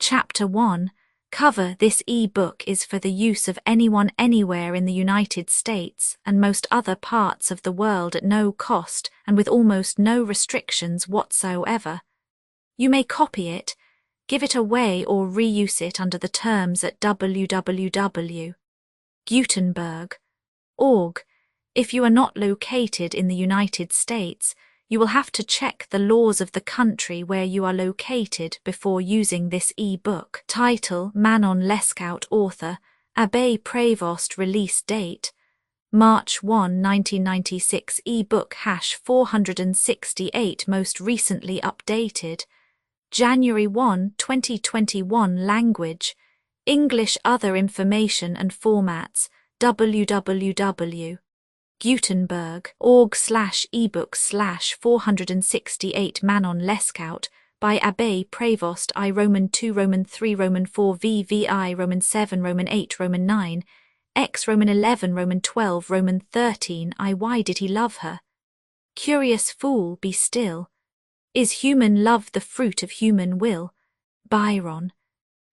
Chapter 1. Cover. This e-book is for the use of anyone anywhere in the United States and most other parts of the world at no cost and with almost no restrictions whatsoever. You may copy it, give it away or reuse it under the terms at www.gutenberg.org. If you are not located in the United States, you will have to check the laws of the country where you are located before using this e-book. Title: Manon Lescaut. Author: Abbé. Prévost. Release date: March 1, 1996. E-book #468. Most recently updated January 1, 2021. Language: English. Other information and formats: www.gutenberg.org/ebook/468. Manon Lescaut by Abbé. Prévost. I Roman 2 Roman 3 Roman 4 VVI Roman 7 Roman 8 Roman 9 X Roman 11 Roman 12 Roman 13 I. Why did he love her? Curious fool, be still. Is human love the fruit of human will? Byron.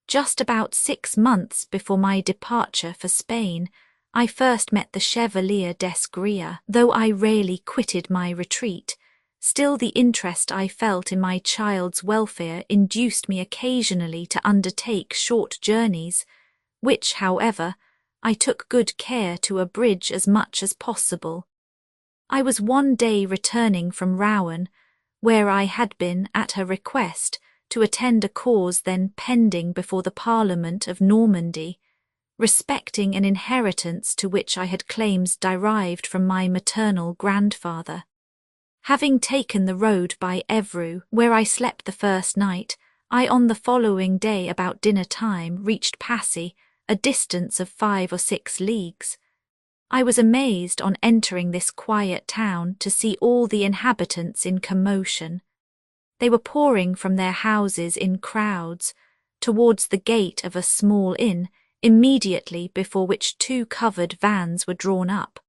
Just about 6 months before my departure for Spain, I first met the Chevalier d'Esgrilla. Though I rarely quitted my retreat, still the interest I felt in my child's welfare induced me occasionally to undertake short journeys, which, however, I took good care to abridge as much as possible. I was one day returning from Rouen, where I had been, at her request, to attend a cause then pending before the Parliament of Normandy, respecting an inheritance to which I had claims derived from my maternal grandfather. Having taken the road by Évreux, where I slept the first night, I on the following day about dinner time reached Passy, a distance of 5 or 6 leagues. I was amazed on entering this quiet town to see all the inhabitants in commotion. They were pouring from their houses in crowds towards the gate of a small inn, immediately before which 2 covered vans were drawn up.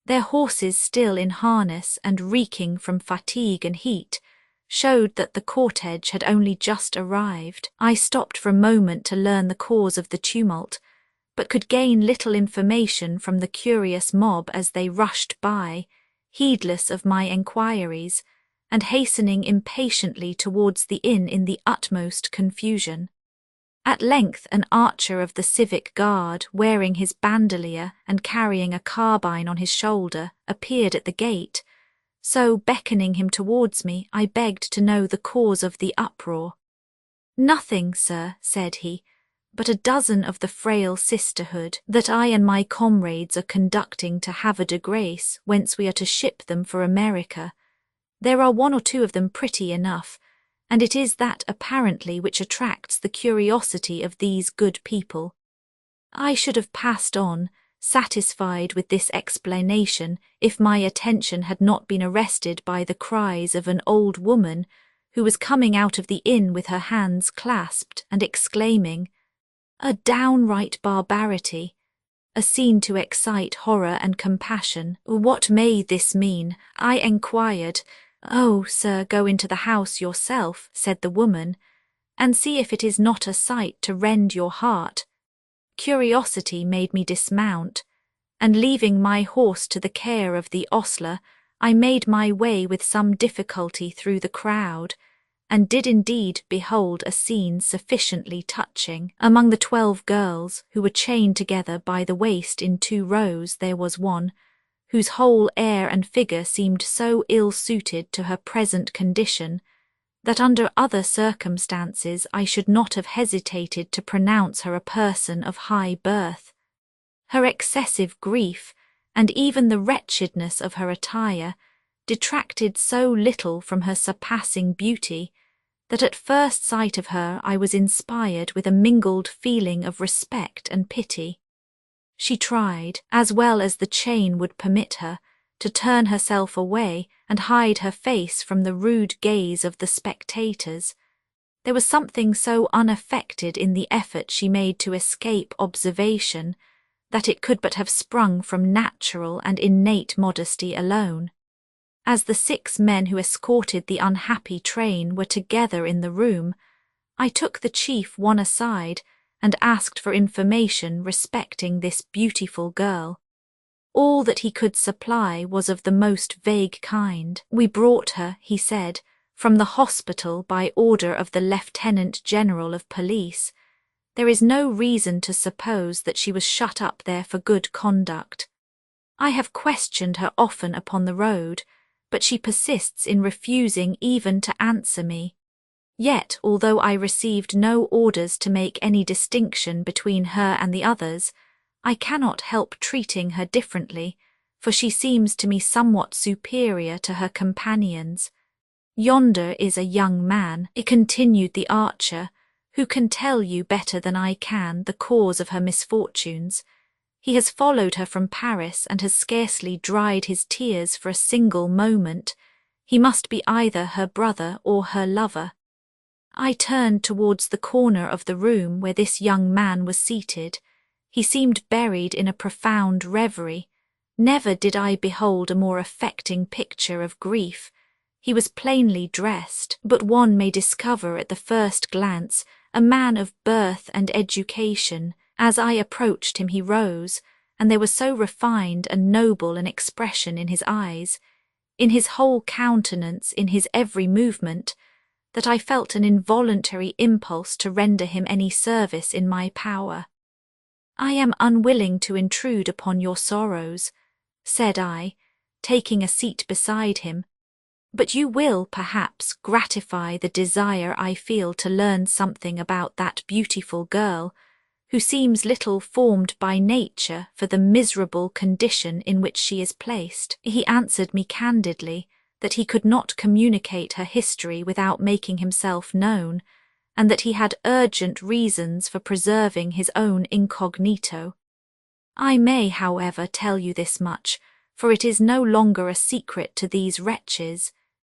Their horses, still in harness and reeking from fatigue and heat, showed that the cortege had only just arrived. I stopped for a moment to learn the cause of the tumult, but could gain little information from the curious mob as they rushed by, heedless of my enquiries, and hastening impatiently towards the inn in the utmost confusion. At length an archer of the civic guard, wearing his bandolier and carrying a carbine on his shoulder, appeared at the gate, so, beckoning him towards me, I begged to know the cause of the uproar. "Nothing, sir," said he, "but a dozen of the frail sisterhood that I and my comrades are conducting to Havre de Grace, whence we are to ship them for America. There are 1 or 2 of them pretty enough, and it is that apparently which attracts the curiosity of these good people." I should have passed on, satisfied with this explanation, if my attention had not been arrested by the cries of an old woman who was coming out of the inn with her hands clasped and exclaiming, "A downright barbarity! A scene to excite horror and compassion. What may this mean?" I enquired. "Oh, sir, go into the house yourself," said the woman, "and see if it is not a sight to rend your heart." Curiosity made me dismount, and leaving my horse to the care of the ostler, I made my way with some difficulty through the crowd, and did indeed behold a scene sufficiently touching. Among the 12 girls, who were chained together by the waist in 2 rows, there was one, whose whole air and figure seemed so ill-suited to her present condition, that under other circumstances I should not have hesitated to pronounce her a person of high birth. Her excessive grief, and even the wretchedness of her attire, detracted so little from her surpassing beauty, that at first sight of her I was inspired with a mingled feeling of respect and pity. She tried, as well as the chain would permit her, to turn herself away and hide her face from the rude gaze of the spectators. There was something so unaffected in the effort she made to escape observation that it could but have sprung from natural and innate modesty alone. As the 6 men who escorted the unhappy train were together in the room, I took the chief one aside and asked for information respecting this beautiful girl. All that he could supply was of the most vague kind. We brought her, he said, from the hospital by order of the Lieutenant General of Police. There is no reason to suppose that she was shut up there for good conduct. I have questioned her often upon the road, but she persists in refusing even to answer me. Yet, although I received no orders to make any distinction between her and the others, I cannot help treating her differently, for she seems to me somewhat superior to her companions. Yonder is a young man, continued the archer, who can tell you better than I can the cause of her misfortunes. He has followed her from Paris and has scarcely dried his tears for a single moment. He must be either her brother or her lover. I turned towards the corner of the room where this young man was seated. He seemed buried in a profound reverie. Never did I behold a more affecting picture of grief. He was plainly dressed, but one may discover at the first glance a man of birth and education. As I approached him he rose, and there was so refined and noble an expression in his eyes, in his whole countenance, in his every movement, that I felt an involuntary impulse to render him any service in my power. I am unwilling to intrude upon your sorrows, said I, taking a seat beside him, but you will, perhaps, gratify the desire I feel to learn something about that beautiful girl, who seems little formed by nature for the miserable condition in which she is placed. He answered me candidly that he could not communicate her history without making himself known, and that he had urgent reasons for preserving his own incognito. I may, however, tell you this much, for it is no longer a secret to these wretches,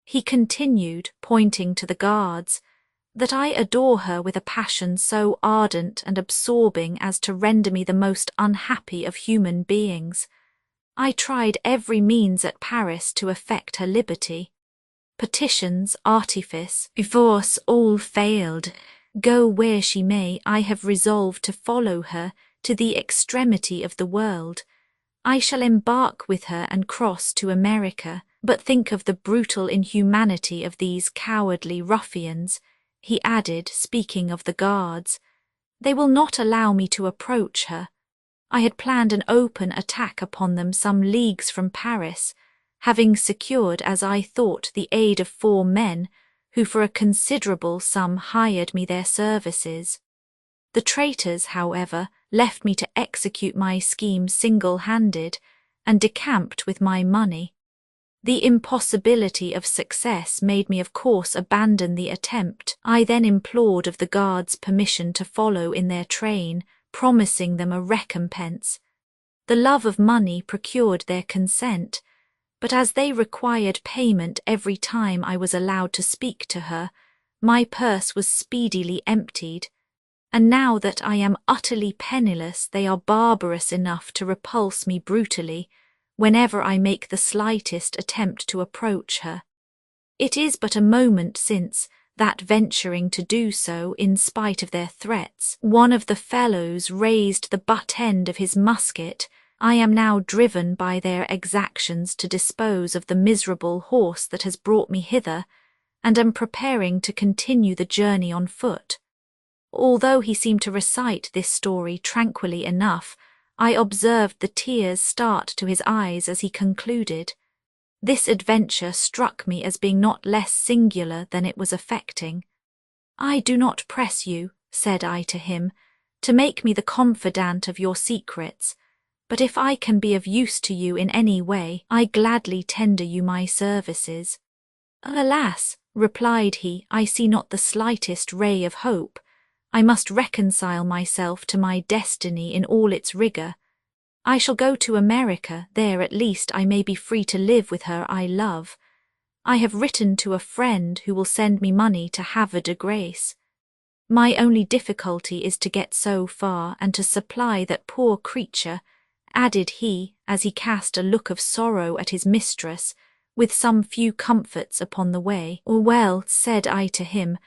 he continued, pointing to the guards, that I adore her with a passion so ardent and absorbing as to render me the most unhappy of human beings. I tried every means at Paris to effect her liberty. Petitions, artifice, force, all failed. Go where she may, I have resolved to follow her to the extremity of the world. I shall embark with her and cross to America, but think of the brutal inhumanity of these cowardly ruffians, he added, speaking of the guards. They will not allow me to approach her. I had planned an open attack upon them some leagues from Paris, having secured, as I thought, the aid of 4 men, who for a considerable sum hired me their services. The traitors, however, left me to execute my scheme single-handed, and decamped with my money. The impossibility of success made me of course abandon the attempt. I then implored of the guards permission to follow in their train, promising them a recompense. The love of money procured their consent, but as they required payment every time I was allowed to speak to her, my purse was speedily emptied, and now that I am utterly penniless they are barbarous enough to repulse me brutally whenever I make the slightest attempt to approach her. It is but a moment since that, venturing to do so in spite of their threats, one of the fellows raised the butt end of his musket, I am now driven by their exactions to dispose of the miserable horse that has brought me hither, and am preparing to continue the journey on foot. Although he seemed to recite this story tranquilly enough, I observed the tears start to his eyes as he concluded. This adventure struck me as being not less singular than it was affecting. I do not press you, said I to him, to make me the confidant of your secrets, but if I can be of use to you in any way, I gladly tender you my services. Alas, replied he, I see not the slightest ray of hope. I must reconcile myself to my destiny in all its rigour. I shall go to America, there at least I may be free to live with her I love. I have written to a friend who will send me money to Havre de Grace. My only difficulty is to get so far and to supply that poor creature, added he, as he cast a look of sorrow at his mistress, with some few comforts upon the way. Well, said I to him,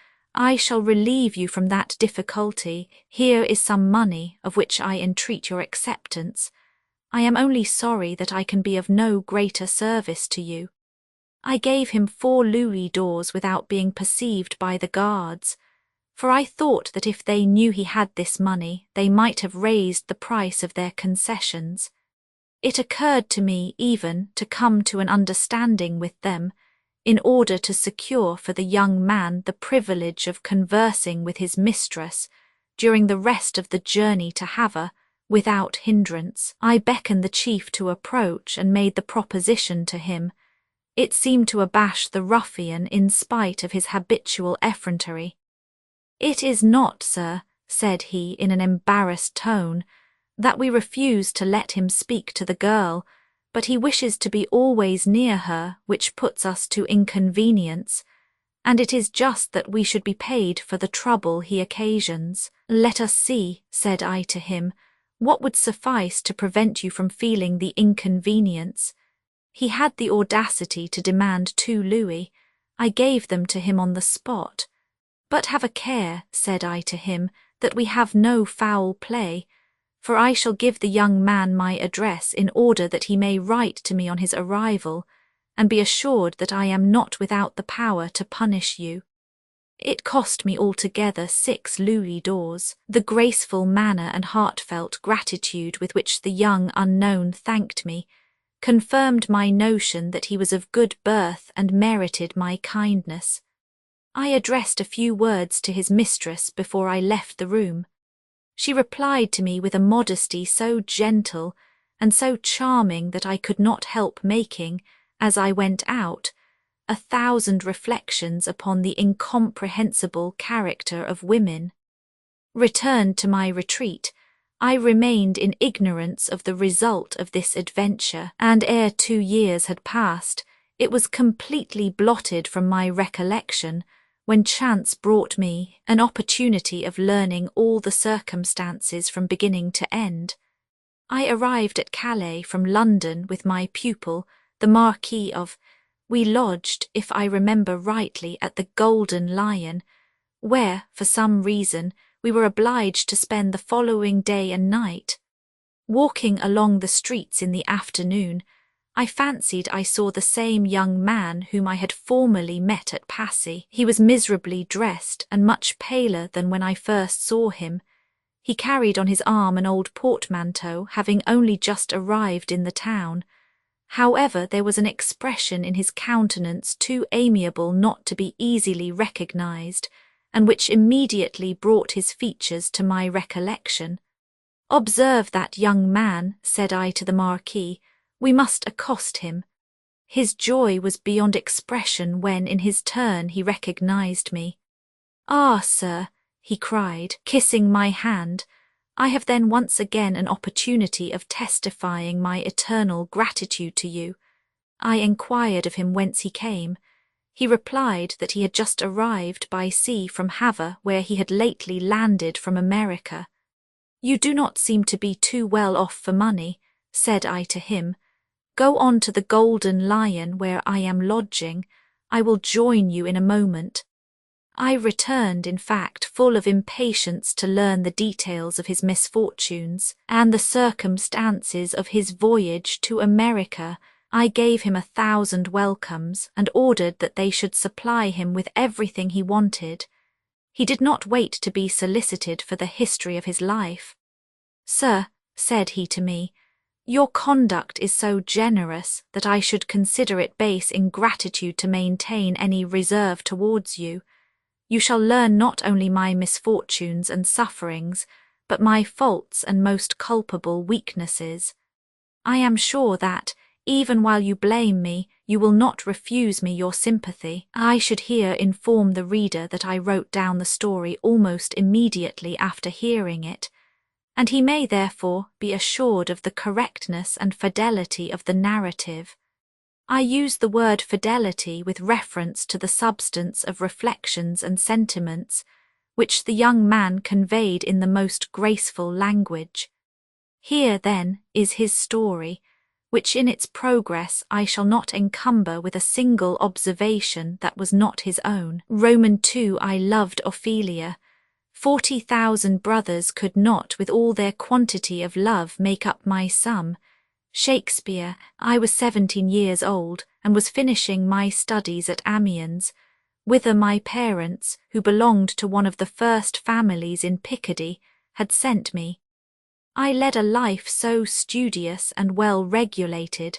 I shall relieve you from that difficulty. Here is some money, of which I entreat your acceptance. I am only sorry that I can be of no greater service to you. I gave him 4 louis d'ors without being perceived by the guards, for I thought that if they knew he had this money, they might have raised the price of their concessions. It occurred to me even to come to an understanding with them, in order to secure for the young man the privilege of conversing with his mistress during the rest of the journey to Havre without hindrance. I beckoned the chief to approach and made the proposition to him. It seemed to abash the ruffian in spite of his habitual effrontery. "It is not, sir," said he in an embarrassed tone, "that we refuse to let him speak to the girl, but he wishes to be always near her, which puts us to inconvenience, and it is just that we should be paid for the trouble he occasions. Let us see," said I to him, "what would suffice to prevent you from feeling the inconvenience." He had the audacity to demand 2 louis. I gave them to him on the spot. "But have a care," said I to him, "that we have no foul play, for I shall give the young man my address in order that he may write to me on his arrival, and be assured that I am not without the power to punish you." It cost me altogether 6 louis d'ors. The graceful manner and heartfelt gratitude with which the young unknown thanked me confirmed my notion that he was of good birth and merited my kindness. I addressed a few words to his mistress before I left the room. She replied to me with a modesty so gentle and so charming that I could not help making, as I went out, 1,000 reflections upon the incomprehensible character of women. Returned to my retreat, I remained in ignorance of the result of this adventure, and ere 2 years had passed, it was completely blotted from my recollection, when chance brought me an opportunity of learning all the circumstances from beginning to end. I arrived at Calais from London with my pupil, the Marquis of. We lodged, if I remember rightly, at the Golden Lion, where, for some reason, we were obliged to spend the following day and night. Walking along the streets in the afternoon, I fancied I saw the same young man whom I had formerly met at Passy. He was miserably dressed and much paler than when I first saw him. He carried on his arm an old portmanteau, having only just arrived in the town. However, there was an expression in his countenance too amiable not to be easily recognized, and which immediately brought his features to my recollection. "Observe that young man," said I to the Marquis. "We must accost him." His joy was beyond expression when, in his turn, he recognized me. "Ah, sir," he cried, kissing my hand, "I have then once again an opportunity of testifying my eternal gratitude to you." I inquired of him whence he came. He replied that he had just arrived by sea from Havre, where he had lately landed from America. "You do not seem to be too well off for money," said I to him. "Go on to the Golden Lion, where I am lodging. I will join you in a moment." I returned, in fact, full of impatience to learn the details of his misfortunes and the circumstances of his voyage to America. I gave him 1,000 welcomes and ordered that they should supply him with everything he wanted. He did not wait to be solicited for the history of his life. "Sir," said he to me, "your conduct is so generous that I should consider it base ingratitude to maintain any reserve towards you. You shall learn not only my misfortunes and sufferings, but my faults and most culpable weaknesses. I am sure that, even while you blame me, you will not refuse me your sympathy." I should here inform the reader that I wrote down the story almost immediately after hearing it, and he may therefore be assured of the correctness and fidelity of the narrative. I use the word fidelity with reference to the substance of reflections and sentiments, which the young man conveyed in the most graceful language. Here, then, is his story, which in its progress I shall not encumber with a single observation that was not his own. Roman 2. I loved Ophelia. 40,000 brothers could not with all their quantity of love make up my sum. Shakespeare. I was 17 years old, and was finishing my studies at Amiens, whither my parents, who belonged to one of the first families in Picardy, had sent me. I led a life so studious and well regulated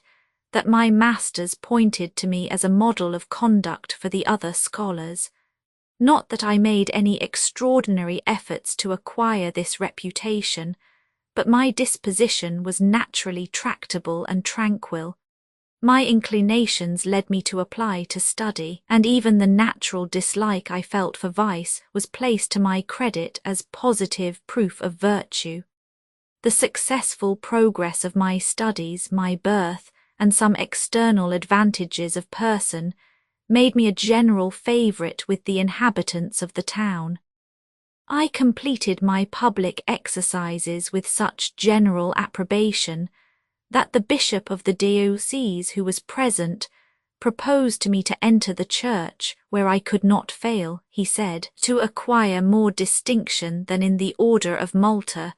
that my masters pointed to me as a model of conduct for the other scholars. Not that I made any extraordinary efforts to acquire this reputation, but my disposition was naturally tractable and tranquil. My inclinations led me to apply to study, and even the natural dislike I felt for vice was placed to my credit as positive proof of virtue. The successful progress of my studies, my birth, and some external advantages of person made me a general favourite with the inhabitants of the town. I completed my public exercises with such general approbation that the bishop of the diocese, who was present, proposed to me to enter the church, where I could not fail, he said, to acquire more distinction than in the order of Malta,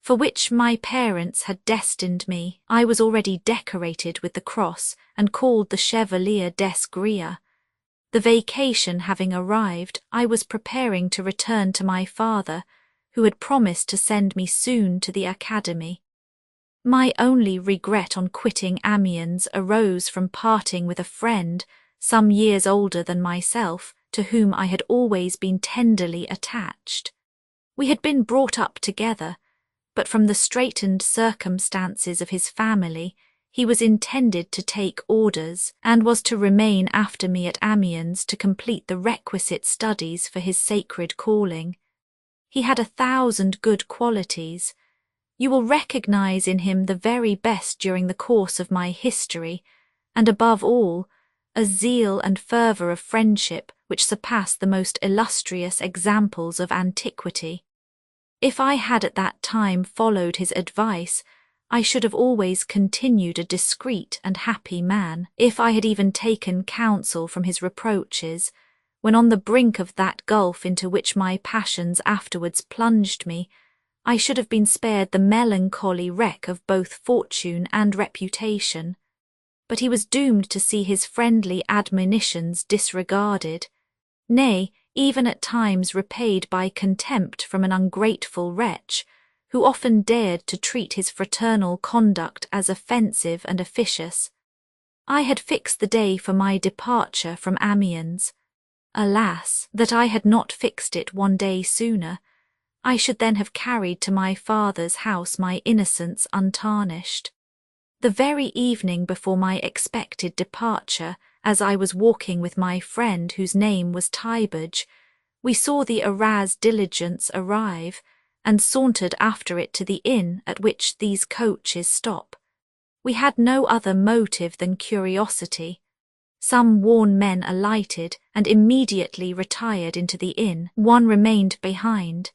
for which my parents had destined me. I was already decorated with the cross and called the Chevalier d'Esgria. The vacation having arrived, I was preparing to return to my father, who had promised to send me soon to the academy. My only regret on quitting Amiens arose from parting with a friend some years older than myself, to whom I had always been tenderly attached. We had been brought up together, but from the straitened circumstances of his family, he was intended to take orders, and was to remain after me at Amiens to complete the requisite studies for his sacred calling. He had 1,000 good qualities. You will recognize in him the very best during the course of my history, and above all, a zeal and fervour of friendship which surpass the most illustrious examples of antiquity. If I had at that time followed his advice, I should have always continued a discreet and happy man. If I had even taken counsel from his reproaches, when on the brink of that gulf into which my passions afterwards plunged me, I should have been spared the melancholy wreck of both fortune and reputation. But he was doomed to see his friendly admonitions disregarded, nay, even at times repaid by contempt from an ungrateful wretch, who often dared to treat his fraternal conduct as offensive and officious. I had fixed the day for my departure from Amiens. Alas, that I had not fixed it one day sooner! I should then have carried to my father's house my innocence untarnished. The very evening before my expected departure, as I was walking with my friend whose name was Tybage, we saw the Arras diligence arrive, and sauntered after it to the inn at which these coaches stop. We had no other motive than curiosity. Some worn men alighted and immediately retired into the inn. One remained behind.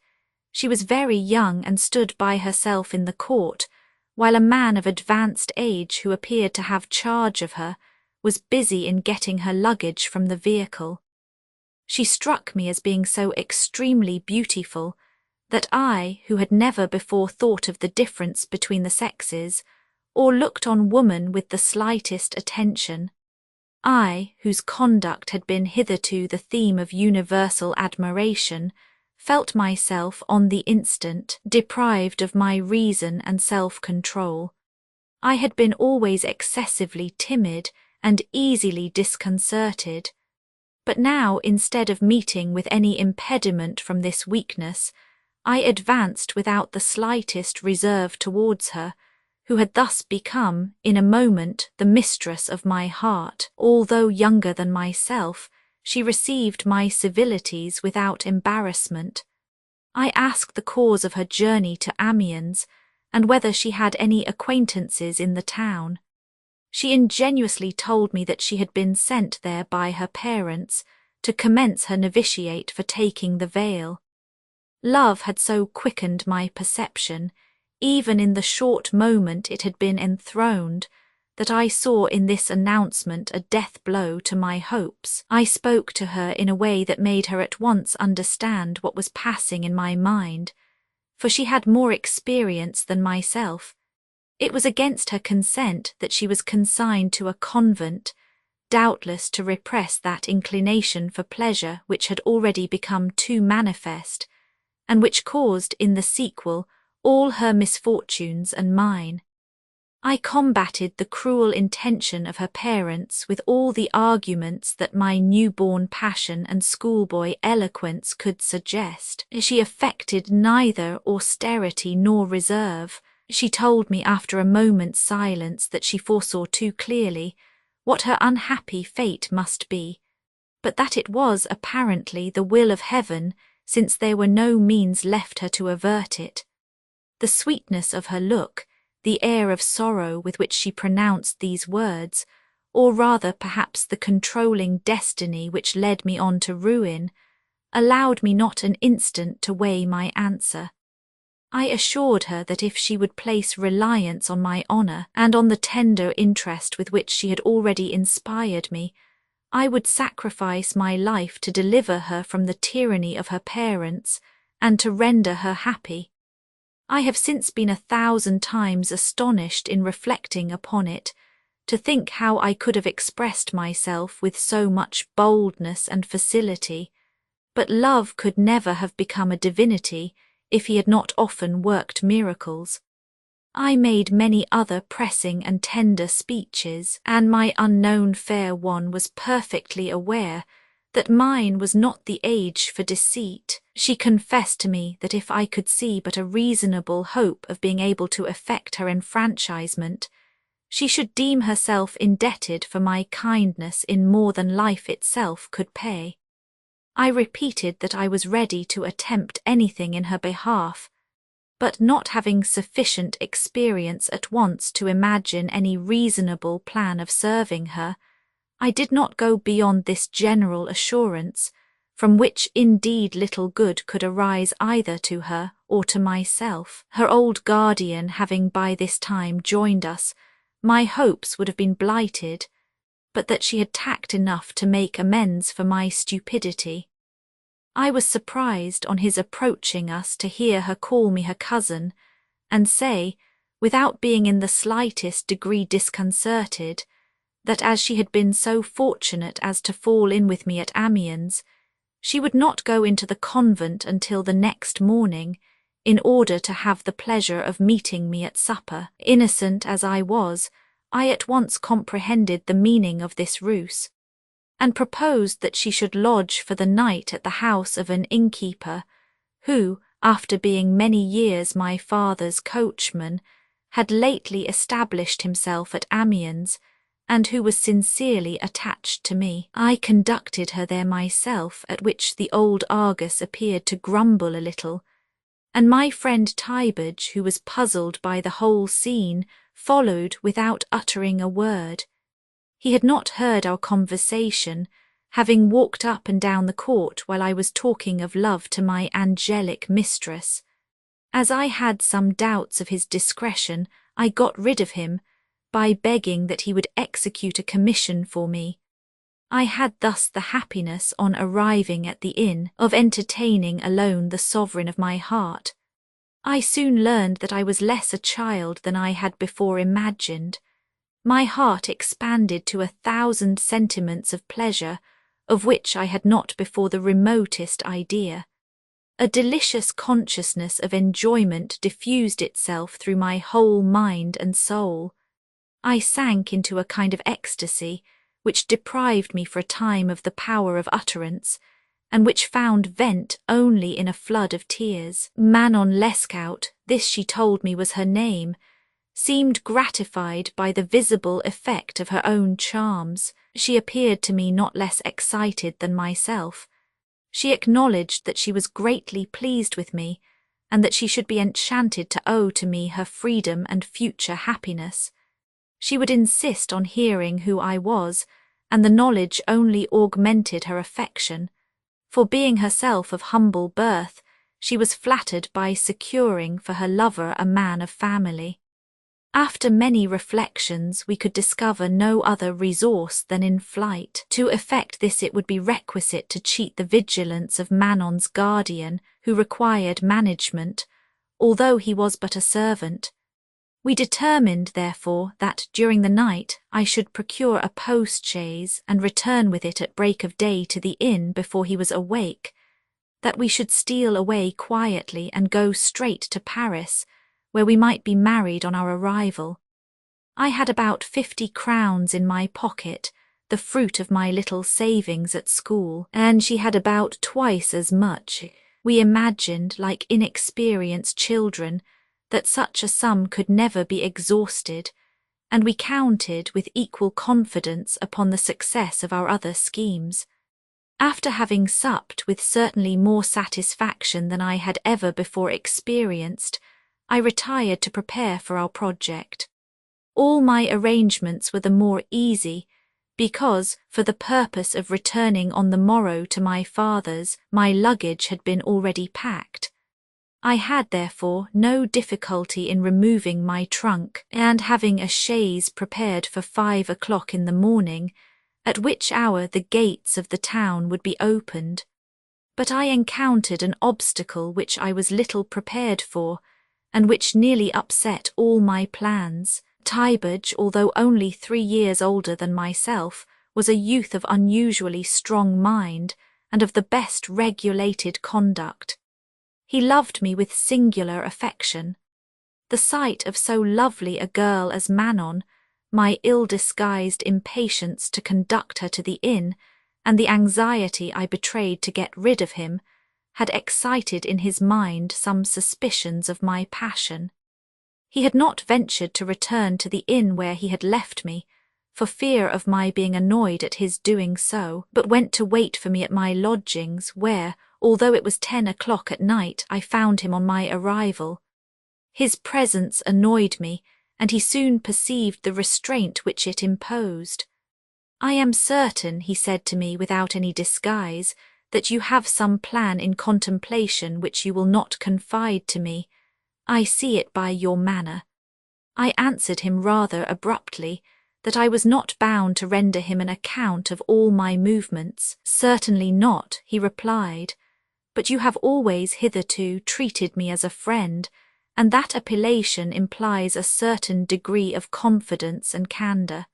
She was very young and stood by herself in the court, while a man of advanced age who appeared to have charge of her was busy in getting her luggage from the vehicle. She struck me as being so extremely beautiful that I, who had never before thought of the difference between the sexes, or looked on woman with the slightest attention, I, whose conduct had been hitherto the theme of universal admiration, felt myself on the instant deprived of my reason and self-control. I had been always excessively timid and easily disconcerted, but now, instead of meeting with any impediment from this weakness, I advanced without the slightest reserve towards her, who had thus become, in a moment, the mistress of my heart. Although younger than myself, she received my civilities without embarrassment. I asked the cause of her journey to Amiens, and whether she had any acquaintances in the town. She ingenuously told me that she had been sent there by her parents to commence her novitiate for taking the veil. Love had so quickened my perception, even in the short moment it had been enthroned, that I saw in this announcement a death blow to my hopes. I spoke to her in a way that made her at once understand what was passing in my mind, for she had more experience than myself. It was against her consent that she was consigned to a convent, doubtless to repress that inclination for pleasure which had already become too manifest, and which caused in the sequel all her misfortunes and mine. I combated the cruel intention of her parents with all the arguments that my new-born passion and schoolboy eloquence could suggest. She affected neither austerity nor reserve. She told me after a moment's silence that she foresaw too clearly what her unhappy fate must be, but that it was apparently the will of heaven, since there were no means left her to avert it. The sweetness of her look, the air of sorrow with which she pronounced these words, or rather perhaps the controlling destiny which led me on to ruin, allowed me not an instant to weigh my answer. I assured her that if she would place reliance on my honour and on the tender interest with which she had already inspired me, I would sacrifice my life to deliver her from the tyranny of her parents and to render her happy. I have since been 1,000 times astonished in reflecting upon it, to think how I could have expressed myself with so much boldness and facility, but love could never have become a divinity if he had not often worked miracles. I made many other pressing and tender speeches, and my unknown fair one was perfectly aware that mine was not the age for deceit. She confessed to me that if I could see but a reasonable hope of being able to effect her enfranchisement, she should deem herself indebted for my kindness in more than life itself could pay. I repeated that I was ready to attempt anything in her behalf, but not having sufficient experience at once to imagine any reasonable plan of serving her, I did not go beyond this general assurance, from which indeed little good could arise either to her or to myself. Her old guardian having by this time joined us, my hopes would have been blighted, but that she had tact enough to make amends for my stupidity. I was surprised on his approaching us to hear her call me her cousin, and say, without being in the slightest degree disconcerted, that as she had been so fortunate as to fall in with me at Amiens, she would not go into the convent until the next morning, in order to have the pleasure of meeting me at supper. Innocent as I was, I at once comprehended the meaning of this ruse, and proposed that she should lodge for the night at the house of an innkeeper, who, after being many years my father's coachman, had lately established himself at Amiens, and who was sincerely attached to me. I conducted her there myself, at which the old Argus appeared to grumble a little, and my friend Tybage, who was puzzled by the whole scene, followed without uttering a word. He had not heard our conversation, having walked up and down the court while I was talking of love to my angelic mistress. As I had some doubts of his discretion, I got rid of him, by begging that he would execute a commission for me. I had thus the happiness, on arriving at the inn, of entertaining alone the sovereign of my heart. I soon learned that I was less a child than I had before imagined. My heart expanded to 1,000 sentiments of pleasure, of which I had not before the remotest idea. A delicious consciousness of enjoyment diffused itself through my whole mind and soul. I sank into a kind of ecstasy, which deprived me for a time of the power of utterance, and which found vent only in a flood of tears. Manon Lescaut, this she told me was her name, seemed gratified by the visible effect of her own charms. She appeared to me not less excited than myself. She acknowledged that she was greatly pleased with me, and that she should be enchanted to owe to me her freedom and future happiness. She would insist on hearing who I was, and the knowledge only augmented her affection, for being herself of humble birth, she was flattered by securing for her lover a man of family. After many reflections, we could discover no other resource than in flight. To effect this, it would be requisite to cheat the vigilance of Manon's guardian, who required management, although he was but a servant. We determined, therefore, that during the night I should procure a post-chaise and return with it at break of day to the inn before he was awake, that we should steal away quietly and go straight to Paris, where we might be married on our arrival. I had about 50 crowns in my pocket, the fruit of my little savings at school, and she had about twice as much. We imagined, like inexperienced children, that such a sum could never be exhausted, and we counted with equal confidence upon the success of our other schemes. After having supped with certainly more satisfaction than I had ever before experienced, I retired to prepare for our project. All my arrangements were the more easy, because, for the purpose of returning on the morrow to my father's, my luggage had been already packed. I had, therefore, no difficulty in removing my trunk, and having a chaise prepared for 5 o'clock in the morning, at which hour the gates of the town would be opened. But I encountered an obstacle which I was little prepared for, and which nearly upset all my plans. Tybage, although only 3 years older than myself, was a youth of unusually strong mind and of the best regulated conduct. He loved me with singular affection. The sight of so lovely a girl as Manon, my ill-disguised impatience to conduct her to the inn, and the anxiety I betrayed to get rid of him, had excited in his mind some suspicions of my passion. He had not ventured to return to the inn where he had left me, for fear of my being annoyed at his doing so, but went to wait for me at my lodgings, where, although it was 10 o'clock at night, I found him on my arrival. His presence annoyed me, and he soon perceived the restraint which it imposed. "I am certain," he said to me without any disguise, "that you have some plan in contemplation which you will not confide to me. I see it by your manner." I answered him rather abruptly that I was not bound to render him an account of all my movements. "Certainly not," he replied, "but you have always hitherto treated me as a friend, and that appellation implies a certain degree of confidence and candour."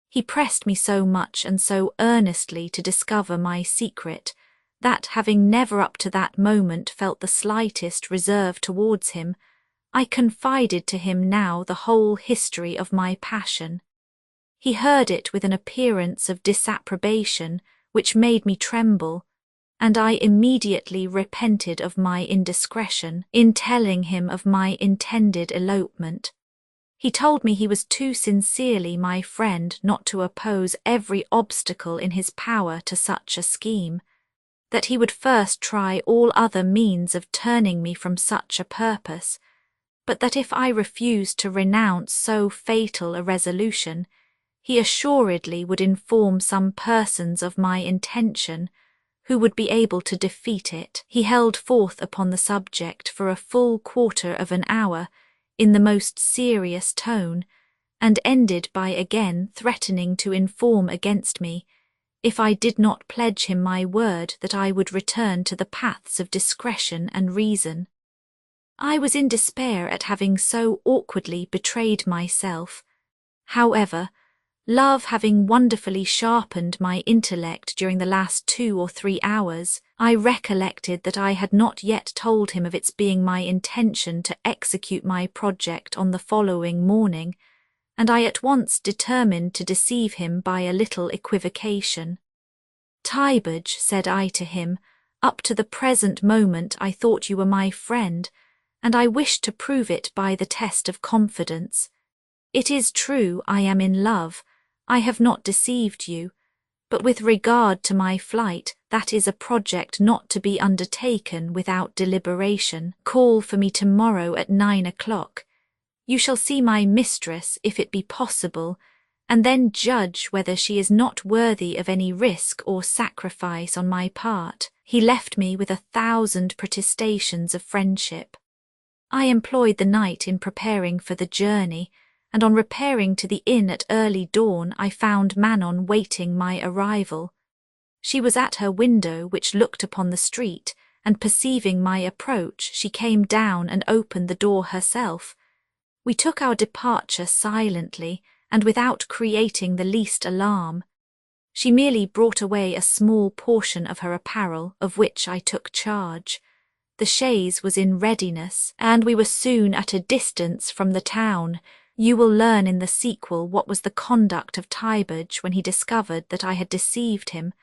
He pressed me so much and so earnestly to discover my secret, that, having never up to that moment felt the slightest reserve towards him, I confided to him now the whole history of my passion. He heard it with an appearance of disapprobation which made me tremble, and I immediately repented of my indiscretion in telling him of my intended elopement. He told me he was too sincerely my friend not to oppose every obstacle in his power to such a scheme, that he would first try all other means of turning me from such a purpose, but that if I refused to renounce so fatal a resolution, he assuredly would inform some persons of my intention, who would be able to defeat it. He held forth upon the subject for a full quarter of an hour, in the most serious tone, and ended by again threatening to inform against me, if I did not pledge him my word that I would return to the paths of discretion and reason. I was in despair at having so awkwardly betrayed myself. However, love having wonderfully sharpened my intellect during the last 2 or 3 hours, I recollected that I had not yet told him of its being my intention to execute my project on the following morning, and I at once determined to deceive him by a little equivocation. "Tybage," said I to him, "up to the present moment I thought you were my friend, and I wished to prove it by the test of confidence. It is true I am in love, I have not deceived you, but with regard to my flight, that is a project not to be undertaken without deliberation. Call for me tomorrow at 9 o'clock. You shall see my mistress, if it be possible, and then judge whether she is not worthy of any risk or sacrifice on my part." He left me with 1,000 protestations of friendship. I employed the night in preparing for the journey, and on repairing to the inn at early dawn I found Manon waiting my arrival. She was at her window which looked upon the street, and perceiving my approach she came down and opened the door herself. We took our departure silently and without creating the least alarm. She merely brought away a small portion of her apparel, of which I took charge. The chaise was in readiness, and we were soon at a distance from the town. You will learn in the sequel what was the conduct of Tybage when he discovered that I had deceived him,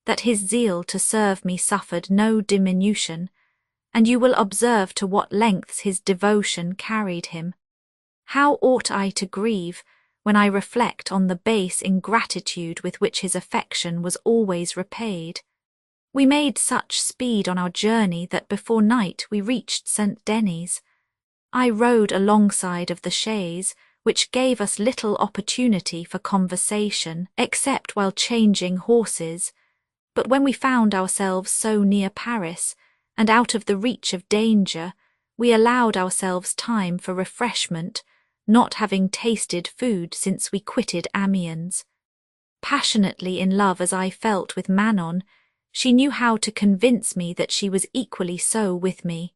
that his zeal to serve me suffered no diminution, and you will observe to what lengths his devotion carried him. How ought I to grieve when I reflect on the base ingratitude with which his affection was always repaid? We made such speed on our journey that before night we reached St. Denis. I rode alongside of the chaise, which gave us little opportunity for conversation, except while changing horses, but when we found ourselves so near Paris, and out of the reach of danger, we allowed ourselves time for refreshment, not having tasted food since we quitted Amiens. Passionately in love as I felt with Manon, she knew how to convince me that she was equally so with me.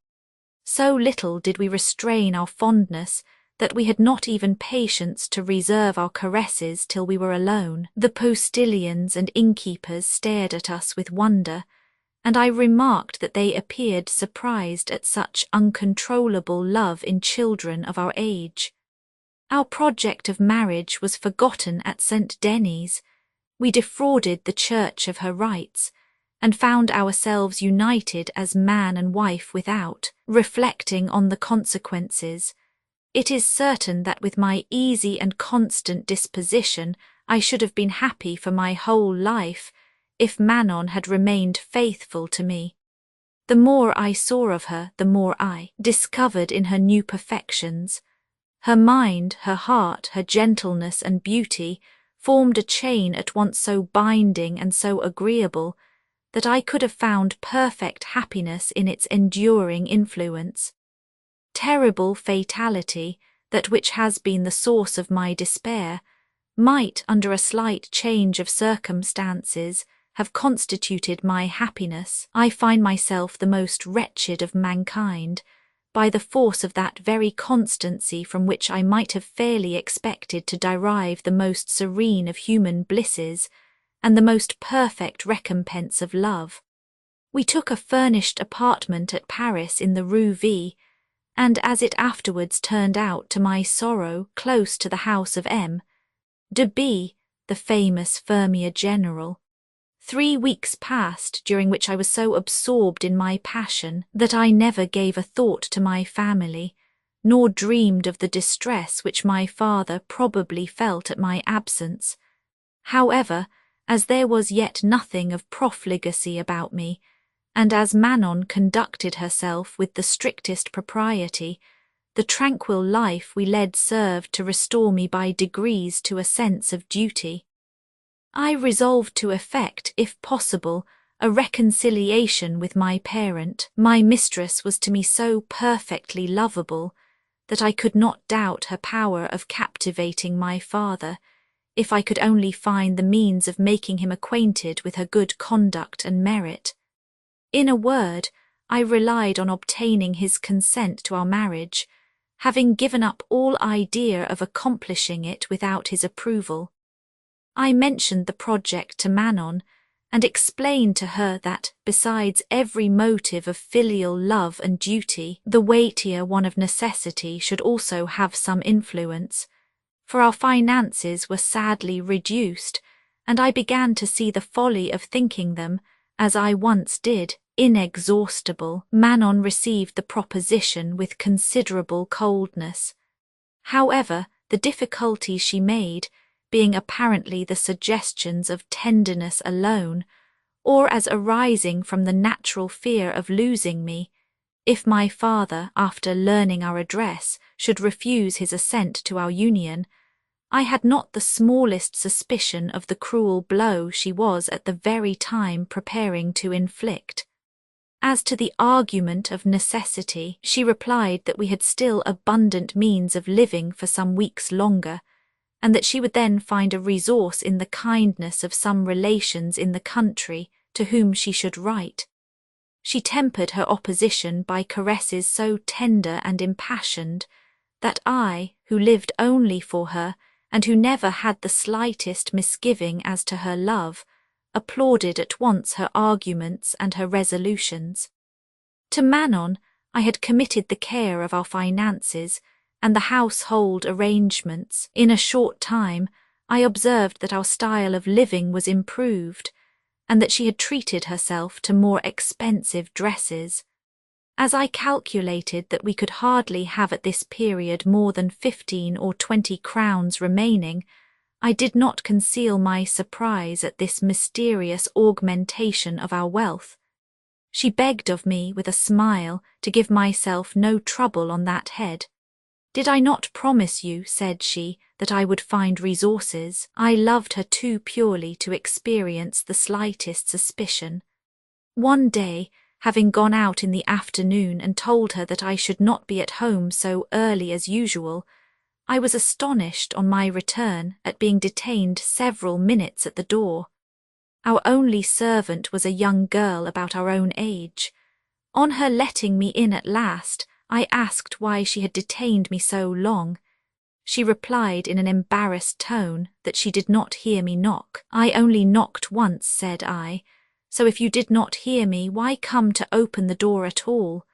So little did we restrain our fondness that we had not even patience to reserve our caresses till we were alone. The postilions and innkeepers stared at us with wonder, and I remarked that they appeared surprised at such uncontrollable love in children of our age. Our project of marriage was forgotten at St. Denis. We defrauded the Church of her rights, and found ourselves united as man and wife without. Reflecting on the consequences, it is certain that with my easy and constant disposition I should have been happy for my whole life, if Manon had remained faithful to me. The more I saw of her, the more I discovered in her new perfections. Her mind, her heart, her gentleness and beauty formed a chain at once so binding and so agreeable that I could have found perfect happiness in its enduring influence. Terrible fatality, that which has been the source of my despair, might, under a slight change of circumstances, have constituted my happiness. I find myself the most wretched of mankind, by the force of that very constancy from which I might have fairly expected to derive the most serene of human blisses, and the most perfect recompense of love. We took a furnished apartment at Paris in the Rue V, and as it afterwards turned out to my sorrow, close to the house of M. de B, the famous Fermier General. 3 weeks passed, during which I was so absorbed in my passion that I never gave a thought to my family, nor dreamed of the distress which my father probably felt at my absence. However, as there was yet nothing of profligacy about me, and as Manon conducted herself with the strictest propriety, the tranquil life we led served to restore me by degrees to a sense of duty. I resolved to effect, if possible, a reconciliation with my parent. My mistress was to me so perfectly lovable that I could not doubt her power of captivating my father, if I could only find the means of making him acquainted with her good conduct and merit. In a word, I relied on obtaining his consent to our marriage, having given up all idea of accomplishing it without his approval. I mentioned the project to Manon, and explained to her that, besides every motive of filial love and duty, the weightier one of necessity should also have some influence, for our finances were sadly reduced, and I began to see the folly of thinking them, as I once did, inexhaustible. Manon received the proposition with considerable coldness. However, the difficulties she made, being apparently the suggestions of tenderness alone, or as arising from the natural fear of losing me, if my father, after learning our address, should refuse his assent to our union, I had not the smallest suspicion of the cruel blow she was at the very time preparing to inflict. As to the argument of necessity, she replied that we had still abundant means of living for some weeks longer, and that she would then find a resource in the kindness of some relations in the country to whom she should write. She tempered her opposition by caresses so tender and impassioned that I, who lived only for her, and who never had the slightest misgiving as to her love, applauded at once her arguments and her resolutions. To Manon I had committed the care of our finances and the household arrangements. In a short time I observed that our style of living was improved, and that she had treated herself to more expensive dresses. As I calculated that we could hardly have at this period more than 15 or 20 crowns remaining, I did not conceal my surprise at this mysterious augmentation of our wealth. She begged of me with a smile to give myself no trouble on that head. Did I not promise you, said she, that I would find resources? I loved her too purely to experience the slightest suspicion. One day, having gone out in the afternoon and told her that I should not be at home so early as usual, I was astonished on my return at being detained several minutes at the door. Our only servant was a young girl about our own age. On her letting me in at last, I asked why she had detained me so long. She replied in an embarrassed tone that she did not hear me knock. I only knocked once, said I, so if you did not hear me, why come to open the door at all?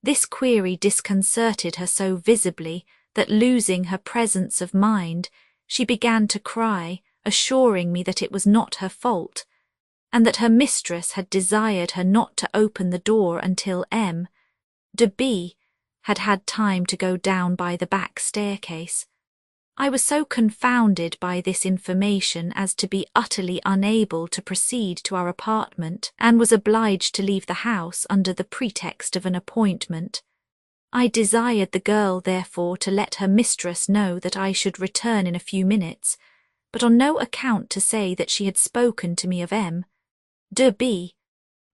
This query disconcerted her so visibly that, losing her presence of mind, she began to cry, assuring me that it was not her fault, and that her mistress had desired her not to open the door until Abbé had had time to go down by the back staircase. I was so confounded by this information as to be utterly unable to proceed to our apartment, and was obliged to leave the house under the pretext of an appointment. I desired the girl, therefore, to let her mistress know that I should return in a few minutes, but on no account to say that she had spoken to me of Abbé.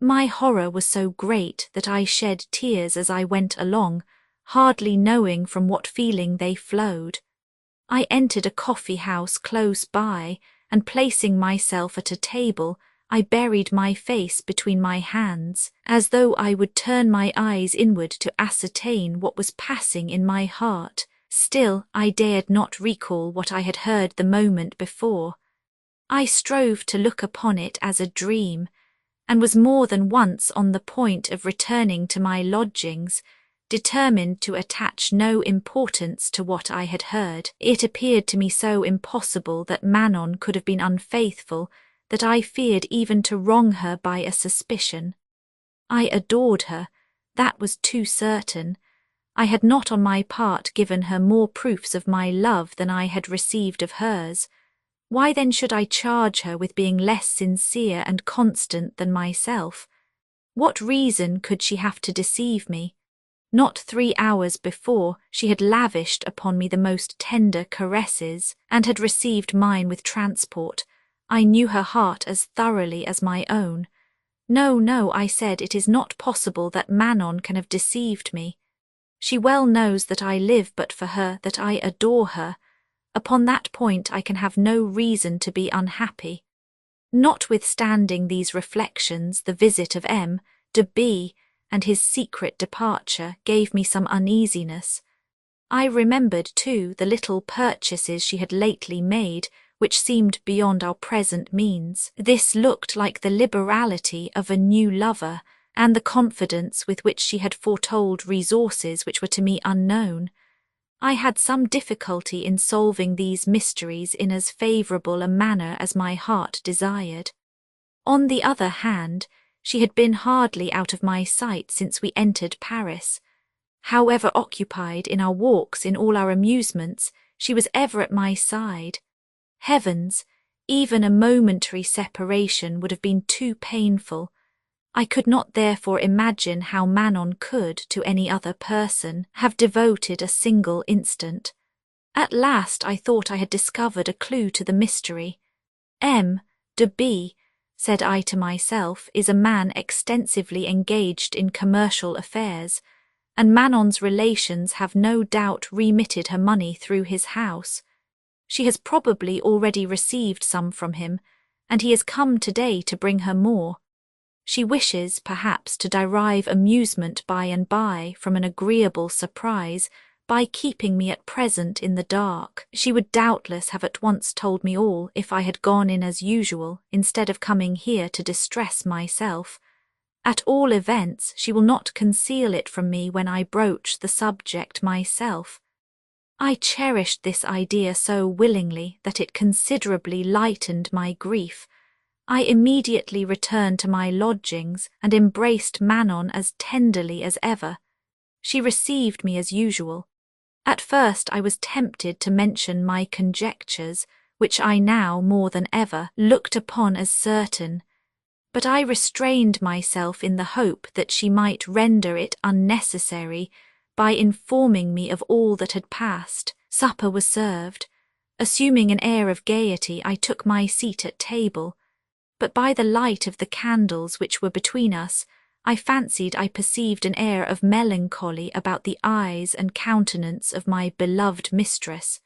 My horror was so great that I shed tears as I went along, hardly knowing from what feeling they flowed. I entered a coffee-house close by, and placing myself at a table, I buried my face between my hands, as though I would turn my eyes inward to ascertain what was passing in my heart. Still, I dared not recall what I had heard the moment before. I strove to look upon it as a dream, and was more than once on the point of returning to my lodgings, determined to attach no importance to what I had heard. It appeared to me so impossible that Manon could have been unfaithful that I feared even to wrong her by a suspicion. I adored her, that was too certain. I had not on my part given her more proofs of my love than I had received of hers. Why then should I charge her with being less sincere and constant than myself? What reason could she have to deceive me? Not 3 hours before, she had lavished upon me the most tender caresses, and had received mine with transport. I knew her heart as thoroughly as my own. No, no, I said, it is not possible that Manon can have deceived me. She well knows that I live but for her, that I adore her. Upon that point I can have no reason to be unhappy. Notwithstanding these reflections, the visit of Abbé and his secret departure gave me some uneasiness. I remembered, too, the little purchases she had lately made, which seemed beyond our present means. This looked like the liberality of a new lover, and the confidence with which she had foretold resources which were to me unknown. I had some difficulty in solving these mysteries in as favourable a manner as my heart desired. On the other hand, she had been hardly out of my sight since we entered Paris. However occupied in our walks, in all our amusements, she was ever at my side. Heavens, even a momentary separation would have been too painful. I could not therefore imagine how Manon could, to any other person, have devoted a single instant. At last I thought I had discovered a clue to the mystery. Abbé, said I to myself, is a man extensively engaged in commercial affairs, and Manon's relations have no doubt remitted her money through his house. She has probably already received some from him, and he has come today to bring her more. She wishes, perhaps, to derive amusement by and by from an agreeable surprise by keeping me at present in the dark. She would doubtless have at once told me all if I had gone in as usual, instead of coming here to distress myself. At all events, she will not conceal it from me when I broach the subject myself. I cherished this idea so willingly that it considerably lightened my grief. I immediately returned to my lodgings and embraced Manon as tenderly as ever. She received me as usual. At first I was tempted to mention my conjectures, which I now, more than ever, looked upon as certain, but I restrained myself in the hope that she might render it unnecessary by informing me of all that had passed. Supper was served. Assuming an air of gaiety, I took my seat at table, but by the light of the candles which were between us, I fancied I perceived an air of melancholy about the eyes and countenance of my beloved mistress.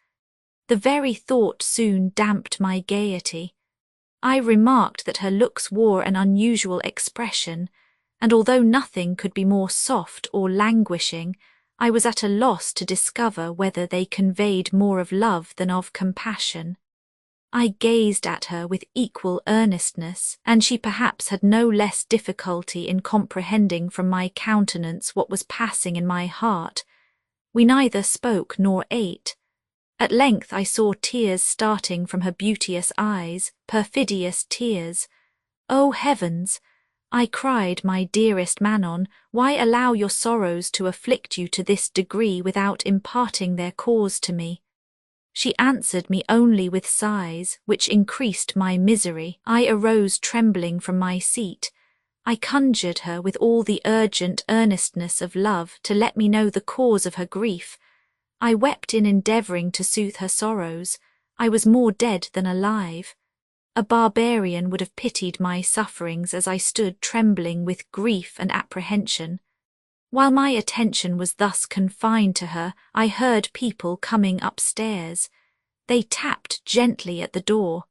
The very thought soon damped my gaiety. I remarked that her looks wore an unusual expression, and although nothing could be more soft or languishing, I was at a loss to discover whether they conveyed more of love than of compassion. I gazed at her with equal earnestness, and she perhaps had no less difficulty in comprehending from my countenance what was passing in my heart. We neither spoke nor ate. At length I saw tears starting from her beauteous eyes, perfidious tears. "Oh, heavens!" I cried, "my dearest Manon, why allow your sorrows to afflict you to this degree without imparting their cause to me?" She answered me only with sighs, which increased my misery. I arose trembling from my seat. I conjured her with all the urgent earnestness of love to let me know the cause of her grief. I wept in endeavouring to soothe her sorrows. I was more dead than alive. A barbarian would have pitied my sufferings as I stood trembling with grief and apprehension. While my attention was thus confined to her, I heard people coming upstairs. They tapped gently at the door.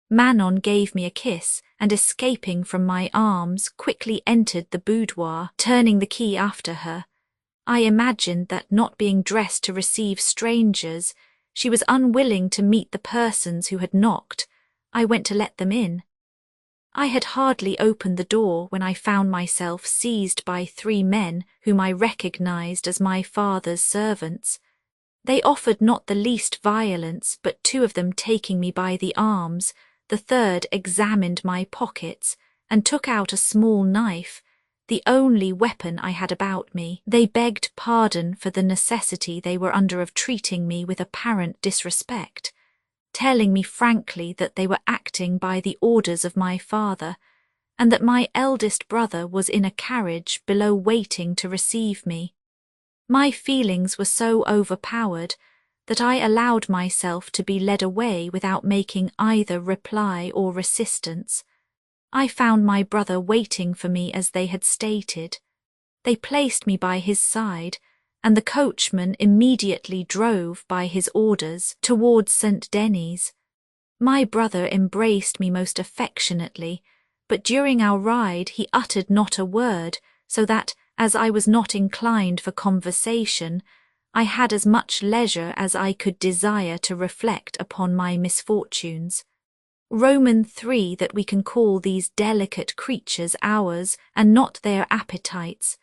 Manon gave me a kiss, and escaping from my arms, quickly entered the boudoir, turning the key after her. I imagined that, not being dressed to receive strangers, she was unwilling to meet the persons who had knocked. I went to let them in. I had hardly opened the door when I found myself seized by 3 men whom I recognized as my father's servants. They offered not the least violence, but 2 of them taking me by the arms, the third examined my pockets and took out a small knife, the only weapon I had about me. They begged pardon for the necessity they were under of treating me with apparent disrespect, telling me frankly that they were acting by the orders of my father, and that my eldest brother was in a carriage below waiting to receive me. My feelings were so overpowered that I allowed myself to be led away without making either reply or resistance. I found my brother waiting for me as they had stated. They placed me by his side, and the coachman immediately drove, by his orders, towards St. Denis. My brother embraced me most affectionately, but during our ride he uttered not a word, so that, as I was not inclined for conversation, I had as much leisure as I could desire to reflect upon my misfortunes. Roman 3 that we can call these delicate creatures ours, and not their appetites.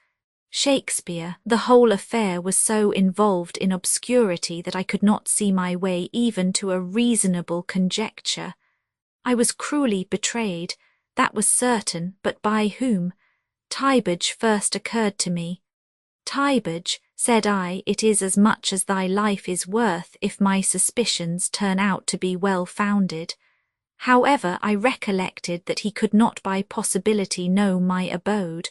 Shakespeare, the whole affair was so involved in obscurity that I could not see my way even to a reasonable conjecture. I was cruelly betrayed, that was certain, but by whom? Tybage first occurred to me. Tybage, said I, it is as much as thy life is worth if my suspicions turn out to be well founded. However, I recollected that he could not by possibility know my abode,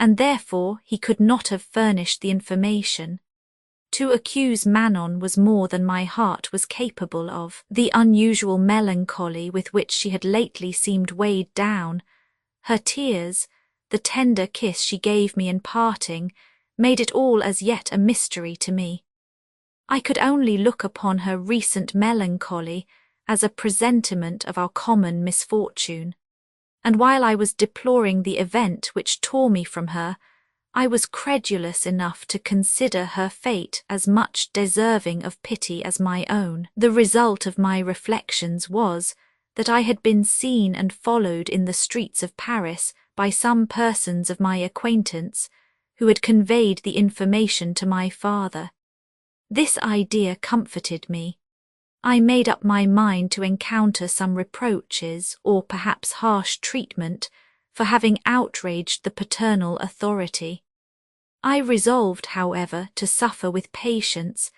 and therefore he could not have furnished the information. To accuse Manon was more than my heart was capable of. The unusual melancholy with which she had lately seemed weighed down, her tears, the tender kiss she gave me in parting, made it all as yet a mystery to me. I could only look upon her recent melancholy as a presentiment of our common misfortune, and while I was deploring the event which tore me from her, I was credulous enough to consider her fate as much deserving of pity as my own. The result of my reflections was that I had been seen and followed in the streets of Paris by some persons of my acquaintance, who had conveyed the information to my father. This idea comforted me. I made up my mind to encounter some reproaches, or perhaps harsh treatment, for having outraged the paternal authority. I resolved, however, to suffer with patience,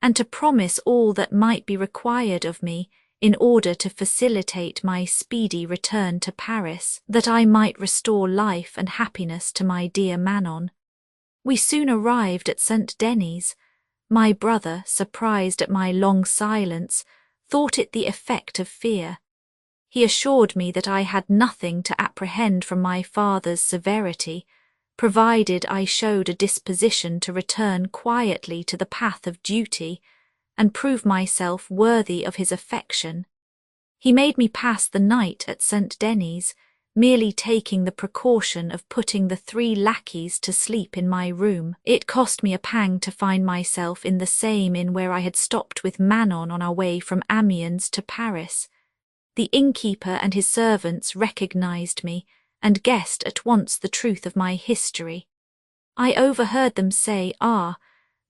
and to promise all that might be required of me in order to facilitate my speedy return to Paris, that I might restore life and happiness to my dear Manon. We soon arrived at St. Denis. My brother, surprised at my long silence, thought it the effect of fear. He assured me that I had nothing to apprehend from my father's severity, provided I showed a disposition to return quietly to the path of duty, and prove myself worthy of his affection. He made me pass the night at St. Denis, merely taking the precaution of putting the 3 lackeys to sleep in my room. It cost me a pang to find myself in the same inn where I had stopped with Manon on our way from Amiens to Paris. The innkeeper and his servants recognized me, and guessed at once the truth of my history. I overheard them say, "Ah,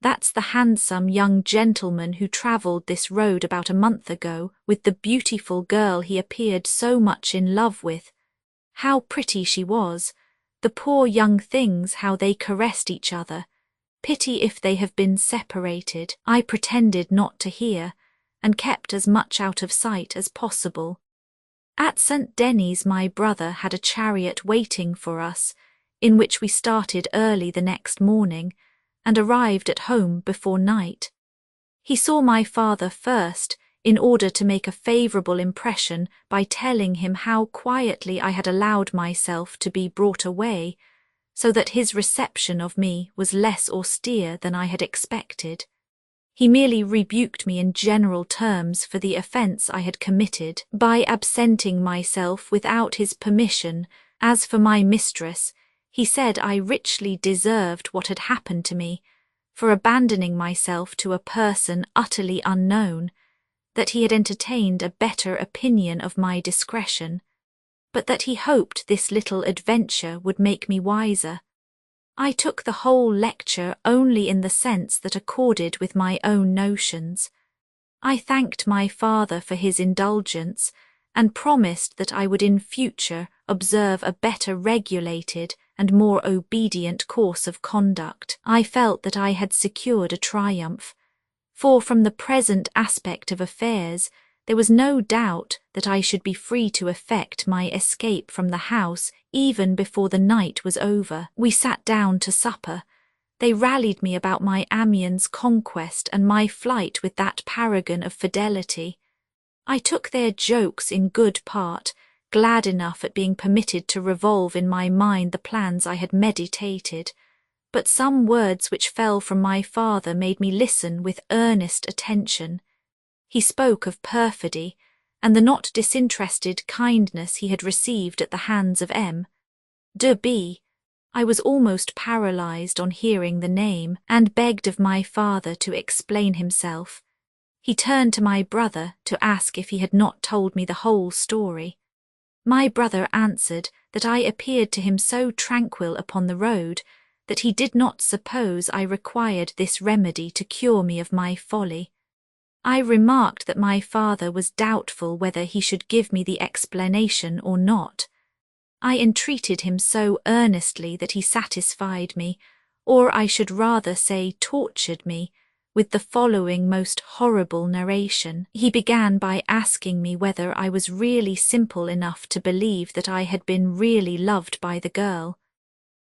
that's the handsome young gentleman who travelled this road about a month ago with the beautiful girl he appeared so much in love with. How pretty she was! The poor young things, how they caressed each other! Pity if they have been separated." I pretended not to hear, and kept as much out of sight as possible. At St. Denis my brother had a chariot waiting for us, in which we started early the next morning, and arrived at home before night. He saw my father first, in order to make a favourable impression by telling him how quietly I had allowed myself to be brought away, so that his reception of me was less austere than I had expected. He merely rebuked me in general terms for the offence I had committed by absenting myself without his permission. As for my mistress, he said I richly deserved what had happened to me, for abandoning myself to a person utterly unknown, that he had entertained a better opinion of my discretion, but that he hoped this little adventure would make me wiser. I took the whole lecture only in the sense that accorded with my own notions. I thanked my father for his indulgence, and promised that I would in future observe a better regulated and more obedient course of conduct. I felt that I had secured a triumph, for from the present aspect of affairs there was no doubt that I should be free to effect my escape from the house even before the night was over. We sat down to supper. They rallied me about my Amiens conquest and my flight with that paragon of fidelity. I took their jokes in good part, glad enough at being permitted to revolve in my mind the plans I had meditated, but some words which fell from my father made me listen with earnest attention. He spoke of perfidy, and the not disinterested kindness he had received at the hands of M. de B. I was almost paralysed on hearing the name, and begged of my father to explain himself. He turned to my brother to ask if he had not told me the whole story. My brother answered that I appeared to him so tranquil upon the road that he did not suppose I required this remedy to cure me of my folly. I remarked that my father was doubtful whether he should give me the explanation or not. I entreated him so earnestly that he satisfied me, or I should rather say tortured me, with the following most horrible narration. He began by asking me whether I was really simple enough to believe that I had been really loved by the girl.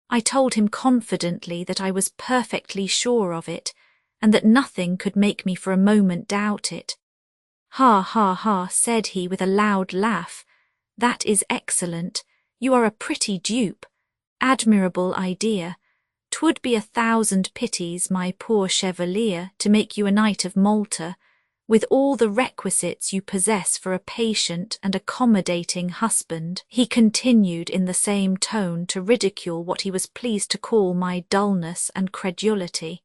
I told him confidently that I was perfectly sure of it, and that nothing could make me for a moment doubt it. "Ha, ha, ha," said he with a loud laugh. "That is excellent. You are a pretty dupe. Admirable idea. 'Twould be 1,000 pities, my poor Chevalier, to make you a Knight of Malta, with all the requisites you possess for a patient and accommodating husband," he continued in the same tone to ridicule what he was pleased to call my dullness and credulity.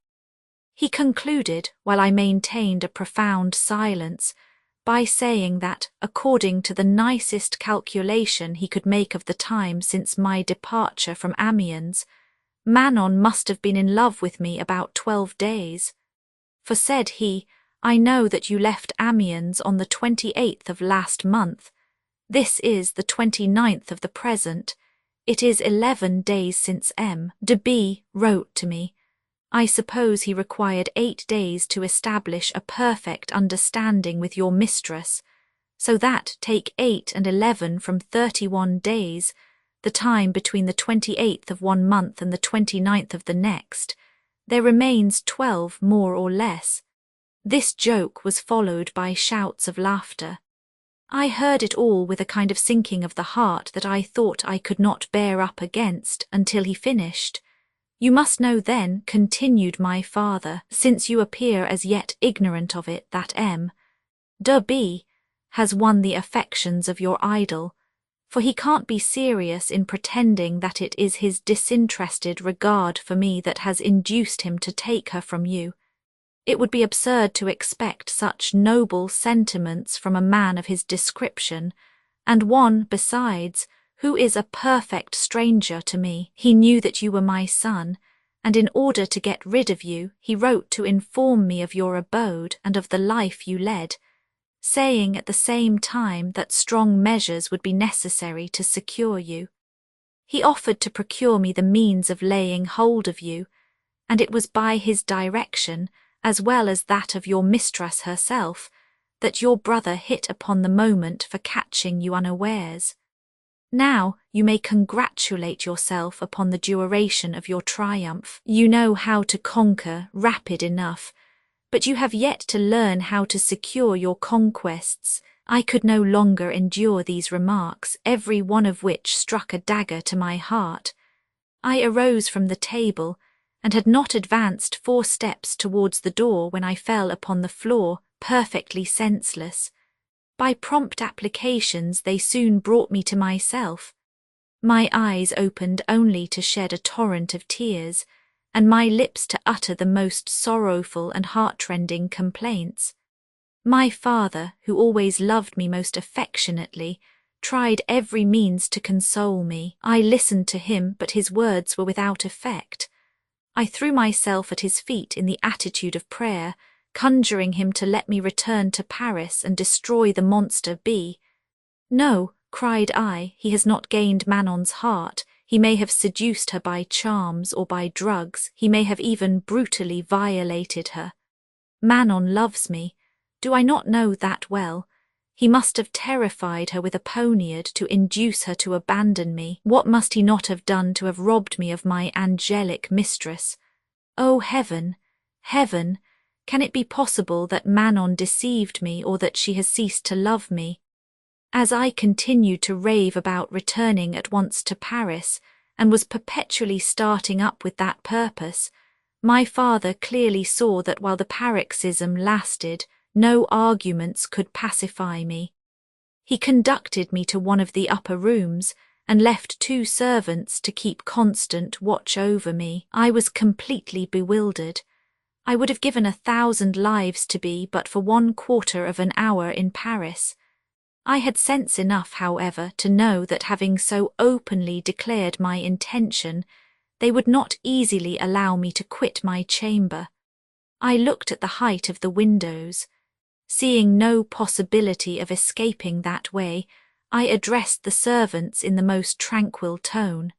He concluded, while I maintained a profound silence, by saying that, according to the nicest calculation he could make of the time since my departure from Amiens, Manon must have been in love with me about 12 days. "For," said he, "I know that you left Amiens on the 28th of last month. This is the 29th of the present. It is 11 days since M. de B. wrote to me. I suppose he required 8 days to establish a perfect understanding with your mistress, so that take 8 and 11 from 31 days, the time between the 28th of one month and the 29th of the next, there remains 12 more or less." This joke was followed by shouts of laughter. I heard it all with a kind of sinking of the heart that I thought I could not bear up against until he finished. "You must know then," continued my father, "since you appear as yet ignorant of it, that M. de B. has won the affections of your idol, for he can't be serious in pretending that it is his disinterested regard for me that has induced him to take her from you. It would be absurd to expect such noble sentiments from a man of his description, and one, besides, who is a perfect stranger to me. He knew that you were my son, and in order to get rid of you, he wrote to inform me of your abode and of the life you led, saying at the same time that strong measures would be necessary to secure you. He offered to procure me the means of laying hold of you, and it was by his direction, as well as that of your mistress herself, that your brother hit upon the moment for catching you unawares. Now you may congratulate yourself upon the duration of your triumph. You know how to conquer, rapid enough, but you have yet to learn how to secure your conquests. I could no longer endure these remarks, every one of which struck a dagger to my heart. I arose from the table, and had not advanced 4 steps towards the door when I fell upon the floor, perfectly senseless. By prompt applications they soon brought me to myself. My eyes opened only to shed a torrent of tears, and my lips to utter the most sorrowful and heartrending complaints. My father, who always loved me most affectionately, tried every means to console me. I listened to him, but his words were without effect. I threw myself at his feet in the attitude of prayer, conjuring him to let me return to Paris and destroy the monster B. "No," cried I, "he has not gained Manon's heart. He may have seduced her by charms or by drugs. He may have even brutally violated her. Manon loves me. Do I not know that well? He must have terrified her with a poniard to induce her to abandon me. What must he not have done to have robbed me of my angelic mistress? Oh, heaven, heaven! Can it be possible that Manon deceived me, or that she has ceased to love me?" As I continued to rave about returning at once to Paris, and was perpetually starting up with that purpose, my father clearly saw that while the paroxysm lasted, no arguments could pacify me. He conducted me to one of the upper rooms, and left 2 servants to keep constant watch over me. I was completely bewildered. I would have given 1,000 lives to be but for 1/4 of an hour in Paris. I had sense enough, however, to know that having so openly declared my intention, they would not easily allow me to quit my chamber. I looked at the height of the windows. Seeing no possibility of escaping that way, I addressed the servants in the most tranquil tone.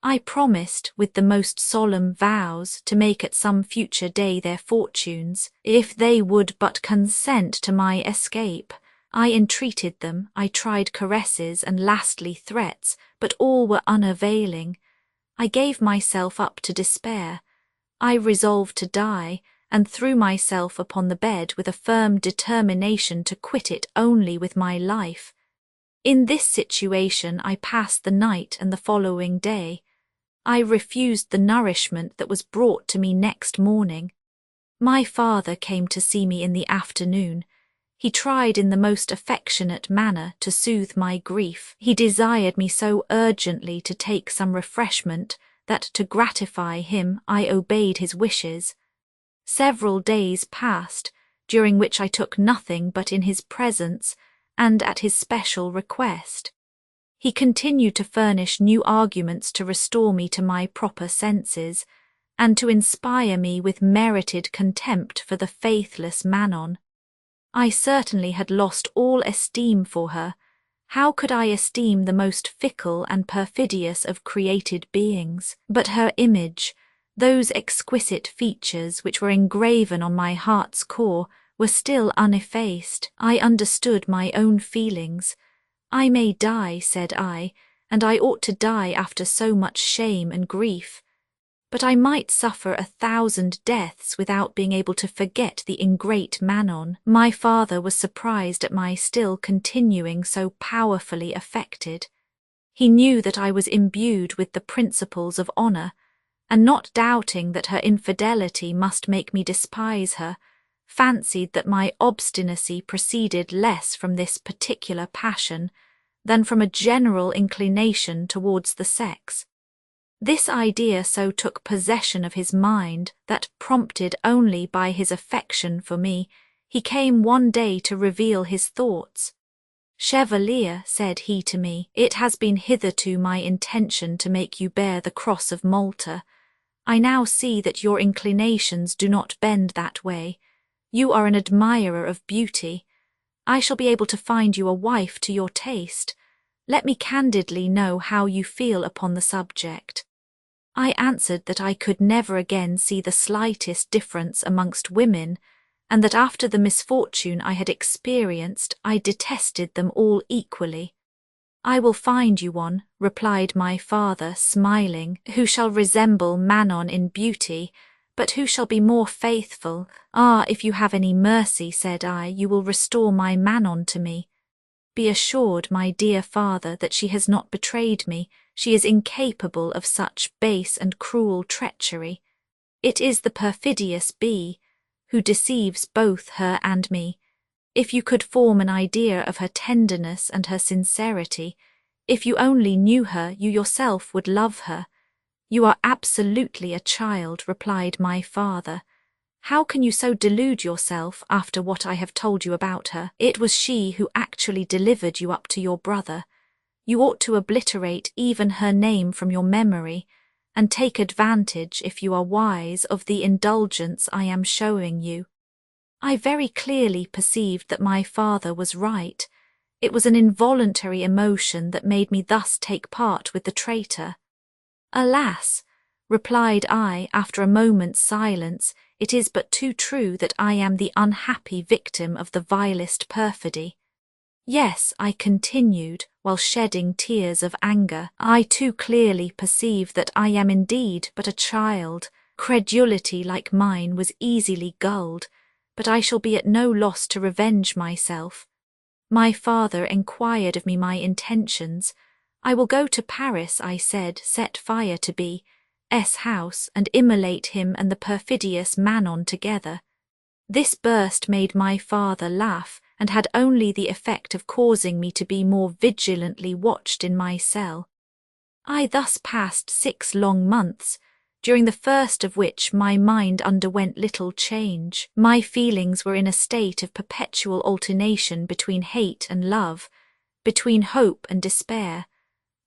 I promised, with the most solemn vows, to make at some future day their fortunes, if they would but consent to my escape. I entreated them, I tried caresses and lastly threats, but all were unavailing. I gave myself up to despair. I resolved to die, and threw myself upon the bed with a firm determination to quit it only with my life. In this situation I passed the night and the following day. I refused the nourishment that was brought to me next morning. My father came to see me in the afternoon. He tried in the most affectionate manner to soothe my grief. He desired me so urgently to take some refreshment that to gratify him I obeyed his wishes. Several days passed, during which I took nothing but in his presence and at his special request. He continued to furnish new arguments to restore me to my proper senses, and to inspire me with merited contempt for the faithless Manon. I certainly had lost all esteem for her. How could I esteem the most fickle and perfidious of created beings? But her image, those exquisite features which were engraven on my heart's core, were still uneffaced. I understood my own feelings. I may die, said I, and I ought to die after so much shame and grief. But I might suffer 1,000 deaths without being able to forget the ingrate Manon. My father was surprised at my still continuing so powerfully affected. He knew that I was imbued with the principles of honour, and not doubting that her infidelity must make me despise her, fancied that my obstinacy proceeded less from this particular passion than from a general inclination towards the sex. This idea so took possession of his mind that, prompted only by his affection for me, he came one day to reveal his thoughts. "Chevalier," said he to me, "it has been hitherto my intention to make you bear the cross of Malta. I now see that your inclinations do not bend that way. You are an admirer of beauty. I shall be able to find you a wife to your taste. Let me candidly know how you feel upon the subject." I answered that I could never again see the slightest difference amongst women, and that after the misfortune I had experienced I detested them all equally. "I will find you one," replied my father, smiling, "who shall resemble Manon in beauty, but who shall be more faithful. Ah, if you have any mercy," said I, "you will restore my Manon to me. Be assured, my dear father, that she has not betrayed me. She is incapable of such base and cruel treachery. It is the perfidious bee, who deceives both her and me. If you could form an idea of her tenderness and her sincerity, if you only knew her, you yourself would love her." "You are absolutely a child," replied my father. "How can you so delude yourself after what I have told you about her? It was she who actually delivered you up to your brother. You ought to obliterate even her name from your memory, and take advantage, if you are wise, of the indulgence I am showing you." I very clearly perceived that my father was right. It was an involuntary emotion that made me thus take part with the traitor. "Alas," replied I, after a moment's silence, "it is but too true that I am the unhappy victim of the vilest perfidy." "Yes," I continued, while shedding tears of anger, "I too clearly perceive that I am indeed but a child. Credulity like mine was easily gulled, but I shall be at no loss to revenge myself." My father enquired of me my intentions. "I will go to Paris," I said, "set fire to B.'s house, and immolate him and the perfidious Manon together." This burst made my father laugh, and had only the effect of causing me to be more vigilantly watched in my cell. I thus passed 6 long months, during the first of which my mind underwent little change. My feelings were in a state of perpetual alternation between hate and love, between hope and despair,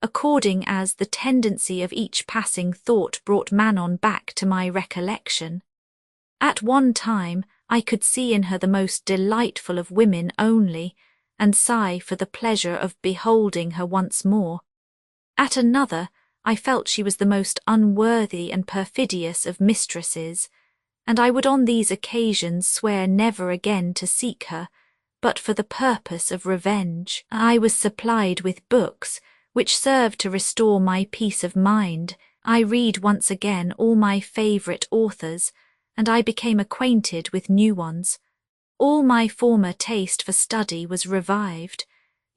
according as the tendency of each passing thought brought Manon back to my recollection. At one time I could see in her the most delightful of women only, and sigh for the pleasure of beholding her once more. At another, I felt she was the most unworthy and perfidious of mistresses, and I would on these occasions swear never again to seek her, but for the purpose of revenge. I was supplied with books, which served to restore my peace of mind. I read once again all my favourite authors, and I became acquainted with new ones. All my former taste for study was revived.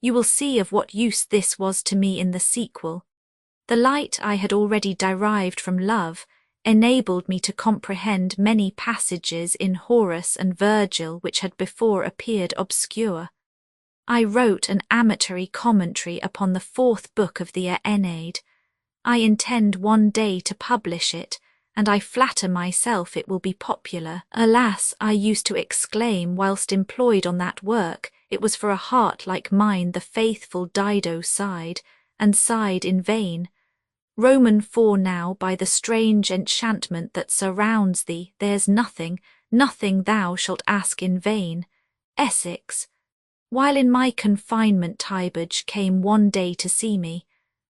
You will see of what use this was to me in the sequel. The light I had already derived from love enabled me to comprehend many passages in Horace and Virgil which had before appeared obscure. I wrote an amatory commentary upon the 4th book of the Aeneid. I intend one day to publish it, and I flatter myself it will be popular. Alas, I used to exclaim whilst employed on that work, it was for a heart like mine the faithful Dido sighed, and sighed in vain. Roman 4 now, by the strange enchantment that surrounds thee, there's nothing thou shalt ask in vain. Essex. While in my confinement Tybage came one day to see me.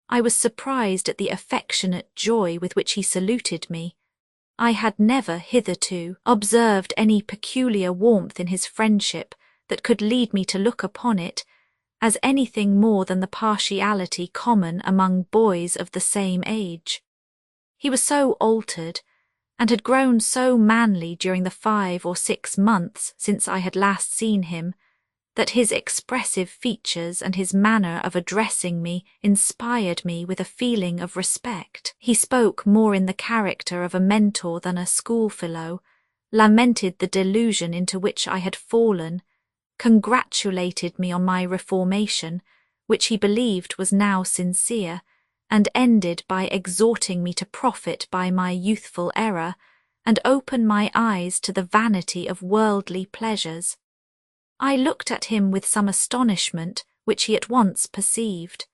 I was surprised at the affectionate joy with which he saluted me. I had never hitherto observed any peculiar warmth in his friendship that could lead me to look upon it as anything more than the partiality common among boys of the same age. He was so altered, and had grown so manly during the 5 or 6 months since I had last seen him, that his expressive features and his manner of addressing me inspired me with a feeling of respect. He spoke more in the character of a mentor than a schoolfellow, lamented the delusion into which I had fallen, congratulated me on my reformation, which he believed was now sincere, and ended by exhorting me to profit by my youthful error, and open my eyes to the vanity of worldly pleasures. I looked at him with some astonishment, which he at once perceived.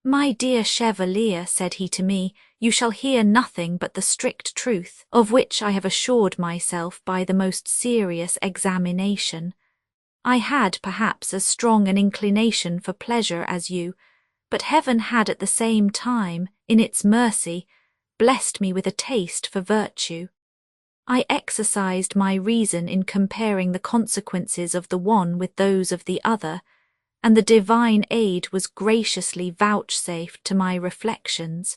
"My dear Chevalier," said he to me, "you shall hear nothing but the strict truth, of which I have assured myself by the most serious examination. I had perhaps as strong an inclination for pleasure as you, but heaven had at the same time, in its mercy, blessed me with a taste for virtue. I exercised my reason in comparing the consequences of the one with those of the other, and the divine aid was graciously vouchsafed to my reflections.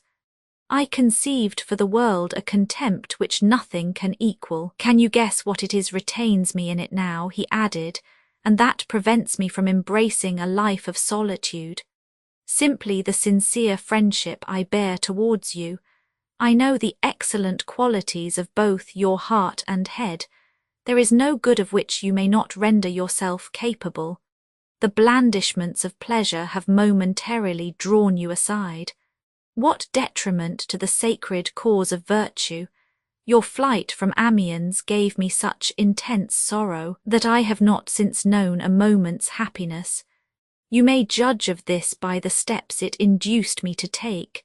I conceived for the world a contempt which nothing can equal. Can you guess what it is retains me in it now?" he added, "and that prevents me from embracing a life of solitude? Simply the sincere friendship I bear towards you. I know the excellent qualities of both your heart and head. There is no good of which you may not render yourself capable. The blandishments of pleasure have momentarily drawn you aside. What detriment to the sacred cause of virtue! Your flight from Amiens gave me such intense sorrow that I have not since known a moment's happiness. You may judge of this by the steps it induced me to take."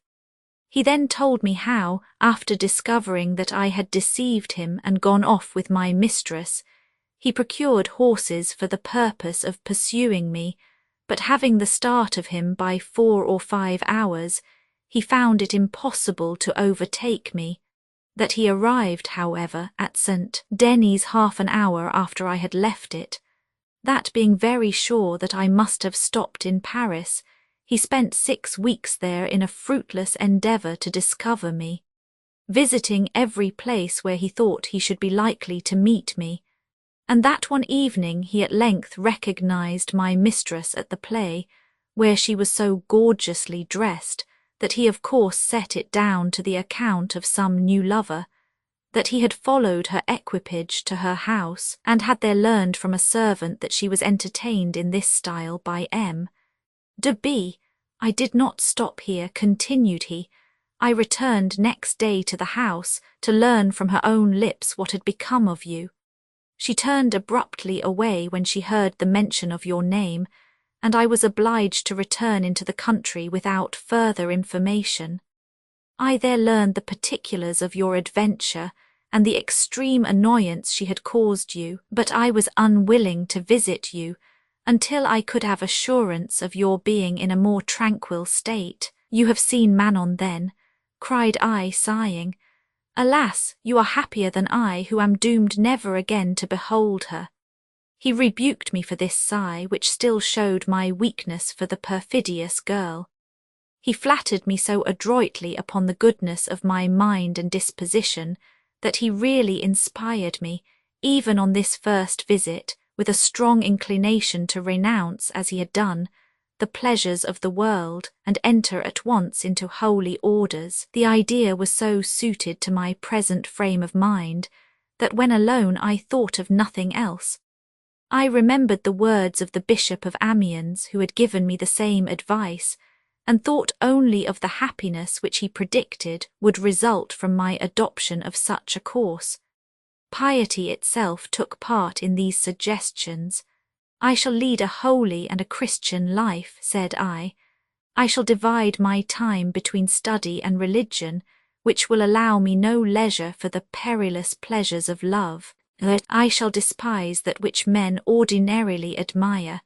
He then told me how, after discovering that I had deceived him and gone off with my mistress, he procured horses for the purpose of pursuing me, but having the start of him by 4 or 5 hours, he found it impossible to overtake me, that he arrived, however, at St. Denis half an hour after I had left it. That being very sure that I must have stopped in Paris, he spent 6 weeks there in a fruitless endeavour to discover me, visiting every place where he thought he should be likely to meet me, and that one evening he at length recognized my mistress at the play, where she was so gorgeously dressed that he of course set it down to the account of some new lover, that he had followed her equipage to her house, and had there learned from a servant that she was entertained in this style by M. de B. I did not stop here, continued he. I returned next day to the house to learn from her own lips what had become of you. She turned abruptly away when she heard the mention of your name, and I was obliged to return into the country without further information. I there learned the particulars of your adventure and the extreme annoyance she had caused you, but I was unwilling to visit you until I could have assurance of your being in a more tranquil state. "You have seen Manon then?" cried I, sighing. "Alas, you are happier than I, who am doomed never again to behold her." He rebuked me for this sigh, which still showed my weakness for the perfidious girl. He flattered me so adroitly upon the goodness of my mind and disposition, that he really inspired me, even on this first visit, with a strong inclination to renounce, as he had done, the pleasures of the world and enter at once into holy orders. The idea was so suited to my present frame of mind that when alone I thought of nothing else. I remembered the words of the Bishop of Amiens, who had given me the same advice, and thought only of the happiness which he predicted would result from my adoption of such a course. Piety itself took part in these suggestions. I shall lead a holy and a Christian life, said I. I shall divide my time between study and religion, which will allow me no leisure for the perilous pleasures of love. I shall despise that which men ordinarily admire,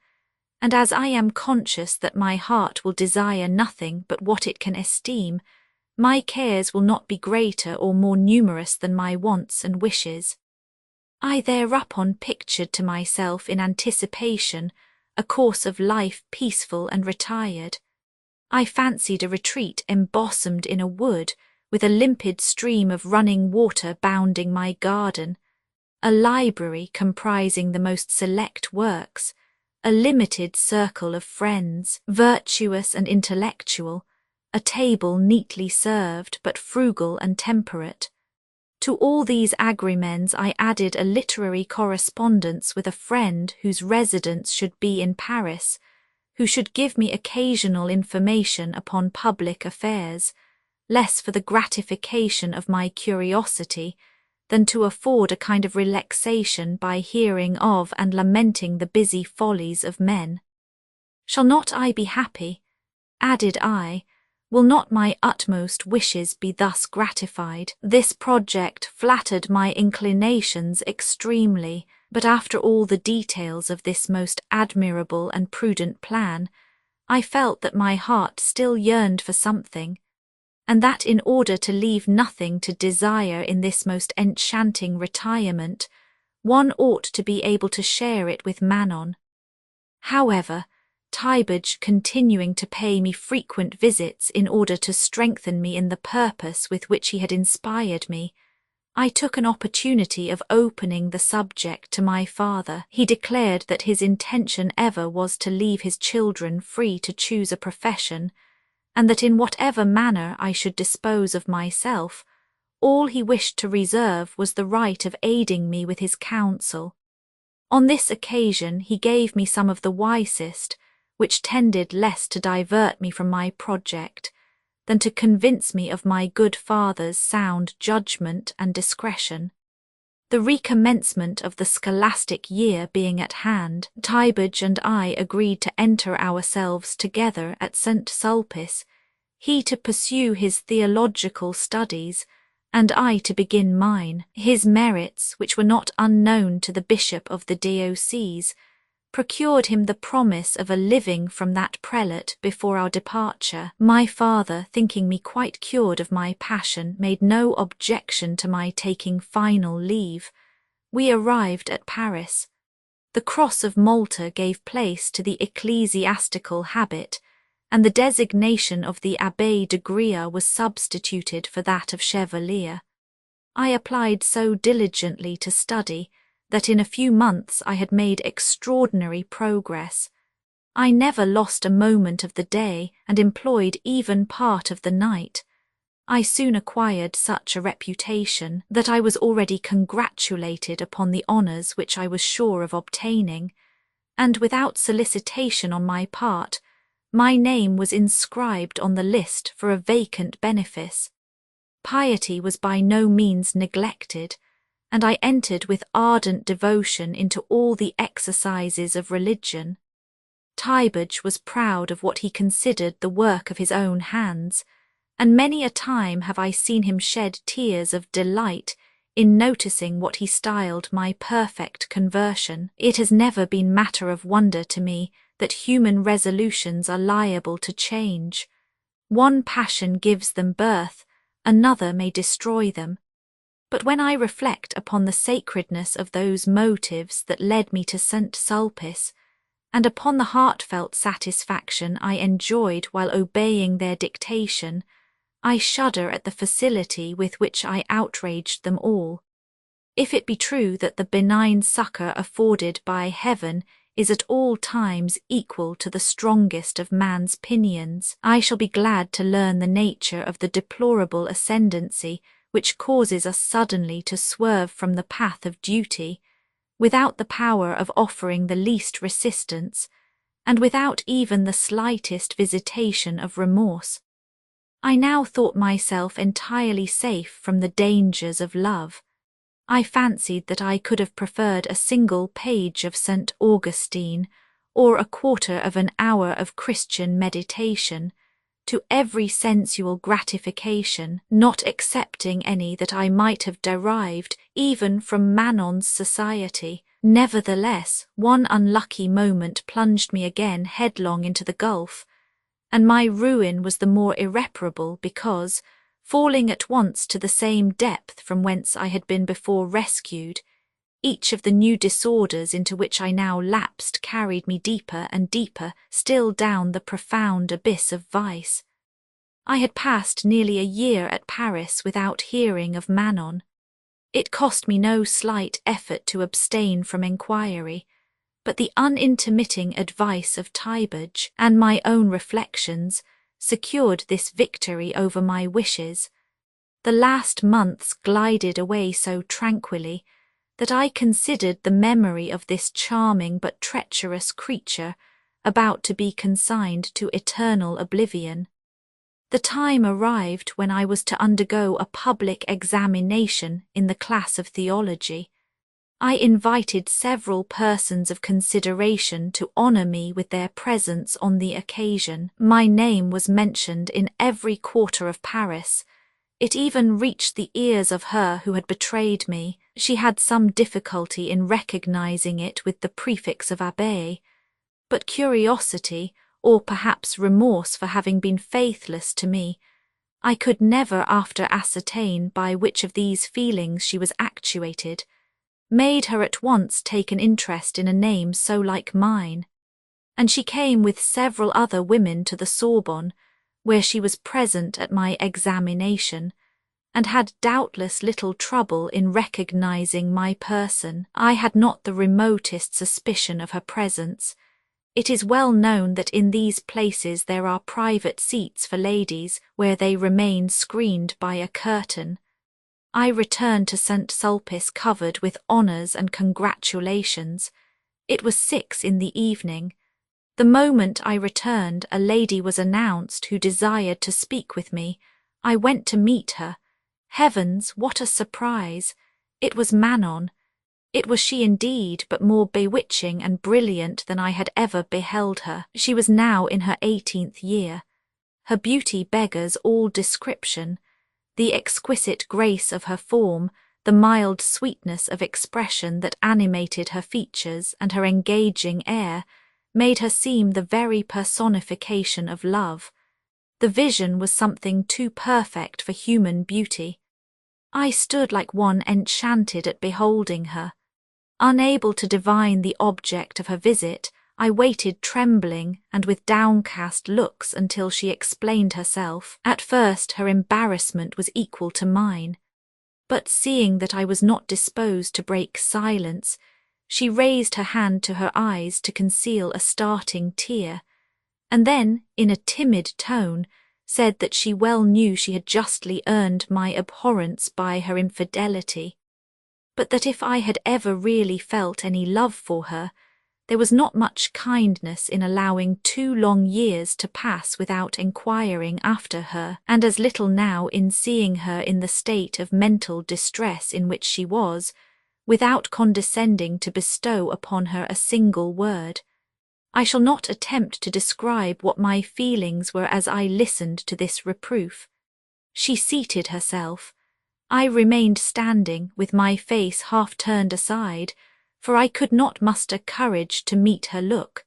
and as I am conscious that my heart will desire nothing but what it can esteem, my cares will not be greater or more numerous than my wants and wishes. I thereupon pictured to myself in anticipation a course of life peaceful and retired. I fancied a retreat embossomed in a wood, with a limpid stream of running water bounding my garden, a library comprising the most select works, a limited circle of friends, virtuous and intellectual, a table neatly served but frugal and temperate. To all these agremens I added a literary correspondence with a friend whose residence should be in Paris, who should give me occasional information upon public affairs, less for the gratification of my curiosity than to afford a kind of relaxation by hearing of and lamenting the busy follies of men. Shall not I be happy? Added I, will not my utmost wishes be thus gratified? This project flattered my inclinations extremely, but after all the details of this most admirable and prudent plan, I felt that my heart still yearned for something, and that in order to leave nothing to desire in this most enchanting retirement, one ought to be able to share it with Manon. However, Tybage continuing to pay me frequent visits in order to strengthen me in the purpose with which he had inspired me, I took an opportunity of opening the subject to my father. He declared that his intention ever was to leave his children free to choose a profession, and that in whatever manner I should dispose of myself, all he wished to reserve was the right of aiding me with his counsel. On this occasion he gave me some of the wisest, which tended less to divert me from my project than to convince me of my good father's sound judgment and discretion. The recommencement of the scholastic year being at hand, Tybage and I agreed to enter ourselves together at St. Sulpice, he to pursue his theological studies, and I to begin mine. His merits, which were not unknown to the bishop of the diocese, procured him the promise of a living from that prelate before our departure. My father, thinking me quite cured of my passion, made no objection to my taking final leave. We arrived at Paris. The cross of Malta gave place to the ecclesiastical habit, and the designation of the Abbé de Gria was substituted for that of Chevalier. I applied so diligently to study that in a few months I had made extraordinary progress. I never lost a moment of the day and employed even part of the night. I soon acquired such a reputation that I was already congratulated upon the honours which I was sure of obtaining, and without solicitation on my part, my name was inscribed on the list for a vacant benefice. Piety was by no means neglected, and I entered with ardent devotion into all the exercises of religion. Tybage was proud of what he considered the work of his own hands, and many a time have I seen him shed tears of delight in noticing what he styled my perfect conversion. It has never been matter of wonder to me that human resolutions are liable to change. One passion gives them birth, another may destroy them. But when I reflect upon the sacredness of those motives that led me to St. Sulpice, and upon the heartfelt satisfaction I enjoyed while obeying their dictation, I shudder at the facility with which I outraged them all. If it be true that the benign succour afforded by heaven is at all times equal to the strongest of man's pinions, I shall be glad to learn the nature of the deplorable ascendancy which causes us suddenly to swerve from the path of duty, without the power of offering the least resistance, and without even the slightest visitation of remorse. I now thought myself entirely safe from the dangers of love. I fancied that I could have preferred a single page of St. Augustine, or a quarter of an hour of Christian meditation, to every sensual gratification, not excepting any that I might have derived even from Manon's society. Nevertheless, one unlucky moment plunged me again headlong into the gulf, and my ruin was the more irreparable because, falling at once to the same depth from whence I had been before rescued, each of the new disorders into which I now lapsed carried me deeper and deeper still down the profound abyss of vice. I had passed nearly a year at Paris without hearing of Manon. It cost me no slight effort to abstain from enquiry, but the unintermitting advice of Tybage and my own reflections secured this victory over my wishes. The last months glided away so tranquilly that I considered the memory of this charming but treacherous creature about to be consigned to eternal oblivion. The time arrived when I was to undergo a public examination in the class of theology. I invited several persons of consideration to honour me with their presence on the occasion. My name was mentioned in every quarter of Paris. It even reached the ears of her who had betrayed me. She had some difficulty in recognising it with the prefix of Abbé, but curiosity, or perhaps remorse for having been faithless to me, I could never after ascertain by which of these feelings she was actuated, made her at once take an interest in a name so like mine, and she came with several other women to the Sorbonne, where she was present at my examination, and had doubtless little trouble in recognising my person. I had not the remotest suspicion of her presence. It is well known that in these places there are private seats for ladies where they remain screened by a curtain. I returned to St. Sulpice covered with honours and congratulations. It was 6 in the evening. The moment I returned, a lady was announced who desired to speak with me. I went to meet her. Heavens, what a surprise! It was Manon. It was she indeed, but more bewitching and brilliant than I had ever beheld her. She was now in her 18th year. Her beauty beggars all description. The exquisite grace of her form, the mild sweetness of expression that animated her features, and her engaging air, made her seem the very personification of love. The vision was something too perfect for human beauty. I stood like one enchanted at beholding her. Unable to divine the object of her visit, I waited trembling and with downcast looks until she explained herself. At first her embarrassment was equal to mine, but seeing that I was not disposed to break silence, she raised her hand to her eyes to conceal a starting tear, and then, in a timid tone, said that she well knew she had justly earned my abhorrence by her infidelity, but that if I had ever really felt any love for her, there was not much kindness in allowing 2 long years to pass without enquiring after her, and as little now in seeing her in the state of mental distress in which she was, without condescending to bestow upon her a single word. I shall not attempt to describe what my feelings were as I listened to this reproof. She seated herself. I remained standing, with my face half turned aside, for I could not muster courage to meet her look.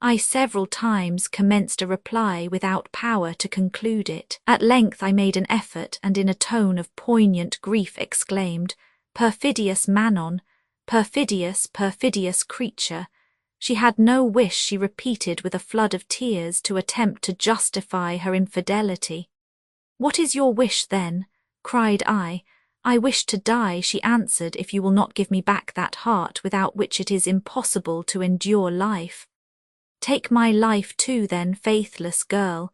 I several times commenced a reply without power to conclude it. At length I made an effort, and in a tone of poignant grief exclaimed, "Perfidious Manon! Perfidious, perfidious creature!" She had no wish, she repeated with a flood of tears, to attempt to justify her infidelity. What is your wish then? Cried I. I wish to die, she answered, if you will not give me back that heart without which it is impossible to endure life. Take my life too then, faithless girl,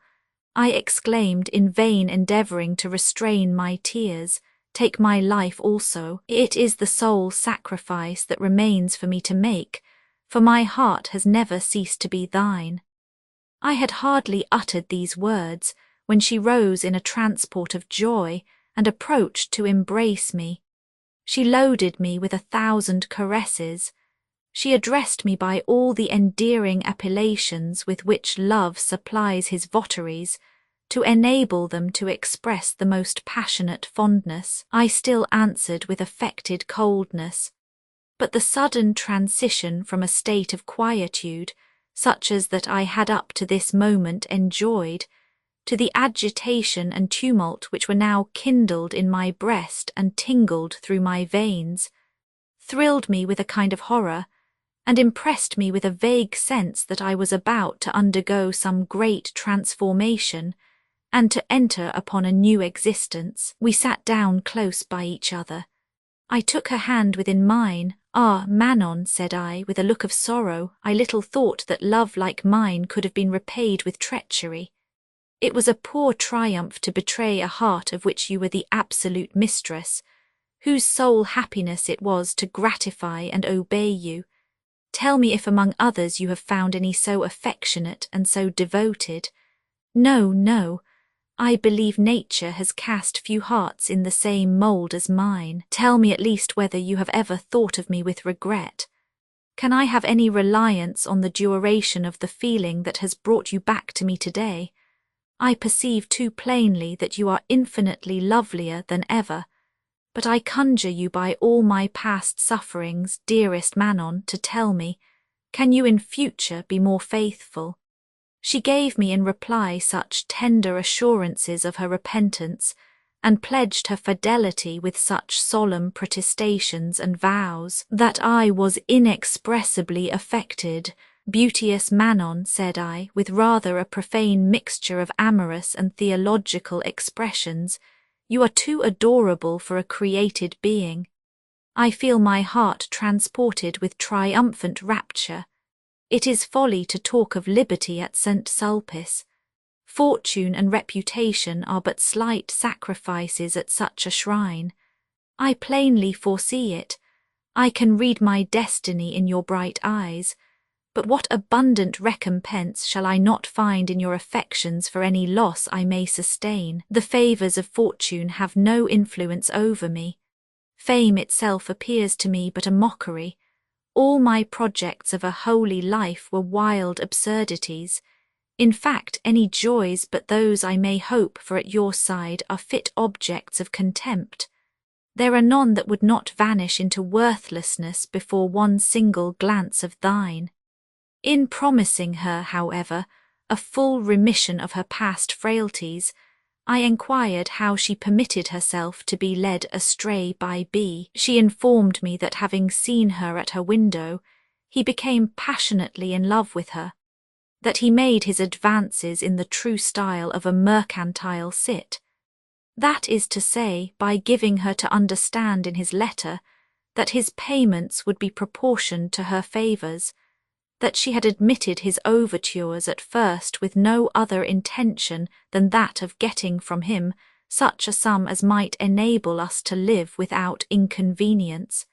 I exclaimed, in vain endeavouring to restrain my tears. Take my life also. It is the sole sacrifice that remains for me to make, for my heart has never ceased to be thine. I had hardly uttered these words when she rose in a transport of joy and approached to embrace me. She loaded me with 1,000 caresses. She addressed me by all the endearing appellations with which love supplies his votaries, to enable them to express the most passionate fondness. I still answered with affected coldness, but the sudden transition from a state of quietude, such as that I had up to this moment enjoyed, to the agitation and tumult which were now kindled in my breast and tingled through my veins, thrilled me with a kind of horror, and impressed me with a vague sense that I was about to undergo some great transformation, and to enter upon a new existence. We sat down close by each other. I took her hand within mine. Ah, Manon, said I, with a look of sorrow, I little thought that love like mine could have been repaid with treachery. It was a poor triumph to betray a heart of which you were the absolute mistress, whose sole happiness it was to gratify and obey you. Tell me if among others you have found any so affectionate and so devoted. No, no, I believe nature has cast few hearts in the same mould as mine. Tell me at least whether you have ever thought of me with regret. Can I have any reliance on the duration of the feeling that has brought you back to me today? I perceive too plainly that you are infinitely lovelier than ever, but I conjure you by all my past sufferings, dearest Manon, to tell me, can you in future be more faithful? She gave me in reply such tender assurances of her repentance, and pledged her fidelity with such solemn protestations and vows, that I was inexpressibly affected. Beauteous Manon, said I, with rather a profane mixture of amorous and theological expressions, you are too adorable for a created being. I feel my heart transported with triumphant rapture. It is folly to talk of liberty at St. Sulpice. Fortune and reputation are but slight sacrifices at such a shrine. I plainly foresee it. I can read my destiny in your bright eyes. But what abundant recompense shall I not find in your affections for any loss I may sustain? The favours of fortune have no influence over me. Fame itself appears to me but a mockery. All my projects of a holy life were wild absurdities. In fact, any joys but those I may hope for at your side are fit objects of contempt. There are none that would not vanish into worthlessness before one single glance of thine. In promising her, however, a full remission of her past frailties, I enquired how she permitted herself to be led astray by B. She informed me that having seen her at her window, he became passionately in love with her, that he made his advances in the true style of a mercantile cit, that is to say, by giving her to understand in his letter that his payments would be proportioned to her favours, that she had admitted his overtures at first with no other intention than that of getting from him such a sum as might enable us to live without inconvenience,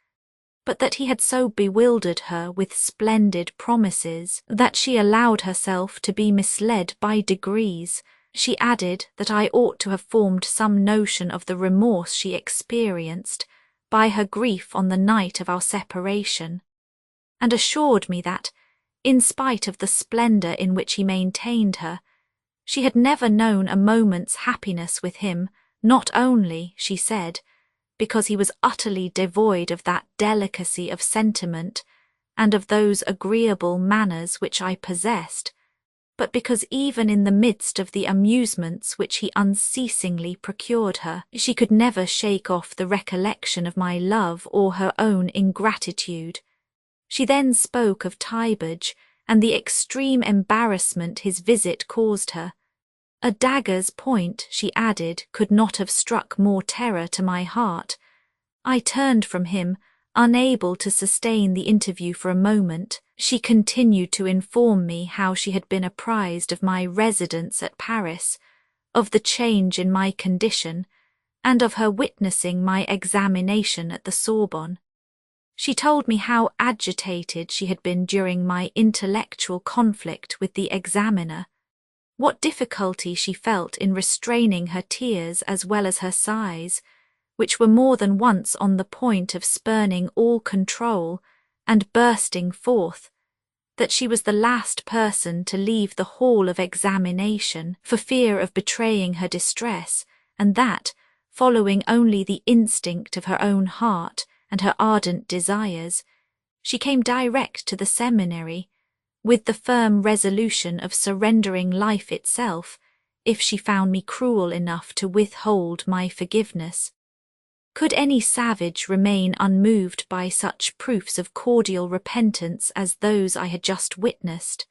but that he had so bewildered her with splendid promises that she allowed herself to be misled by degrees. She added that I ought to have formed some notion of the remorse she experienced by her grief on the night of our separation, and assured me that, in spite of the splendour in which he maintained her, she had never known a moment's happiness with him, not only, she said, because he was utterly devoid of that delicacy of sentiment and of those agreeable manners which I possessed, but because even in the midst of the amusements which he unceasingly procured her, she could never shake off the recollection of my love or her own ingratitude. She then spoke of Tybage and the extreme embarrassment his visit caused her. A dagger's point, she added, could not have struck more terror to my heart. I turned from him, unable to sustain the interview for a moment. She continued to inform me how she had been apprised of my residence at Paris, of the change in my condition, and of her witnessing my examination at the Sorbonne. She told me how agitated she had been during my intellectual conflict with the examiner, what difficulty she felt in restraining her tears as well as her sighs, which were more than once on the point of spurning all control and bursting forth, that she was the last person to leave the hall of examination for fear of betraying her distress, and that, following only the instinct of her own heart and her ardent desires, she came direct to the seminary, with the firm resolution of surrendering life itself if she found me cruel enough to withhold my forgiveness. Could any savage remain unmoved by such proofs of cordial repentance as those I had just witnessed?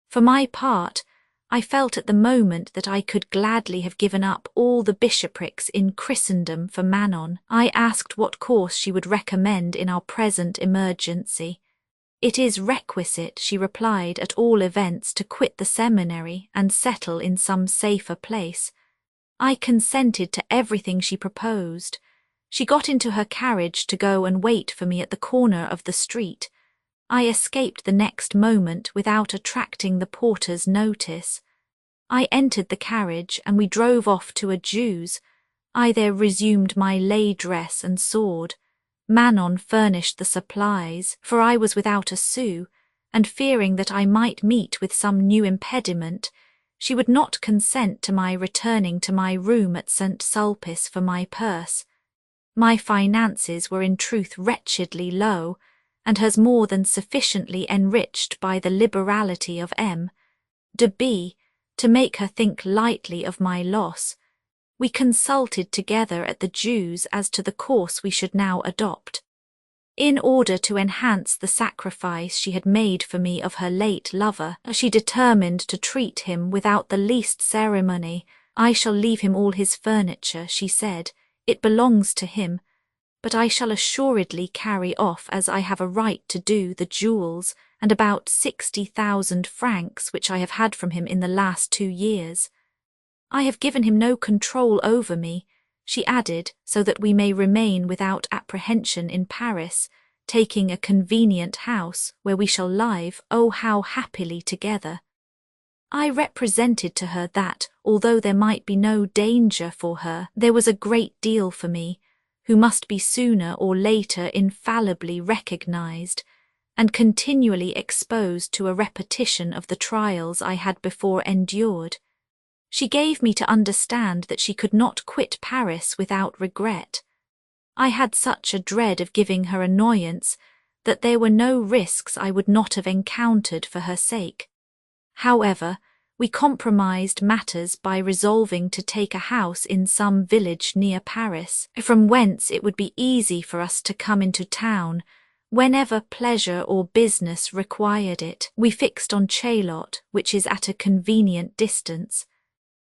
For my part, I felt at the moment that I could gladly have given up all the bishoprics in Christendom for Manon. I asked what course she would recommend in our present emergency. "It is requisite," she replied, "at all events to quit the seminary and settle in some safer place." I consented to everything she proposed. She got into her carriage to go and wait for me at the corner of the street. I escaped the next moment without attracting the porter's notice. I entered the carriage and we drove off to a Jew's. I there resumed my lay dress and sword. Manon furnished the supplies, for I was without a sou, and fearing that I might meet with some new impediment, she would not consent to my returning to my room at St. Sulpice for my purse. My finances were in truth wretchedly low, and hers more than sufficiently enriched by the liberality of M. de B. to make her think lightly of my loss. We consulted together at the Jew's as to the course we should now adopt. In order to enhance the sacrifice she had made for me of her late lover, she determined to treat him without the least ceremony. "I shall leave him all his furniture," she said. "It belongs to him, but I shall assuredly carry off, as I have a right to do, the jewels and about 60,000 francs which I have had from him in the last 2 years. I have given him no control over me," she added, "so that we may remain without apprehension in Paris, taking a convenient house where we shall live, oh how happily together." I represented to her that, although there might be no danger for her, there was a great deal for me, who must be sooner or later infallibly recognized, and continually exposed to a repetition of the trials I had before endured. She gave me to understand that she could not quit Paris without regret. I had such a dread of giving her annoyance that there were no risks I would not have encountered for her sake. However, we compromised matters by resolving to take a house in some village near Paris, from whence it would be easy for us to come into town whenever pleasure or business required it. We fixed on Chaillot, which is at a convenient distance.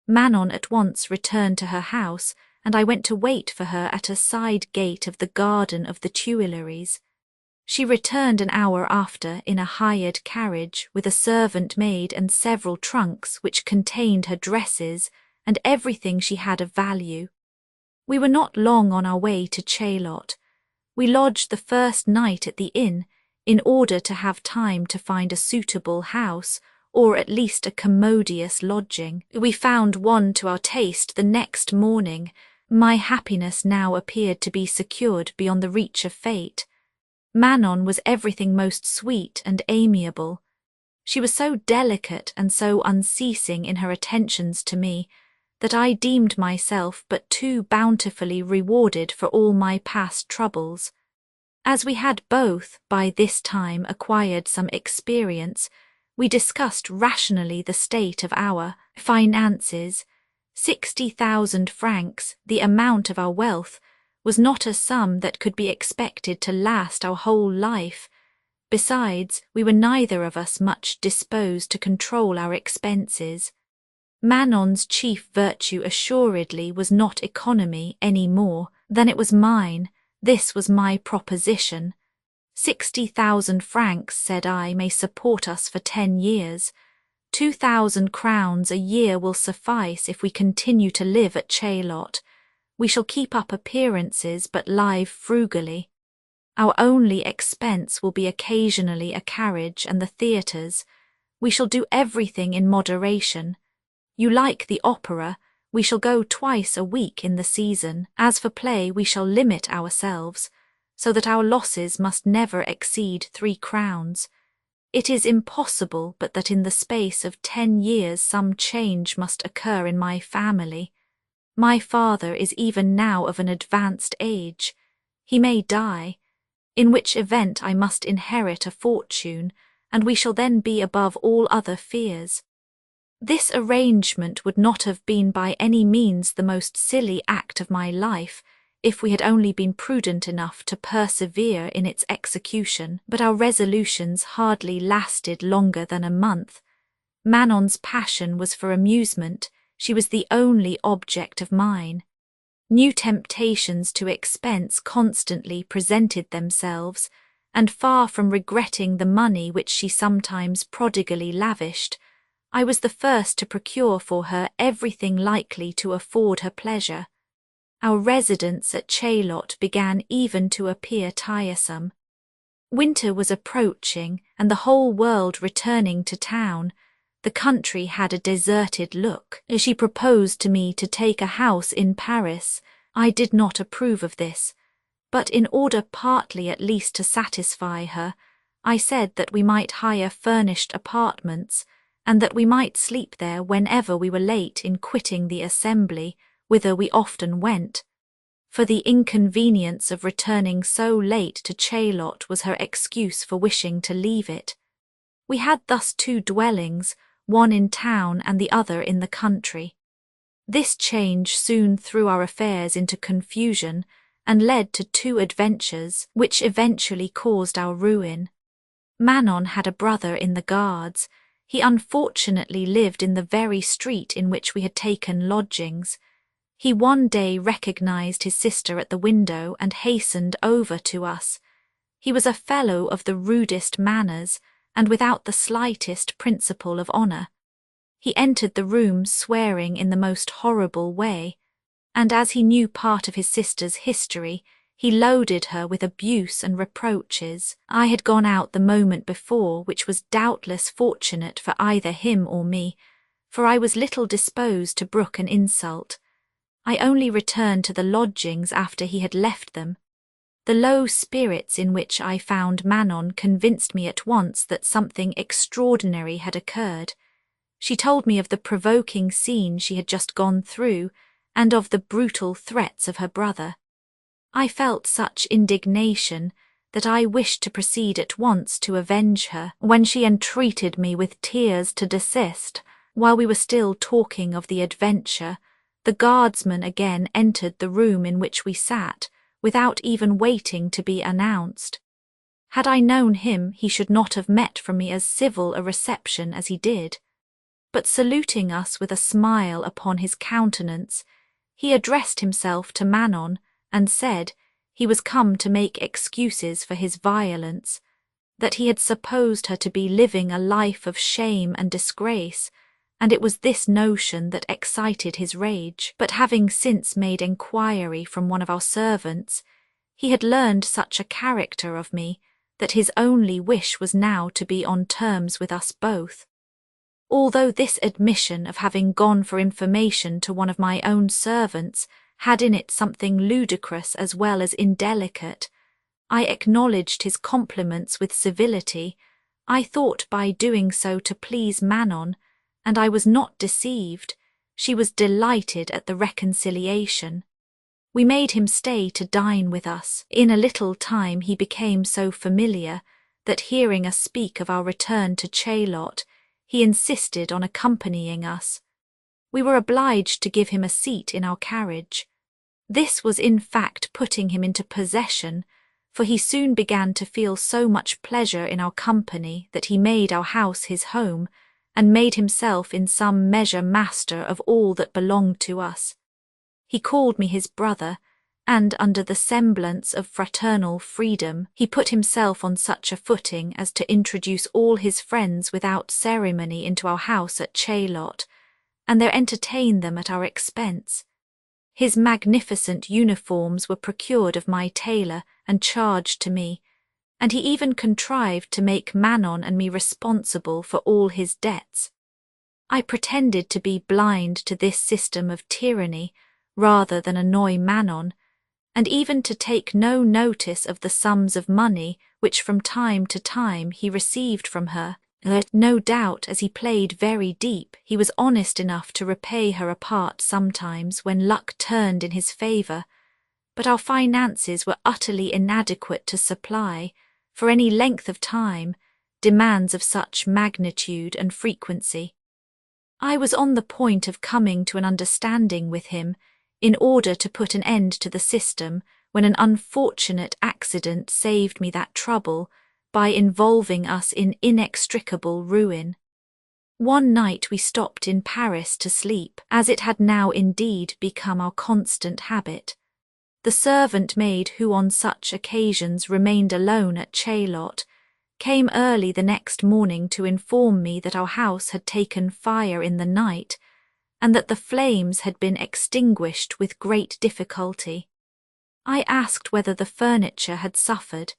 Manon at once returned to her house, and I went to wait for her at a side gate of the garden of the Tuileries. She returned an hour after in a hired carriage with a servant maid and several trunks which contained her dresses and everything she had of value. We were not long on our way to Chaillot. We lodged the first night at the inn in order to have time to find a suitable house, or at least a commodious lodging. We found one to our taste the next morning. My happiness now appeared to be secured beyond the reach of fate. Manon was everything most sweet and amiable. She was so delicate and so unceasing in her attentions to me that I deemed myself but too bountifully rewarded for all my past troubles. As we had both, by this time, acquired some experience, we discussed rationally the state of our finances. 60,000 francs, the amount of our wealth, was not a sum that could be expected to last our whole life. Besides, we were neither of us much disposed to control our expenses. Manon's chief virtue assuredly was not economy any more than it was mine. This was my proposition. 60,000 francs, said I, may support us for 10 years. 2,000 crowns a year will suffice if we continue to live at Chaillot. We shall keep up appearances but live frugally. Our only expense will be occasionally a carriage and the theatres. We shall do everything in moderation. You like the opera, we shall go twice a week in the season. As for play, we shall limit ourselves, so that our losses must never exceed 3 crowns. It is impossible but that in the space of 10 years some change must occur in my family. My father is even now of an advanced age. He may die, in which event I must inherit a fortune, and we shall then be above all other fears. This arrangement would not have been by any means the most silly act of my life, if we had only been prudent enough to persevere in its execution, but our resolutions hardly lasted longer than a month. Manon's passion was for amusement, she was the only object of mine. New temptations to expense constantly presented themselves, and far from regretting the money which she sometimes prodigally lavished, I was the first to procure for her everything likely to afford her pleasure. Our residence at Chaillot began even to appear tiresome. Winter was approaching, and the whole world returning to town. The country had a deserted look. As she proposed to me to take a house in Paris, I did not approve of this, but in order partly at least to satisfy her, I said that we might hire furnished apartments, and that we might sleep there whenever we were late in quitting the assembly, whither we often went. For the inconvenience of returning so late to Chaillot was her excuse for wishing to leave it. We had thus 2 dwellings, one in town and the other in the country. This change soon threw our affairs into confusion and led to 2 adventures, which eventually caused our ruin. Manon had a brother in the Guards. He unfortunately lived in the very street in which we had taken lodgings. He one day recognized his sister at the window and hastened over to us. He was a fellow of the rudest manners and without the slightest principle of honour. He entered the room swearing in the most horrible way, and as he knew part of his sister's history, he loaded her with abuse and reproaches. I had gone out the moment before, which was doubtless fortunate for either him or me, for I was little disposed to brook an insult. I only returned to the lodgings after he had left them. The low spirits in which I found Manon convinced me at once that something extraordinary had occurred. She told me of the provoking scene she had just gone through, and of the brutal threats of her brother. I felt such indignation that I wished to proceed at once to avenge her, when she entreated me with tears to desist. While we were still talking of the adventure, the guardsman again entered the room in which we sat, without even waiting to be announced. Had I known him, he should not have met from me as civil a reception as he did. But saluting us with a smile upon his countenance, he addressed himself to Manon, and said he was come to make excuses for his violence, that he had supposed her to be living a life of shame and disgrace, and it was this notion that excited his rage. But having since made enquiry from one of our servants, he had learned such a character of me that his only wish was now to be on terms with us both. Although this admission of having gone for information to one of my own servants had in it something ludicrous as well as indelicate, I acknowledged his compliments with civility. I thought by doing so to please Manon, and I was not deceived. She was delighted at the reconciliation. We made him stay to dine with us. In a little time he became so familiar that, hearing us speak of our return to Chaillot, he insisted on accompanying us. We were obliged to give him a seat in our carriage. This was in fact putting him into possession, for he soon began to feel so much pleasure in our company that he made our house his home, and made himself in some measure master of all that belonged to us. He called me his brother, and under the semblance of fraternal freedom, he put himself on such a footing as to introduce all his friends without ceremony into our house at Chaillot, and there entertain them at our expense. His magnificent uniforms were procured of my tailor and charged to me, and he even contrived to make Manon and me responsible for all his debts. I pretended to be blind to this system of tyranny rather than annoy Manon, and even to take no notice of the sums of money which from time to time he received from her. No doubt, as he played very deep, he was honest enough to repay her a part sometimes when luck turned in his favour, but our finances were utterly inadequate to supply, for any length of time, demands of such magnitude and frequency. I was on the point of coming to an understanding with him, in order to put an end to the system, when an unfortunate accident saved me that trouble by involving us in inextricable ruin. One night we stopped in Paris to sleep, as it had now indeed become our constant habit. The servant maid who on such occasions remained alone at Chaillot came early the next morning to inform me that our house had taken fire in the night, and that the flames had been extinguished with great difficulty. I asked whether the furniture had suffered.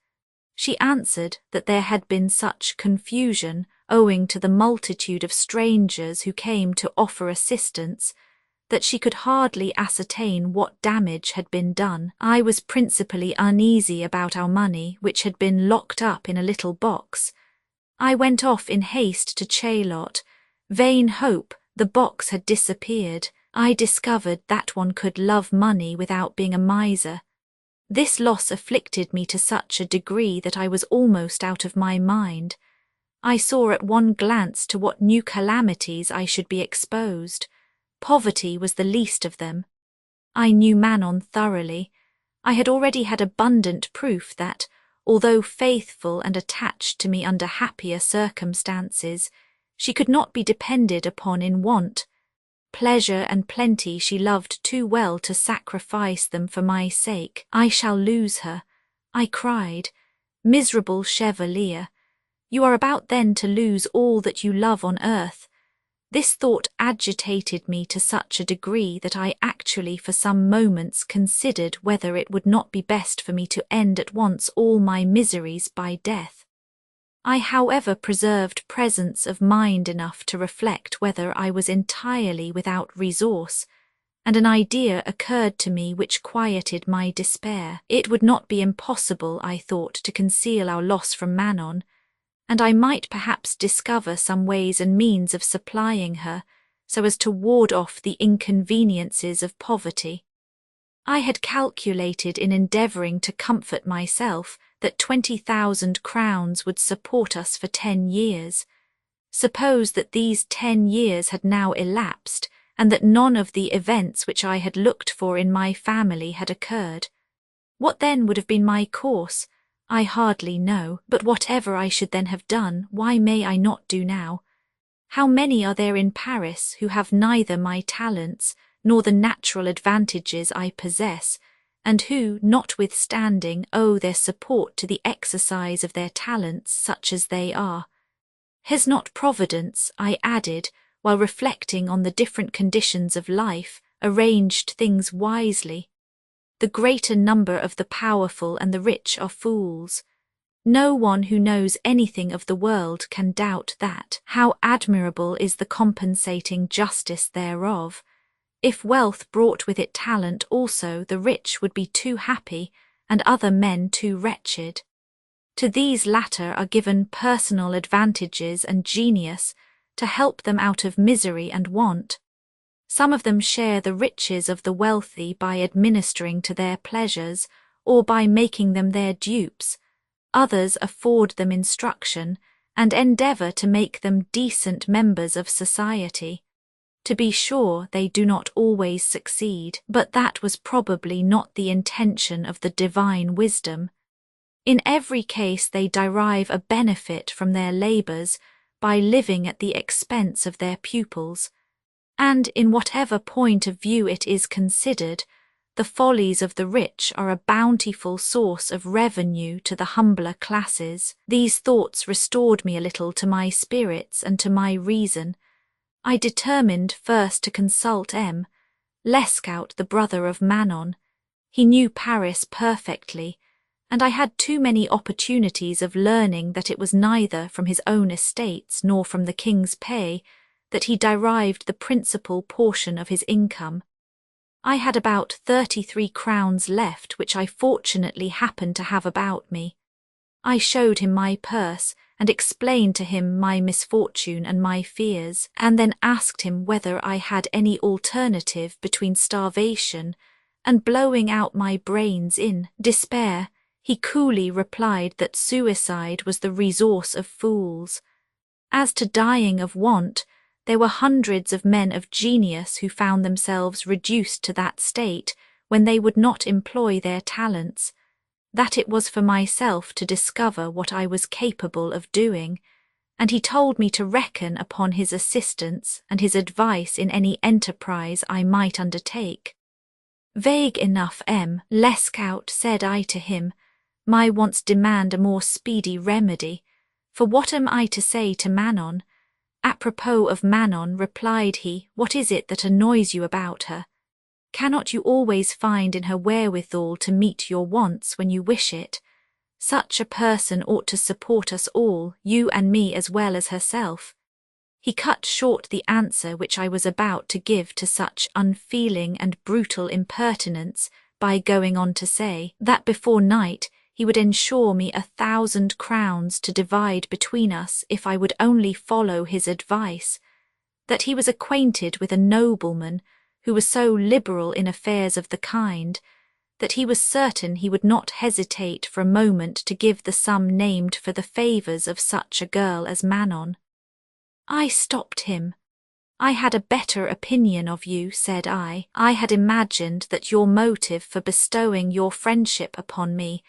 She answered that there had been such confusion owing to the multitude of strangers who came to offer assistance that she could hardly ascertain what damage had been done. I was principally uneasy about our money, which had been locked up in a little box. I went off in haste to Chaillot. Vain hope, the box had disappeared. I discovered that one could love money without being a miser. This loss afflicted me to such a degree that I was almost out of my mind. I saw at one glance to what new calamities I should be exposed. Poverty was the least of them. I knew Manon thoroughly. I had already had abundant proof that, although faithful and attached to me under happier circumstances, she could not be depended upon in want. Pleasure and plenty she loved too well to sacrifice them for my sake. I shall lose her, I cried. Miserable Chevalier, you are about then to lose all that you love on earth. This thought agitated me to such a degree that I actually for some moments considered whether it would not be best for me to end at once all my miseries by death. I however preserved presence of mind enough to reflect whether I was entirely without resource, and an idea occurred to me which quieted my despair. It would not be impossible, I thought, to conceal our loss from Manon, and I might perhaps discover some ways and means of supplying her, so as to ward off the inconveniences of poverty. I had calculated in endeavouring to comfort myself that 20,000 crowns would support us for 10 years. Suppose that these 10 years had now elapsed, and that none of the events which I had looked for in my family had occurred. What then would have been my course? I hardly know, but whatever I should then have done, why may I not do now? How many are there in Paris who have neither my talents nor the natural advantages I possess, and who, notwithstanding, owe their support to the exercise of their talents such as they are? Has not Providence, I added, while reflecting on the different conditions of life, arranged things wisely? The greater number of the powerful and the rich are fools. No one who knows anything of the world can doubt that. How admirable is the compensating justice thereof! If wealth brought with it talent also, the rich would be too happy, and other men too wretched. To these latter are given personal advantages and genius to help them out of misery and want. Some of them share the riches of the wealthy by administering to their pleasures, or by making them their dupes. Others afford them instruction, and endeavour to make them decent members of society. To be sure, they do not always succeed, but that was probably not the intention of the divine wisdom. In every case they derive a benefit from their labours, by living at the expense of their pupils, and in whatever point of view it is considered, the follies of the rich are a bountiful source of revenue to the humbler classes. These thoughts restored me a little to my spirits and to my reason. I determined first to consult Lescaut, the brother of Manon. He knew Paris perfectly, and I had too many opportunities of learning that it was neither from his own estates nor from the king's pay that he derived the principal portion of his income. I had about 33 crowns left, which I fortunately happened to have about me. I showed him my purse and explained to him my misfortune and my fears, and then asked him whether I had any alternative between starvation and blowing out my brains in despair. He coolly replied that suicide was the resource of fools. As to dying of want, there were hundreds of men of genius who found themselves reduced to that state when they would not employ their talents, that it was for myself to discover what I was capable of doing, and he told me to reckon upon his assistance and his advice in any enterprise I might undertake. Vague enough, Lescaut, said I to him, my wants demand a more speedy remedy, for what am I to say to Manon? Apropos of Manon, replied he, what is it that annoys you about her? Cannot you always find in her wherewithal to meet your wants when you wish it? Such a person ought to support us all, you and me as well as herself. He cut short the answer which I was about to give to such unfeeling and brutal impertinence by going on to say that before night he would ensure me 1,000 crowns to divide between us if I would only follow his advice, that he was acquainted with a nobleman who was so liberal in affairs of the kind, that he was certain he would not hesitate for a moment to give the sum named for the favours of such a girl as Manon. I stopped him. I had a better opinion of you, said I. I had imagined that your motive for bestowing your friendship upon me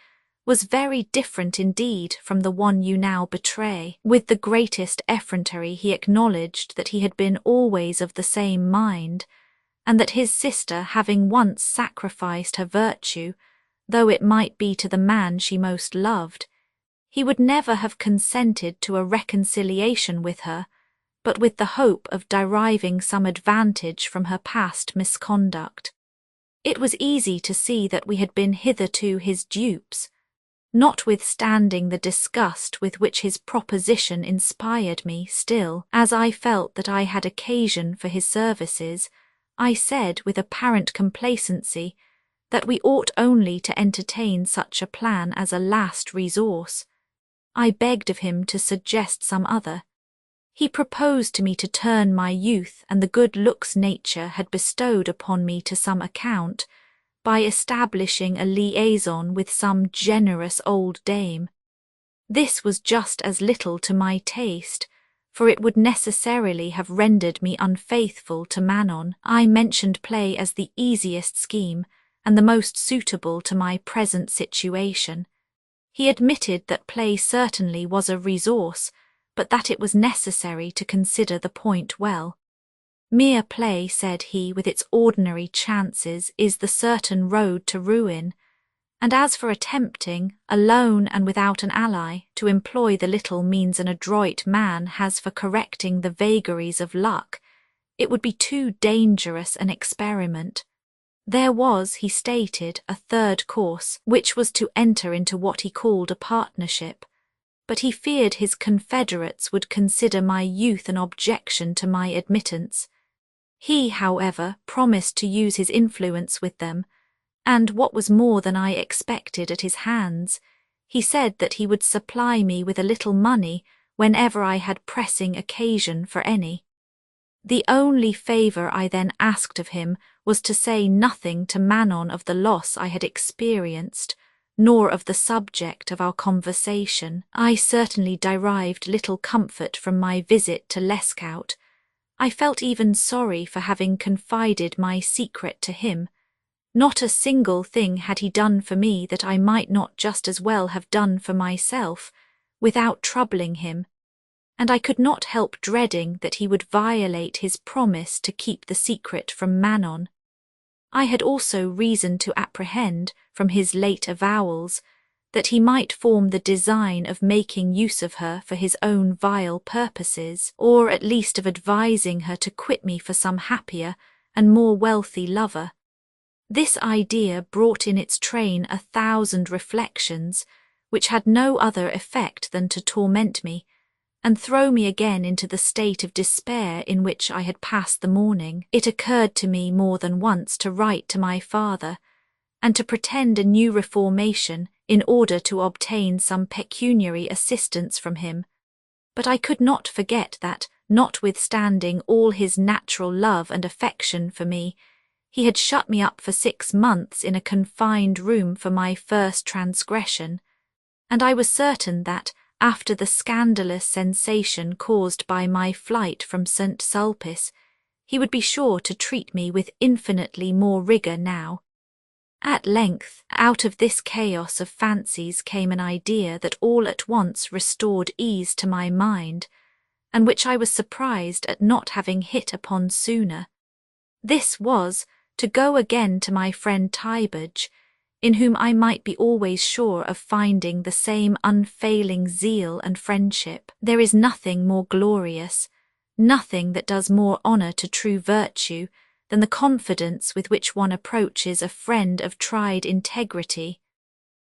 was very different indeed from the one you now betray. With the greatest effrontery he acknowledged that he had been always of the same mind, and that his sister, having once sacrificed her virtue, though it might be to the man she most loved, he would never have consented to a reconciliation with her, but with the hope of deriving some advantage from her past misconduct. It was easy to see that we had been hitherto his dupes. Notwithstanding the disgust with which his proposition inspired me, still, as I felt that I had occasion for his services, I said with apparent complacency that we ought only to entertain such a plan as a last resource. I begged of him to suggest some other. He proposed to me to turn my youth and the good looks nature had bestowed upon me to some account, by establishing a liaison with some generous old dame. This was just as little to my taste, for it would necessarily have rendered me unfaithful to Manon. I mentioned play as the easiest scheme, and the most suitable to my present situation. He admitted that play certainly was a resource, but that it was necessary to consider the point well. Mere play, said he, with its ordinary chances, is the certain road to ruin, and as for attempting, alone and without an ally, to employ the little means an adroit man has for correcting the vagaries of luck, it would be too dangerous an experiment. There was, he stated, a third course, which was to enter into what he called a partnership, but he feared his confederates would consider my youth an objection to my admittance. He, however, promised to use his influence with them, and what was more than I expected at his hands, he said that he would supply me with a little money whenever I had pressing occasion for any. The only favour I then asked of him was to say nothing to Manon of the loss I had experienced, nor of the subject of our conversation. I certainly derived little comfort from my visit to Lescaut. I felt even sorry for having confided my secret to him. Not a single thing had he done for me that I might not just as well have done for myself, without troubling him, and I could not help dreading that he would violate his promise to keep the secret from Manon. I had also reason to apprehend, from his late avowals, that he might form the design of making use of her for his own vile purposes, or at least of advising her to quit me for some happier and more wealthy lover. This idea brought in its train 1,000 reflections, which had no other effect than to torment me, and throw me again into the state of despair in which I had passed the morning. It occurred to me more than once to write to my father, and to pretend a new reformation in order to obtain some pecuniary assistance from him, but I could not forget that, notwithstanding all his natural love and affection for me, he had shut me up for 6 months in a confined room for my first transgression, and I was certain that, after the scandalous sensation caused by my flight from St. Sulpice, he would be sure to treat me with infinitely more rigour now. At length, out of this chaos of fancies came an idea that all at once restored ease to my mind, and which I was surprised at not having hit upon sooner. This was, to go again to my friend Tybage, in whom I might be always sure of finding the same unfailing zeal and friendship. There is nothing more glorious, nothing that does more honour to true virtue, than the confidence with which one approaches a friend of tried integrity.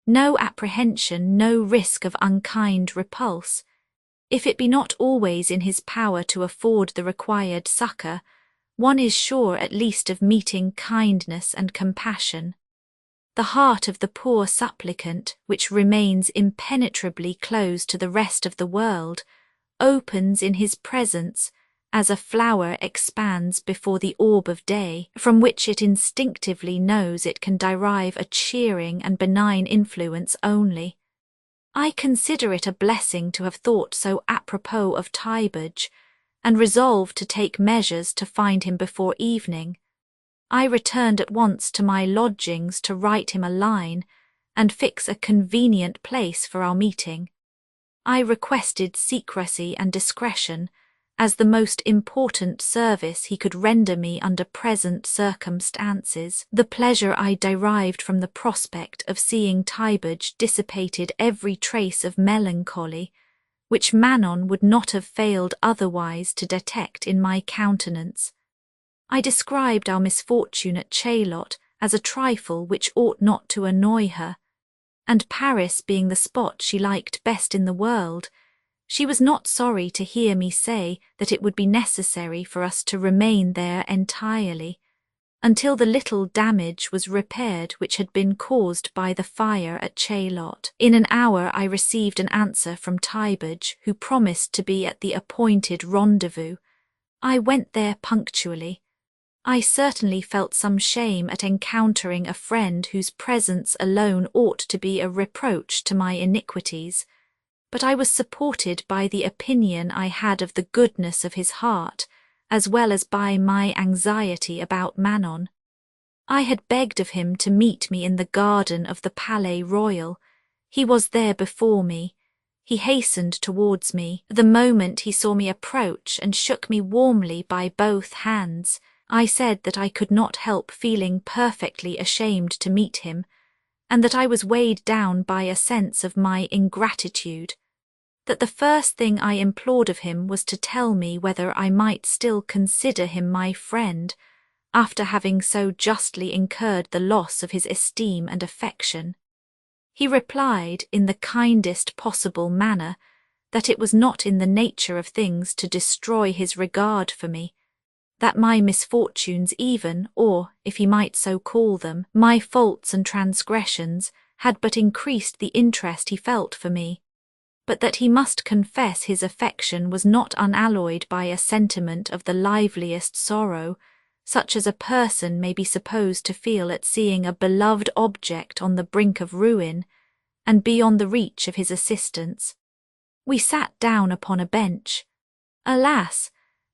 No apprehension, no risk of unkind repulse. If it be not always in his power to afford the required succour, one is sure at least of meeting kindness and compassion. The heart of the poor supplicant, which remains impenetrably closed to the rest of the world, opens in his presence as a flower expands before the orb of day, from which it instinctively knows it can derive a cheering and benign influence only. I consider it a blessing to have thought so apropos of Tybage, and resolved to take measures to find him before evening. I returned at once to my lodgings to write him a line, and fix a convenient place for our meeting. I requested secrecy and discretion, as the most important service he could render me under present circumstances. The pleasure I derived from the prospect of seeing Tybage dissipated every trace of melancholy, which Manon would not have failed otherwise to detect in my countenance. I described our misfortune at Chaillot as a trifle which ought not to annoy her, and Paris being the spot she liked best in the world, she was not sorry to hear me say that it would be necessary for us to remain there entirely, until the little damage was repaired which had been caused by the fire at Chaillot. In an hour I received an answer from Tybage, who promised to be at the appointed rendezvous. I went there punctually. I certainly felt some shame at encountering a friend whose presence alone ought to be a reproach to my iniquities, but I was supported by the opinion I had of the goodness of his heart, as well as by my anxiety about Manon. I had begged of him to meet me in the garden of the Palais Royal. He was there before me. He hastened towards me. The moment he saw me approach and shook me warmly by both hands, I said that I could not help feeling perfectly ashamed to meet him, and that I was weighed down by a sense of my ingratitude, that the first thing I implored of him was to tell me whether I might still consider him my friend, after having so justly incurred the loss of his esteem and affection. He replied, in the kindest possible manner, that it was not in the nature of things to destroy his regard for me, that my misfortunes even, or, if he might so call them, my faults and transgressions, had but increased the interest he felt for me, but that he must confess his affection was not unalloyed by a sentiment of the liveliest sorrow, such as a person may be supposed to feel at seeing a beloved object on the brink of ruin, and beyond the reach of his assistance. We sat down upon a bench. "Alas,"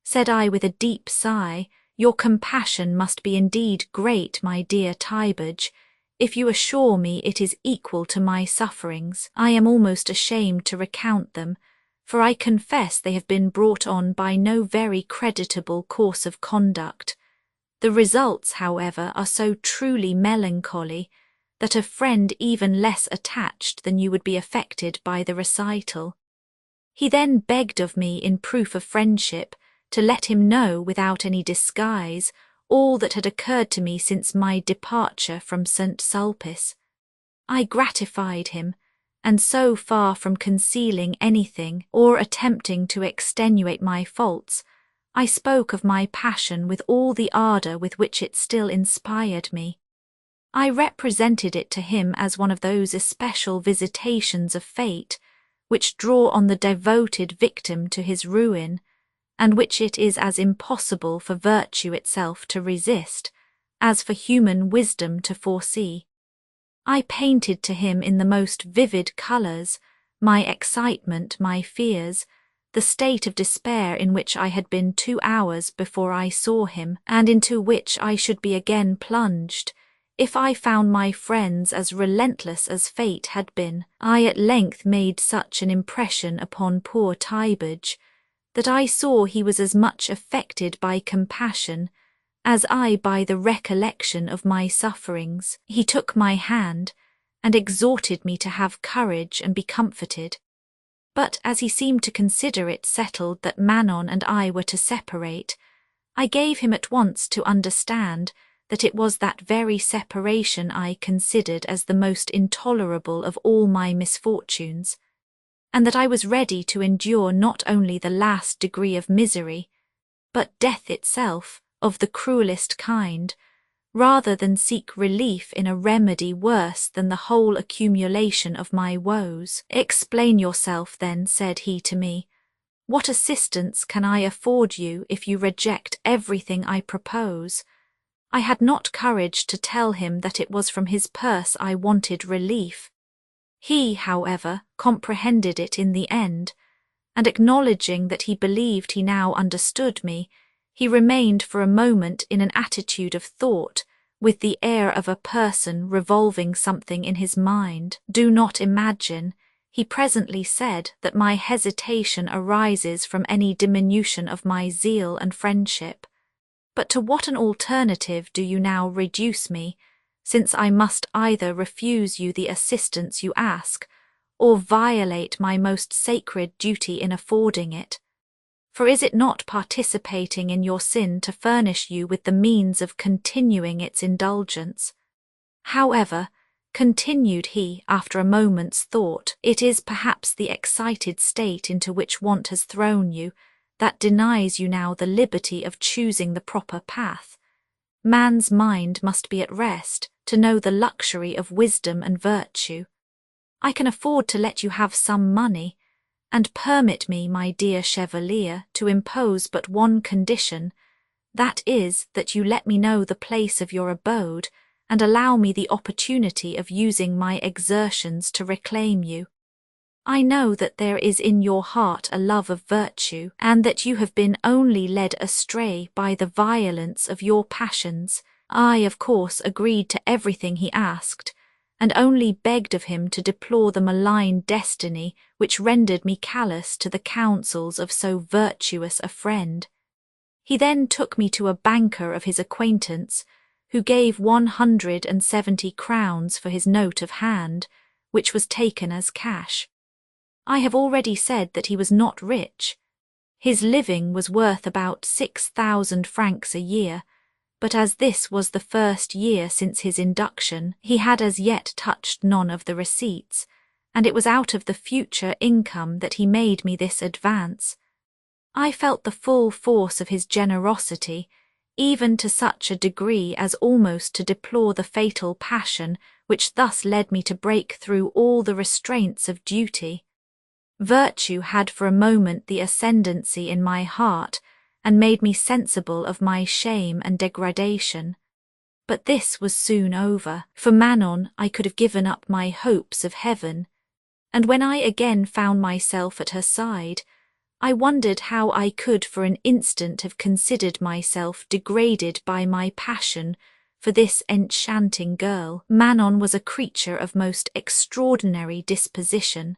said I with a deep sigh, "your compassion must be indeed great, my dear Tybage, if you assure me it is equal to my sufferings. I am almost ashamed to recount them, for I confess they have been brought on by no very creditable course of conduct. The results, however, are so truly melancholy that a friend even less attached than you would be affected by the recital. He then begged of me in proof of friendship to let him know without any disguise all that had occurred to me since my departure from St. Sulpice. I gratified him, and so far from concealing anything or attempting to extenuate my faults, I spoke of my passion with all the ardour with which it still inspired me. I represented it to him as one of those especial visitations of fate which draw on the devoted victim to his ruin, and which it is as impossible for virtue itself to resist as for human wisdom to foresee. I painted to him in the most vivid colours my excitement, my fears, the state of despair in which I had been 2 hours before I saw him, and into which I should be again plunged if I found my friends as relentless as fate had been. I at length made such an impression upon poor Tybage that I saw he was as much affected by compassion as I by the recollection of my sufferings. He took my hand and exhorted me to have courage and be comforted. But as he seemed to consider it settled that Manon and I were to separate, I gave him at once to understand that it was that very separation I considered as the most intolerable of all my misfortunes, and that I was ready to endure not only the last degree of misery, but death itself of the cruelest kind, rather than seek relief in a remedy worse than the whole accumulation of my woes. "Explain yourself, then," said he to me. "What assistance can I afford you if you reject everything I propose?" I had not courage to tell him that it was from his purse I wanted relief. He, however, comprehended it in the end, and acknowledging that he believed he now understood me, he remained for a moment in an attitude of thought, with the air of a person revolving something in his mind. "Do not imagine," he presently said, "that my hesitation arises from any diminution of my zeal and friendship. But to what an alternative do you now reduce me, since I must either refuse you the assistance you ask, or violate my most sacred duty in affording it? For is it not participating in your sin to furnish you with the means of continuing its indulgence? However," continued he after a moment's thought, "it is perhaps the excited state into which want has thrown you that denies you now the liberty of choosing the proper path. Man's mind must be at rest to know the luxury of wisdom and virtue. I can afford to let you have some money, and permit me, my dear Chevalier, to impose but one condition, that is, that you let me know the place of your abode, and allow me the opportunity of using my exertions to reclaim you. I know that there is in your heart a love of virtue, and that you have been only led astray by the violence of your passions." I, of course, agreed to everything he asked, and only begged of him to deplore the malign destiny which rendered me callous to the counsels of so virtuous a friend. He then took me to a banker of his acquaintance, who gave 170 crowns for his note of hand, which was taken as cash. I have already said that he was not rich. His living was worth about 6,000 francs a year, but as this was the first year since his induction, he had as yet touched none of the receipts, and it was out of the future income that he made me this advance. I felt the full force of his generosity, even to such a degree as almost to deplore the fatal passion which thus led me to break through all the restraints of duty. Virtue had for a moment the ascendancy in my heart, and made me sensible of my shame and degradation. But this was soon over. For Manon I could have given up my hopes of heaven, and when I again found myself at her side, I wondered how I could for an instant have considered myself degraded by my passion for this enchanting girl. Manon was a creature of most extraordinary disposition.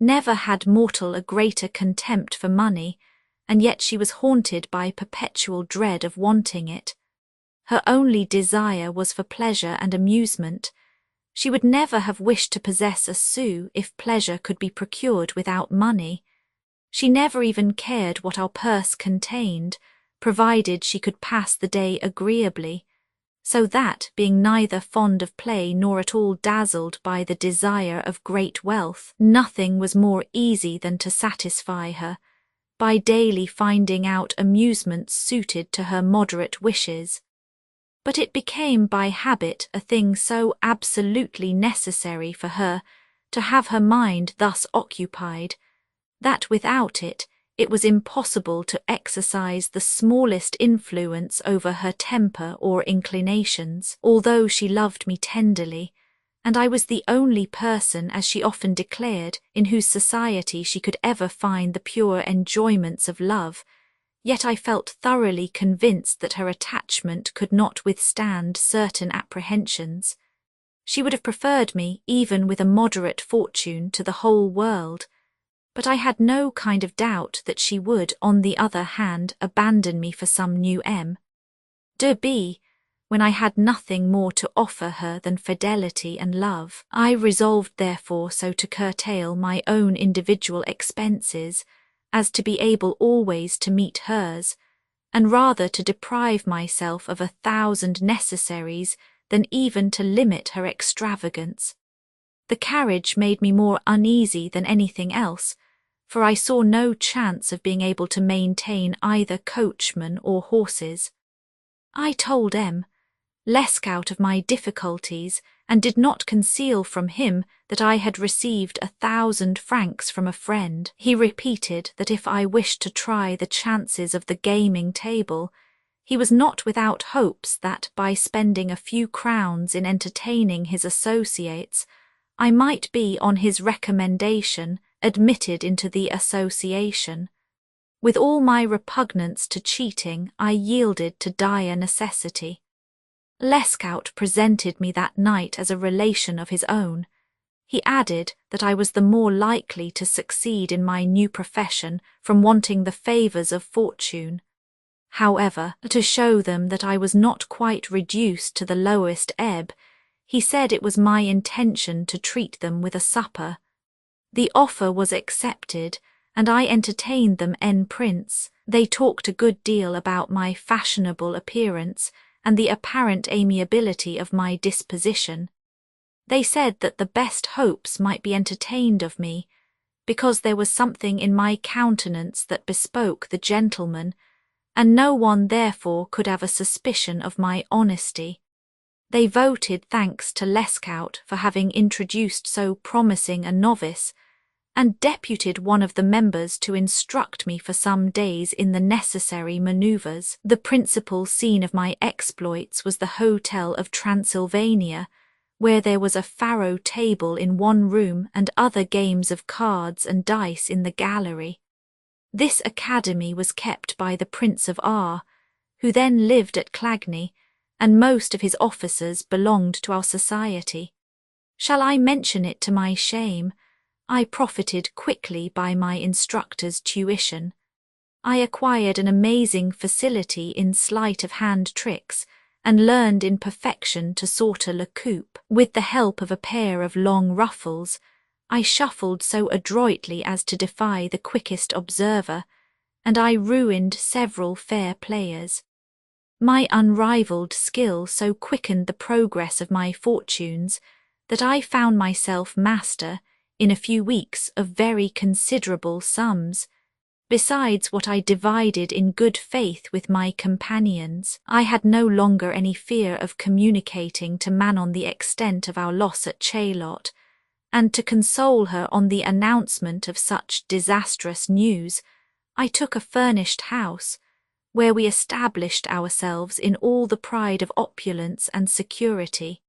Never had mortal a greater contempt for money, and yet she was haunted by perpetual dread of wanting it. Her only desire was for pleasure and amusement. She would never have wished to possess a sou if pleasure could be procured without money. She never even cared what our purse contained, provided she could pass the day agreeably, so that, being neither fond of play nor at all dazzled by the desire of great wealth, nothing was more easy than to satisfy her, by daily finding out amusements suited to her moderate wishes. But it became by habit a thing so absolutely necessary for her to have her mind thus occupied, that without it, it was impossible to exercise the smallest influence over her temper or inclinations, although she loved me tenderly, and I was the only person, as she often declared, in whose society she could ever find the pure enjoyments of love. Yet I felt thoroughly convinced that her attachment could not withstand certain apprehensions. She would have preferred me, even with a moderate fortune, to the whole world, but I had no kind of doubt that she would, on the other hand, abandon me for some new B. When I had nothing more to offer her than fidelity and love. I resolved therefore so to curtail my own individual expenses as to be able always to meet hers, and rather to deprive myself of 1,000 necessaries than even to limit her extravagance. The carriage made me more uneasy than anything else, for I saw no chance of being able to maintain either coachman or horses. I told Lescaut of my difficulties, and did not conceal from him that I had received 1,000 francs from a friend. He repeated that if I wished to try the chances of the gaming table, he was not without hopes that, by spending a few crowns in entertaining his associates, I might be, on his recommendation, admitted into the association. With all my repugnance to cheating, I yielded to dire necessity. Lescaut presented me that night as a relation of his own. He added that I was the more likely to succeed in my new profession from wanting the favours of fortune. However, to show them that I was not quite reduced to the lowest ebb, he said it was my intention to treat them with a supper. The offer was accepted, and I entertained them en prince. They talked a good deal about my fashionable appearance and the apparent amiability of my disposition. They said that the best hopes might be entertained of me, because there was something in my countenance that bespoke the gentleman, and no one therefore could have a suspicion of my honesty. They voted thanks to Lescaut for having introduced so promising a novice, and deputed one of the members to instruct me for some days in the necessary manoeuvres. The principal scene of my exploits was the Hotel of Transylvania, where there was a faro table in one room and other games of cards and dice in the gallery. This academy was kept by the Prince of R, who then lived at Clagny, and most of his officers belonged to our society. Shall I mention it to my shame? I profited quickly by my instructor's tuition. I acquired an amazing facility in sleight-of-hand tricks, and learned in perfection to saunter le coupe. With the help of a pair of long ruffles, I shuffled so adroitly as to defy the quickest observer, and I ruined several fair players. My unrivalled skill so quickened the progress of my fortunes that I found myself master, in a few weeks, of very considerable sums. Besides what I divided in good faith with my companions, I had no longer any fear of communicating to Manon the extent of our loss at Chaillot, and to console her on the announcement of such disastrous news, I took a furnished house, where we established ourselves in all the pride of opulence and security.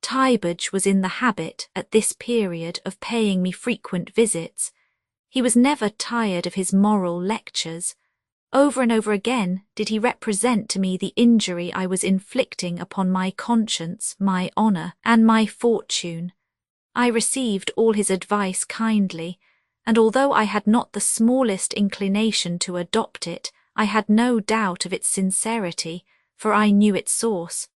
Tybage was in the habit, at this period, of paying me frequent visits. He was never tired of his moral lectures. Over and over again did he represent to me the injury I was inflicting upon my conscience, my honour, and my fortune. I received all his advice kindly, and although I had not the smallest inclination to adopt it, I had no doubt of its sincerity, for I knew its source.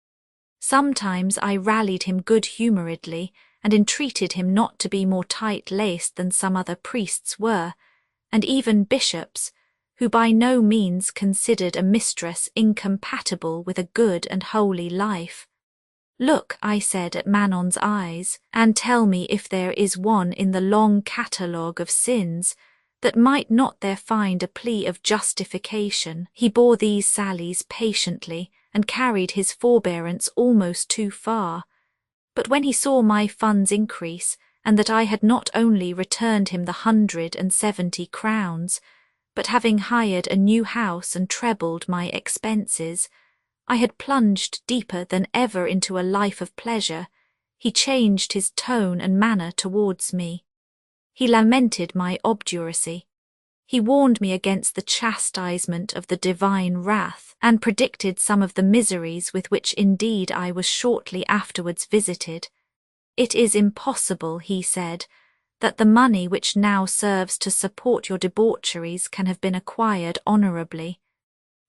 Sometimes I rallied him good-humouredly, and entreated him not to be more tight-laced than some other priests were, and even bishops, who by no means considered a mistress incompatible with a good and holy life. "Look," I said, at Manon's eyes, "and tell me if there is one in the long catalogue of sins that might not there find a plea of justification." He bore these sallies patiently, and carried his forbearance almost too far. But when he saw my funds increase, and that I had not only returned him the 170 crowns, but having hired a new house and trebled my expenses, I had plunged deeper than ever into a life of pleasure, he changed his tone and manner towards me. He lamented my obduracy. He warned me against the chastisement of the divine wrath, and predicted some of the miseries with which indeed I was shortly afterwards visited. "It is impossible," he said, "that the money which now serves to support your debaucheries can have been acquired honourably.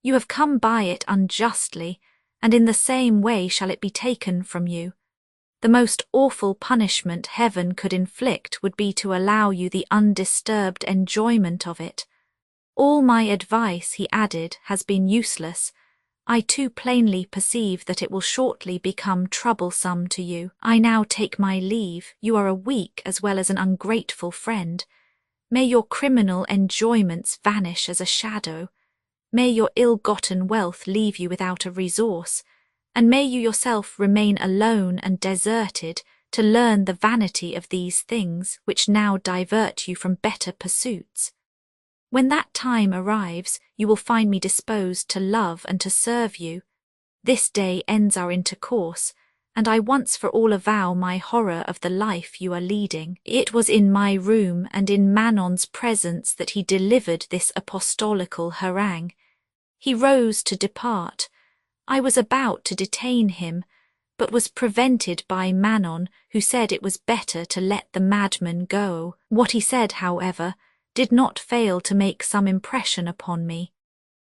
You have come by it unjustly, and in the same way shall it be taken from you. The most awful punishment heaven could inflict would be to allow you the undisturbed enjoyment of it. All my advice," he added, "has been useless. I too plainly perceive that it will shortly become troublesome to you. I now take my leave. You are a weak as well as an ungrateful friend. May your criminal enjoyments vanish as a shadow. May your ill-gotten wealth leave you without a resource, and may you yourself remain alone and deserted to learn the vanity of these things which now divert you from better pursuits. When that time arrives, you will find me disposed to love and to serve you. This day ends our intercourse, and I once for all avow my horror of the life you are leading." It was in my room and in Manon's presence that he delivered this apostolical harangue. He rose to depart. I was about to detain him, but was prevented by Manon, who said it was better to let the madman go. What he said, however, did not fail to make some impression upon me.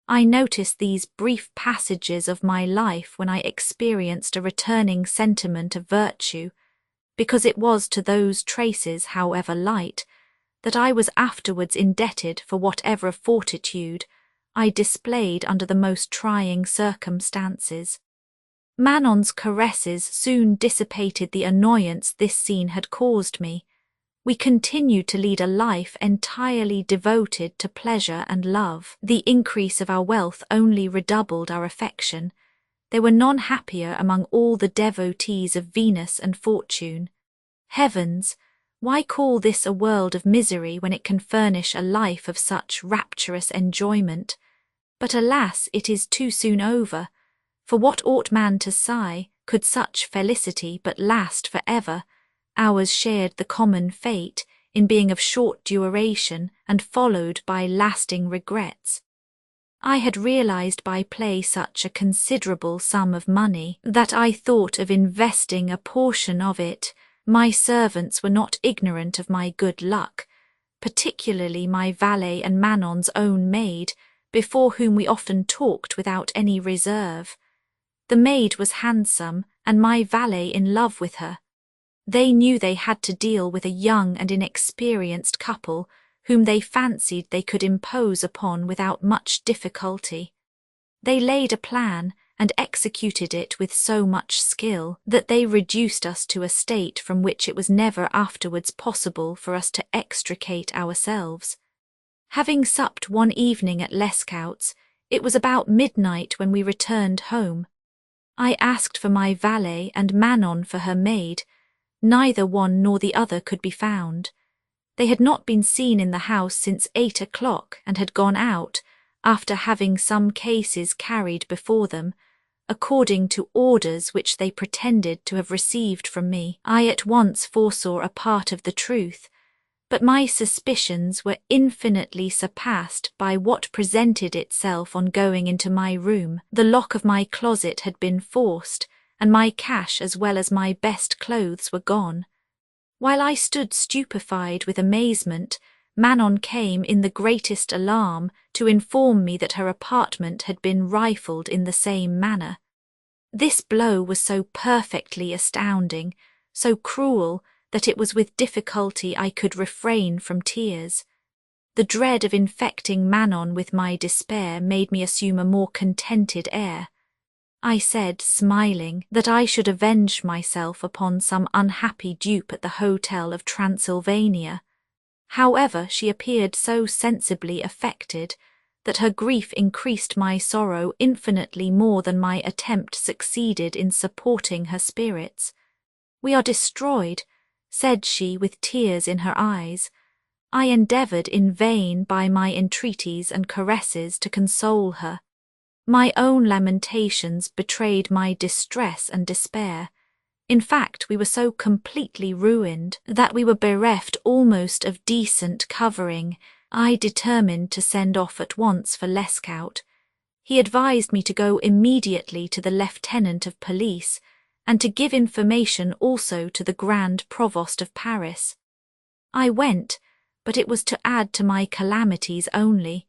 I noticed these brief passages of my life when I experienced a returning sentiment of virtue, because it was to those traces, however light, that I was afterwards indebted for whatever fortitude I displayed under the most trying circumstances. Manon's caresses soon dissipated the annoyance this scene had caused me. We continued to lead a life entirely devoted to pleasure and love. The increase of our wealth only redoubled our affection. There were none happier among all the devotees of Venus and Fortune. Heavens! Why call this a world of misery when it can furnish a life of such rapturous enjoyment? But alas, it is too soon over. For what ought man to sigh, could such felicity but last for ever? Ours shared the common fate in being of short duration and followed by lasting regrets. I had realized by play such a considerable sum of money that I thought of investing a portion of it. My servants were not ignorant of my good luck, particularly my valet and Manon's own maid, before whom we often talked without any reserve. The maid was handsome, and my valet in love with her. They knew they had to deal with a young and inexperienced couple whom they fancied they could impose upon without much difficulty. They laid a plan and executed it with so much skill that they reduced us to a state from which it was never afterwards possible for us to extricate ourselves. Having supped one evening at Lescaut's, it was about midnight when we returned home. I asked for my valet and Manon for her maid. Neither one nor the other could be found. They had not been seen in the house since 8 o'clock and had gone out, after having some cases carried before them, according to orders which they pretended to have received from me. I at once foresaw a part of the truth, but my suspicions were infinitely surpassed by what presented itself on going into my room. The lock of my closet had been forced, and my cash as well as my best clothes were gone. While I stood stupefied with amazement, Manon came in the greatest alarm to inform me that her apartment had been rifled in the same manner. This blow was so perfectly astounding, so cruel, that it was with difficulty I could refrain from tears. The dread of infecting Manon with my despair made me assume a more contented air. I said, smiling, that I should avenge myself upon some unhappy dupe at the Hotel of Transylvania. However, she appeared so sensibly affected that her grief increased my sorrow infinitely more than my attempt succeeded in supporting her spirits. "We are destroyed," said she with tears in her eyes. I endeavoured in vain by my entreaties and caresses to console her. My own lamentations betrayed my distress and despair. In fact, we were so completely ruined that we were bereft almost of decent covering. I determined to send off at once for Lescaut. He advised me to go immediately to the Lieutenant of Police, and to give information also to the Grand Provost of Paris. I went, but it was to add to my calamities only,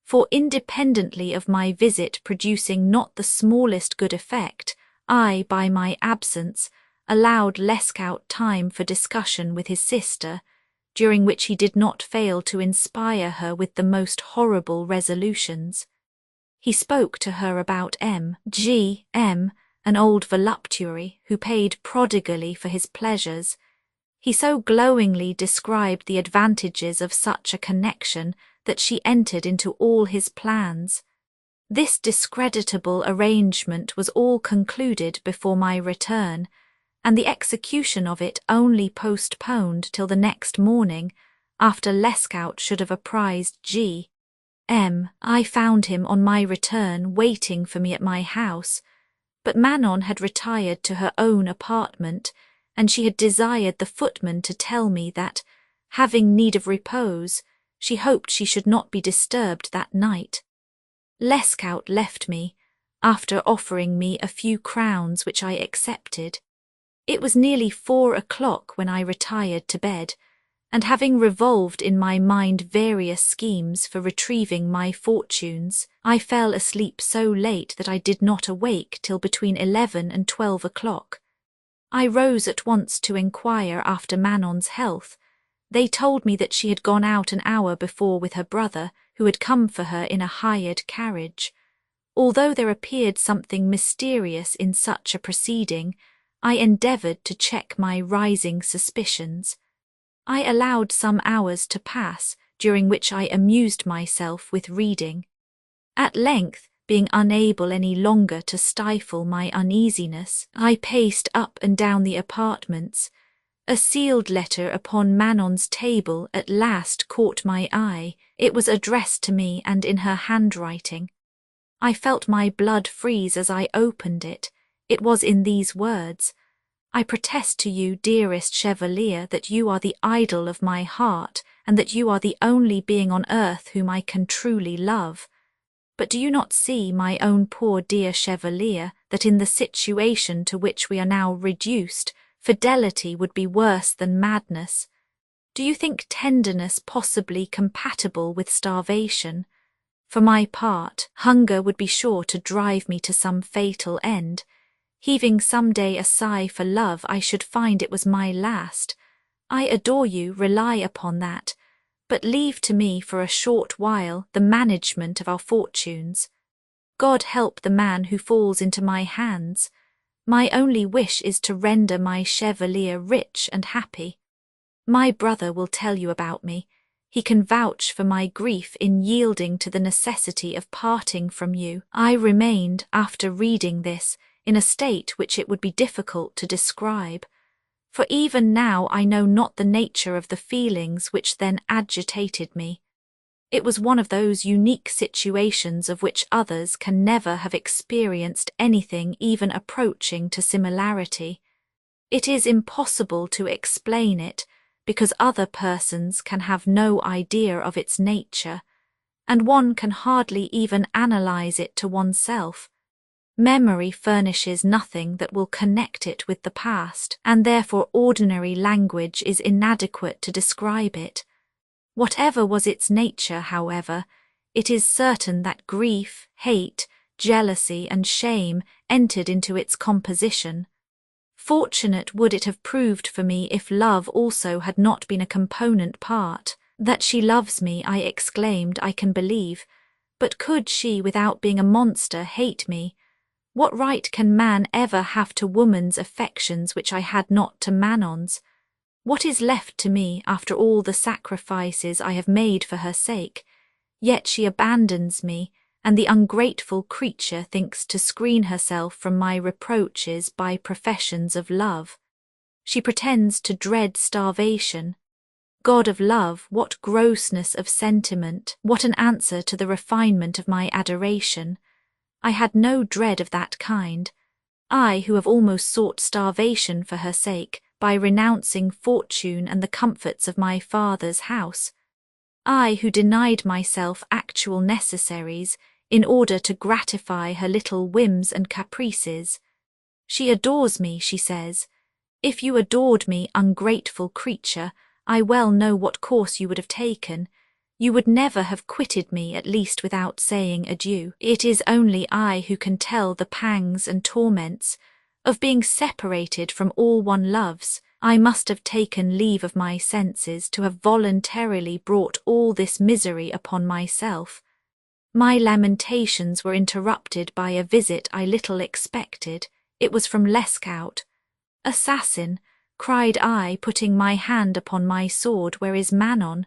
for independently of my visit producing not the smallest good effect, I, by my absence, allowed Lescaut time for discussion with his sister, during which he did not fail to inspire her with the most horrible resolutions. He spoke to her about M., an old voluptuary who paid prodigally for his pleasures. He so glowingly described the advantages of such a connection that she entered into all his plans. This discreditable arrangement was all concluded before my return, and the execution of it only postponed till the next morning, after Lescaut should have apprised G.M. I found him on my return waiting for me at my house, but Manon had retired to her own apartment, and she had desired the footman to tell me that, having need of repose, she hoped she should not be disturbed that night. Lescaut left me, after offering me a few crowns which I accepted. It was nearly 4 o'clock when I retired to bed, and having revolved in my mind various schemes for retrieving my fortunes, I fell asleep so late that I did not awake till between 11 and 12 o'clock. I rose at once to inquire after Manon's health. They told me that she had gone out an hour before with her brother, who had come for her in a hired carriage. Although there appeared something mysterious in such a proceeding, I endeavoured to check my rising suspicions. I allowed some hours to pass, during which I amused myself with reading. At length, being unable any longer to stifle my uneasiness, I paced up and down the apartments. A sealed letter upon Manon's table at last caught my eye. It was addressed to me and in her handwriting. I felt my blood freeze as I opened it. It was in these words: "I protest to you, dearest Chevalier, that you are the idol of my heart, and that you are the only being on earth whom I can truly love. But do you not see, my own poor dear Chevalier, that in the situation to which we are now reduced, fidelity would be worse than madness? Do you think tenderness possibly compatible with starvation? For my part, hunger would be sure to drive me to some fatal end. Heaving some day a sigh for love, I should find it was my last. I adore you, rely upon that, but leave to me for a short while the management of our fortunes. God help the man who falls into my hands. My only wish is to render my Chevalier rich and happy. My brother will tell you about me. He can vouch for my grief in yielding to the necessity of parting from you. I remained, after reading this, in a state which it would be difficult to describe, for even now I know not the nature of the feelings which then agitated me. It was one of those unique situations of which others can never have experienced anything even approaching to similarity. It is impossible to explain it, because other persons can have no idea of its nature, and one can hardly even analyse it to oneself. Memory furnishes nothing that will connect it with the past, and therefore ordinary language is inadequate to describe it. Whatever was its nature, however, it is certain that grief, hate, jealousy, and shame entered into its composition. Fortunate would it have proved for me if love also had not been a component part. That she loves me, I exclaimed, I can believe, but could she, without being a monster, hate me? What right can man ever have to woman's affections which I had not to Manon's? What is left to me after all the sacrifices I have made for her sake? Yet she abandons me, and the ungrateful creature thinks to screen herself from my reproaches by professions of love. She pretends to dread starvation. God of love, what grossness of sentiment, what an answer to the refinement of my adoration! I had no dread of that kind. I, who have almost sought starvation for her sake, by renouncing fortune and the comforts of my father's house. I, who denied myself actual necessaries in order to gratify her little whims and caprices. She adores me, she says. If you adored me, ungrateful creature, I well know what course you would have taken. You would never have quitted me, at least without saying adieu. It is only I who can tell the pangs and torments of being separated from all one loves. I must have taken leave of my senses to have voluntarily brought all this misery upon myself. My lamentations were interrupted by a visit I little expected. It was from Lescaut. Assassin, cried I, putting my hand upon my sword, where is Manon?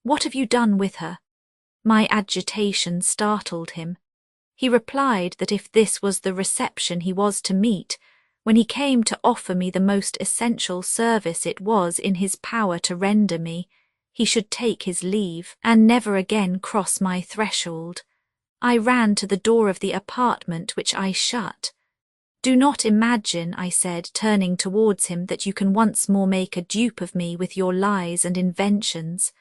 What have you done with her? My agitation startled him. He replied that if this was the reception he was to meet, when he came to offer me the most essential service it was in his power to render me, he should take his leave, and never again cross my threshold. I ran to the door of the apartment, which I shut. Do not imagine, I said, turning towards him, that you can once more make a dupe of me with your lies and inventions.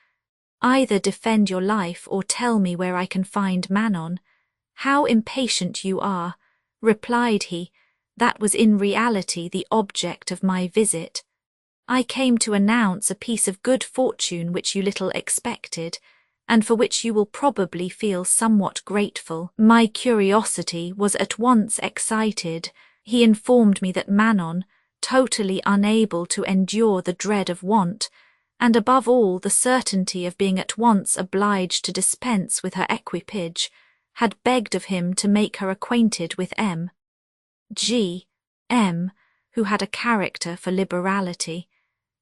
Either defend your life or tell me where I can find Manon. How impatient you are, replied he. That was in reality the object of my visit. I came to announce a piece of good fortune which you little expected, and for which you will probably feel somewhat grateful. My curiosity was at once excited. He informed me that Manon, totally unable to endure the dread of want, and above all the certainty of being at once obliged to dispense with her equipage, had begged of him to make her acquainted with M. who had a character for liberality.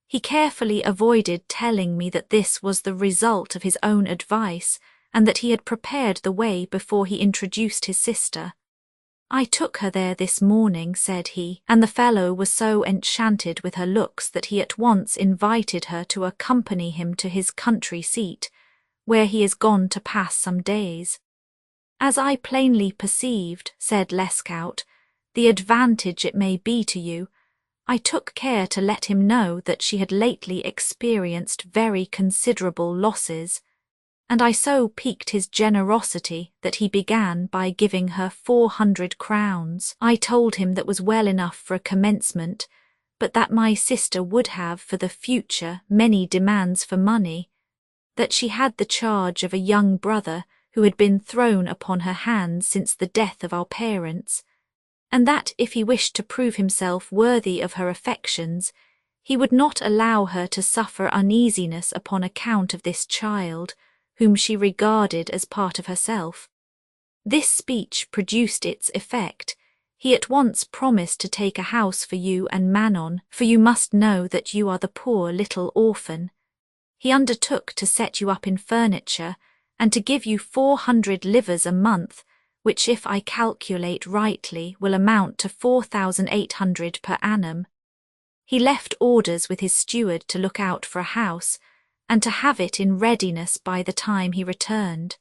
He carefully avoided telling me that this was the result of his own advice, and that he had prepared the way before he introduced his sister. I took her there this morning, said he, and the fellow was so enchanted with her looks that he at once invited her to accompany him to his country seat, where he is gone to pass some days. As I plainly perceived, said Lescaut, the advantage it may be to you, I took care to let him know that she had lately experienced very considerable losses, and I so piqued his generosity that he began by giving her 400 crowns. I told him that was well enough for a commencement, but that my sister would have for the future many demands for money, that she had the charge of a young brother who had been thrown upon her hands since the death of our parents, and that if he wished to prove himself worthy of her affections, he would not allow her to suffer uneasiness upon account of this child, whom she regarded as part of herself. This speech produced its effect. He at once promised to take a house for you and Manon, for you must know that you are the poor little orphan. He undertook to set you up in furniture, and to give you 400 livres a month, which, if I calculate rightly, will amount to 4,800 per annum. He left orders with his steward to look out for a house, and to have it in readiness by the time he returned.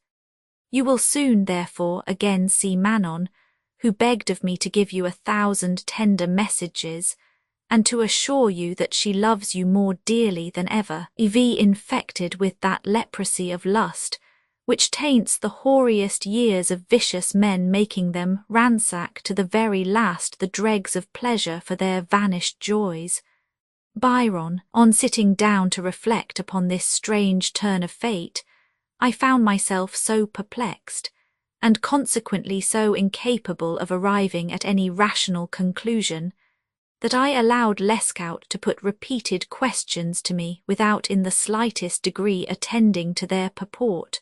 You will soon, therefore, again see Manon, who begged of me to give you 1,000 tender messages, and to assure you that she loves you more dearly than ever, infected with that leprosy of lust, which taints the hoariest years of vicious men, making them ransack to the very last the dregs of pleasure for their vanished joys. Byron. On sitting down to reflect upon this strange turn of fate, I found myself so perplexed, and consequently so incapable of arriving at any rational conclusion, that I allowed Lescaut to put repeated questions to me without in the slightest degree attending to their purport.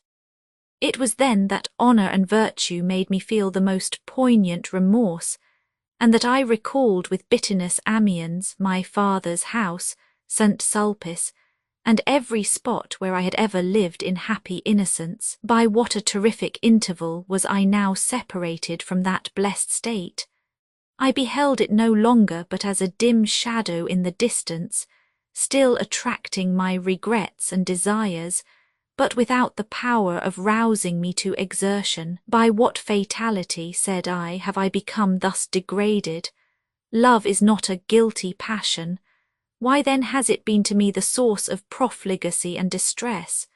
It was then that honour and virtue made me feel the most poignant remorse, and that I recalled with bitterness Amiens, my father's house, St. Sulpice, and every spot where I had ever lived in happy innocence. By what a terrific interval was I now separated from that blessed state! I beheld it no longer but as a dim shadow in the distance, still attracting my regrets and desires, but without the power of rousing me to exertion. By what fatality, said I, have I become thus degraded? Love is not a guilty passion. Why then has it been to me the source of profligacy and distress?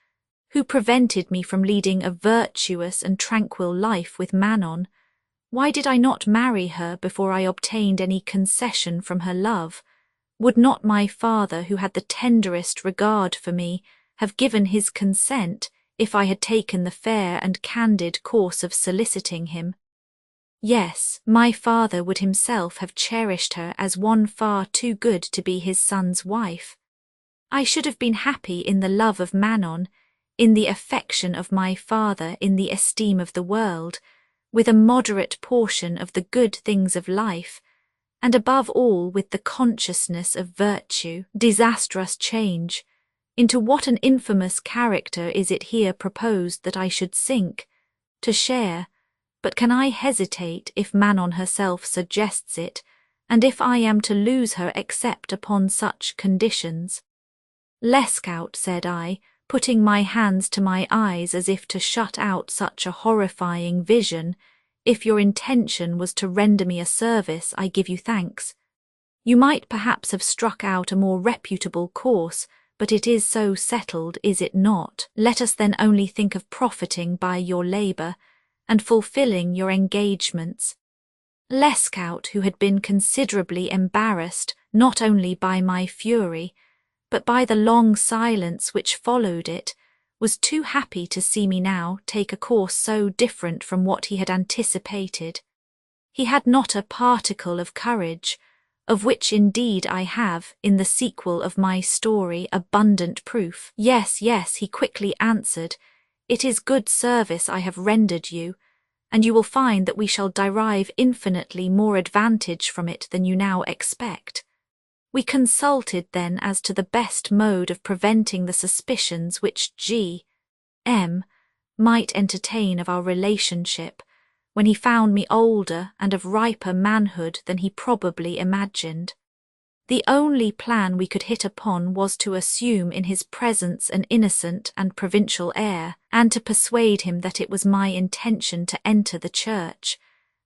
Who prevented me from leading a virtuous and tranquil life with Manon? Why did I not marry her before I obtained any concession from her love? Would not my father, who had the tenderest regard for me, have given his consent if I had taken the fair and candid course of soliciting him? Yes, my father would himself have cherished her as one far too good to be his son's wife. I should have been happy in the love of Manon, in the affection of my father, in the esteem of the world, with a moderate portion of the good things of life, and above all with the consciousness of virtue. Disastrous change! Into what an infamous character is it here proposed that I should sink, to share? But can I hesitate if Manon herself suggests it, and if I am to lose her except upon such conditions? Lescaut, said I, putting my hands to my eyes as if to shut out such a horrifying vision, if your intention was to render me a service, I give you thanks. You might perhaps have struck out a more reputable course, but it is so settled, is it not? Let us then only think of profiting by your labour, and fulfilling your engagements. Lescaut, who had been considerably embarrassed not only by my fury, but by the long silence which followed it, was too happy to see me now take a course so different from what he had anticipated. He had not a particle of courage, of which indeed I have, in the sequel of my story, abundant proof. Yes, yes, he quickly answered, it is good service I have rendered you, and you will find that we shall derive infinitely more advantage from it than you now expect. We consulted then as to the best mode of preventing the suspicions which G.M. might entertain of our relationship, when he found me older and of riper manhood than he probably imagined. The only plan we could hit upon was to assume in his presence an innocent and provincial air, and to persuade him that it was my intention to enter the church,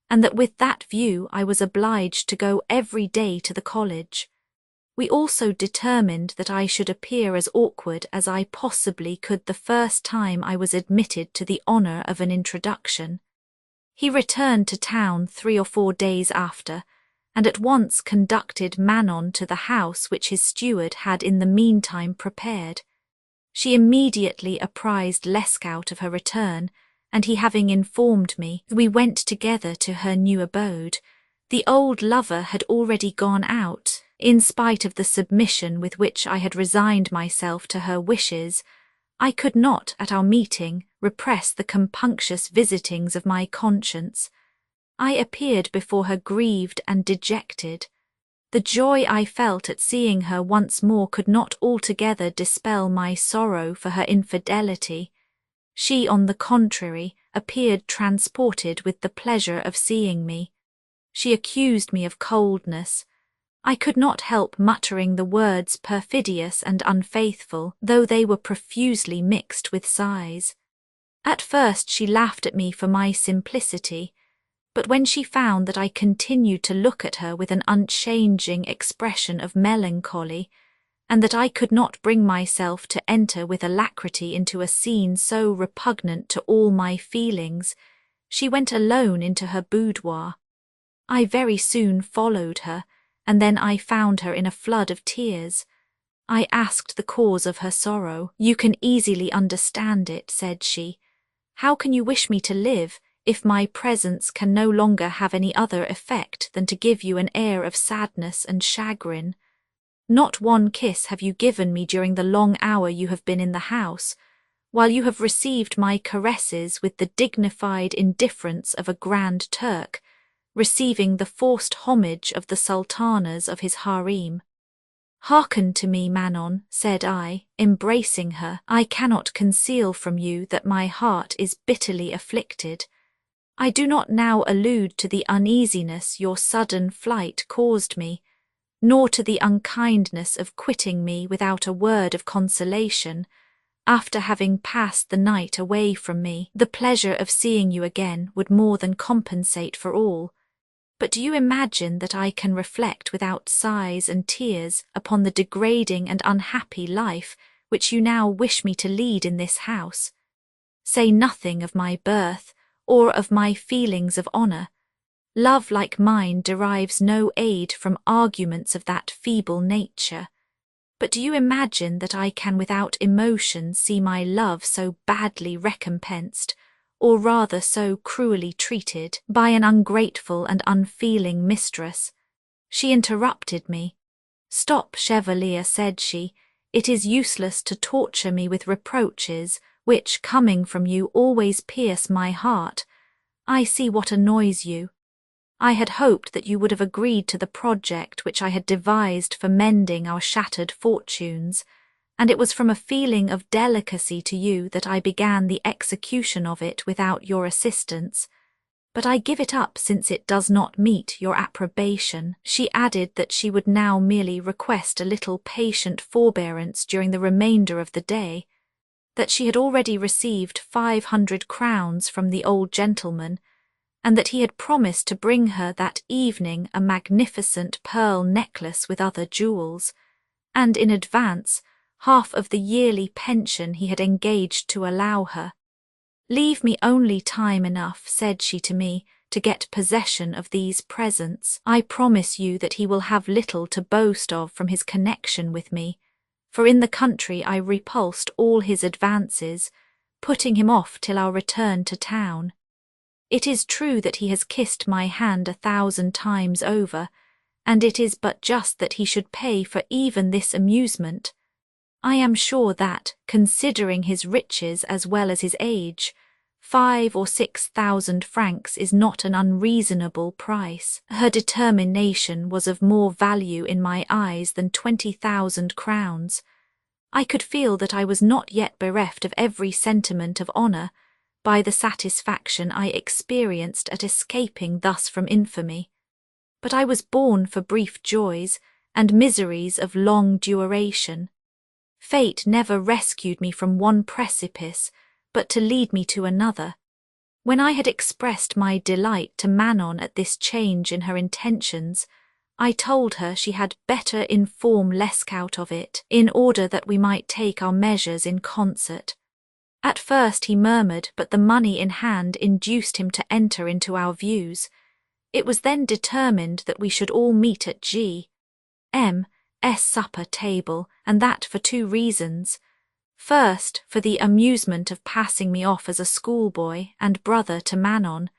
and that with that view I was obliged to go every day to the college. We also determined that I should appear as awkward as I possibly could the first time I was admitted to the honour of an introduction. He returned to town 3 or 4 days after, and at once conducted Manon to the house which his steward had in the meantime prepared. She immediately apprised Lescaut of her return, and he having informed me, we went together to her new abode. The old lover had already gone out. In spite of the submission with which I had resigned myself to her wishes, I could not, at our meeting, repress the compunctious visitings of my conscience. I appeared before her grieved and dejected. The joy I felt at seeing her once more could not altogether dispel my sorrow for her infidelity. She, on the contrary, appeared transported with the pleasure of seeing me. She accused me of coldness. I could not help muttering the words perfidious and unfaithful, though they were profusely mixed with sighs. At first she laughed at me for my simplicity, but when she found that I continued to look at her with an unchanging expression of melancholy, and that I could not bring myself to enter with alacrity into a scene so repugnant to all my feelings, she went alone into her boudoir. I very soon followed her, and then I found her in a flood of tears. I asked the cause of her sorrow. "You can easily understand it," said she. "How can you wish me to live if my presence can no longer have any other effect than to give you an air of sadness and chagrin? Not one kiss have you given me during the long hour you have been in the house, while you have received my caresses with the dignified indifference of a Grand Turk, receiving the forced homage of the sultanas of his harem." "Hearken to me, Manon," said I, embracing her. "I cannot conceal from you that my heart is bitterly afflicted. I do not now allude to the uneasiness your sudden flight caused me, nor to the unkindness of quitting me without a word of consolation, after having passed the night away from me. The pleasure of seeing you again would more than compensate for all. But do you imagine that I can reflect without sighs and tears upon the degrading and unhappy life which you now wish me to lead in this house? Say nothing of my birth, or of my feelings of honour. Love like mine derives no aid from arguments of that feeble nature. But do you imagine that I can without emotion see my love so badly recompensed, or rather so cruelly treated, by an ungrateful and unfeeling mistress?" She interrupted me. "Stop, Chevalier," said she. "It is useless to torture me with reproaches, which, coming from you, always pierce my heart. I see what annoys you. I had hoped that you would have agreed to the project which I had devised for mending our shattered fortunes, and it was from a feeling of delicacy to you that I began the execution of it without your assistance. But I give it up since it does not meet your approbation." She added that she would now merely request a little patient forbearance during the remainder of the day, that she had already received 500 crowns from the old gentleman, and that he had promised to bring her that evening a magnificent pearl necklace with other jewels, and in advance half of the yearly pension he had engaged to allow her. "Leave me only time enough," said she to me, "to get possession of these presents. I promise you that he will have little to boast of from his connection with me, for in the country I repulsed all his advances, putting him off till our return to town. It is true that he has kissed my hand 1,000 times over, and it is but just that he should pay for even this amusement. I am sure that, considering his riches as well as his age, 5,000 or 6,000 francs is not an unreasonable price. Her determination was of more value in my eyes than 20,000 crowns. I could feel that I was not yet bereft of every sentiment of honour, by the satisfaction I experienced at escaping thus from infamy. But I was born for brief joys and miseries of long duration. Fate never rescued me from one precipice, but to lead me to another. When I had expressed my delight to Manon at this change in her intentions, I told her she had better inform Lescaut of it, in order that we might take our measures in concert. At first he murmured, but the money in hand induced him to enter into our views. It was then determined that we should all meet at G.M.'s supper table, and that for 2 reasons. First, for the amusement of passing me off as a schoolboy and brother to Manon,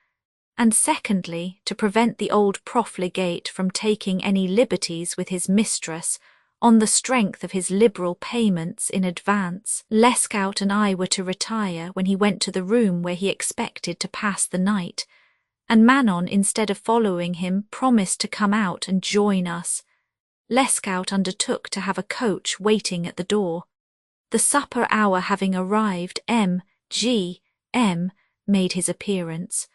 and secondly, to prevent the old profligate from taking any liberties with his mistress, on the strength of his liberal payments in advance. Lescaut and I were to retire when he went to the room where he expected to pass the night, and Manon, instead of following him, promised to come out and join us. Lescaut undertook to have a coach waiting at the door. The supper hour having arrived, M.G.M. made his appearance.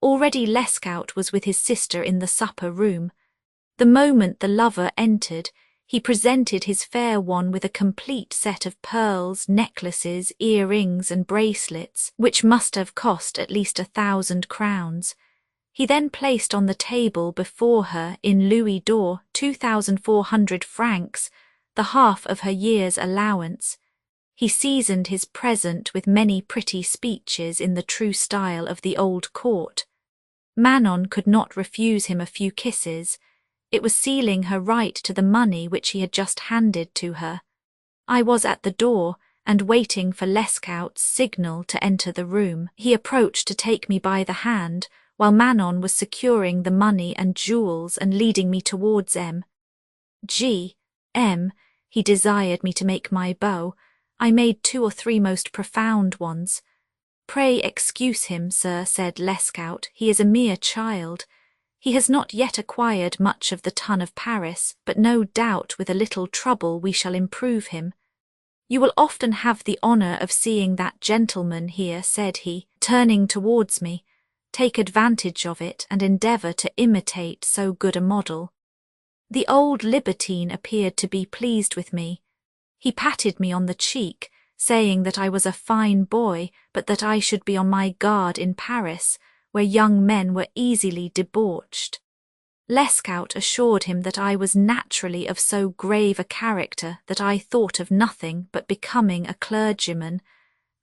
Already Lescaut was with his sister in the supper room. The moment the lover entered, he presented his fair one with a complete set of pearls, necklaces, earrings, and bracelets, which must have cost at least 1,000 crowns. He then placed on the table before her in louis d'or 2,400 francs, the half of her year's allowance. He seasoned his present with many pretty speeches in the true style of the old court. Manon could not refuse him a few kisses. It was sealing her right to the money which he had just handed to her. I was at the door and waiting for Lescaut's signal to enter the room. He approached to take me by the hand, while Manon was securing the money and jewels and leading me towards M. He desired me to make my bow. I made 2 or 3 most profound ones. "Pray excuse him, sir," said Lescaut. "He is a mere child. He has not yet acquired much of the ton of Paris, but no doubt with a little trouble we shall improve him. You will often have the honour of seeing that gentleman here," said he, turning towards me. "Take advantage of it and endeavour to imitate so good a model." The old libertine appeared to be pleased with me. He patted me on the cheek, saying that I was a fine boy, but that I should be on my guard in Paris, where young men were easily debauched. Lescaut assured him that I was naturally of so grave a character that I thought of nothing but becoming a clergyman,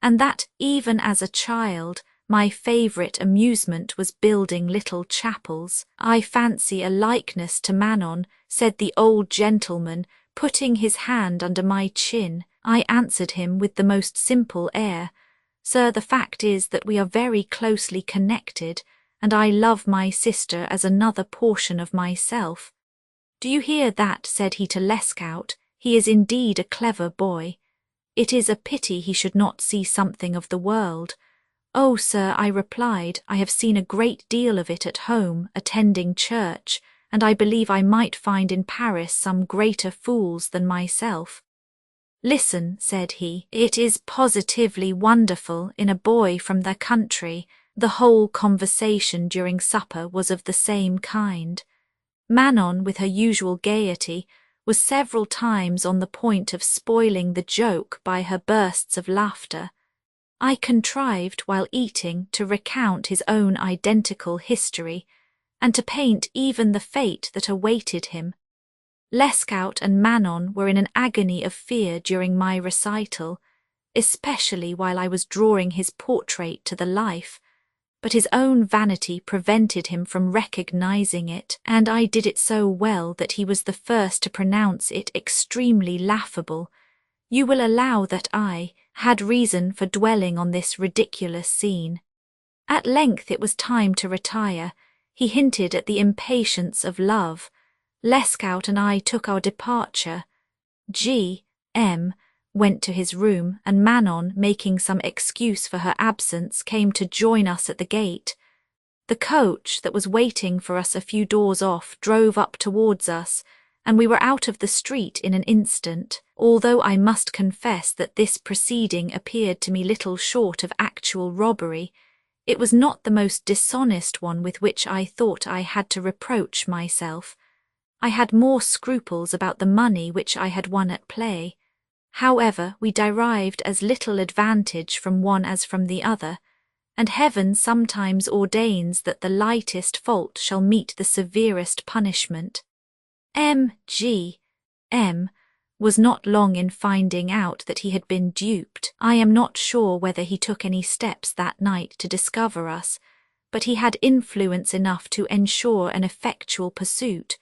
and that, even as a child, my favourite amusement was building little chapels. "I fancy a likeness to Manon," said the old gentleman, putting his hand under my chin. I answered him with the most simple air. "Sir, the fact is that we are very closely connected, and I love my sister as another portion of myself." "Do you hear that?" said he to Lescaut. "He is indeed a clever boy. It is a pity he should not see something of the world." "Oh, sir," I replied, "I have seen a great deal of it at home, attending church, and I believe I might find in Paris some greater fools than myself." "Listen," said he, "it is positively wonderful in a boy from the country." The whole conversation during supper was of the same kind. Manon, with her usual gaiety, was several times on the point of spoiling the joke by her bursts of laughter. I contrived, while eating, to recount his own identical history, and to paint even the fate that awaited him. Lescaut and Manon were in an agony of fear during my recital, especially while I was drawing his portrait to the life, but his own vanity prevented him from recognizing it, and I did it so well that he was the first to pronounce it extremely laughable. You will allow that I had reason for dwelling on this ridiculous scene. At length it was time to retire. He hinted at the impatience of love. Lescaut and I took our departure. G.M. went to his room, and Manon, making some excuse for her absence, came to join us at the gate. The coach that was waiting for us a few doors off drove up towards us, and we were out of the street in an instant, although I must confess that this proceeding appeared to me little short of actual robbery. It was not the most dishonest one with which I thought I had to reproach myself. I had more scruples about the money which I had won at play. However, we derived as little advantage from one as from the other, and Heaven sometimes ordains that the lightest fault shall meet the severest punishment. M. was not long in finding out that he had been duped. I am not sure whether he took any steps that night to discover us, but he had influence enough to ensure an effectual pursuit,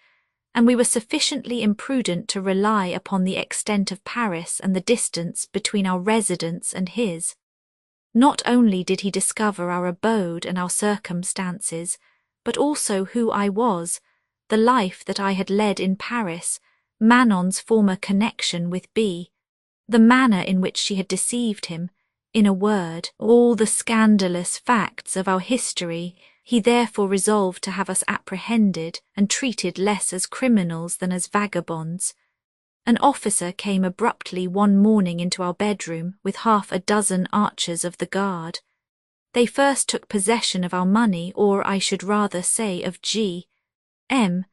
and we were sufficiently imprudent to rely upon the extent of Paris and the distance between our residence and his. Not only did he discover our abode and our circumstances, but also who I was, the life that I had led in Paris, Manon's former connection with B, the manner in which she had deceived him, in a word, all the scandalous facts of our history. He therefore resolved to have us apprehended and treated less as criminals than as vagabonds. An officer came abruptly one morning into our bedroom with 6 archers of the guard. They first took possession of our money, or I should rather say of G.M.'s.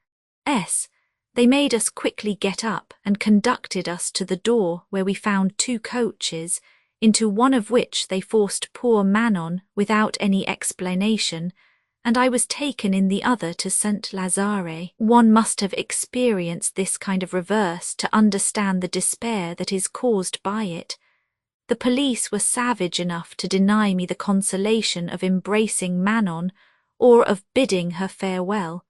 They made us quickly get up and conducted us to the door, where we found 2 coaches, into one of which they forced poor Manon without any explanation, and I was taken in the other to St. Lazare. One must have experienced this kind of reverse to understand the despair that is caused by it. The police were savage enough to deny me the consolation of embracing Manon, or of bidding her farewell.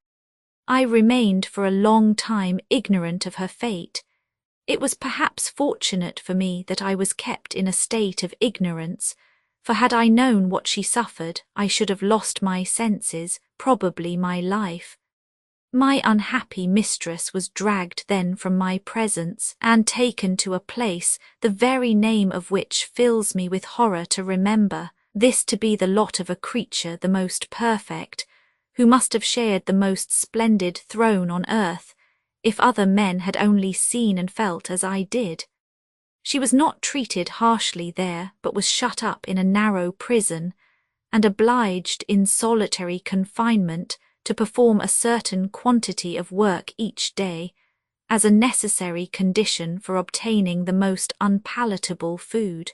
I remained for a long time ignorant of her fate. It was perhaps fortunate for me that I was kept in a state of ignorance, for had I known what she suffered, I should have lost my senses, probably my life. My unhappy mistress was dragged then from my presence and taken to a place, the very name of which fills me with horror to remember, this to be the lot of a creature the most perfect, who must have shared the most splendid throne on earth, if other men had only seen and felt as I did. She was not treated harshly there, but was shut up in a narrow prison, and obliged in solitary confinement to perform a certain quantity of work each day, as a necessary condition for obtaining the most unpalatable food.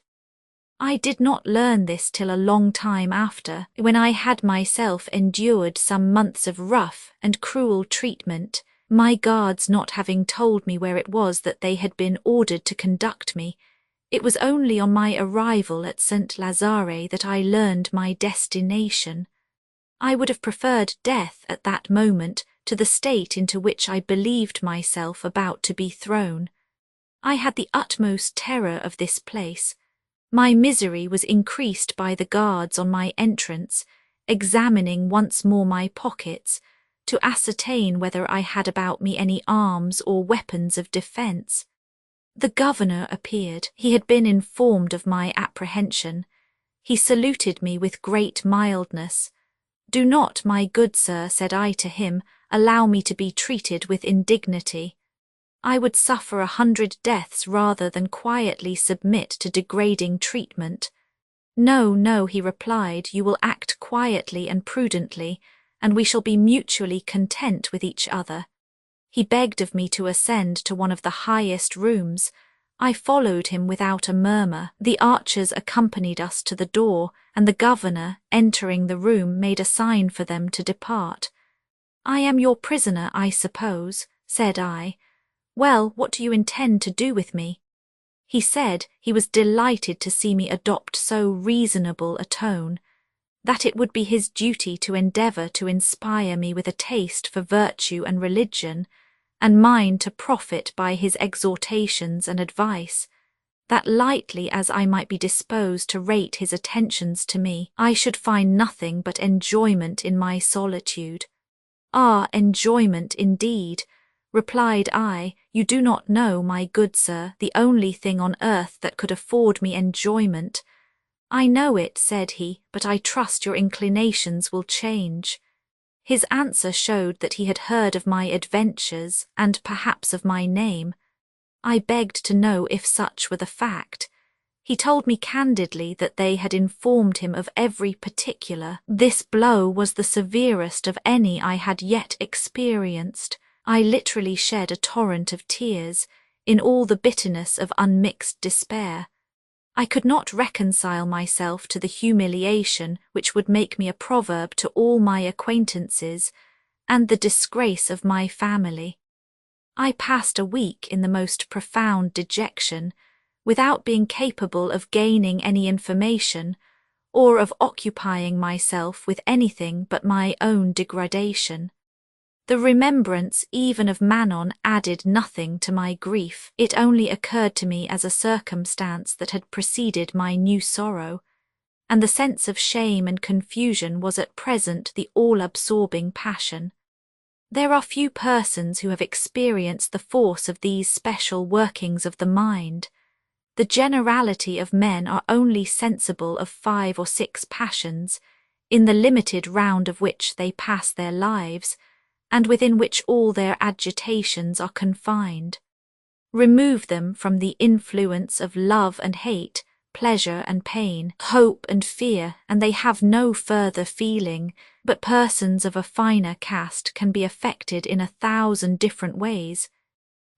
I did not learn this till a long time after, when I had myself endured some months of rough and cruel treatment, my guards not having told me where it was that they had been ordered to conduct me. It was only on my arrival at St. Lazare that I learned my destination. I would have preferred death at that moment to the state into which I believed myself about to be thrown. I had the utmost terror of this place. My misery was increased by the guards on my entrance, examining once more my pockets, to ascertain whether I had about me any arms or weapons of defence. The governor appeared. He had been informed of my apprehension. He saluted me with great mildness. "Do not, my good sir," said I to him, "allow me to be treated with indignity. I would suffer 100 deaths rather than quietly submit to degrading treatment." "No, no," he replied, "you will act quietly and prudently, and we shall be mutually content with each other." He begged of me to ascend to one of the highest rooms. I followed him without a murmur. The archers accompanied us to the door, and the governor, entering the room, made a sign for them to depart. "I am your prisoner, I suppose," said I. "Well, what do you intend to do with me?" He said he was delighted to see me adopt so reasonable a tone, that it would be his duty to endeavour to inspire me with a taste for virtue and religion, and mine to profit by his exhortations and advice, that lightly as I might be disposed to rate his attentions to me, I should find nothing but enjoyment in my solitude. "Ah, enjoyment indeed," replied I. "You do not know, my good sir, the only thing on earth that could afford me enjoyment." "I know it," said he, "but I trust your inclinations will change." His answer showed that he had heard of my adventures, and perhaps of my name. I begged to know if such were the fact. He told me candidly that they had informed him of every particular. This blow was the severest of any I had yet experienced. I literally shed a torrent of tears, in all the bitterness of unmixed despair. I could not reconcile myself to the humiliation which would make me a proverb to all my acquaintances, and the disgrace of my family. I passed a week in the most profound dejection, without being capable of gaining any information, or of occupying myself with anything but my own degradation. The remembrance even of Manon added nothing to my grief. It only occurred to me as a circumstance that had preceded my new sorrow, and the sense of shame and confusion was at present the all-absorbing passion. There are few persons who have experienced the force of these special workings of the mind. The generality of men are only sensible of 5 or 6 passions, in the limited round of which they pass their lives, and within which all their agitations are confined. Remove them from the influence of love and hate, pleasure and pain, hope and fear, and they have no further feeling, but persons of a finer cast can be affected in 1,000 different ways.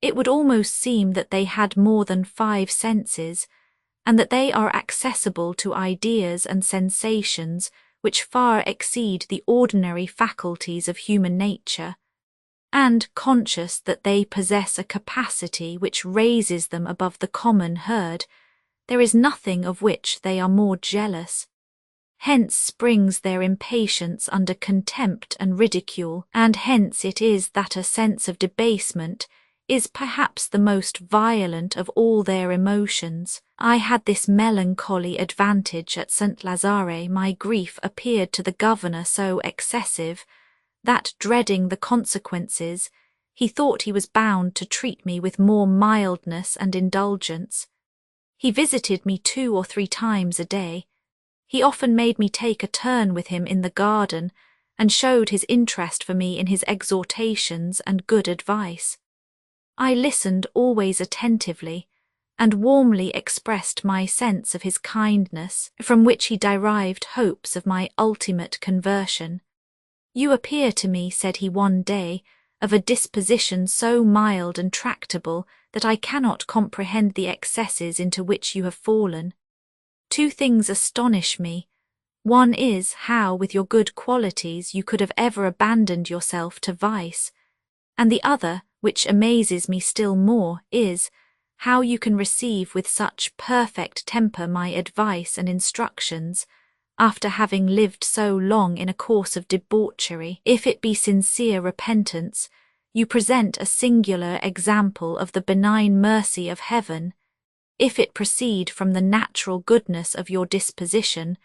It would almost seem that they had more than 5 senses, and that they are accessible to ideas and sensations which far exceed the ordinary faculties of human nature, and conscious that they possess a capacity which raises them above the common herd, there is nothing of which they are more jealous. Hence springs their impatience under contempt and ridicule, and hence it is that a sense of debasement is perhaps the most violent of all their emotions. I had this melancholy advantage at St. Lazare: my grief appeared to the governor so excessive, that, dreading the consequences, he thought he was bound to treat me with more mildness and indulgence. He visited me 2 or 3 times a day. He often made me take a turn with him in the garden, and showed his interest for me in his exhortations and good advice. I listened always attentively, and warmly expressed my sense of his kindness, from which he derived hopes of my ultimate conversion. "You appear to me," said he one day, "of a disposition so mild and tractable that I cannot comprehend the excesses into which you have fallen. 2 things astonish me. One is, how with your good qualities you could have ever abandoned yourself to vice, and the other, which amazes me still more, is, how you can receive with such perfect temper my advice and instructions, after having lived so long in a course of debauchery. If it be sincere repentance, you present a singular example of the benign mercy of heaven. If it proceed from the natural goodness of your disposition,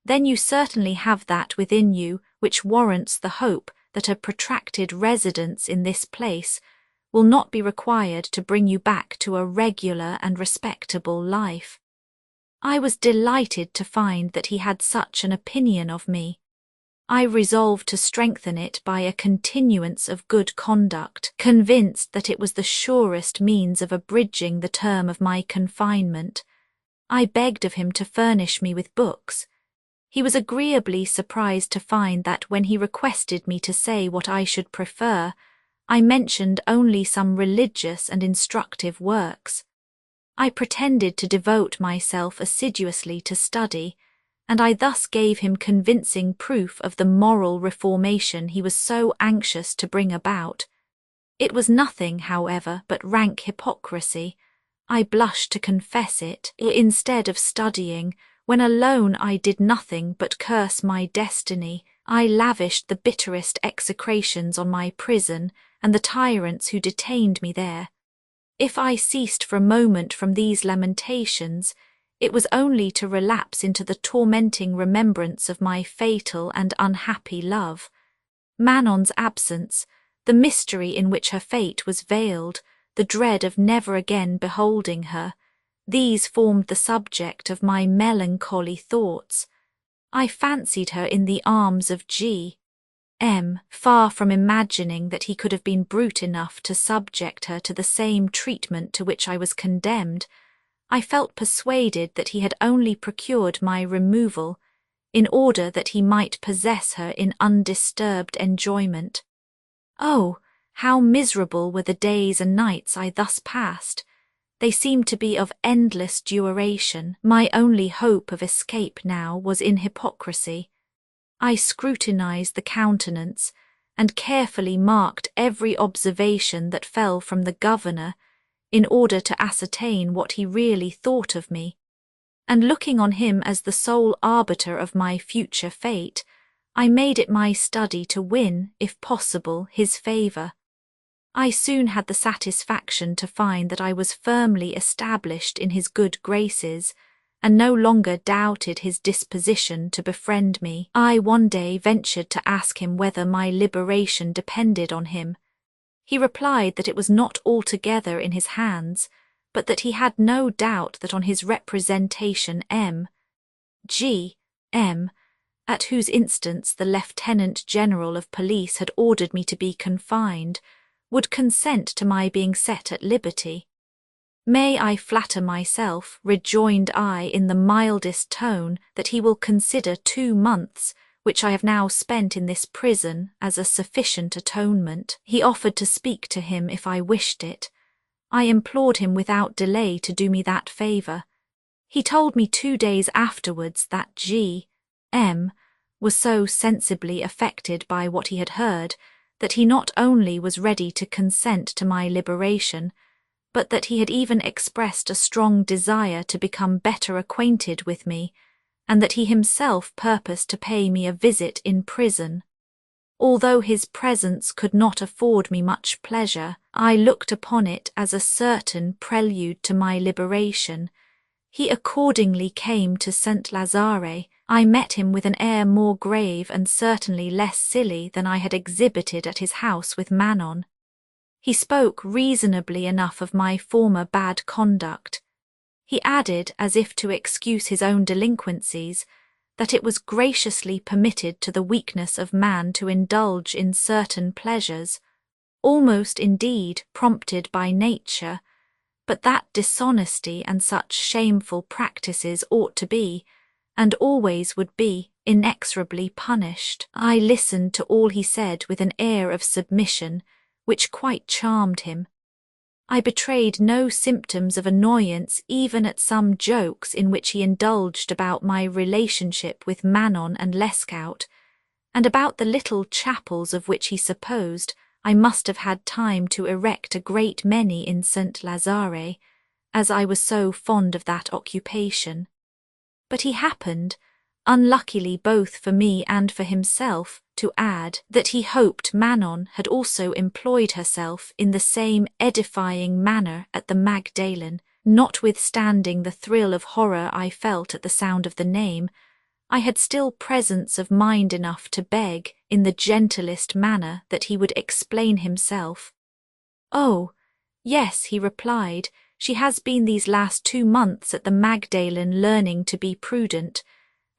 then you certainly have that within you which warrants the hope that a protracted residence in this place will not be required to bring you back to a regular and respectable life." I was delighted to find that he had such an opinion of me. I resolved to strengthen it by a continuance of good conduct, convinced that it was the surest means of abridging the term of my confinement. I begged of him to furnish me with books. He was agreeably surprised to find that when he requested me to say what I should prefer, I mentioned only some religious and instructive works. I pretended to devote myself assiduously to study, and I thus gave him convincing proof of the moral reformation he was so anxious to bring about. It was nothing, however, but rank hypocrisy. I blush to confess it. Instead of studying, when alone I did nothing but curse my destiny. I lavished the bitterest execrations on my prison and the tyrants who detained me there. If I ceased for a moment from these lamentations, it was only to relapse into the tormenting remembrance of my fatal and unhappy love. Manon's absence, the mystery in which her fate was veiled, the dread of never again beholding her, these formed the subject of my melancholy thoughts. I fancied her in the arms of G.M., far from imagining that he could have been brute enough to subject her to the same treatment to which I was condemned. I felt persuaded that he had only procured my removal in order that he might possess her in undisturbed enjoyment. Oh, how miserable were the days and nights I thus passed! They seemed to be of endless duration. My only hope of escape now was in hypocrisy. I scrutinized the countenance, and carefully marked every observation that fell from the governor, in order to ascertain what he really thought of me, and looking on him as the sole arbiter of my future fate, I made it my study to win, if possible, his favour. I soon had the satisfaction to find that I was firmly established in his good graces, and no longer doubted his disposition to befriend me. I one day ventured to ask him whether my liberation depended on him. He replied that it was not altogether in his hands, but that he had no doubt that on his representation G.M., at whose instance the Lieutenant General of Police had ordered me to be confined, would consent to my being set at liberty. May I flatter myself, rejoined I in the mildest tone, that he will consider 2 months, which I have now spent in this prison, as a sufficient atonement. He offered to speak to him if I wished it. I implored him without delay to do me that favour. He told me 2 days afterwards that G.M. was so sensibly affected by what he had heard, that he not only was ready to consent to my liberation, but that he had even expressed a strong desire to become better acquainted with me, and that he himself purposed to pay me a visit in prison. Although his presence could not afford me much pleasure, I looked upon it as a certain prelude to my liberation. He accordingly came to St. Lazare. I met him with an air more grave and certainly less silly than I had exhibited at his house with Manon. He spoke reasonably enough of my former bad conduct. He added, as if to excuse his own delinquencies, that it was graciously permitted to the weakness of man to indulge in certain pleasures, almost indeed prompted by nature, but that dishonesty and such shameful practices ought to be, and always would be, inexorably punished. I listened to all he said with an air of submission, which quite charmed him. I betrayed no symptoms of annoyance even at some jokes in which he indulged about my relationship with Manon and Lescaut, and about the little chapels of which he supposed I must have had time to erect a great many in St. Lazare, as I was so fond of that occupation. But he happened, unluckily both for me and for himself, to add that he hoped Manon had also employed herself in the same edifying manner at the Magdalen. Notwithstanding the thrill of horror I felt at the sound of the name, I had still presence of mind enough to beg, in the gentlest manner, that he would explain himself. "Oh, yes," he replied, "she has been these last 2 months at the Magdalen learning to be prudent,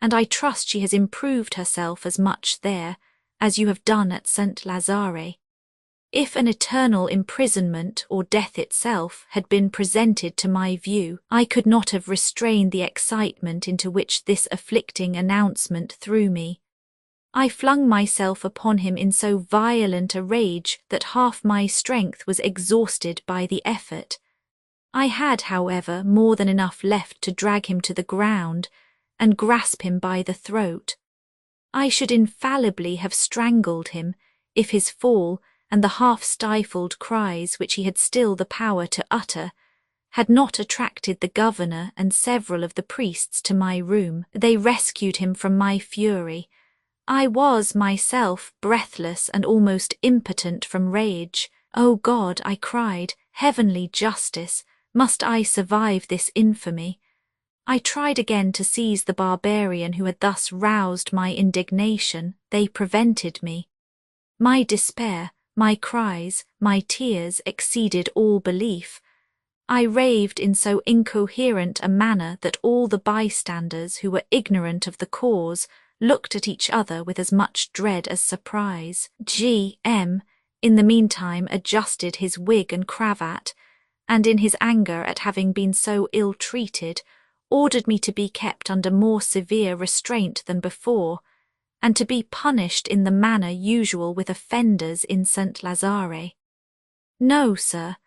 and I trust she has improved herself as much there as you have done at St. Lazare. If an eternal imprisonment or death itself had been presented to my view, I could not have restrained the excitement into which this afflicting announcement threw me. I flung myself upon him in so violent a rage that half my strength was exhausted by the effort. I had, however, more than enough left to drag him to the ground and grasp him by the throat. I should infallibly have strangled him if his fall and the half-stifled cries which he had still the power to utter had not attracted the governor and several of the priests to my room. They rescued him from my fury. I was myself breathless and almost impotent from rage. "O God," I cried, "heavenly justice, must I survive this infamy?" I tried again to seize the barbarian who had thus roused my indignation. They prevented me. My despair, my cries, my tears exceeded all belief. I raved in so incoherent a manner that all the bystanders who were ignorant of the cause looked at each other with as much dread as surprise. G.M. in the meantime adjusted his wig and cravat, and in his anger at having been so ill-treated, ordered me to be kept under more severe restraint than before, and to be punished in the manner usual with offenders in St. Lazare. "No, sir,"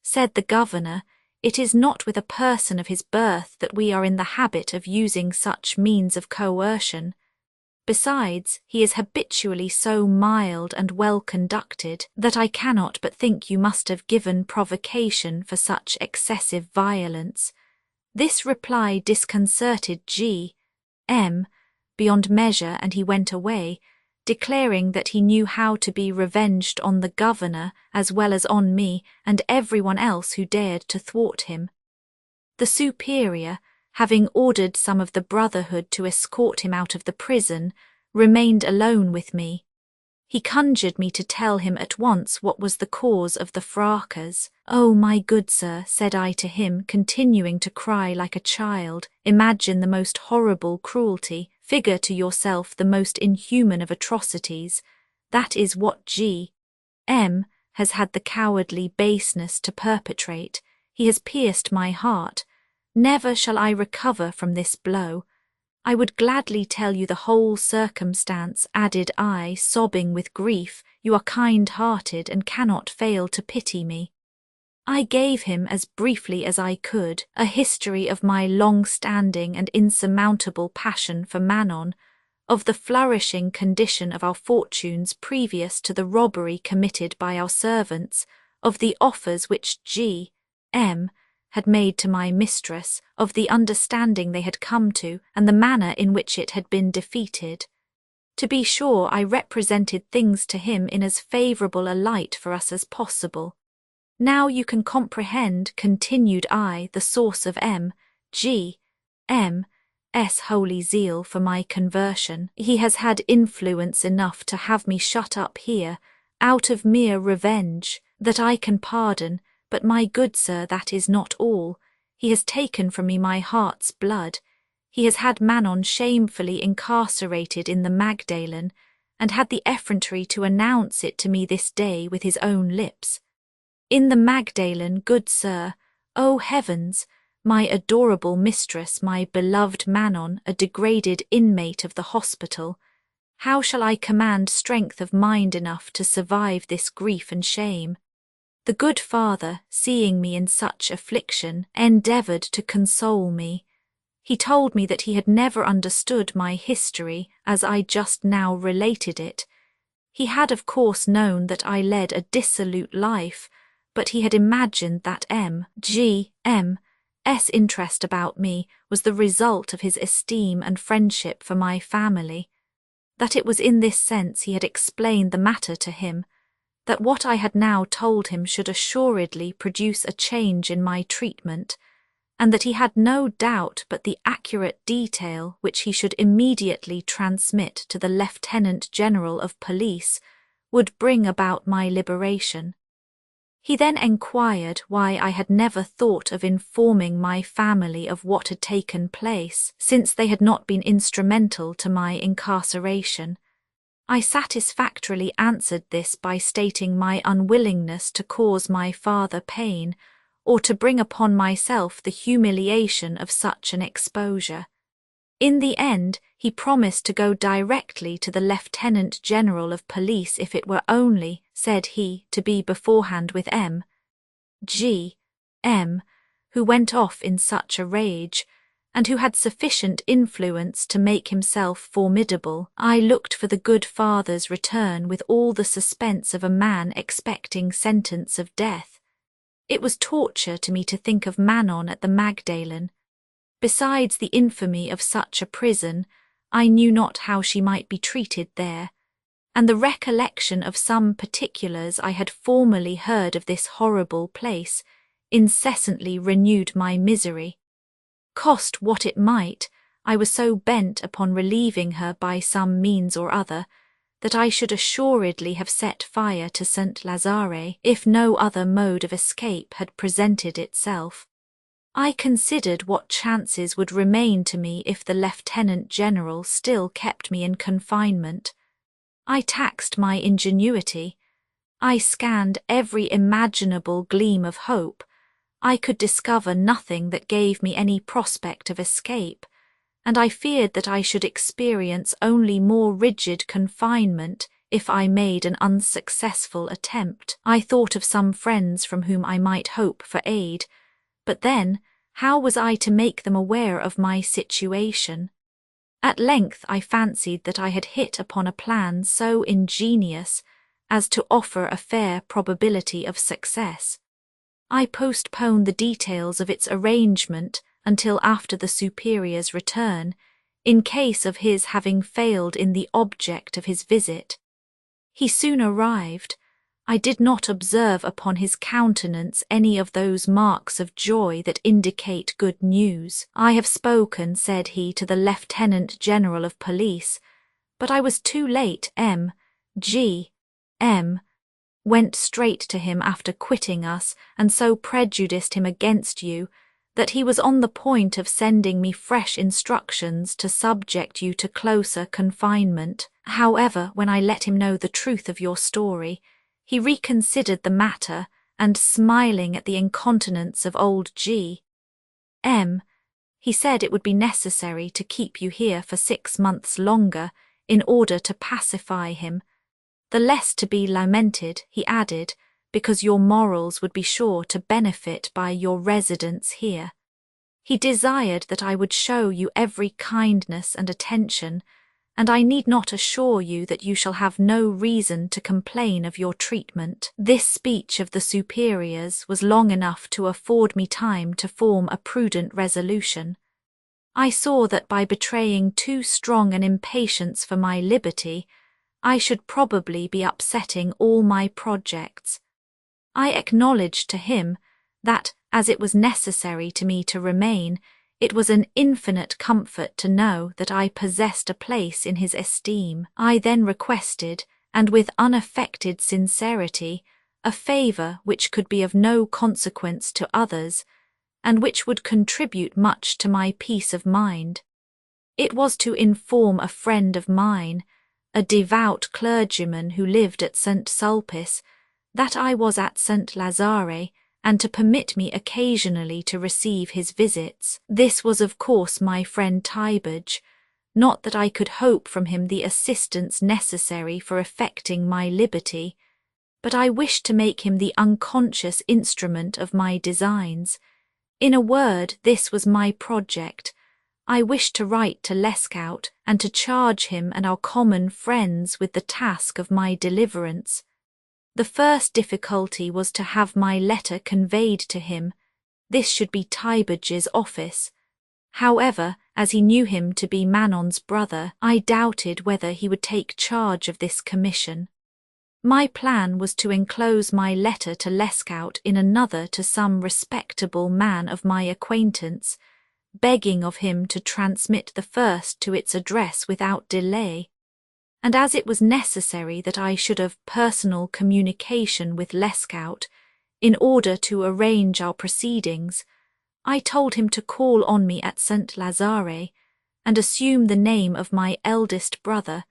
said the governor, "it is not with a person of his birth that we are in the habit of using such means of coercion. Besides, he is habitually so mild and well conducted that I cannot but think you must have given provocation for such excessive violence." This reply disconcerted G.M. beyond measure, and he went away, declaring that he knew how to be revenged on the governor as well as on me and everyone else who dared to thwart him. The superior, having ordered some of the brotherhood to escort him out of the prison, remained alone with me. He conjured me to tell him at once what was the cause of the fracas. "Oh, my good sir," said I to him, continuing to cry like a child, "imagine the most horrible cruelty, figure to yourself the most inhuman of atrocities. That is what G.M. has had the cowardly baseness to perpetrate. He has pierced my heart. Never shall I recover from this blow. I would gladly tell you the whole circumstance," added I, sobbing with grief. "You are kind-hearted and cannot fail to pity me." I gave him, as briefly as I could, a history of my long-standing and insurmountable passion for Manon, of the flourishing condition of our fortunes previous to the robbery committed by our servants, of the offers which G.M. had made to my mistress, of the understanding they had come to, and the manner in which it had been defeated. To be sure, I represented things to him in as favourable a light for us as possible. Now you can comprehend, continued I, the source of M.G.'s holy zeal for my conversion. He has had influence enough to have me shut up here, out of mere revenge, that I can pardon, but my good sir, that is not all. He has taken from me my heart's blood. He has had Manon shamefully incarcerated in the Magdalen, and had the effrontery to announce it to me this day with his own lips. In the Magdalen, good sir, O heavens! My adorable mistress, my beloved Manon, a degraded inmate of the hospital. How shall I command strength of mind enough to survive this grief and shame? The good father, seeing me in such affliction, endeavoured to console me. He told me that he had never understood my history as I just now related it. He had of course known that I led a dissolute life, but he had imagined that M.G.'s interest about me was the result of his esteem and friendship for my family. That it was in this sense he had explained the matter to him, that what I had now told him should assuredly produce a change in my treatment, and that he had no doubt but the accurate detail which he should immediately transmit to the Lieutenant General of Police would bring about my liberation. He then enquired why I had never thought of informing my family of what had taken place, since they had not been instrumental to my incarceration. I satisfactorily answered this by stating my unwillingness to cause my father pain, or to bring upon myself the humiliation of such an exposure. In the end, he promised to go directly to the Lieutenant General of Police if it were only, said he, to be beforehand with M.G.'s, who went off in such a rage, and who had sufficient influence to make himself formidable. I looked for the good father's return with all the suspense of a man expecting sentence of death. It was torture to me to think of Manon at the Magdalen. Besides the infamy of such a prison, I knew not how she might be treated there, and the recollection of some particulars I had formerly heard of this horrible place incessantly renewed my misery. Cost what it might, I was so bent upon relieving her by some means or other, that I should assuredly have set fire to St. Lazare if no other mode of escape had presented itself. I considered what chances would remain to me if the Lieutenant General still kept me in confinement. I taxed my ingenuity. I scanned every imaginable gleam of hope. I could discover nothing that gave me any prospect of escape, and I feared that I should experience only more rigid confinement if I made an unsuccessful attempt. I thought of some friends from whom I might hope for aid, but then, how was I to make them aware of my situation? At length I fancied that I had hit upon a plan so ingenious as to offer a fair probability of success. I postponed the details of its arrangement until after the superior's return, in case of his having failed in the object of his visit. He soon arrived. I did not observe upon his countenance any of those marks of joy that indicate good news. I have spoken, said he, to the Lieutenant General of Police, but I was too late. M.G.'s went straight to him after quitting us, and so prejudiced him against you, that he was on the point of sending me fresh instructions to subject you to closer confinement. However, when I let him know the truth of your story, he reconsidered the matter, and smiling at the incontinence of old G.'s, he said it would be necessary to keep you here for 6 months longer in order to pacify him. The less to be lamented, he added, because your morals would be sure to benefit by your residence here. He desired that I would show you every kindness and attention, and I need not assure you that you shall have no reason to complain of your treatment." This speech of the superiors was long enough to afford me time to form a prudent resolution. I saw that by betraying too strong an impatience for my liberty, I should probably be upsetting all my projects. I acknowledged to him that, as it was necessary to me to remain, it was an infinite comfort to know that I possessed a place in his esteem. I then requested, and with unaffected sincerity, a favour which could be of no consequence to others, and which would contribute much to my peace of mind. It was to inform a friend of mine, a devout clergyman who lived at St. Sulpice, that I was at St. Lazare, and to permit me occasionally to receive his visits. This was of course my friend Tybage, not that I could hope from him the assistance necessary for effecting my liberty, but I wished to make him the unconscious instrument of my designs. In a word, this was my project. I wished to write to Lescaut, and to charge him and our common friends with the task of my deliverance. The first difficulty was to have my letter conveyed to him. This should be Tybage's office. However, as he knew him to be Manon's brother, I doubted whether he would take charge of this commission. My plan was to enclose my letter to Lescaut in another to some respectable man of my acquaintance, begging of him to transmit the first to its address without delay. And as it was necessary that I should have personal communication with Lescaut, in order to arrange our proceedings, I told him to call on me at St. Lazare, and assume the name of my eldest brother,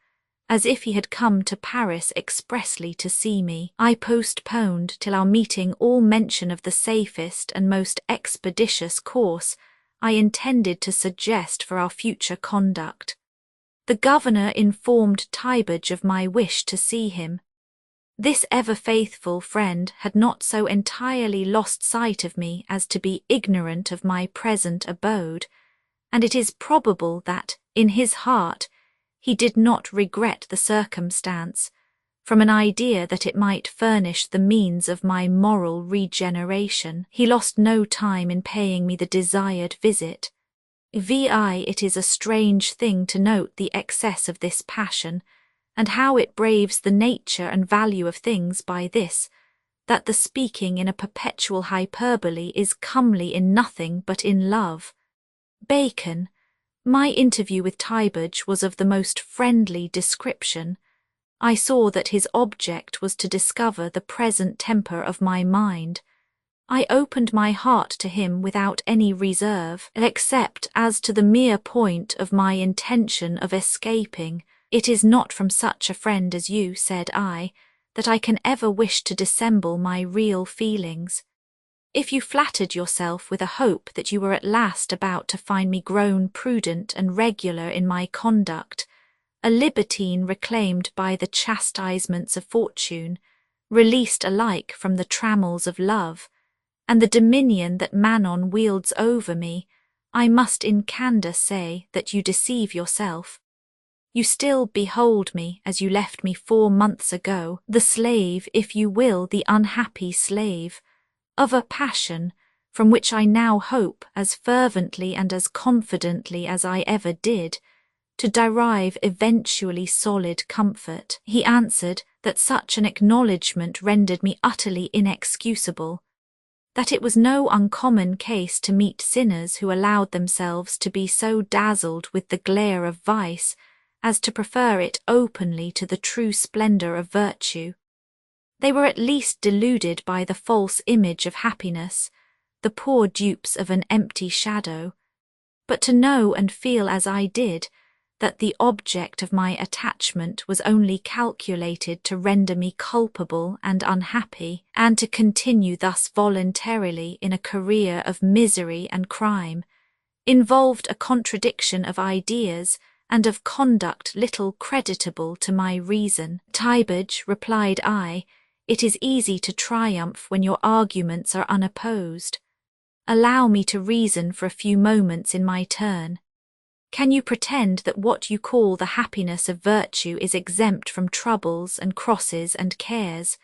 as if he had come to Paris expressly to see me. I postponed till our meeting all mention of the safest and most expeditious course I intended to suggest for our future conduct. The governor informed Tybage of my wish to see him. This ever-faithful friend had not so entirely lost sight of me as to be ignorant of my present abode, and it is probable that, in his heart, he did not regret the circumstance, from an idea that it might furnish the means of my moral regeneration. He lost no time in paying me the desired visit. It is a strange thing to note the excess of this passion, and how it braves the nature and value of things by this, that the speaking in a perpetual hyperbole is comely in nothing but in love. Bacon. My interview with Tybage was of the most friendly description. I saw that his object was to discover the present temper of my mind. I opened my heart to him without any reserve, except as to the mere point of my intention of escaping. "It is not from such a friend as you," said I, "that I can ever wish to dissemble my real feelings. If you flattered yourself with a hope that you were at last about to find me grown prudent and regular in my conduct, a libertine reclaimed by the chastisements of fortune, released alike from the trammels of love, and the dominion that Manon wields over me, I must in candour say that you deceive yourself. You still behold me, as you left me 4 months ago, the slave, if you will, the unhappy slave, of a passion from which I now hope, as fervently and as confidently as I ever did, to derive eventually solid comfort." He answered that such an acknowledgment rendered me utterly inexcusable, that it was no uncommon case to meet sinners who allowed themselves to be so dazzled with the glare of vice as to prefer it openly to the true splendour of virtue. They were at least deluded by the false image of happiness, the poor dupes of an empty shadow. But to know and feel as I did, that the object of my attachment was only calculated to render me culpable and unhappy, and to continue thus voluntarily in a career of misery and crime, involved a contradiction of ideas and of conduct little creditable to my reason. "Tybage," replied I, "it is easy to triumph when your arguments are unopposed. Allow me to reason for a few moments in my turn. Can you pretend that what you call the happiness of virtue is exempt from troubles and crosses and cares?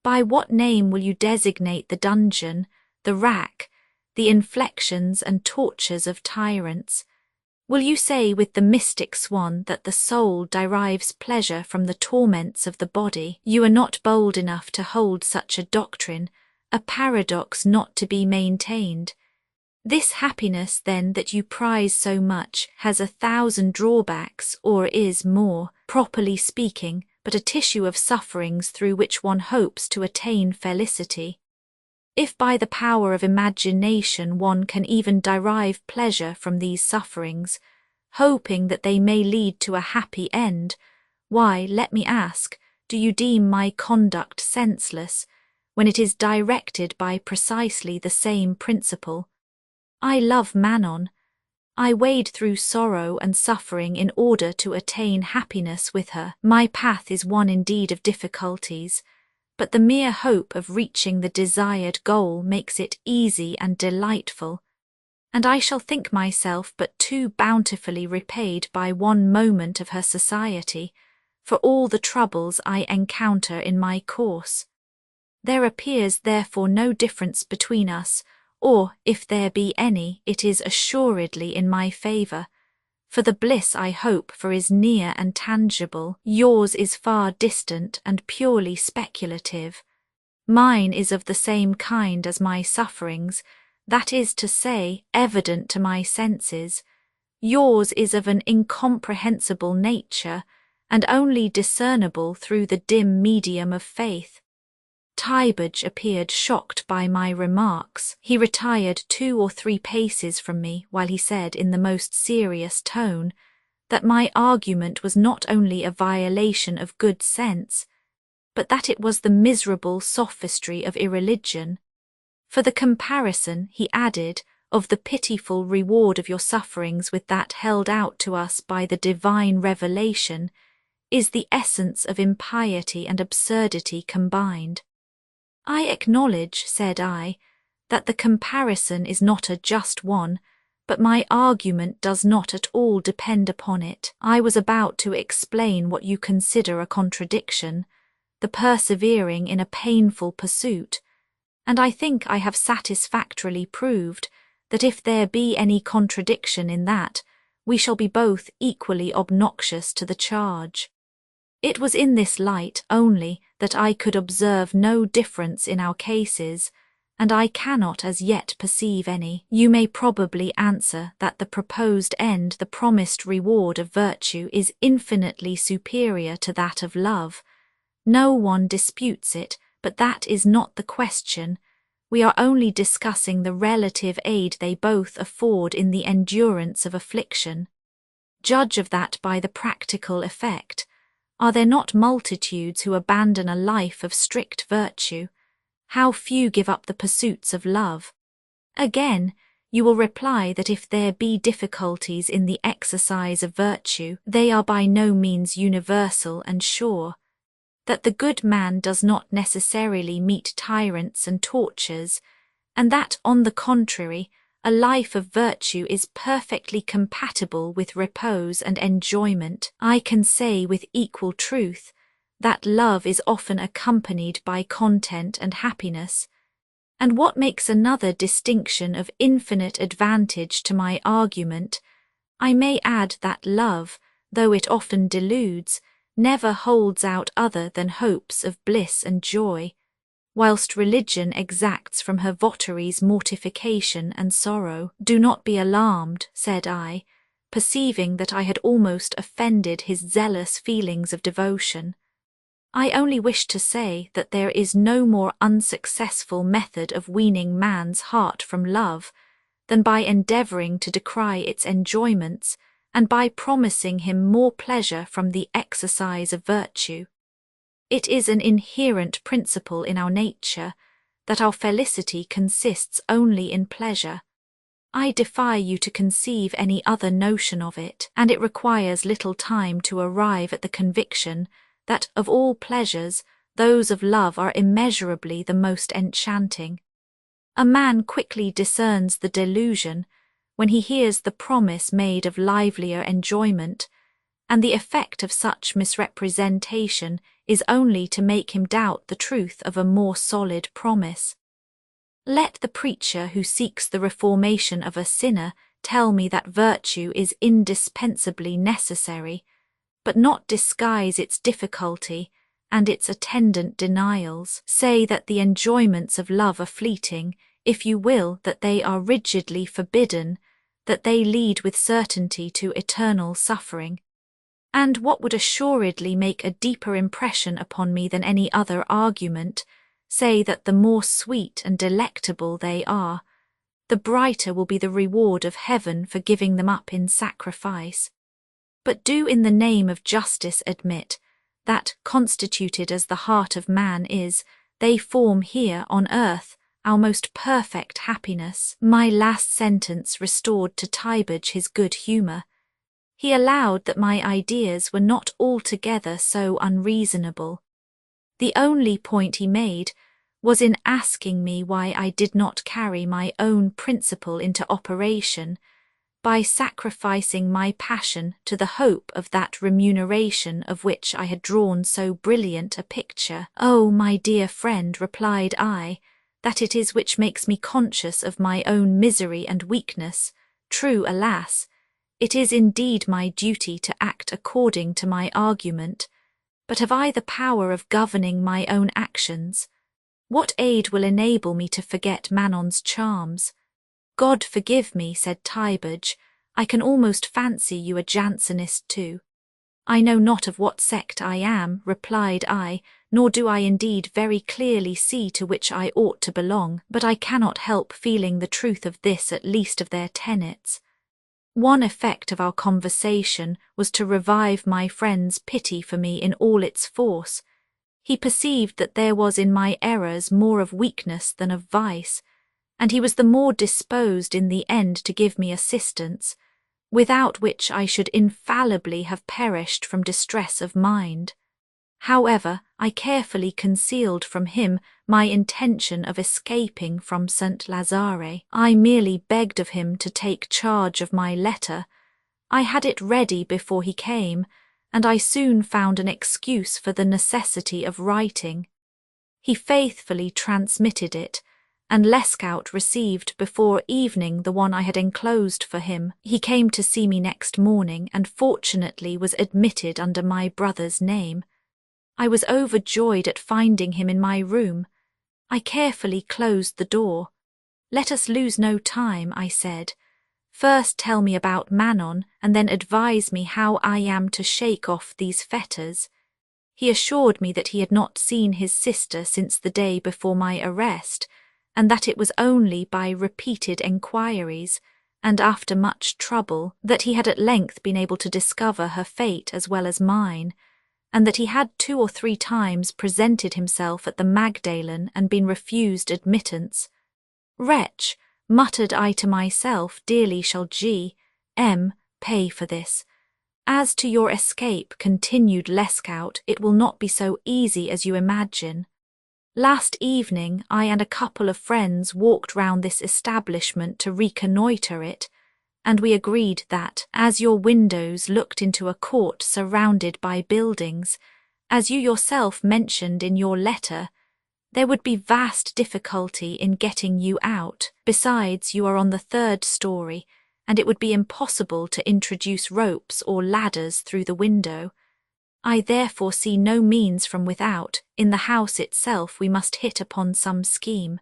By what name will you designate the dungeon, the rack, the inflections and tortures of tyrants? Will you say with the mystic swan that the soul derives pleasure from the torments of the body? You are not bold enough to hold such a doctrine, a paradox not to be maintained. This happiness, then, that you prize so much, has 1,000 drawbacks, or is more, properly speaking, but a tissue of sufferings through which one hopes to attain felicity. If by the power of imagination one can even derive pleasure from these sufferings, hoping that they may lead to a happy end, why, let me ask, do you deem my conduct senseless, when it is directed by precisely the same principle? I love Manon. I wade through sorrow and suffering in order to attain happiness with her. My path is one indeed of difficulties, but the mere hope of reaching the desired goal makes it easy and delightful, and I shall think myself but too bountifully repaid by one moment of her society for all the troubles I encounter in my course. There appears therefore no difference between us, or, if there be any, it is assuredly in my favour, for the bliss I hope for is near and tangible. Yours is far distant and purely speculative. Mine is of the same kind as my sufferings, that is to say, evident to my senses. Yours is of an incomprehensible nature, and only discernible through the dim medium of faith. Tybage appeared shocked by my remarks. He retired 2 or 3 paces from me while he said in the most serious tone that my argument was not only a violation of good sense, but that it was the miserable sophistry of irreligion. For the comparison, he added, of the pitiful reward of your sufferings with that held out to us by the divine revelation is the essence of impiety and absurdity combined. I acknowledge, said I, that the comparison is not a just one, but my argument does not at all depend upon it. I was about to explain what you consider a contradiction, the persevering in a painful pursuit, and I think I have satisfactorily proved that if there be any contradiction in that, we shall be both equally obnoxious to the charge. It was in this light only that I could observe no difference in our cases, and I cannot as yet perceive any. You may probably answer that the proposed end, the promised reward of virtue, is infinitely superior to that of love. No one disputes it, but that is not the question. We are only discussing the relative aid they both afford in the endurance of affliction. Judge of that by the practical effect. Are there not multitudes who abandon a life of strict virtue? How few give up the pursuits of love? Again, you will reply that if there be difficulties in the exercise of virtue, they are by no means universal and sure, that the good man does not necessarily meet tyrants and tortures, and that, on the contrary, a life of virtue is perfectly compatible with repose and enjoyment. I can say with equal truth that love is often accompanied by content and happiness, and what makes another distinction of infinite advantage to my argument, I may add that love, though it often deludes, never holds out other than hopes of bliss and joy, whilst religion exacts from her votaries mortification and sorrow. Do not be alarmed, said I, perceiving that I had almost offended his zealous feelings of devotion. I only wish to say that there is no more unsuccessful method of weaning man's heart from love than by endeavouring to decry its enjoyments and by promising him more pleasure from the exercise of virtue. It is an inherent principle in our nature that our felicity consists only in pleasure. I defy you to conceive any other notion of it, and it requires little time to arrive at the conviction that of all pleasures, those of love are immeasurably the most enchanting. A man quickly discerns the delusion when he hears the promise made of livelier enjoyment, and the effect of such misrepresentation is only to make him doubt the truth of a more solid promise. Let the preacher who seeks the reformation of a sinner tell me that virtue is indispensably necessary, but not disguise its difficulty and its attendant denials. Say that the enjoyments of love are fleeting, if you will, that they are rigidly forbidden, that they lead with certainty to eternal suffering. And what would assuredly make a deeper impression upon me than any other argument, say that the more sweet and delectable they are, the brighter will be the reward of heaven for giving them up in sacrifice. But do in the name of justice admit that, constituted as the heart of man is, they form here on earth our most perfect happiness. My last sentence restored to Tybage his good humour. He allowed that my ideas were not altogether so unreasonable. The only point he made was in asking me why I did not carry my own principle into operation, by sacrificing my passion to the hope of that remuneration of which I had drawn so brilliant a picture. "Oh, my dear friend," replied I, "that it is which makes me conscious of my own misery and weakness. True, alas! It is indeed my duty to act according to my argument, but have I the power of governing my own actions? What aid will enable me to forget Manon's charms?" "God forgive me," said Tybage, "I can almost fancy you a Jansenist too." "I know not of what sect I am," replied I, "nor do I indeed very clearly see to which I ought to belong, but I cannot help feeling the truth of this at least of their tenets." One effect of our conversation was to revive my friend's pity for me in all its force. He perceived that there was in my errors more of weakness than of vice, and he was the more disposed in the end to give me assistance, without which I should infallibly have perished from distress of mind. However, I carefully concealed from him my intention of escaping from St. Lazare. I merely begged of him to take charge of my letter. I had it ready before he came, and I soon found an excuse for the necessity of writing. He faithfully transmitted it, and Lescaut received before evening the one I had enclosed for him. He came to see me next morning, and fortunately was admitted under my brother's name. I was overjoyed at finding him in my room. I carefully closed the door. "Let us lose no time," I said. "First tell me about Manon, and then advise me how I am to shake off these fetters." He assured me that he had not seen his sister since the day before my arrest, and that it was only by repeated enquiries, and after much trouble, that he had at length been able to discover her fate as well as mine, and that he had 2 or 3 times presented himself at the Magdalen and been refused admittance. "Wretch," muttered I to myself, "dearly shall G.M. pay for this." "As to your escape," continued Lescaut, "it will not be so easy as you imagine. Last evening I and a couple of friends walked round this establishment to reconnoitre it, and we agreed that, as your windows looked into a court surrounded by buildings, as you yourself mentioned in your letter, there would be vast difficulty in getting you out. Besides, you are on the 3rd story, and it would be impossible to introduce ropes or ladders through the window. I therefore see no means from without. In the house itself we must hit upon some scheme."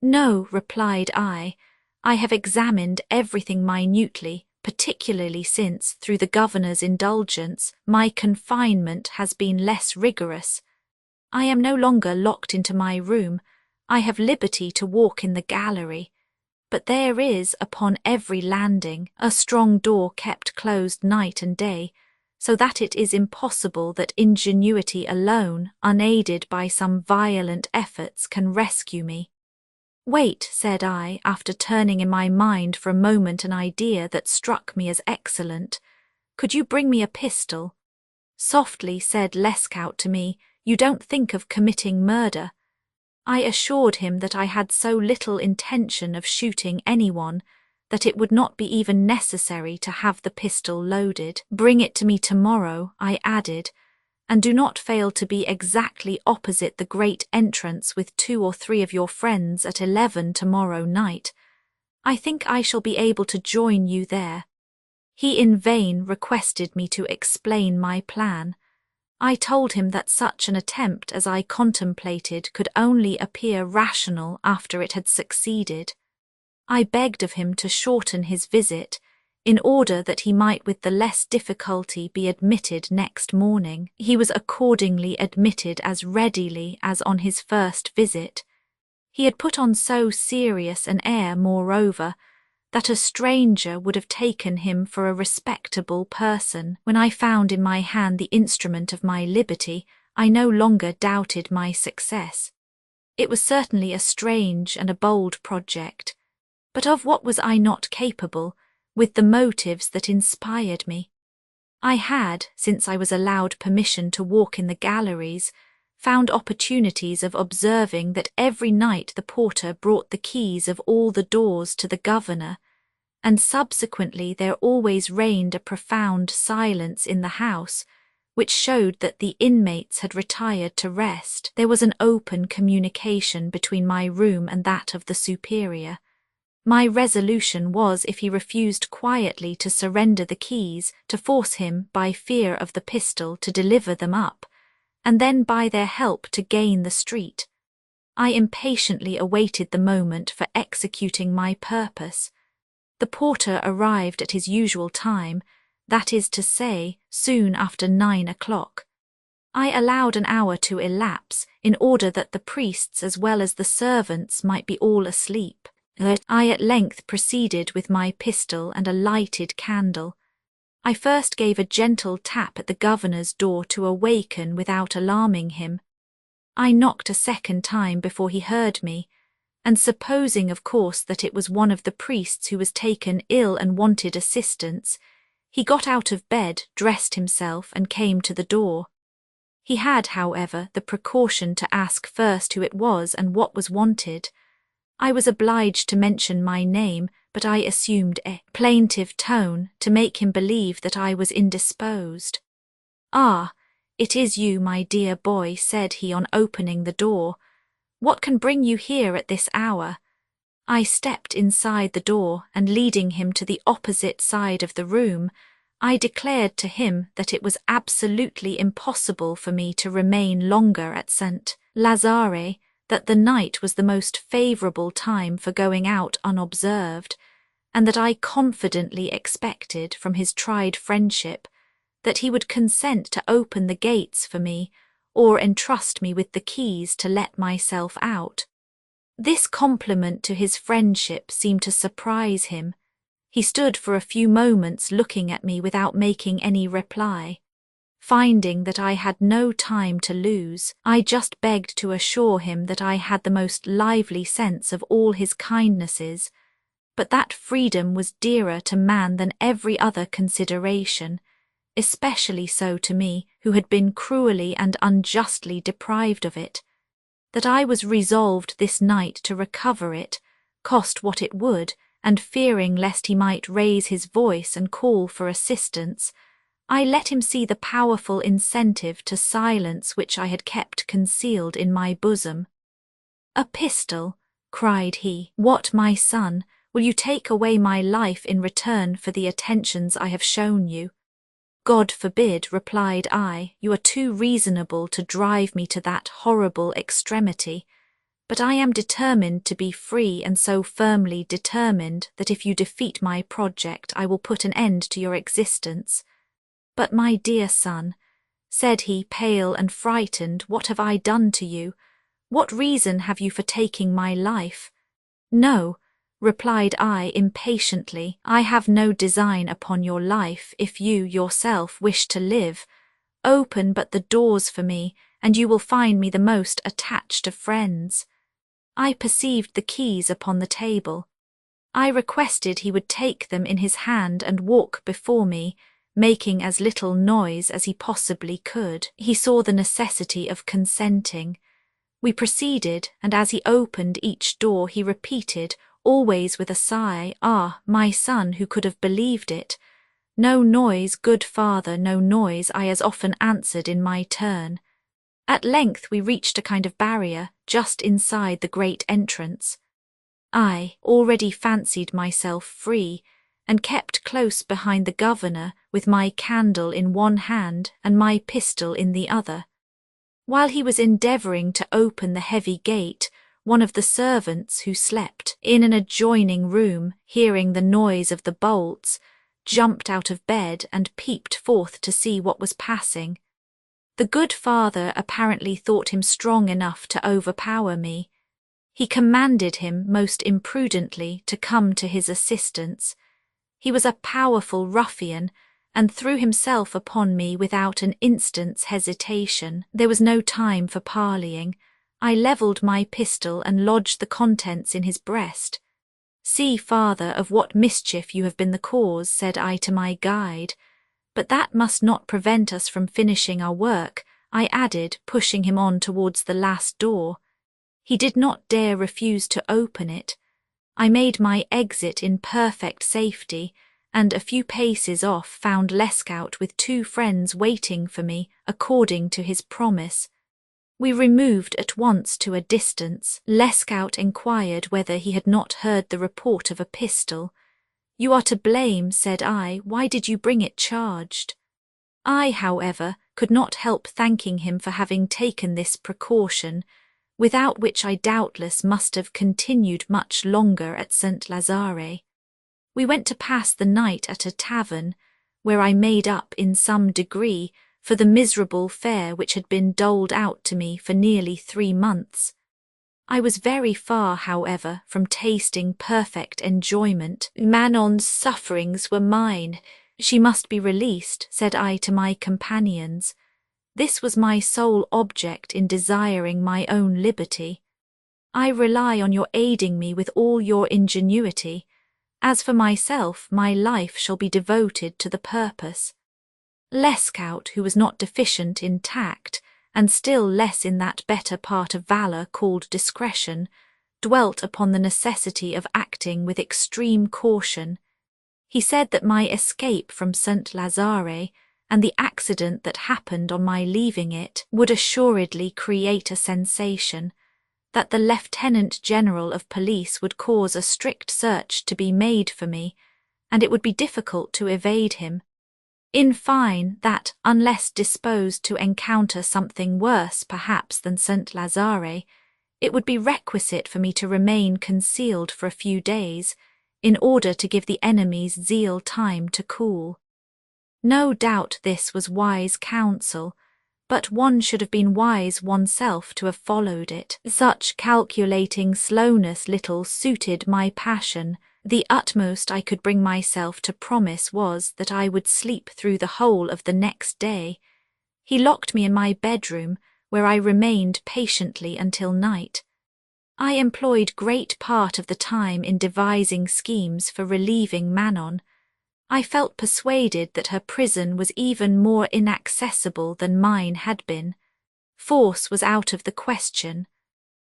"No," replied I have examined everything minutely, particularly since, through the governor's indulgence, my confinement has been less rigorous. I am no longer locked into my room. I have liberty to walk in the gallery, but there is, upon every landing, a strong door kept closed night and day, so that it is impossible that ingenuity alone, unaided by some violent efforts, can rescue me." "Wait," said I, after turning in my mind for a moment an idea that struck me as excellent. "Could you bring me a pistol?" "Softly," said Lescaut to me, "you don't think of committing murder." I assured him that I had so little intention of shooting anyone that it would not be even necessary to have the pistol loaded. "Bring it to me tomorrow," I added, "and do not fail to be exactly opposite the great entrance with 2 or 3 of your friends at 11 tomorrow night. I think I shall be able to join you there." He in vain requested me to explain my plan. I told him that such an attempt as I contemplated could only appear rational after it had succeeded. I begged of him to shorten his visit, in order that he might with the less difficulty be admitted next morning. He was accordingly admitted as readily as on his first visit. He had put on so serious an air, moreover, that a stranger would have taken him for a respectable person. When I found in my hand the instrument of my liberty, I no longer doubted my success. It was certainly a strange and a bold project, but of what was I not capable, with the motives that inspired me? I had, since I was allowed permission to walk in the galleries, found opportunities of observing that every night the porter brought the keys of all the doors to the governor, and subsequently there always reigned a profound silence in the house, which showed that the inmates had retired to rest. There was an open communication between my room and that of the superior. My resolution was, if he refused quietly to surrender the keys, to force him, by fear of the pistol, to deliver them up, and then by their help to gain the street. I impatiently awaited the moment for executing my purpose. The porter arrived at his usual time, that is to say, soon after 9 o'clock. I allowed an hour to elapse, in order that the priests as well as the servants might be all asleep. I at length proceeded with my pistol and a lighted candle. I first gave a gentle tap at the governor's door to awaken without alarming him. I knocked a second time before he heard me, and supposing of course that it was one of the priests who was taken ill and wanted assistance, he got out of bed, dressed himself, and came to the door. He had, however, the precaution to ask first who it was and what was wanted. I was obliged to mention my name, but I assumed a plaintive tone to make him believe that I was indisposed. "Ah, it is you, my dear boy," said he on opening the door. "What can bring you here at this hour?" I stepped inside the door, and leading him to the opposite side of the room, I declared to him that it was absolutely impossible for me to remain longer at St. Lazare, that the night was the most favourable time for going out unobserved, and that I confidently expected, from his tried friendship, that he would consent to open the gates for me, or entrust me with the keys to let myself out. This compliment to his friendship seemed to surprise him. He stood for a few moments looking at me without making any reply. Finding that I had no time to lose, I just begged to assure him that I had the most lively sense of all his kindnesses, but that freedom was dearer to man than every other consideration, especially so to me, who had been cruelly and unjustly deprived of it, that I was resolved this night to recover it, cost what it would, and fearing lest he might raise his voice and call for assistance, I let him see the powerful incentive to silence which I had kept concealed in my bosom. "A pistol," cried he. "What, my son, will you take away my life in return for the attentions I have shown you?" "God forbid," replied I, "you are too reasonable to drive me to that horrible extremity, but I am determined to be free, and so firmly determined that if you defeat my project I will put an end to your existence. But my dear son," said he, pale and frightened, "what have I done to you? What reason have you for taking my life?" "No," replied I impatiently, "I have no design upon your life. If you yourself wish to live, open but the doors for me, and you will find me the most attached of friends." I perceived the keys upon the table. I requested he would take them in his hand and walk before me, making as little noise as he possibly could. He saw the necessity of consenting. We proceeded, and as he opened each door he repeated, always with a sigh, "Ah, my son, who could have believed it? No noise, good father, no noise," I as often answered in my turn. At length we reached a kind of barrier, just inside the great entrance. I already fancied myself free, and kept close behind the governor with my candle in one hand and my pistol in the other. While he was endeavouring to open the heavy gate, one of the servants who slept in an adjoining room, hearing the noise of the bolts, jumped out of bed and peeped forth to see what was passing. The good father apparently thought him strong enough to overpower me. He commanded him most imprudently to come to his assistance. He was a powerful ruffian, and threw himself upon me without an instant's hesitation. There was no time for parleying. I levelled my pistol and lodged the contents in his breast. "See, father, of what mischief you have been the cause," said I to my guide. "But that must not prevent us from finishing our work," I added, pushing him on towards the last door. He did not dare refuse to open it. I made my exit in perfect safety, and a few paces off found Lescaut with 2 friends waiting for me according to his promise. We removed at once to a distance. Lescaut inquired whether he had not heard the report of a pistol. "You are to blame," said I. "Why did you bring it charged?" I, however, could not help thanking him for having taken this precaution, without which I doubtless must have continued much longer at St. Lazare. We went to pass the night at a tavern, where I made up in some degree for the miserable fare which had been doled out to me for nearly 3 months. I was very far, however, from tasting perfect enjoyment. Manon's sufferings were mine. "She must be released," said I to my companions. This was my sole object in desiring my own liberty. "I rely on your aiding me with all your ingenuity. As for myself, my life shall be devoted to the purpose." Lescaut, who was not deficient in tact, and still less in that better part of valour called discretion, dwelt upon the necessity of acting with extreme caution. He said that my escape from St. Lazare, and the accident that happened on my leaving it, would assuredly create a sensation, that the Lieutenant General of Police would cause a strict search to be made for me, and it would be difficult to evade him. In fine, that, unless disposed to encounter something worse perhaps than St. Lazare, it would be requisite for me to remain concealed for a few days, in order to give the enemy's zeal time to cool. No doubt this was wise counsel, but one should have been wise oneself to have followed it. Such calculating slowness little suited my passion. The utmost I could bring myself to promise was that I would sleep through the whole of the next day. He locked me in my bedroom, where I remained patiently until night. I employed great part of the time in devising schemes for relieving Manon. I felt persuaded that her prison was even more inaccessible than mine had been. Force was out of the question.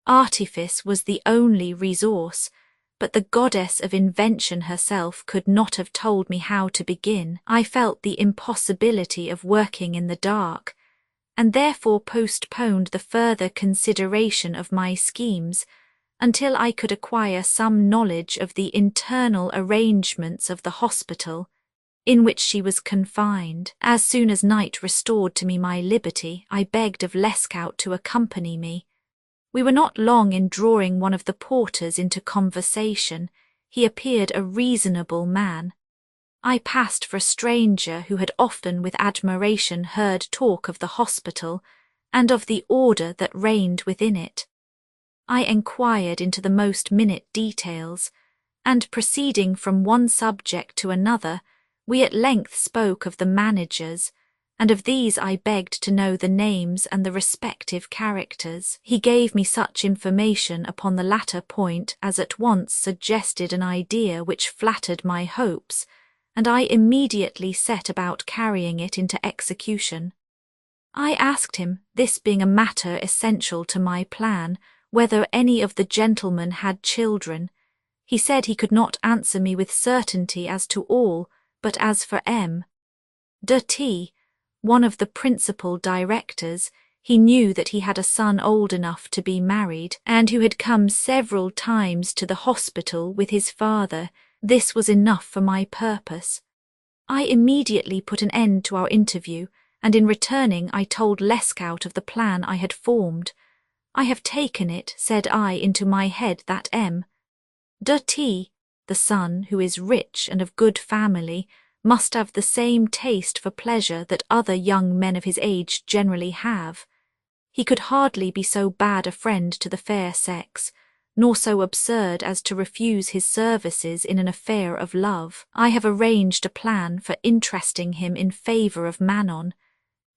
Artifice was the only resource, but the goddess of invention herself could not have told me how to begin. I felt the impossibility of working in the dark, and therefore postponed the further consideration of my schemes until I could acquire some knowledge of the internal arrangements of the hospital in which she was confined. As soon as night restored to me my liberty, I begged of Lescaut to accompany me. We were not long in drawing one of the porters into conversation. He appeared a reasonable man. I passed for a stranger who had often with admiration heard talk of the hospital and of the order that reigned within it. I enquired into the most minute details, and proceeding from one subject to another, we at length spoke of the managers, and of these I begged to know the names and the respective characters. He gave me such information upon the latter point as at once suggested an idea which flattered my hopes, and I immediately set about carrying it into execution. I asked him, this being a matter essential to my plan, whether any of the gentlemen had children. He said he could not answer me with certainty as to all, but as for M.T., one of the principal directors, he knew that he had a son old enough to be married, and who had come several times to the hospital with his father. This was enough for my purpose. I immediately put an end to our interview, and in returning I told Lescaut of the plan I had formed. I have taken it, said I, into my head that M.T., the son, who is rich and of good family, must have the same taste for pleasure that other young men of his age generally have. He could hardly be so bad a friend to the fair sex, nor so absurd as to refuse his services in an affair of love. I have arranged a plan for interesting him in favour of Manon.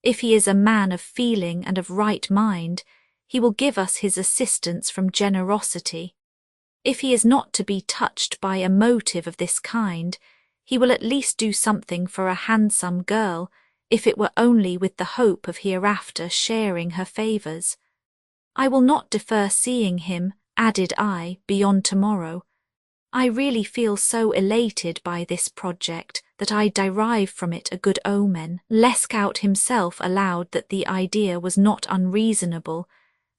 If he is a man of feeling and of right mind, he will give us his assistance from generosity. If he is not to be touched by a motive of this kind, he will at least do something for a handsome girl, if it were only with the hope of hereafter sharing her favours. I will not defer seeing him, added I, beyond tomorrow. I really feel so elated by this project that I derive from it a good omen. Lescaut himself allowed that the idea was not unreasonable,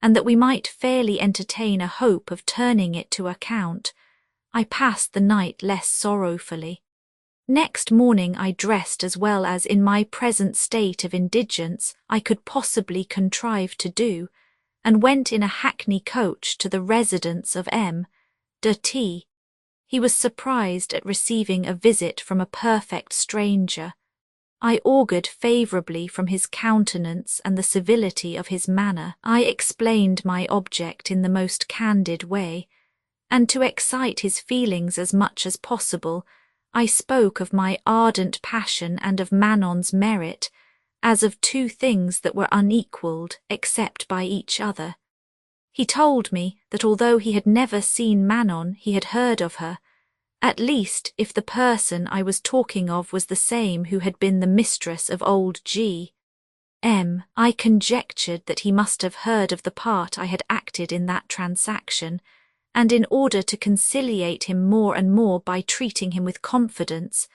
and that we might fairly entertain a hope of turning it to account. I passed the night less sorrowfully. Next morning I dressed as well as in my present state of indigence I could possibly contrive to do, and went in a hackney coach to the residence of M.T. He was surprised at receiving a visit from a perfect stranger. I augured favourably from his countenance and the civility of his manner. I explained my object in the most candid way, and to excite his feelings as much as possible, I spoke of my ardent passion and of Manon's merit, as of two things that were unequalled except by each other. He told me that although he had never seen Manon, he had heard of her. At least, if the person I was talking of was the same who had been the mistress of old G.M., I conjectured that he must have heard of the part I had acted in that transaction, and in order to conciliate him more and more by treating him with confidence,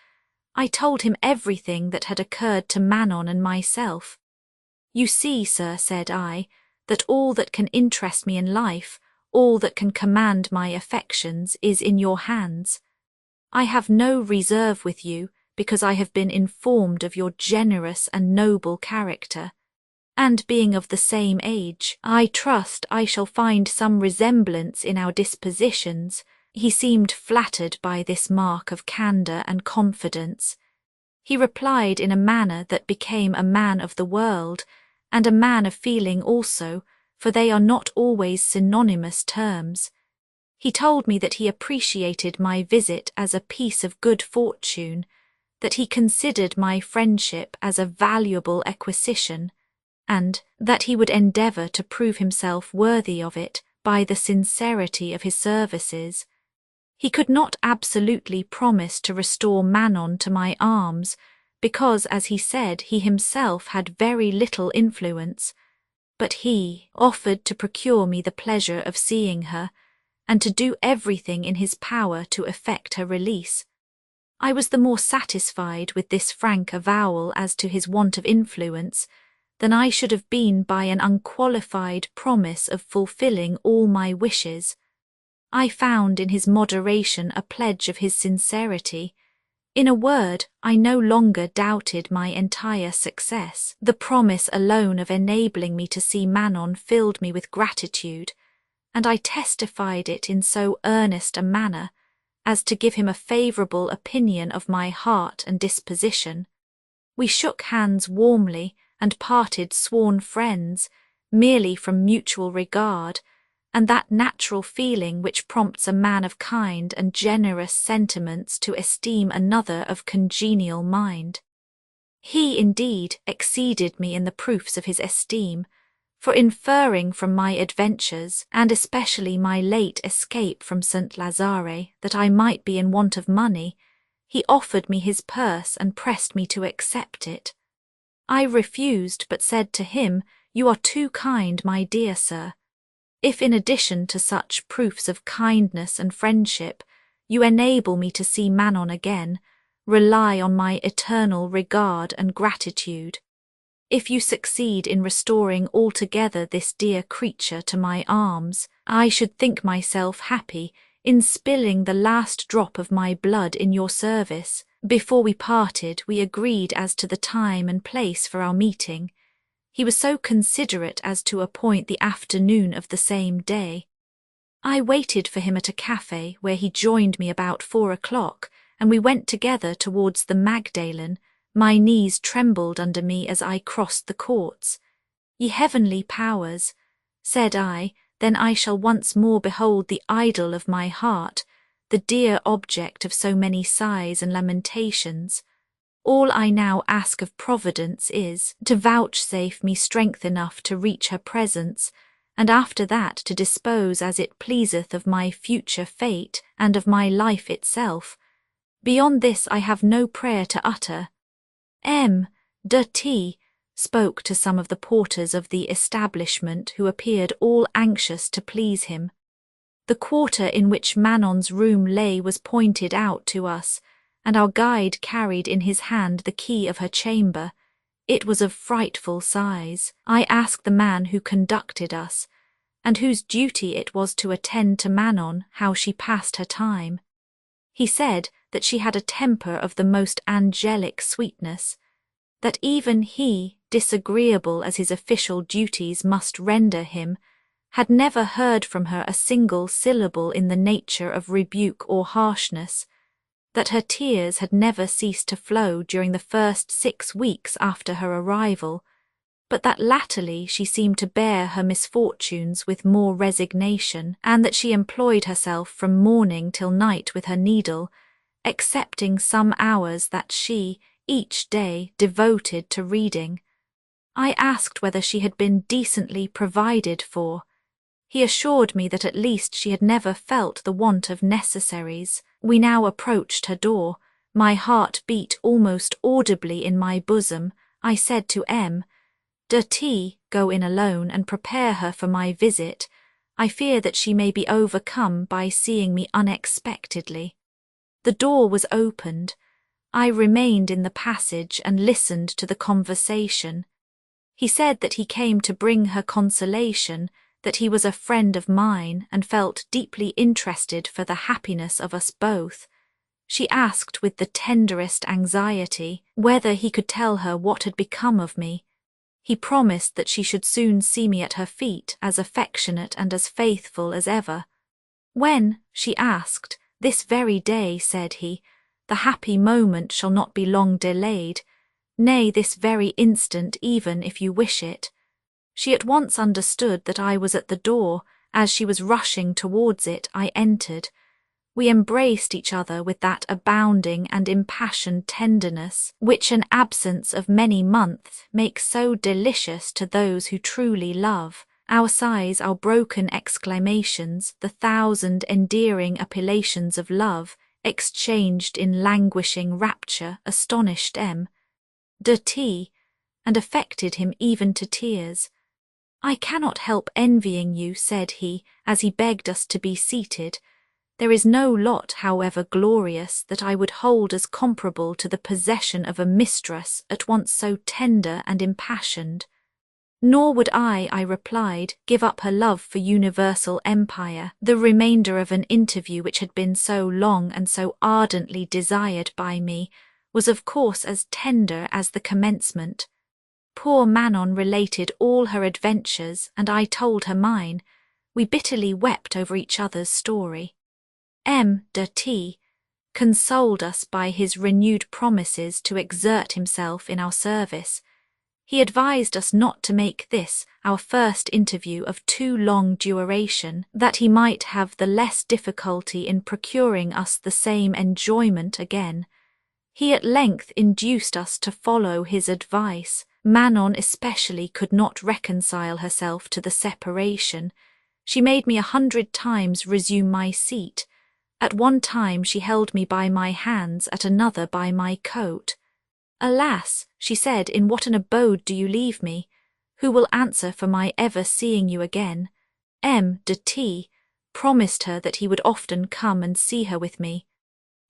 I told him everything that had occurred to Manon and myself. You see, sir, said I, that all that can interest me in life, all that can command my affections, is in your hands. I have no reserve with you, because I have been informed of your generous and noble character, and being of the same age, I trust I shall find some resemblance in our dispositions. He seemed flattered by this mark of candour and confidence. He replied in a manner that became a man of the world, and a man of feeling also, for they are not always synonymous terms. He told me that he appreciated my visit as a piece of good fortune, that he considered my friendship as a valuable acquisition, and that he would endeavour to prove himself worthy of it by the sincerity of his services. He could not absolutely promise to restore Manon to my arms, because, as he said, he himself had very little influence, but he offered to procure me the pleasure of seeing her, and to do everything in his power to effect her release. I was the more satisfied with this frank avowal as to his want of influence than I should have been by an unqualified promise of fulfilling all my wishes. I found in his moderation a pledge of his sincerity. In a word, I no longer doubted my entire success. The promise alone of enabling me to see Manon filled me with gratitude, and I testified it in so earnest a manner as to give him a favourable opinion of my heart and disposition. We shook hands warmly, and parted sworn friends, merely from mutual regard, and that natural feeling which prompts a man of kind and generous sentiments to esteem another of congenial mind. He, indeed, exceeded me in the proofs of his esteem, for inferring from my adventures, and especially my late escape from St. Lazare, that I might be in want of money, he offered me his purse and pressed me to accept it. I refused, but said to him, "You are too kind, my dear sir. If in addition to such proofs of kindness and friendship, You enable me to see Manon again, rely on my eternal regard and gratitude. If you succeed in restoring altogether this dear creature to my arms, I should think myself happy in spilling the last drop of my blood in your service. Before we parted, we agreed as to the time and place for our meeting. He was so considerate as to appoint the afternoon of the same day. I waited for him at a cafe where he joined me about 4 o'clock, and we went together towards the Magdalen. My knees trembled under me as I crossed the courts. Ye heavenly powers, said I, then I shall once more behold the idol of my heart, the dear object of so many sighs and lamentations. All I now ask of Providence is to vouchsafe me strength enough to reach her presence, and after that to dispose as it pleaseth of my future fate and of my life itself. Beyond this I have no prayer to utter. M. de T. spoke to some of the porters of the establishment who appeared all anxious to please him. The quarter in which Manon's room lay was pointed out to us, and our guide carried in his hand the key of her chamber. It was of frightful size. I asked the man who conducted us, and whose duty it was to attend to Manon, how she passed her time. He said that she had a temper of the most angelic sweetness, that even he, disagreeable as his official duties must render him, had never heard from her a single syllable in the nature of rebuke or harshness, that her tears had never ceased to flow during the first 6 weeks after her arrival, but that latterly she seemed to bear her misfortunes with more resignation, and that she employed herself from morning till night with her needle, excepting some hours that she, each day, devoted to reading. I asked whether she had been decently provided for. He assured me that at least she had never felt the want of necessaries. We now approached her door. My heart beat almost audibly in my bosom. I said to M. de T. Go in alone and prepare her for my visit. I fear that she may be overcome by seeing me unexpectedly. The door was opened. I remained in the passage and listened to the conversation. He said that he came to bring her consolation, that he was a friend of mine and felt deeply interested for the happiness of us both. She asked with the tenderest anxiety whether he could tell her what had become of me. He promised that she should soon see me at her feet, as affectionate and as faithful as ever. When, she asked, this very day, said he, the happy moment shall not be long delayed, nay, this very instant even if you wish it. She at once understood that I was at the door. As she was rushing towards it, I entered. We embraced each other with that abounding and impassioned tenderness which an absence of many months makes so delicious to those who truly love. Our sighs, our broken exclamations, the 1,000 endearing appellations of love, exchanged in languishing rapture, astonished M. de T. and affected him even to tears. I cannot help envying you, said he, as he begged us to be seated. There is no lot, however glorious, that I would hold as comparable to the possession of a mistress at once so tender and impassioned. Nor would I replied, give up her love for universal empire. The remainder of an interview which had been so long and so ardently desired by me was of course as tender as the commencement. Poor Manon related all her adventures, and I told her mine. We bitterly wept over each other's story. M. de T. consoled us by his renewed promises to exert himself in our service. He advised us not to make this, our first interview, of too long duration, that he might have the less difficulty in procuring us the same enjoyment again. He at length induced us to follow his advice. Manon especially could not reconcile herself to the separation. She made me 100 times resume my seat. At one time she held me by my hands, at another by my coat. Alas, she said, in what an abode do you leave me? Who will answer for my ever seeing you again? M. de T. promised her that he would often come and see her with me.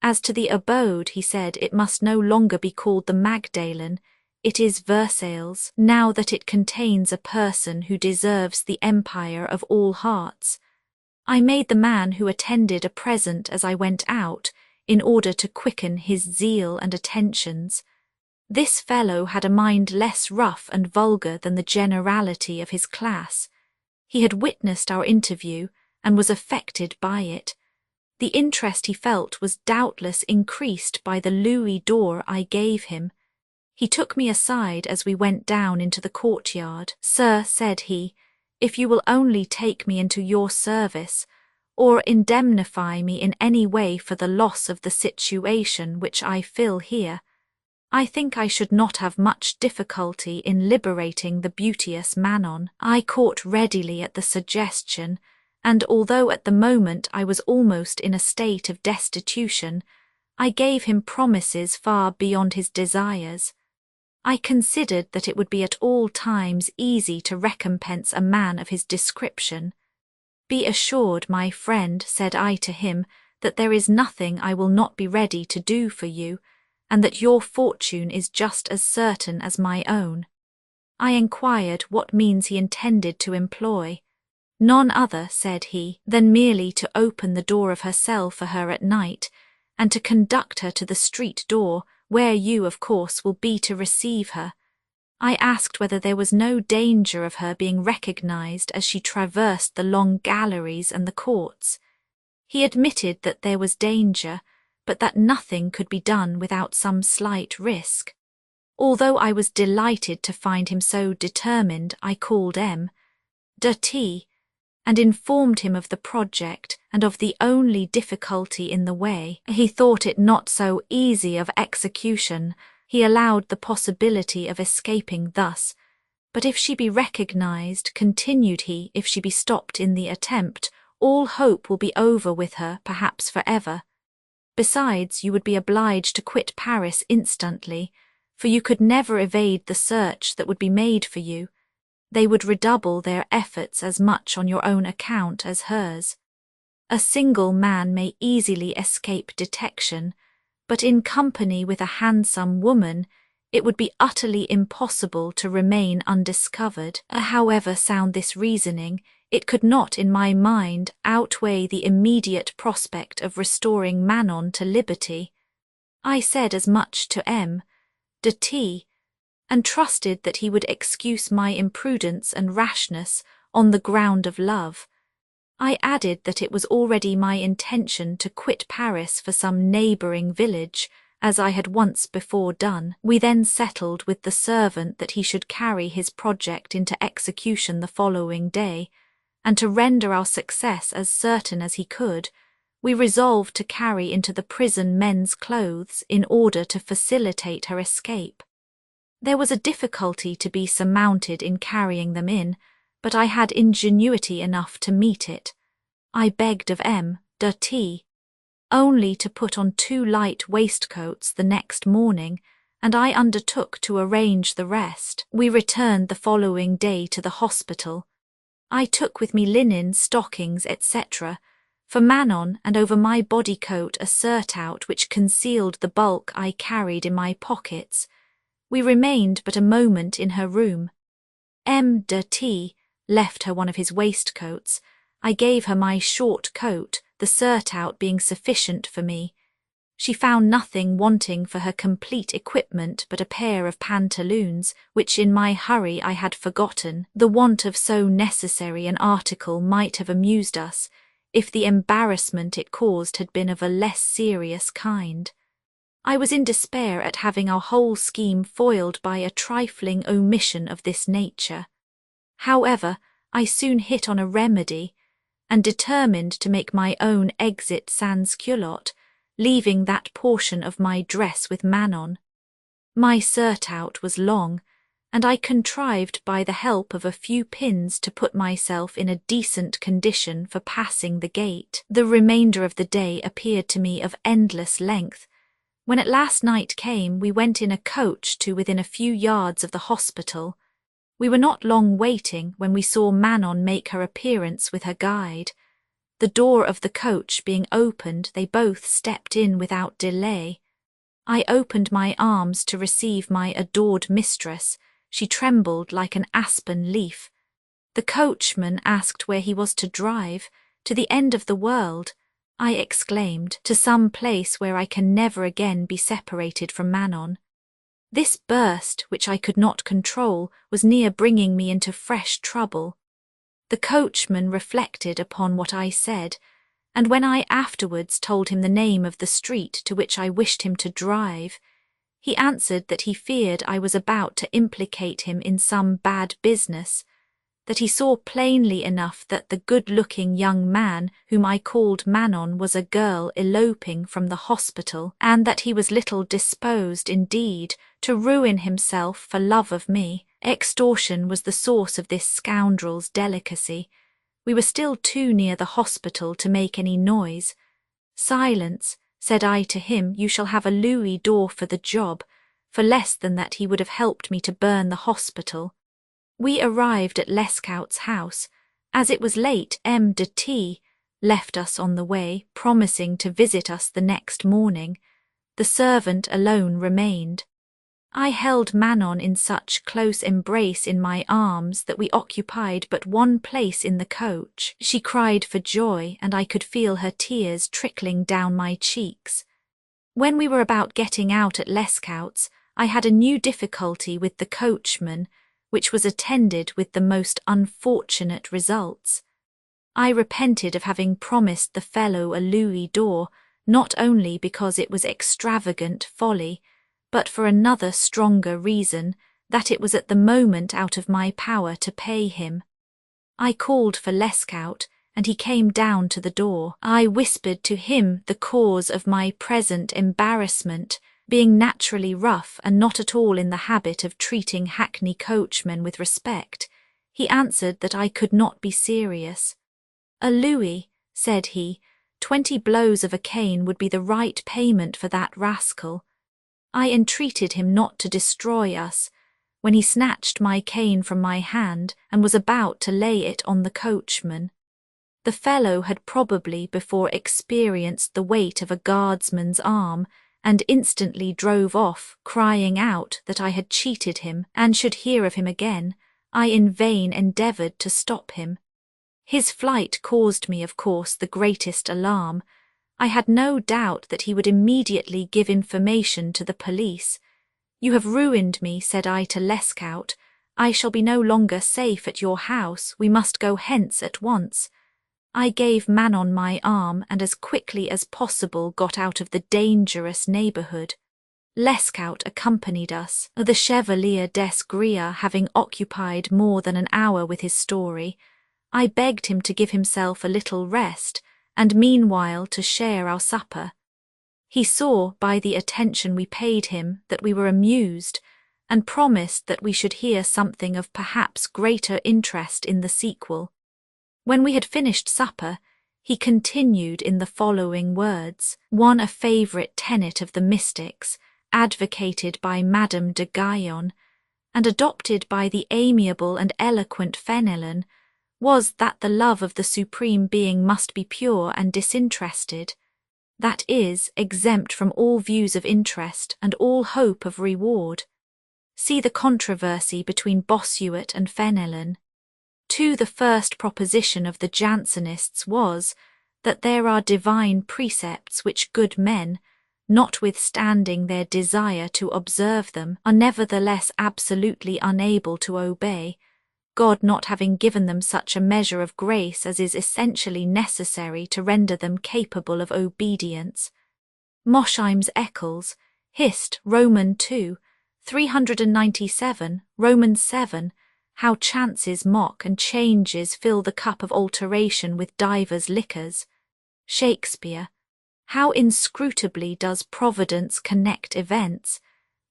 As to the abode, he said, it must no longer be called the Magdalen, it is Versailles, now that it contains a person who deserves the empire of all hearts. I made the man who attended a present as I went out, in order to quicken his zeal and attentions. This fellow had a mind less rough and vulgar than the generality of his class. He had witnessed our interview, and was affected by it. The interest he felt was doubtless increased by the louis d'or I gave him. He took me aside as we went down into the courtyard. "Sir," said he, "if you will only take me into your service, or indemnify me in any way for the loss of the situation which I fill here, I think I should not have much difficulty in liberating the beauteous Manon." I caught readily at the suggestion, and although at the moment I was almost in a state of destitution, I gave him promises far beyond his desires. I considered that it would be at all times easy to recompense a man of his description. "Be assured, my friend," said I to him, "that there is nothing I will not be ready to do for you, and that your fortune is just as certain as my own." I inquired what means he intended to employ. "None other," said he, "than merely to open the door of her cell for her at night, and to conduct her to the street door, where you, of course, will be to receive her." I asked whether there was no danger of her being recognized as she traversed the long galleries and the courts. He admitted that there was danger, but that nothing could be done without some slight risk. Although I was delighted to find him so determined, I called M. de T. and informed him of the project and of the only difficulty in the way. He thought it not so easy of execution. He allowed the possibility of escaping thus, but if she be recognized, continued he, if she be stopped in the attempt, all hope will be over with her, perhaps for ever. Besides, you would be obliged to quit Paris instantly, for you could never evade the search that would be made for you. They would redouble their efforts as much on your own account as hers. A single man may easily escape detection, but in company with a handsome woman, it would be utterly impossible to remain undiscovered. However sound this reasoning, it could not, in my mind, outweigh the immediate prospect of restoring Manon to liberty. I said as much to M. de T., and trusted that he would excuse my imprudence and rashness on the ground of love. I added that it was already my intention to quit Paris for some neighbouring village, as I had once before done. We then settled with the servant that he should carry his project into execution the following day, and to render our success as certain as he could, we resolved to carry into the prison men's clothes in order to facilitate her escape. There was a difficulty to be surmounted in carrying them in, but I had ingenuity enough to meet it. I begged of M. de T. only to put on 2 light waistcoats the next morning, and I undertook to arrange the rest. We returned the following day to the hospital. I took with me linen, stockings, etc., for Manon, and over my body coat a surtout which concealed the bulk I carried in my pockets. We remained but a moment in her room. M. de T. left her one of his waistcoats. I gave her my short coat, the surtout being sufficient for me. She found nothing wanting for her complete equipment but a pair of pantaloons, which in my hurry I had forgotten. The want of so necessary an article might have amused us, if the embarrassment it caused had been of a less serious kind. I was in despair at having our whole scheme foiled by a trifling omission of this nature. However, I soon hit on a remedy, and determined to make my own exit sans culotte, leaving that portion of my dress with Manon. My surtout was long, and I contrived by the help of a few pins to put myself in a decent condition for passing the gate. The remainder of the day appeared to me of endless length. When at last night came, we went in a coach to within a few yards of the hospital. We were not long waiting when we saw Manon make her appearance with her guide. The door of the coach being opened, they both stepped in without delay. I opened my arms to receive my adored mistress. She trembled like an aspen leaf. The coachman asked where he was to drive. To the end of the world, I exclaimed, to some place where I can never again be separated from Manon. This burst, which I could not control, was near bringing me into fresh trouble. The coachman reflected upon what I said, and when I afterwards told him the name of the street to which I wished him to drive, he answered that he feared I was about to implicate him in some bad business, that he saw plainly enough that the good-looking young man whom I called Manon was a girl eloping from the hospital, and that he was little disposed, indeed, to ruin himself for love of me. Extortion was the source of this scoundrel's delicacy. We were still too near the hospital to make any noise. "Silence," said I to him, "you shall have a louis d'or for the job." For less than that he would have helped me to burn the hospital. We arrived at Lescaut's house. As it was late, M. de T. left us on the way, promising to visit us the next morning. The servant alone remained. I held Manon in such close embrace in my arms that we occupied but one place in the coach. She cried for joy, and I could feel her tears trickling down my cheeks. When we were about getting out at Lescaut's, I had a new difficulty with the coachman, which was attended with the most unfortunate results. I repented of having promised the fellow a louis d'or, not only because it was extravagant folly, but for another stronger reason, that it was at the moment out of my power to pay him. I called for Lescaut, and he came down to the door. I whispered to him the cause of my present embarrassment. Being naturally rough and not at all in the habit of treating hackney coachmen with respect, he answered that I could not be serious. "A louis," said he, 20 blows of a cane would be the right payment for that rascal. I entreated him not to destroy us, when he snatched my cane from my hand and was about to lay it on the coachman. The fellow had probably before experienced the weight of a guardsman's arm, and instantly drove off, crying out that I had cheated him, and should hear of him again. I in vain endeavoured to stop him. His flight caused me, of course, the greatest alarm. I had no doubt that he would immediately give information to the police. "You have ruined me," said I to Lescaut. "I shall be no longer safe at your house. We must go hence at once." I gave Manon my arm and as quickly as possible got out of the dangerous neighbourhood. Lescaut accompanied us, the Chevalier d'Esgrilla having occupied more than an hour with his story. I begged him to give himself a little rest, and meanwhile to share our supper. He saw by the attention we paid him that we were amused, and promised that we should hear something of perhaps greater interest in the sequel. When we had finished supper, he continued in the following words, one a favourite tenet of the mystics, advocated by Madame de Guyon, and adopted by the amiable and eloquent Fenelon, was that the love of the Supreme Being must be pure and disinterested, that is, exempt from all views of interest and all hope of reward. See the controversy between Bossuet and Fenelon. The first proposition of the Jansenists was, that there are divine precepts which good men, notwithstanding their desire to observe them, are nevertheless absolutely unable to obey, God not having given them such a measure of grace as is essentially necessary to render them capable of obedience. Mosheim's Eccles, Hist. Roman 2, 397, Roman 7, how chances mock and changes fill the cup of alteration with divers liquors. Shakespeare, how inscrutably does Providence connect events.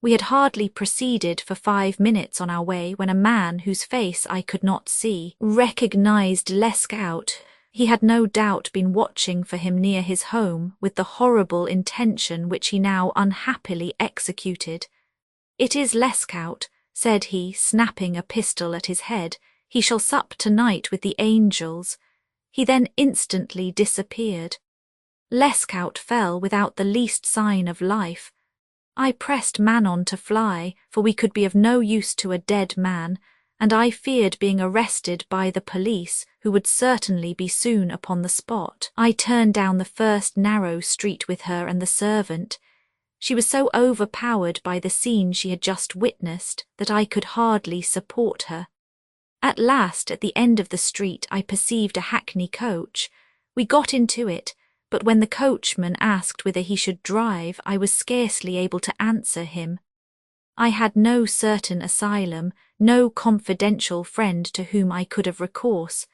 We had hardly proceeded for 5 minutes on our way when a man whose face I could not see recognized Lescaut. He had no doubt been watching for him near his home with the horrible intention which he now unhappily executed. "It is Lescaut," said he, snapping a pistol at his head. "He shall sup tonight with the angels." He then instantly disappeared. Lescaut fell without the least sign of life. I pressed Manon to fly, for we could be of no use to a dead man, and I feared being arrested by the police, who would certainly be soon upon the spot. I turned down the first narrow street with her and the servant. She was so overpowered by the scene she had just witnessed that I could hardly support her. At last, at the end of the street, I perceived a hackney coach. We got into it, but when the coachman asked whither he should drive, I was scarcely able to answer him. I had no certain asylum, no confidential friend to whom I could have recourse.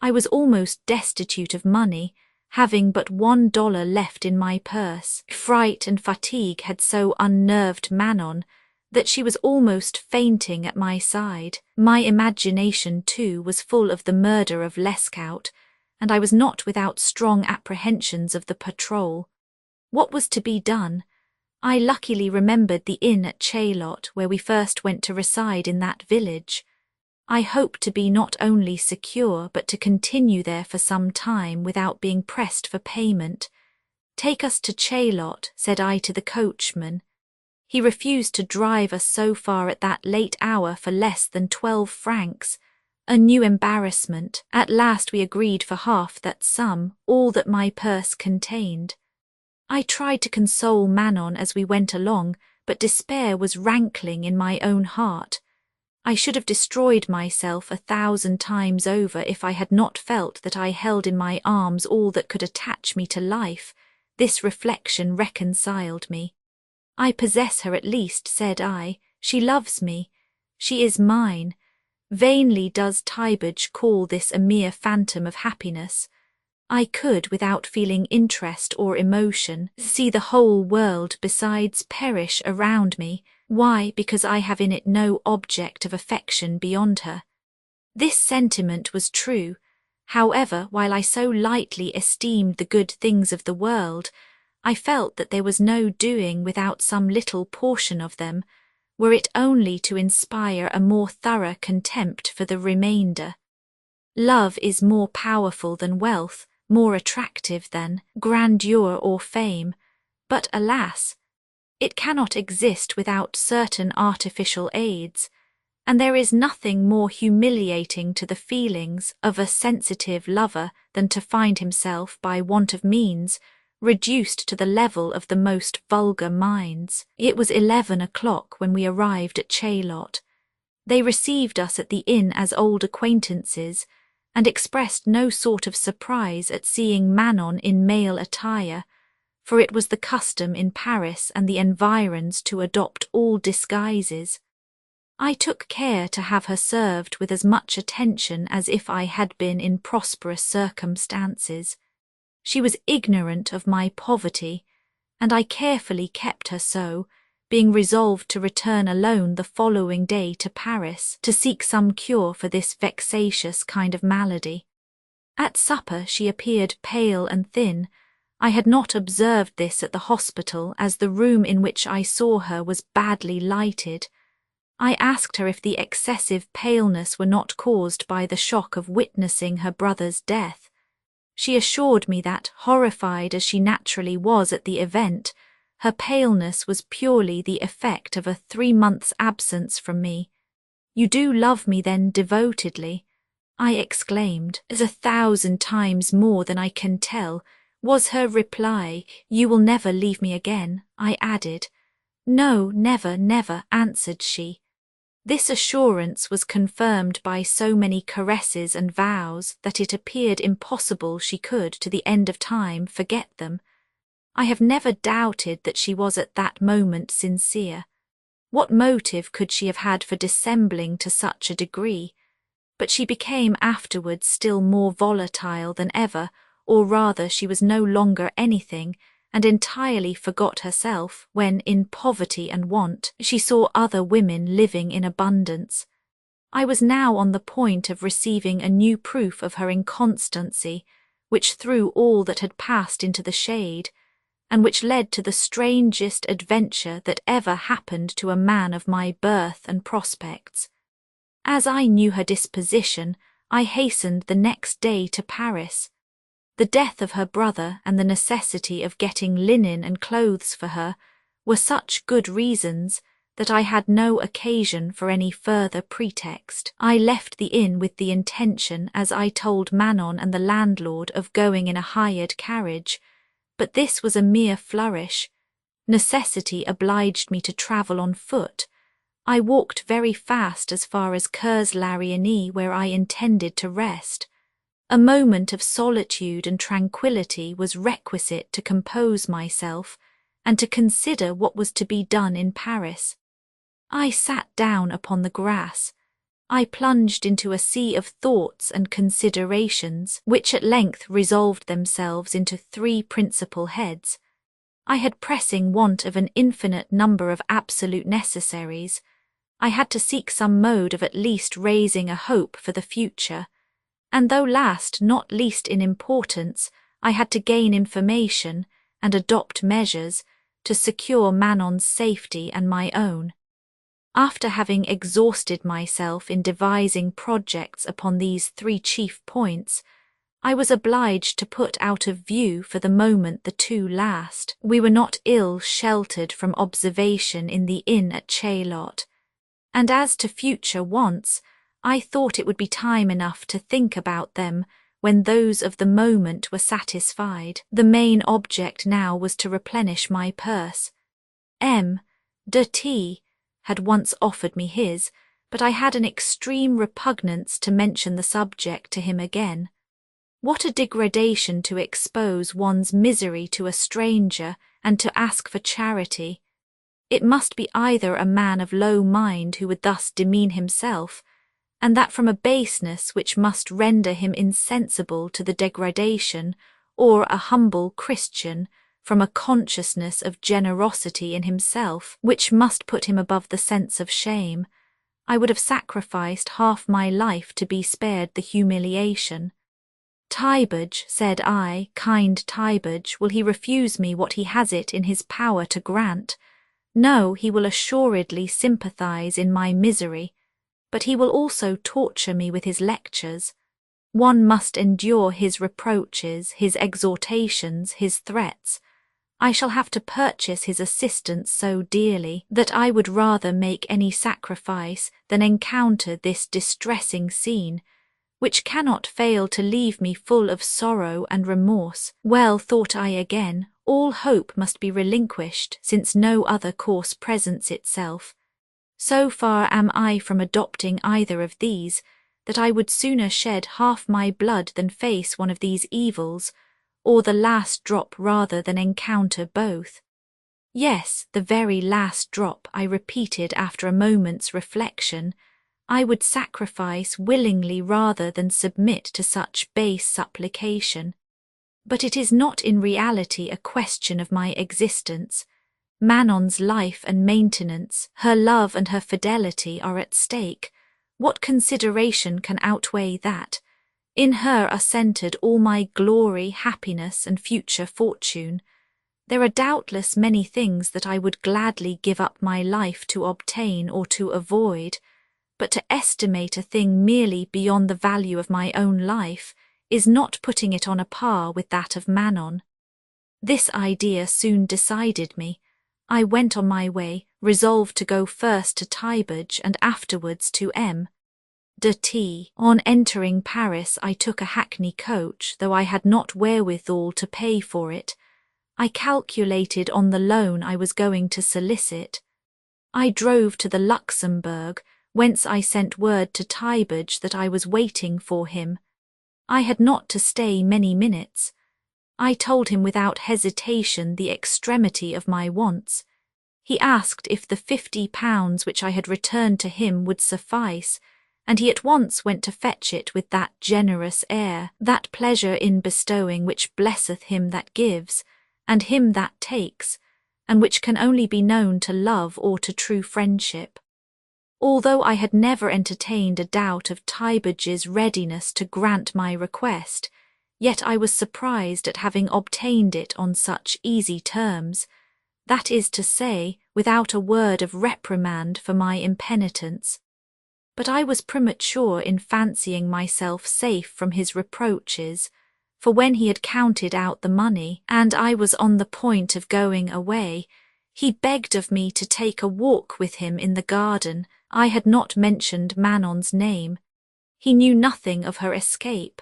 I was almost destitute of money, having but $1 left in my purse. Fright and fatigue had so unnerved Manon that she was almost fainting at my side. My imagination, too, was full of the murder of Lescaut, and I was not without strong apprehensions of the patrol. What was to be done? I luckily remembered the inn at Chaillot, where we first went to reside in that village. I hoped to be not only secure, but to continue there for some time without being pressed for payment. "Take us to Chaillot," said I to the coachman. He refused to drive us so far at that late hour for less than 12 francs. A new embarrassment. At last we agreed for half that sum, all that my purse contained. I tried to console Manon as we went along, but despair was rankling in my own heart. I should have destroyed myself 1,000 times over if I had not felt that I held in my arms all that could attach me to life. This reflection reconciled me. "I possess her at least," said I. "She loves me. She is mine." Vainly does Tibage call this a mere phantom of happiness. I could, without feeling interest or emotion, see the whole world besides perish around me. Why? Because I have in it no object of affection beyond her. This sentiment was true. However, while I so lightly esteemed the good things of the world, I felt that there was no doing without some little portion of them, were it only to inspire a more thorough contempt for the remainder. Love is more powerful than wealth, more attractive than grandeur or fame, but alas, it cannot exist without certain artificial aids, and there is nothing more humiliating to the feelings of a sensitive lover than to find himself, by want of means, reduced to the level of the most vulgar minds. It was 11 o'clock when we arrived at Chaillot. They received us at the inn as old acquaintances, and expressed no sort of surprise at seeing Manon in male attire, for it was the custom in Paris and the environs to adopt all disguises. I took care to have her served with as much attention as if I had been in prosperous circumstances. She was ignorant of my poverty, and I carefully kept her so, being resolved to return alone the following day to Paris to seek some cure for this vexatious kind of malady. At supper she appeared pale and thin. I had not observed this at the hospital, as the room in which I saw her was badly lighted. I asked her if the excessive paleness were not caused by the shock of witnessing her brother's death. She assured me that, horrified as she naturally was at the event, her paleness was purely the effect of a 3 months' absence from me. "You do love me then devotedly?" I exclaimed. "As 1,000 times more than I can tell," was her reply. "You will never leave me again?" I added. "No, never, never," answered she. This assurance was confirmed by so many caresses and vows that it appeared impossible she could, to the end of time, forget them. I have never doubted that she was at that moment sincere. What motive could she have had for dissembling to such a degree? But she became afterwards still more volatile than ever, or rather she was no longer anything, and entirely forgot herself when, in poverty and want, she saw other women living in abundance. I was now on the point of receiving a new proof of her inconstancy, which threw all that had passed into the shade, and which led to the strangest adventure that ever happened to a man of my birth and prospects. As I knew her disposition, I hastened the next day to Paris. The death of her brother and the necessity of getting linen and clothes for her were such good reasons that I had no occasion for any further pretext. I left the inn with the intention, as I told Manon and the landlord, of going in a hired carriage, but this was a mere flourish. Necessity obliged me to travel on foot. I walked very fast as far as Kers-la-Reynie, where I intended to rest. A moment of solitude and tranquillity was requisite to compose myself and to consider what was to be done in Paris. I sat down upon the grass. I plunged into a sea of thoughts and considerations, which at length resolved themselves into three principal heads. I had pressing want of an infinite number of absolute necessaries. I had to seek some mode of at least raising a hope for the future, and though last not least in importance, I had to gain information and adopt measures to secure Manon's safety and my own. After having exhausted myself in devising projects upon these three chief points, I was obliged to put out of view for the moment the two last. We were not ill sheltered from observation in the inn at Chaillot, and as to future wants, I thought it would be time enough to think about them when those of the moment were satisfied. The main object now was to replenish my purse. M. de T. had once offered me his, but I had an extreme repugnance to mention the subject to him again. What a degradation to expose one's misery to a stranger and to ask for charity! It must be either a man of low mind who would thus demean himself, and that from a baseness which must render him insensible to the degradation, or a humble Christian from a consciousness of generosity in himself, which must put him above the sense of shame. I would have sacrificed half my life to be spared the humiliation. Tybage, said I, kind Tybage, will he refuse me what he has it in his power to grant? No, he will assuredly sympathize in my misery, but he will also torture me with his lectures. One must endure his reproaches, his exhortations, his threats. I shall have to purchase his assistance so dearly that I would rather make any sacrifice than encounter this distressing scene, which cannot fail to leave me full of sorrow and remorse. Well, thought I again, all hope must be relinquished, since no other course presents itself. So far am I from adopting either of these, that I would sooner shed half my blood than face one of these evils, or the last drop rather than encounter both. Yes, the very last drop, I repeated after a moment's reflection. I would sacrifice willingly rather than submit to such base supplication. But it is not in reality a question of my existence. Manon's life and maintenance, her love and her fidelity are at stake. What consideration can outweigh that? In her are centred all my glory, happiness, and future fortune. There are doubtless many things that I would gladly give up my life to obtain or to avoid, but to estimate a thing merely beyond the value of my own life is not putting it on a par with that of Manon. This idea soon decided me. I went on my way, resolved to go first to Tybage and afterwards to M. de T. On entering Paris, I took a hackney coach, though I had not wherewithal to pay for it. I calculated on the loan I was going to solicit. I drove to the Luxembourg, whence I sent word to Tybage that I was waiting for him. I had not to stay many minutes. I told him without hesitation the extremity of my wants. He asked if the £50 which I had returned to him would suffice, and he at once went to fetch it with that generous air, that pleasure in bestowing which blesseth him that gives, and him that takes, and which can only be known to love or to true friendship. Although I had never entertained a doubt of Tybage's readiness to grant my request, yet I was surprised at having obtained it on such easy terms, that is to say, without a word of reprimand for my impenitence. But I was premature in fancying myself safe from his reproaches, for when he had counted out the money, and I was on the point of going away, he begged of me to take a walk with him in the garden. I had not mentioned Manon's name. He knew nothing of her escape,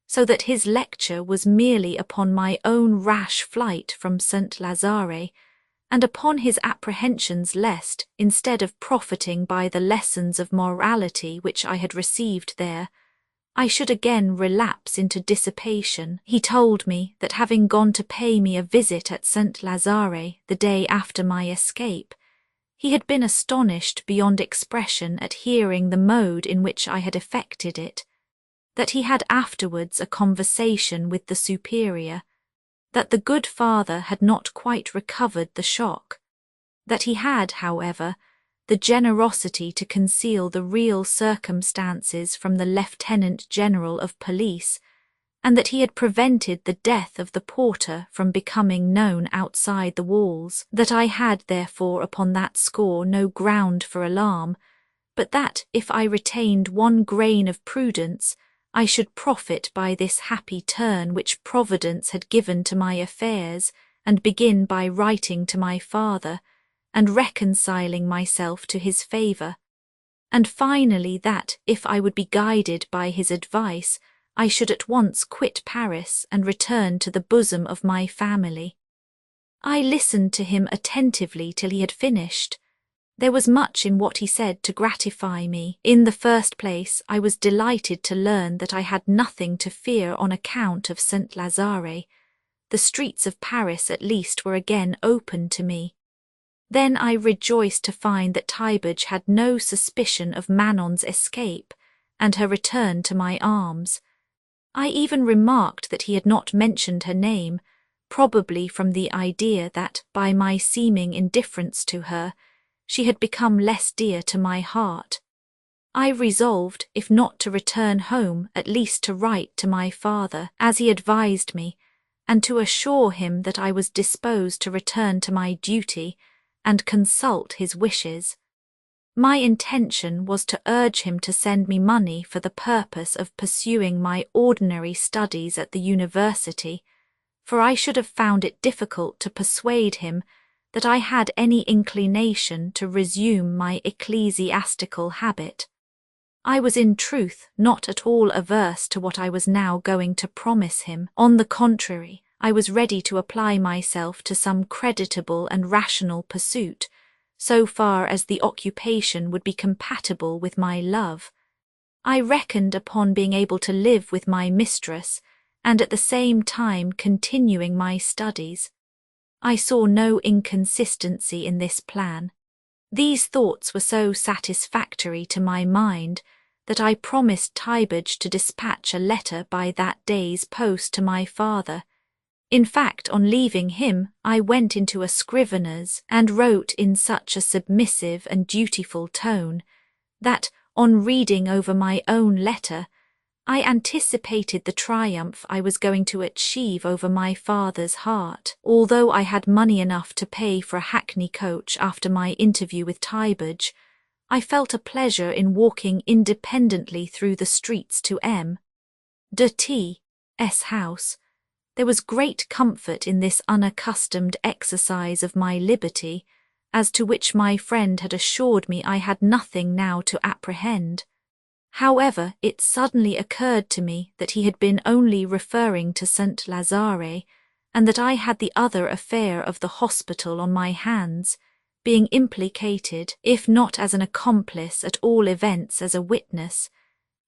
so that his lecture was merely upon my own rash flight from St. Lazare, and upon his apprehensions lest, instead of profiting by the lessons of morality which I had received there, I should again relapse into dissipation. He told me that having gone to pay me a visit at St. Lazare the day after my escape, he had been astonished beyond expression at hearing the mode in which I had effected it, that he had afterwards a conversation with the superior, that the good father had not quite recovered the shock, that he had, however, the generosity to conceal the real circumstances from the Lieutenant General of Police, and that he had prevented the death of the porter from becoming known outside the walls, that I had therefore upon that score no ground for alarm, but that if I retained one grain of prudence, I should profit by this happy turn which Providence had given to my affairs, and begin by writing to my father, and reconciling myself to his favour, and finally that, if I would be guided by his advice, I should at once quit Paris and return to the bosom of my family. I listened to him attentively till he had finished. There was much in what he said to gratify me. In the first place, I was delighted to learn that I had nothing to fear on account of St. Lazare. The streets of Paris at least were again open to me. Then I rejoiced to find that Tybage had no suspicion of Manon's escape and her return to my arms. I even remarked that he had not mentioned her name, probably from the idea that, by my seeming indifference to her, she had become less dear to my heart. I resolved, if not to return home, at least to write to my father, as he advised me, and to assure him that I was disposed to return to my duty, and consult his wishes. My intention was to urge him to send me money for the purpose of pursuing my ordinary studies at the university, for I should have found it difficult to persuade him that I had any inclination to resume my ecclesiastical habit. I was in truth not at all averse to what I was now going to promise him. On the contrary, I was ready to apply myself to some creditable and rational pursuit, so far as the occupation would be compatible with my love. I reckoned upon being able to live with my mistress, and at the same time continuing my studies. I saw no inconsistency in this plan. These thoughts were so satisfactory to my mind that I promised Tybage to dispatch a letter by that day's post to my father. In fact, on leaving him, I went into a scrivener's and wrote in such a submissive and dutiful tone that, on reading over my own letter, I anticipated the triumph I was going to achieve over my father's heart. Although I had money enough to pay for a hackney coach after my interview with Tybage, I felt a pleasure in walking independently through the streets to M. de T.'s house. There was great comfort in this unaccustomed exercise of my liberty, as to which my friend had assured me I had nothing now to apprehend. However, it suddenly occurred to me that he had been only referring to St. Lazare, and that I had the other affair of the hospital on my hands, being implicated, if not as an accomplice, at all events as a witness.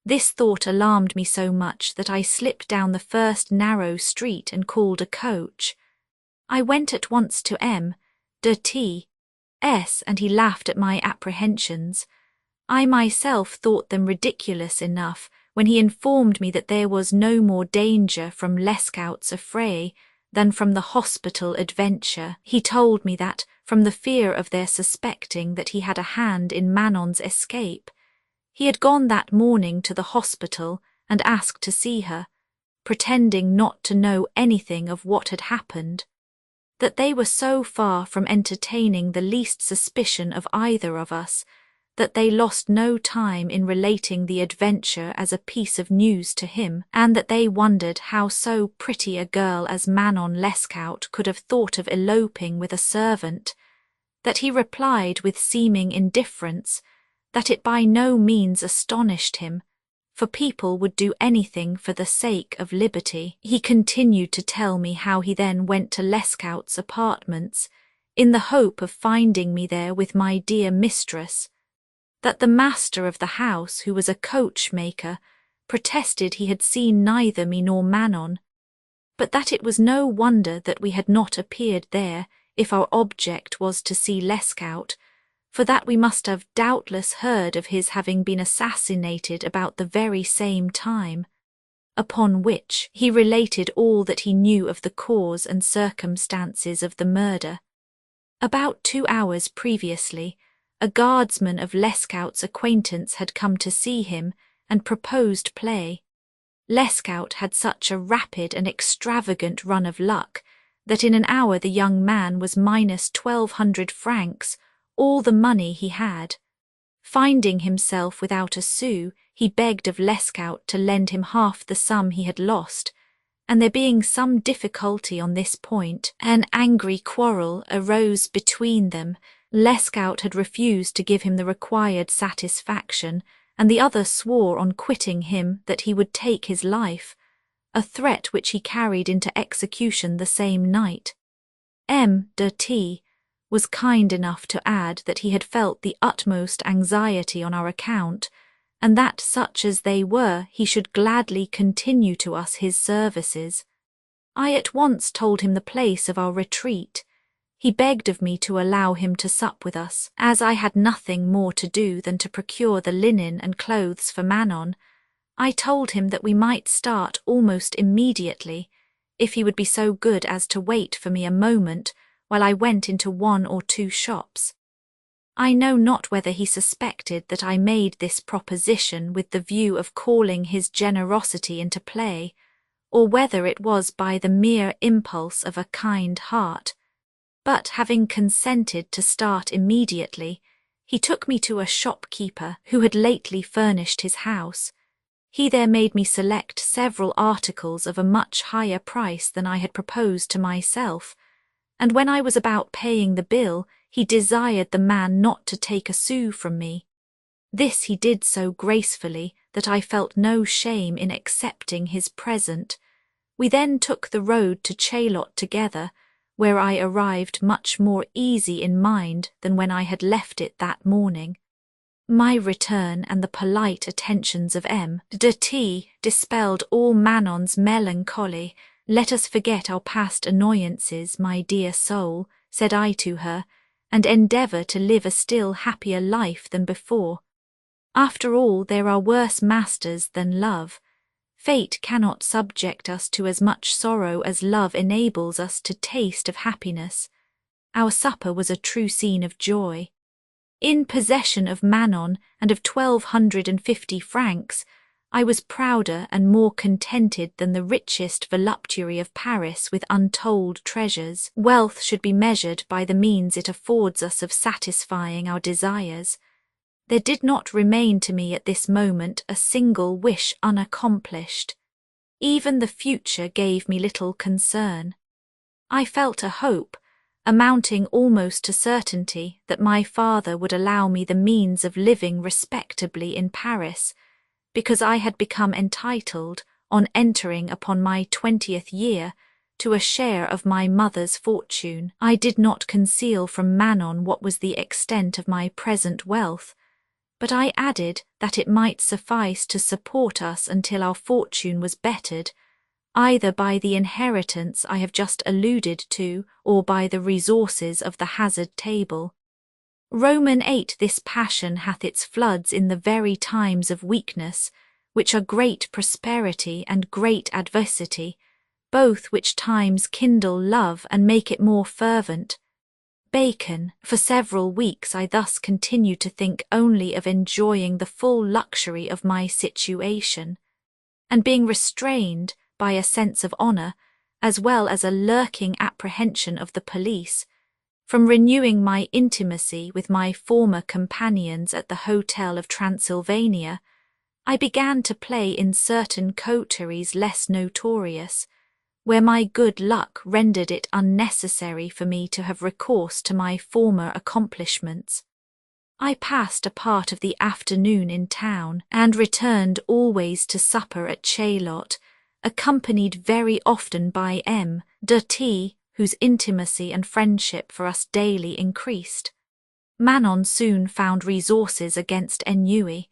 This thought alarmed me so much that I slipped down the first narrow street and called a coach. I went at once to M. de T.'s, and he laughed at my apprehensions. I myself thought them ridiculous enough when he informed me that there was no more danger from Lescaut's affray than from the hospital adventure. He told me that, from the fear of their suspecting that he had a hand in Manon's escape, he had gone that morning to the hospital and asked to see her, pretending not to know anything of what had happened, that they were so far from entertaining the least suspicion of either of us, that they lost no time in relating the adventure as a piece of news to him, and that they wondered how so pretty a girl as Manon Lescaut could have thought of eloping with a servant, that he replied with seeming indifference that it by no means astonished him, for people would do anything for the sake of liberty. He continued to tell me how he then went to Lescaut's apartments, in the hope of finding me there with my dear mistress, that the master of the house, who was a coachmaker, protested he had seen neither me nor Manon, but that it was no wonder that we had not appeared there if our object was to see Lescaut, for that we must have doubtless heard of his having been assassinated about the very same time, upon which he related all that he knew of the cause and circumstances of the murder. About 2 hours previously, a guardsman of Lescaut's acquaintance had come to see him and proposed play. Lescaut had such a rapid and extravagant run of luck that in an hour the young man was minus 1,200 francs, all the money he had. Finding himself without a sou, he begged of Lescaut to lend him half the sum he had lost, and there being some difficulty on this point, an angry quarrel arose between them. Lescaut had refused to give him the required satisfaction, and the other swore on quitting him that he would take his life, a threat which he carried into execution the same night. M. de T. was kind enough to add that he had felt the utmost anxiety on our account, and that such as they were he should gladly continue to us his services. I at once told him the place of our retreat. He begged of me to allow him to sup with us, as I had nothing more to do than to procure the linen and clothes for Manon. I told him that we might start almost immediately, if he would be so good as to wait for me a moment while I went into 1 or 2 shops. I know not whether he suspected that I made this proposition with the view of calling his generosity into play, or whether it was by the mere impulse of a kind heart, but having consented to start immediately, he took me to a shopkeeper who had lately furnished his house. He there made me select several articles of a much higher price than I had proposed to myself, and when I was about paying the bill, he desired the man not to take a sou from me. This he did so gracefully that I felt no shame in accepting his present. We then took the road to Chaillot together, where I arrived much more easy in mind than when I had left it that morning. My return and the polite attentions of M. de T. dispelled all Manon's melancholy. "Let us forget our past annoyances, my dear soul," said I to her, "and endeavour to live a still happier life than before. After all, there are worse masters than love. Fate cannot subject us to as much sorrow as love enables us to taste of happiness. Our supper was a true scene of joy. In possession of Manon and of 1,250 francs, I was prouder and more contented than the richest voluptuary of Paris with untold treasures. Wealth should be measured by the means it affords us of satisfying our desires. There did not remain to me at this moment a single wish unaccomplished. Even the future gave me little concern. I felt a hope, amounting almost to certainty, that my father would allow me the means of living respectably in Paris, because I had become entitled, on entering upon my 20th year, to a share of my mother's fortune. I did not conceal from Manon what was the extent of my present wealth, but I added that it might suffice to support us until our fortune was bettered, either by the inheritance I have just alluded to or by the resources of the hazard table. Roman 8. This passion hath its floods in the very times of weakness, which are great prosperity and great adversity, both which times kindle love and make it more fervent. Bacon. For several weeks I thus continued to think only of enjoying the full luxury of my situation, and being restrained by a sense of honour, as well as a lurking apprehension of the police, From renewing my intimacy with my former companions at the Hotel of Transylvania, I began to play in certain coteries less notorious, where my good luck rendered it unnecessary for me to have recourse to my former accomplishments. I passed a part of the afternoon in town, and returned always to supper at Chaillot, accompanied very often by M. de T., whose intimacy and friendship for us daily increased. Manon soon found resources against ennui.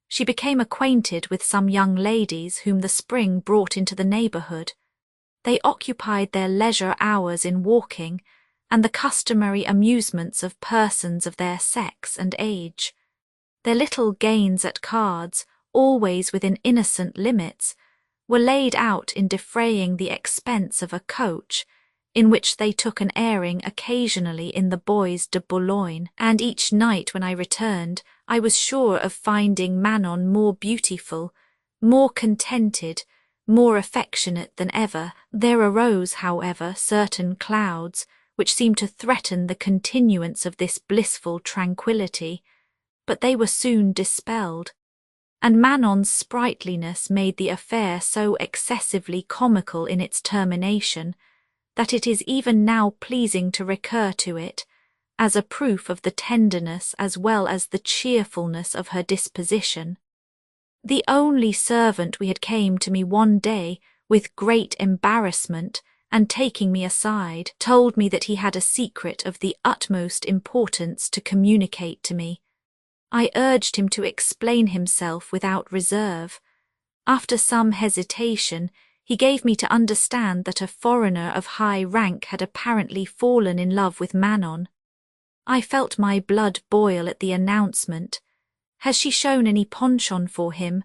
She became acquainted with some young ladies whom the spring brought into the neighbourhood. They occupied their leisure hours in walking, and the customary amusements of persons of their sex and age. Their little gains at cards, always within innocent limits, were laid out in defraying the expense of a coach, in which they took an airing occasionally in the Bois de Boulogne, and each night when I returned I was sure of finding Manon more beautiful, more contented, more affectionate than ever. There arose, however, certain clouds which seemed to threaten the continuance of this blissful tranquillity, but they were soon dispelled, and Manon's sprightliness made the affair so excessively comical in its termination that it is even now pleasing to recur to it, as a proof of the tenderness as well as the cheerfulness of her disposition. The only servant we had came to me one day with great embarrassment, and taking me aside, told me that he had a secret of the utmost importance to communicate to me. I urged him to explain himself without reserve. After some hesitation, he gave me to understand that a foreigner of high rank had apparently fallen in love with Manon. I felt my blood boil at the announcement. Has she shown any penchant for him?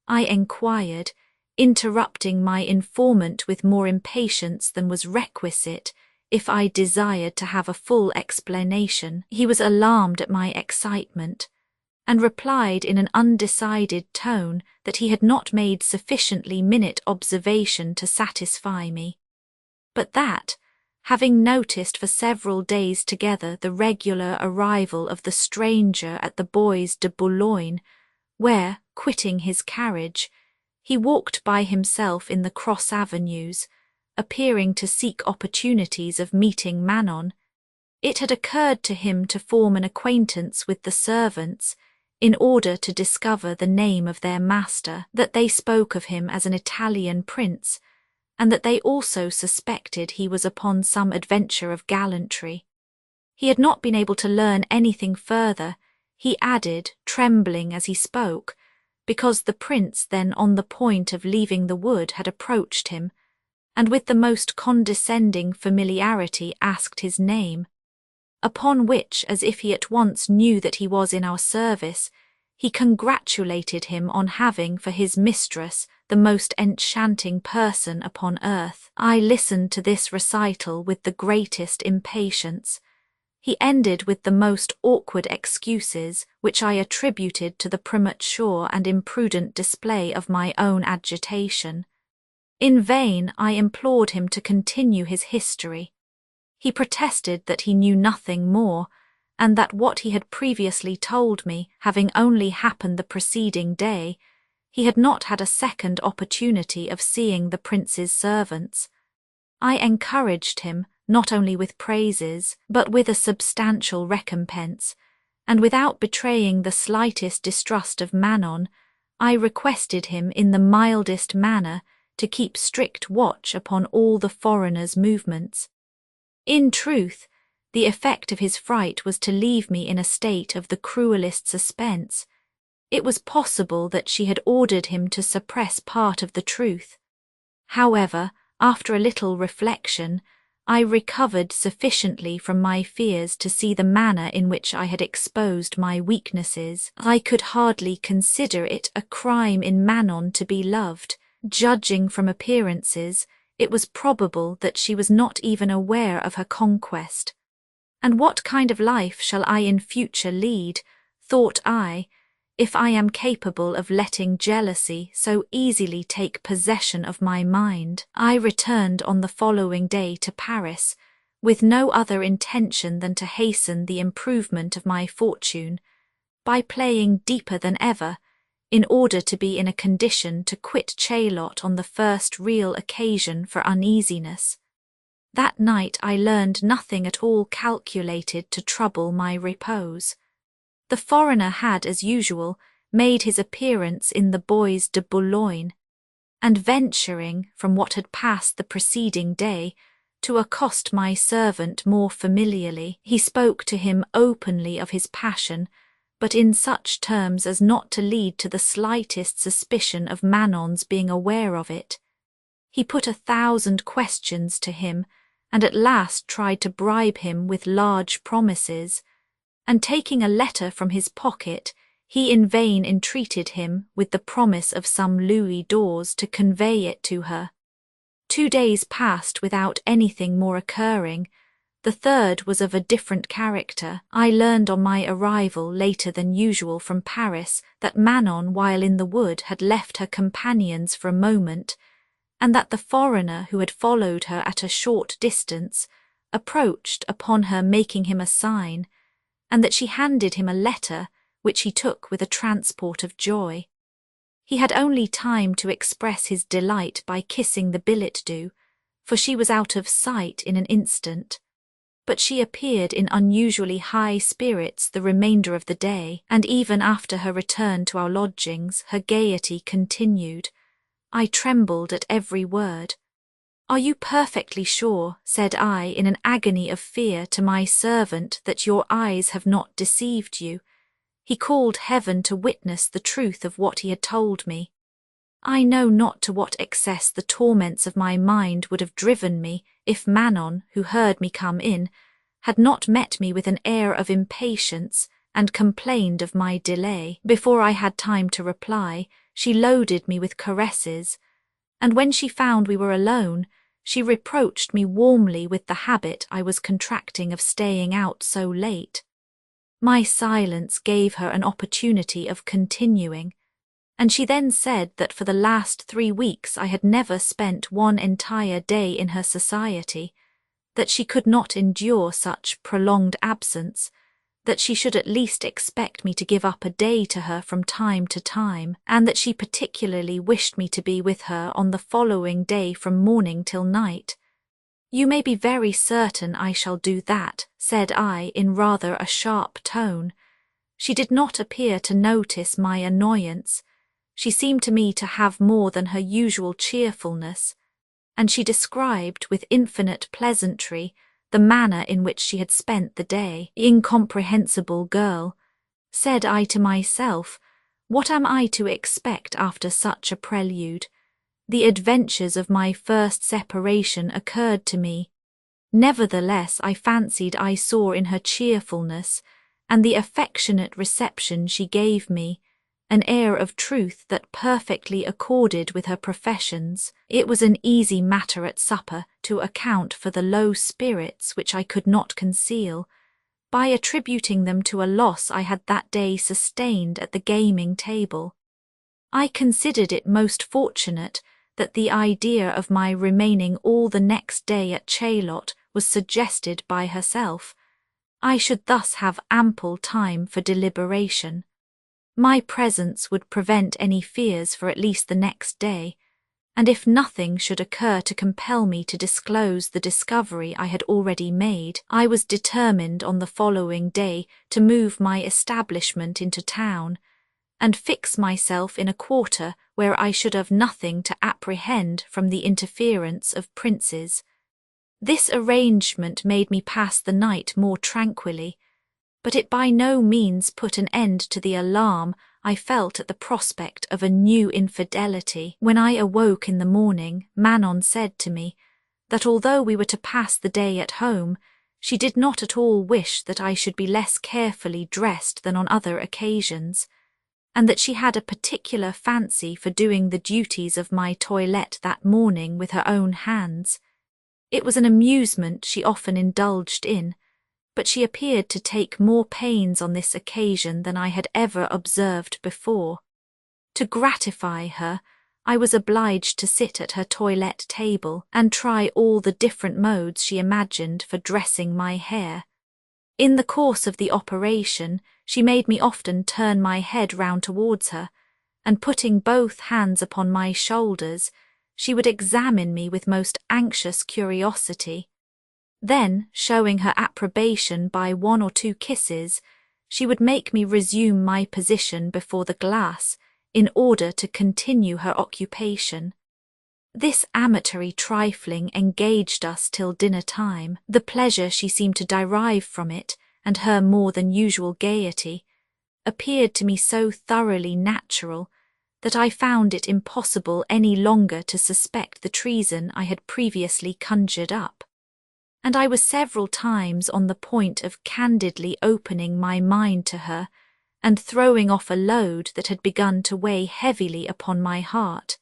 I enquired, interrupting my informant with more impatience than was requisite if I desired to have a full explanation. He was alarmed at my excitement, and replied in an undecided tone that he had not made sufficiently minute observation to satisfy me, but that, having noticed for several days together the regular arrival of the stranger at the Bois de Boulogne, where, quitting his carriage, he walked by himself in the cross avenues, appearing to seek opportunities of meeting Manon, it had occurred to him to form an acquaintance with the servants, in order to discover the name of their master, that they spoke of him as an Italian prince, and that they also suspected he was upon some adventure of gallantry. He had not been able to learn anything further, he added, trembling as he spoke, because the prince, then on the point of leaving the wood, had approached him, and with the most condescending familiarity asked his name, upon which, as if he at once knew that he was in our service, he congratulated him on having for his mistress the most enchanting person upon earth. I listened to this recital with the greatest impatience. He ended with the most awkward excuses, which I attributed to the premature and imprudent display of my own agitation. In vain I implored him to continue his history. He protested that he knew nothing more, and that what he had previously told me having only happened the preceding day, he had not had a second opportunity of seeing the prince's servants. I encouraged him, not only with praises, but with a substantial recompense, and without betraying the slightest distrust of Manon, I requested him in the mildest manner to keep strict watch upon all the foreigner's movements. In truth, the effect of his fright was to leave me in a state of the cruellest suspense. It was possible that she had ordered him to suppress part of the truth. However, after a little reflection, I recovered sufficiently from my fears to see the manner in which I had exposed my weaknesses. I could hardly consider it a crime in Manon to be loved. Judging from appearances, it was probable that she was not even aware of her conquest. And what kind of life shall I in future lead, thought I, if I am capable of letting jealousy so easily take possession of my mind? I returned on the following day to Paris, with no other intention than to hasten the improvement of my fortune, by playing deeper than ever, in order to be in a condition to quit Chaillot on the first real occasion for uneasiness. That night I learned nothing at all calculated to trouble my repose. The foreigner had, as usual, made his appearance in the Bois de Boulogne, and venturing, from what had passed the preceding day, to accost my servant more familiarly, he spoke to him openly of his passion, but in such terms as not to lead to the slightest suspicion of Manon's being aware of it. He put 1,000 questions to him, and at last tried to bribe him with large promises, and taking a letter from his pocket, he in vain entreated him with the promise of some louis d'ors to convey it to her. 2 days passed without anything more occurring. The third was of a different character. I learned on my arrival later than usual from Paris that Manon, while in the wood, had left her companions for a moment, and that the foreigner who had followed her at a short distance approached upon her making him a sign, and that she handed him a letter which he took with a transport of joy. He had only time to express his delight by kissing the billet-doux, for she was out of sight in an instant. But she appeared in unusually high spirits the remainder of the day, and even after her return to our lodgings her gaiety continued. I trembled at every word. "Are you perfectly sure," said I in an agony of fear to my servant, "that your eyes have not deceived you?" He called heaven to witness the truth of what he had told me. I know not to what excess the torments of my mind would have driven me if Manon, who heard me come in, had not met me with an air of impatience and complained of my delay. Before I had time to reply, she loaded me with caresses, and when she found we were alone, she reproached me warmly with the habit I was contracting of staying out so late. My silence gave her an opportunity of continuing, and she then said that for the last 3 weeks I had never spent one entire day in her society, that she could not endure such prolonged absence, that she should at least expect me to give up a day to her from time to time, and that she particularly wished me to be with her on the following day from morning till night. "You may be very certain I shall do that," said I in rather a sharp tone. She did not appear to notice my annoyance. She seemed to me to have more than her usual cheerfulness, and she described with infinite pleasantry the manner in which she had spent the day. Incomprehensible girl, said I to myself, what am I to expect after such a prelude? The adventures of my first separation occurred to me. Nevertheless, I fancied I saw in her cheerfulness, and the affectionate reception she gave me, an air of truth that perfectly accorded with her professions. It was an easy matter at supper to account for the low spirits which I could not conceal, by attributing them to a loss I had that day sustained at the gaming table. I considered it most fortunate that the idea of my remaining all the next day at Chaillot was suggested by herself. I should thus have ample time for deliberation. My presence would prevent any fears for at least the next day, and if nothing should occur to compel me to disclose the discovery I had already made, I was determined on the following day to move my establishment into town, and fix myself in a quarter where I should have nothing to apprehend from the interference of princes. This arrangement made me pass the night more tranquilly, but it by no means put an end to the alarm I felt at the prospect of a new infidelity. When I awoke in the morning, Manon said to me that although we were to pass the day at home, she did not at all wish that I should be less carefully dressed than on other occasions, and that she had a particular fancy for doing the duties of my toilette that morning with her own hands. It was an amusement she often indulged in, but she appeared to take more pains on this occasion than I had ever observed before. To gratify her, I was obliged to sit at her toilette table and try all the different modes she imagined for dressing my hair. In the course of the operation, she made me often turn my head round towards her, and putting both hands upon my shoulders, she would examine me with most anxious curiosity. Then, showing her approbation by 1 or 2 kisses, she would make me resume my position before the glass in order to continue her occupation. This amatory trifling engaged us till dinner time. The pleasure she seemed to derive from it, and her more than usual gaiety, appeared to me so thoroughly natural that I found it impossible any longer to suspect the treason I had previously conjured up, and I was several times on the point of candidly opening my mind to her and throwing off a load that had begun to weigh heavily upon my heart.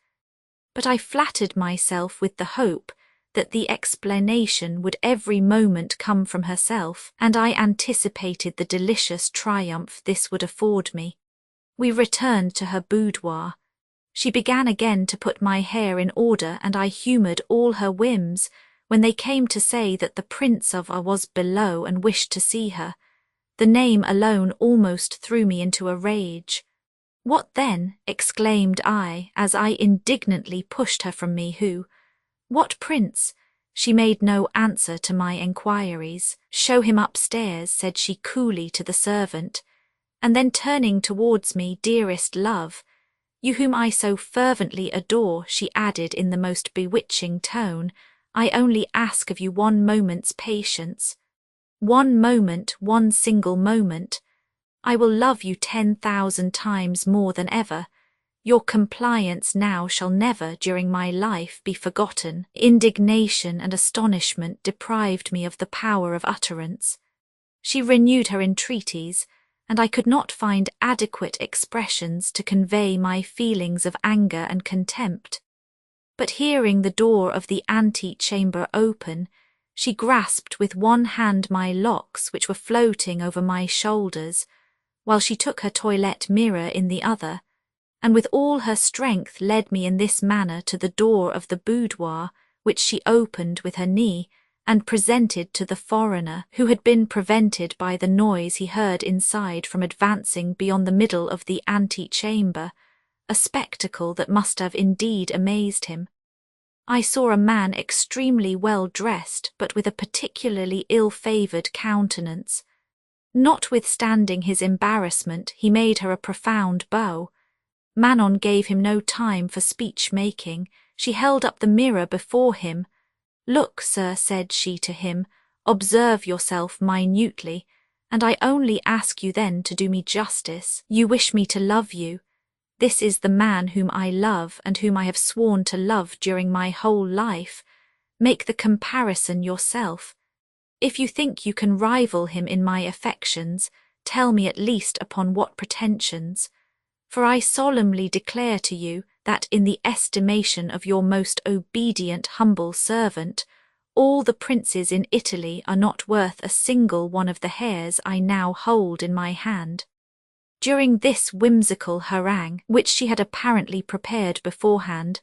But I flattered myself with the hope that the explanation would every moment come from herself, and I anticipated the delicious triumph this would afford me. We returned to her boudoir. She began again to put my hair in order, and I humoured all her whims when they came to say that the Prince of A was below and wished to see her. The name alone almost threw me into a rage. "What then?" exclaimed I, as I indignantly pushed her from me. "What prince?" She made no answer to my enquiries. "Show him upstairs," said she coolly to the servant, and then turning towards me, "Dearest love, you whom I so fervently adore," she added in the most bewitching tone, "I only ask of you 1 moment's patience. 1 moment, 1 single moment. I will love you 10,000 times more than ever. Your compliance now shall never, during my life, be forgotten." Indignation and astonishment deprived me of the power of utterance. She renewed her entreaties, and I could not find adequate expressions to convey my feelings of anger and contempt. But hearing the door of the ante-chamber open, she grasped with one hand my locks which were floating over my shoulders, while she took her toilette mirror in the other, and with all her strength led me in this manner to the door of the boudoir, which she opened with her knee, and presented to the foreigner, who had been prevented by the noise he heard inside from advancing beyond the middle of the ante-chamber, a spectacle that must have indeed amazed him. I saw a man extremely well dressed, but with a particularly ill-favoured countenance. Notwithstanding his embarrassment, he made her a profound bow. Manon gave him no time for speech-making. She held up the mirror before him. "Look, sir," said she to him, "observe yourself minutely, and I only ask you then to do me justice. You wish me to love you. This is the man whom I love and whom I have sworn to love during my whole life. Make the comparison yourself. If you think you can rival him in my affections, tell me at least upon what pretensions. For I solemnly declare to you that in the estimation of your most obedient humble servant, all the princes in Italy are not worth a single one of the hairs I now hold in my hand." During this whimsical harangue, which she had apparently prepared beforehand,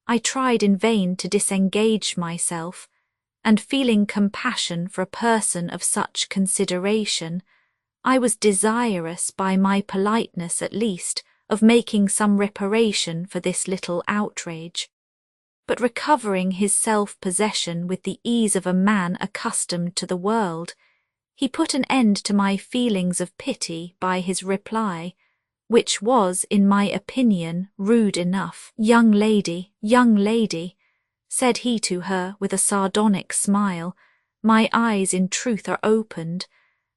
I tried in vain to disengage myself, and feeling compassion for a person of such consideration, I was desirous, by my politeness at least, of making some reparation for this little outrage. But recovering his self-possession with the ease of a man accustomed to the world, he put an end to my feelings of pity by his reply, which was, in my opinion, rude enough. Young lady," said he to her with a sardonic smile, "my eyes in truth are opened,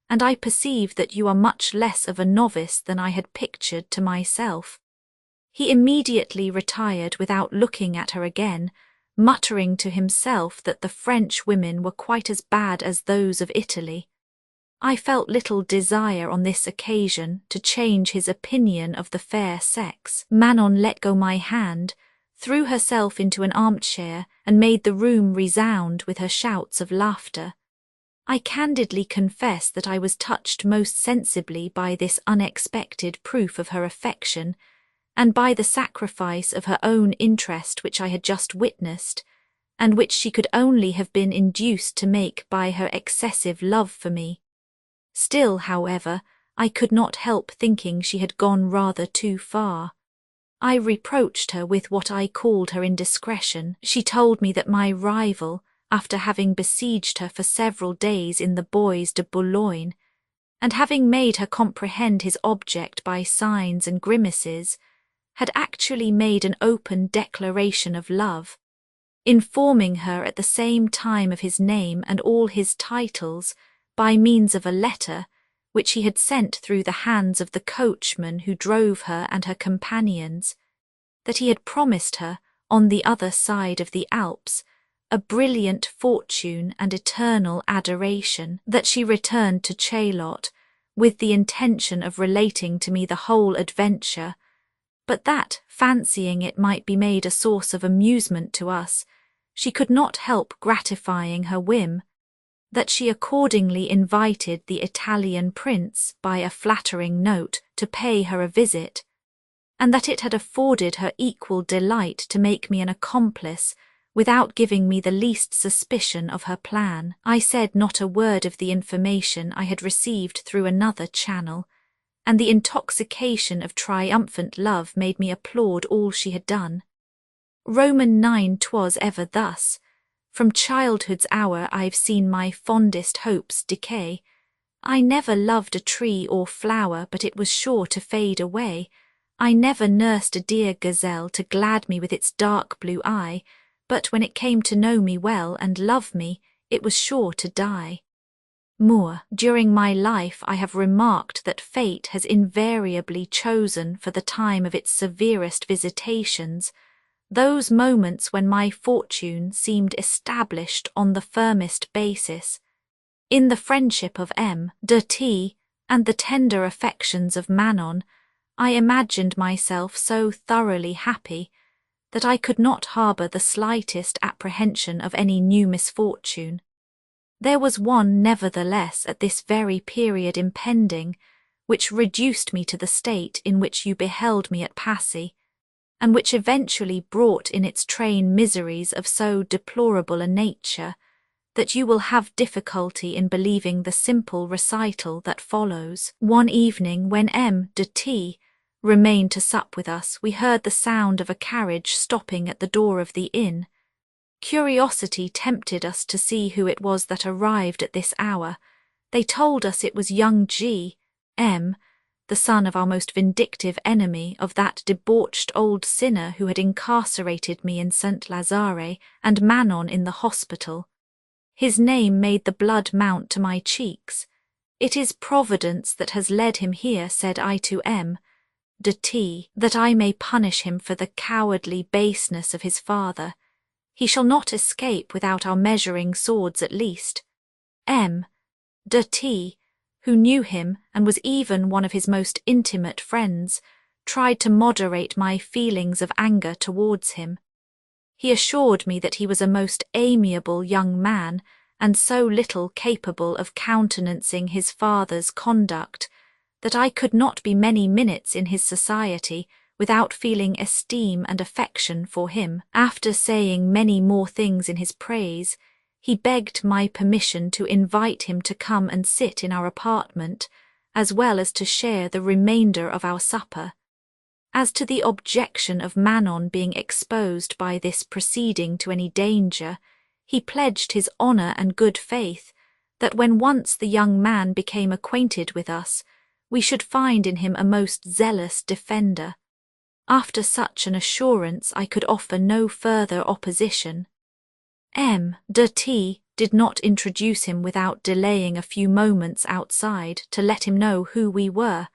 and I perceive that you are much less of a novice than I had pictured to myself." He immediately retired without looking at her again, muttering to himself that the French women were quite as bad as those of Italy. I felt little desire on this occasion to change his opinion of the fair sex. Manon let go my hand, threw herself into an armchair, and made the room resound with her shouts of laughter. I candidly confess that I was touched most sensibly by this unexpected proof of her affection, and by the sacrifice of her own interest which I had just witnessed, and which she could only have been induced to make by her excessive love for me. Still, however, I could not help thinking she had gone rather too far. I reproached her with what I called her indiscretion. She told me that my rival, after having besieged her for several days in the Bois de Boulogne, and having made her comprehend his object by signs and grimaces, had actually made an open declaration of love, informing her at the same time of his name and all his titles by means of a letter which he had sent through the hands of the coachman who drove her and her companions, that he had promised her, on the other side of the Alps, a brilliant fortune and eternal adoration, that she returned to Chaillot with the intention of relating to me the whole adventure, but that, fancying it might be made a source of amusement to us, she could not help gratifying her whim, that she accordingly invited the Italian prince by a flattering note to pay her a visit, and that it had afforded her equal delight to make me an accomplice without giving me the least suspicion of her plan. I said not a word of the information I had received through another channel, and the intoxication of triumphant love made me applaud all she had done. Roman 9 'twas ever thus. From childhood's hour I've seen my fondest hopes decay. I never loved a tree or flower but it was sure to fade away. I never nursed a dear gazelle to glad me with its dark blue eye, but when it came to know me well and love me, it was sure to die. More, during my life I have remarked that fate has invariably chosen for the time of its severest visitations those moments when my fortune seemed established on the firmest basis. In the friendship of M. de T. and the tender affections of Manon, I imagined myself so thoroughly happy that I could not harbour the slightest apprehension of any new misfortune. There was one, nevertheless, at this very period impending, which reduced me to the state in which you beheld me at Passy, and which eventually brought in its train miseries of so deplorable a nature that you will have difficulty in believing the simple recital that follows. One evening, when M. de T. remained to sup with us, we heard the sound of a carriage stopping at the door of the inn. Curiosity tempted us to see who it was that arrived at this hour. They told us it was young G. M., the son of our most vindictive enemy, of that debauched old sinner who had incarcerated me in St. Lazare and Manon in the hospital. His name made the blood mount to my cheeks. It is Providence that has led him here, said I to M. de T., that I may punish him for the cowardly baseness of his father. He shall not escape without our measuring swords at least. M. de T., who knew him and was even one of his most intimate friends, tried to moderate my feelings of anger towards him. He assured me that he was a most amiable young man, and so little capable of countenancing his father's conduct, that I could not be many minutes in his society without feeling esteem and affection for him. After saying many more things in his praise, he begged my permission to invite him to come and sit in our apartment, as well as to share the remainder of our supper. As to the objection of Manon being exposed by this proceeding to any danger, he pledged his honour and good faith that when once the young man became acquainted with us, we should find in him a most zealous defender. After such an assurance I could offer no further opposition. M. de T. did not introduce him without delaying a few moments outside to let him know who we were.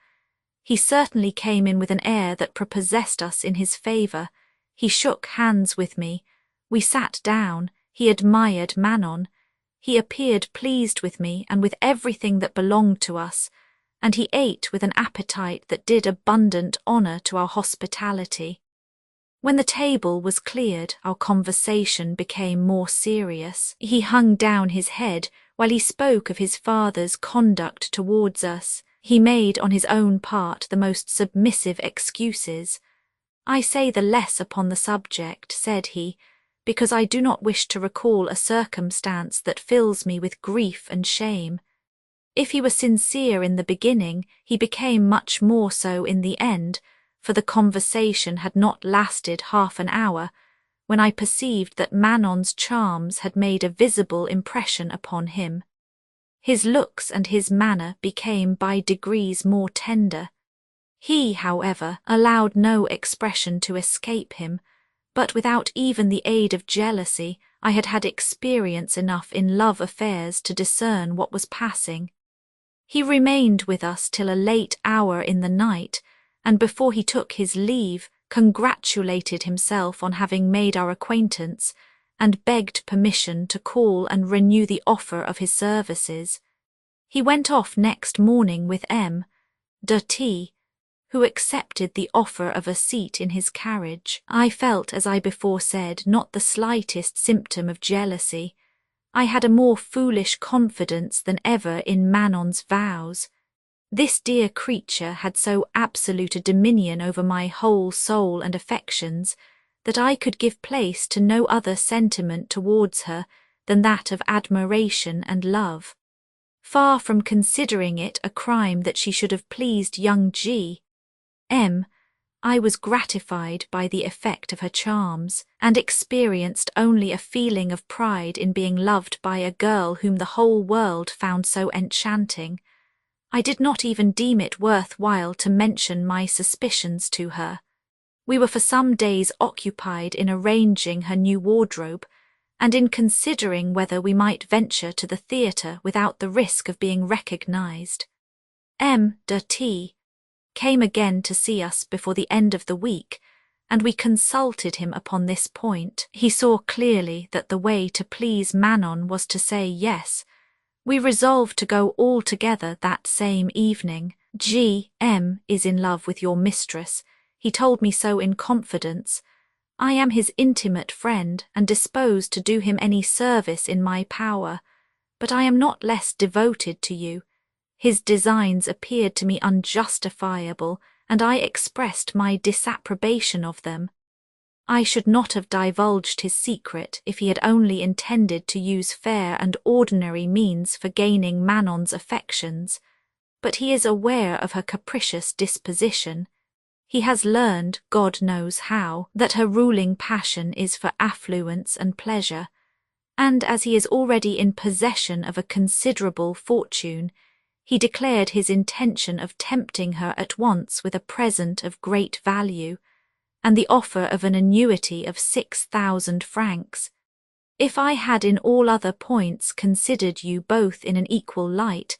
He certainly came in with an air that prepossessed us in his favour. He shook hands with me. We sat down. He admired Manon. He appeared pleased with me and with everything that belonged to us, and he ate with an appetite that did abundant honour to our hospitality. When the table was cleared, our conversation became more serious. He hung down his head while he spoke of his father's conduct towards us. He made on his own part the most submissive excuses. I say the less upon the subject, said he, because I do not wish to recall a circumstance that fills me with grief and shame. If he were sincere in the beginning, he became much more so in the end, for the conversation had not lasted half an hour, when I perceived that Manon's charms had made a visible impression upon him. His looks and his manner became by degrees more tender. He, however, allowed no expression to escape him, but without even the aid of jealousy, I had had experience enough in love affairs to discern what was passing. He remained with us till a late hour in the night, and before he took his leave, congratulated himself on having made our acquaintance, and begged permission to call and renew the offer of his services. He went off next morning with M. de T., who accepted the offer of a seat in his carriage. I felt, as I before said, not the slightest symptom of jealousy. I had a more foolish confidence than ever in Manon's vows. This dear creature had so absolute a dominion over my whole soul and affections, that I could give place to no other sentiment towards her than that of admiration and love. Far from considering it a crime that she should have pleased young G.M., I was gratified by the effect of her charms, and experienced only a feeling of pride in being loved by a girl whom the whole world found so enchanting. I did not even deem it worth while to mention my suspicions to her. We were for some days occupied in arranging her new wardrobe, and in considering whether we might venture to the theatre without the risk of being recognized. M. de T. came again to see us before the end of the week, and we consulted him upon this point. He saw clearly that the way to please Manon was to say yes. We resolved to go all together that same evening. G.M. is in love with your mistress. He told me so in confidence. I am his intimate friend and disposed to do him any service in my power, but I am not less devoted to you. His designs appeared to me unjustifiable, and I expressed my disapprobation of them. I should not have divulged his secret if he had only intended to use fair and ordinary means for gaining Manon's affections, but he is aware of her capricious disposition. He has learned, God knows how, that her ruling passion is for affluence and pleasure, and as he is already in possession of a considerable fortune, he declared his intention of tempting her at once with a present of great value, and the offer of an annuity of 6,000 francs. If I had in all other points considered you both in an equal light,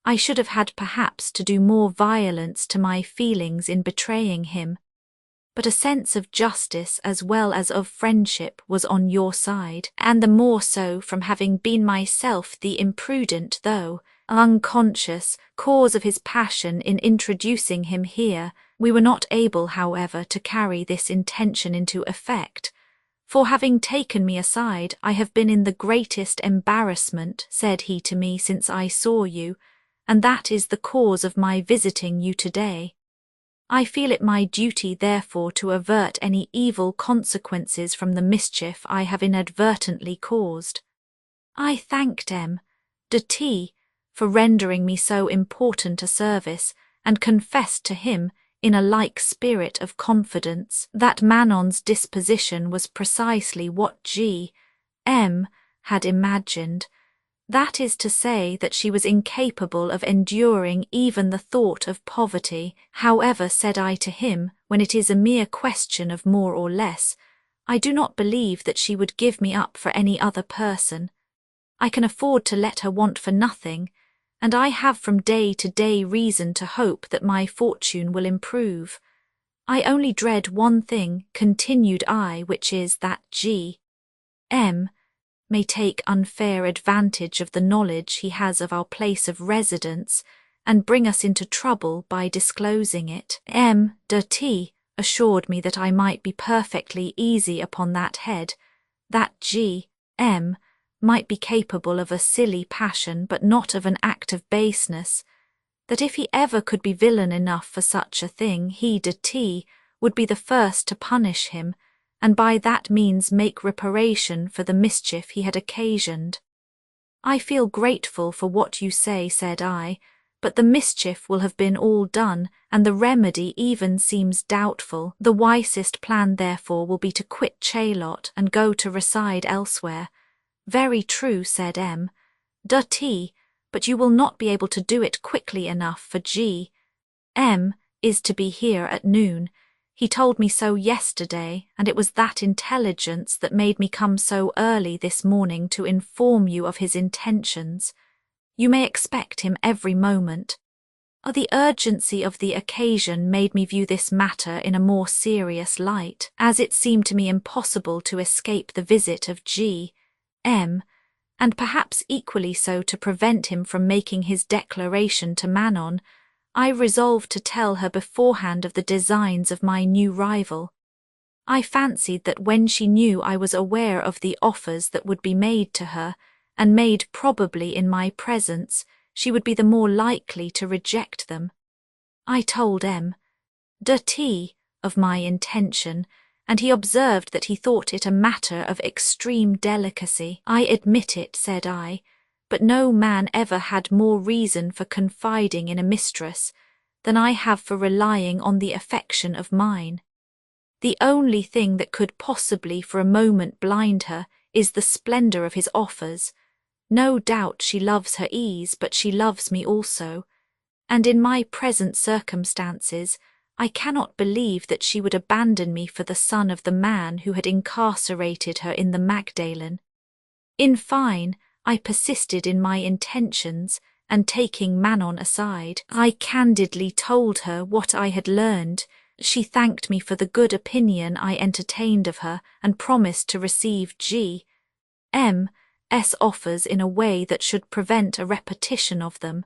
I should have had perhaps to do more violence to my feelings in betraying him. But a sense of justice as well as of friendship was on your side, and the more so from having been myself the imprudent, though unconscious, cause of his passion in introducing him here. We were not able, however, to carry this intention into effect, for having taken me aside, I have been in the greatest embarrassment, said he to me, since I saw you, and that is the cause of my visiting you today. I feel it my duty, therefore, to avert any evil consequences from the mischief I have inadvertently caused. I thanked M. de T. for rendering me so important a service, and confessed to him, in a like spirit of confidence, that Manon's disposition was precisely what G.M. had imagined. That is to say, that she was incapable of enduring even the thought of poverty. However, said I to him, when it is a mere question of more or less, I do not believe that she would give me up for any other person. I can afford to let her want for nothing, and I have from day to day reason to hope that my fortune will improve. I only dread one thing, continued I, which is that G.M. may take unfair advantage of the knowledge he has of our place of residence, and bring us into trouble by disclosing it. M. de T. assured me that I might be perfectly easy upon that head, that G.M. might be capable of a silly passion, but not of an act of baseness, that if he ever could be villain enough for such a thing, he de T. would be the first to punish him, and by that means make reparation for the mischief he had occasioned. I feel grateful for what you say, said I, but the mischief will have been all done, and the remedy even seems doubtful. The wisest plan, therefore, will be to quit Chaillot and go to reside elsewhere. Very true, said M. D.T., but you will not be able to do it quickly enough, for G. M. is to be here at noon. He told me so yesterday, and it was that intelligence that made me come so early this morning to inform you of his intentions. You may expect him every moment. The urgency of the occasion made me view this matter in a more serious light, as it seemed to me impossible to escape the visit of G. M., and perhaps equally so to prevent him from making his declaration to Manon. I resolved to tell her beforehand of the designs of my new rival. I fancied that when she knew I was aware of the offers that would be made to her, and made probably in my presence, she would be the more likely to reject them. I told M. D.T. of my intention, and he observed that he thought it a matter of extreme delicacy. I admit it, said I, but no man ever had more reason for confiding in a mistress than I have for relying on the affection of mine. The only thing that could possibly for a moment blind her is the splendour of his offers. No doubt she loves her ease, but she loves me also, and in my present circumstances I cannot believe that she would abandon me for the son of the man who had incarcerated her in the Magdalen. In fine, I persisted in my intentions, and taking Manon aside, I candidly told her what I had learned. She thanked me for the good opinion I entertained of her, and promised to receive G. M.'s offers in a way that should prevent a repetition of them.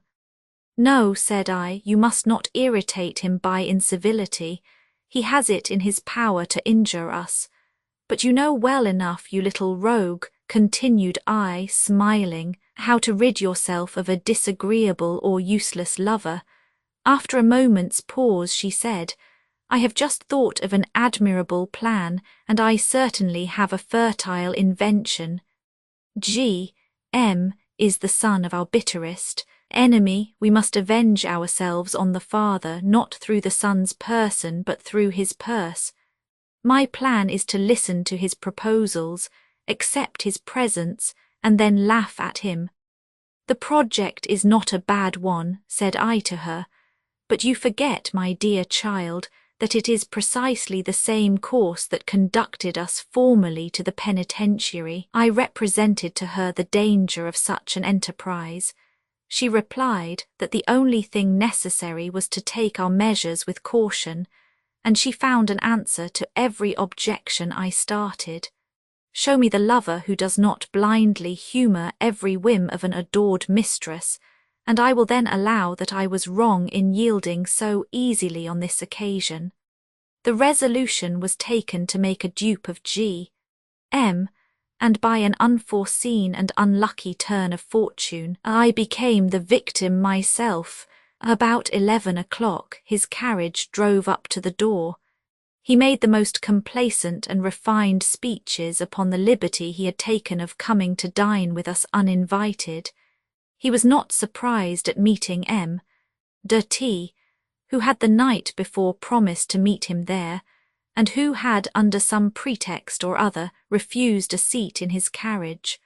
No, said I, you must not irritate him by incivility. He has it in his power to injure us. But you know well enough, you little rogue, continued I, smiling, how to rid yourself of a disagreeable or useless lover. After a moment's pause she said, I have just thought of an admirable plan, and I certainly have a fertile invention. G. M. is the son of our bitterest enemy. We must avenge ourselves on the father, not through the son's person, but through his purse. My plan is to listen to his proposals, accept his presents, and then laugh at him. The project is not a bad one, said I to her, but you forget, my dear child, that it is precisely the same course that conducted us formerly to the penitentiary. I represented to her the danger of such an enterprise. She replied that the only thing necessary was to take our measures with caution, and she found an answer to every objection I started. Show me the lover who does not blindly humour every whim of an adored mistress, and I will then allow that I was wrong in yielding so easily on this occasion. The resolution was taken to make a dupe of G. M., and by an unforeseen and unlucky turn of fortune, I became the victim myself. About 11 o'clock his carriage drove up to the door. He made the most complacent and refined speeches upon the liberty he had taken of coming to dine with us uninvited. He was not surprised at meeting M. D.T., who had the night before promised to meet him there, and who had under some pretext or other refused a seat in his carriage.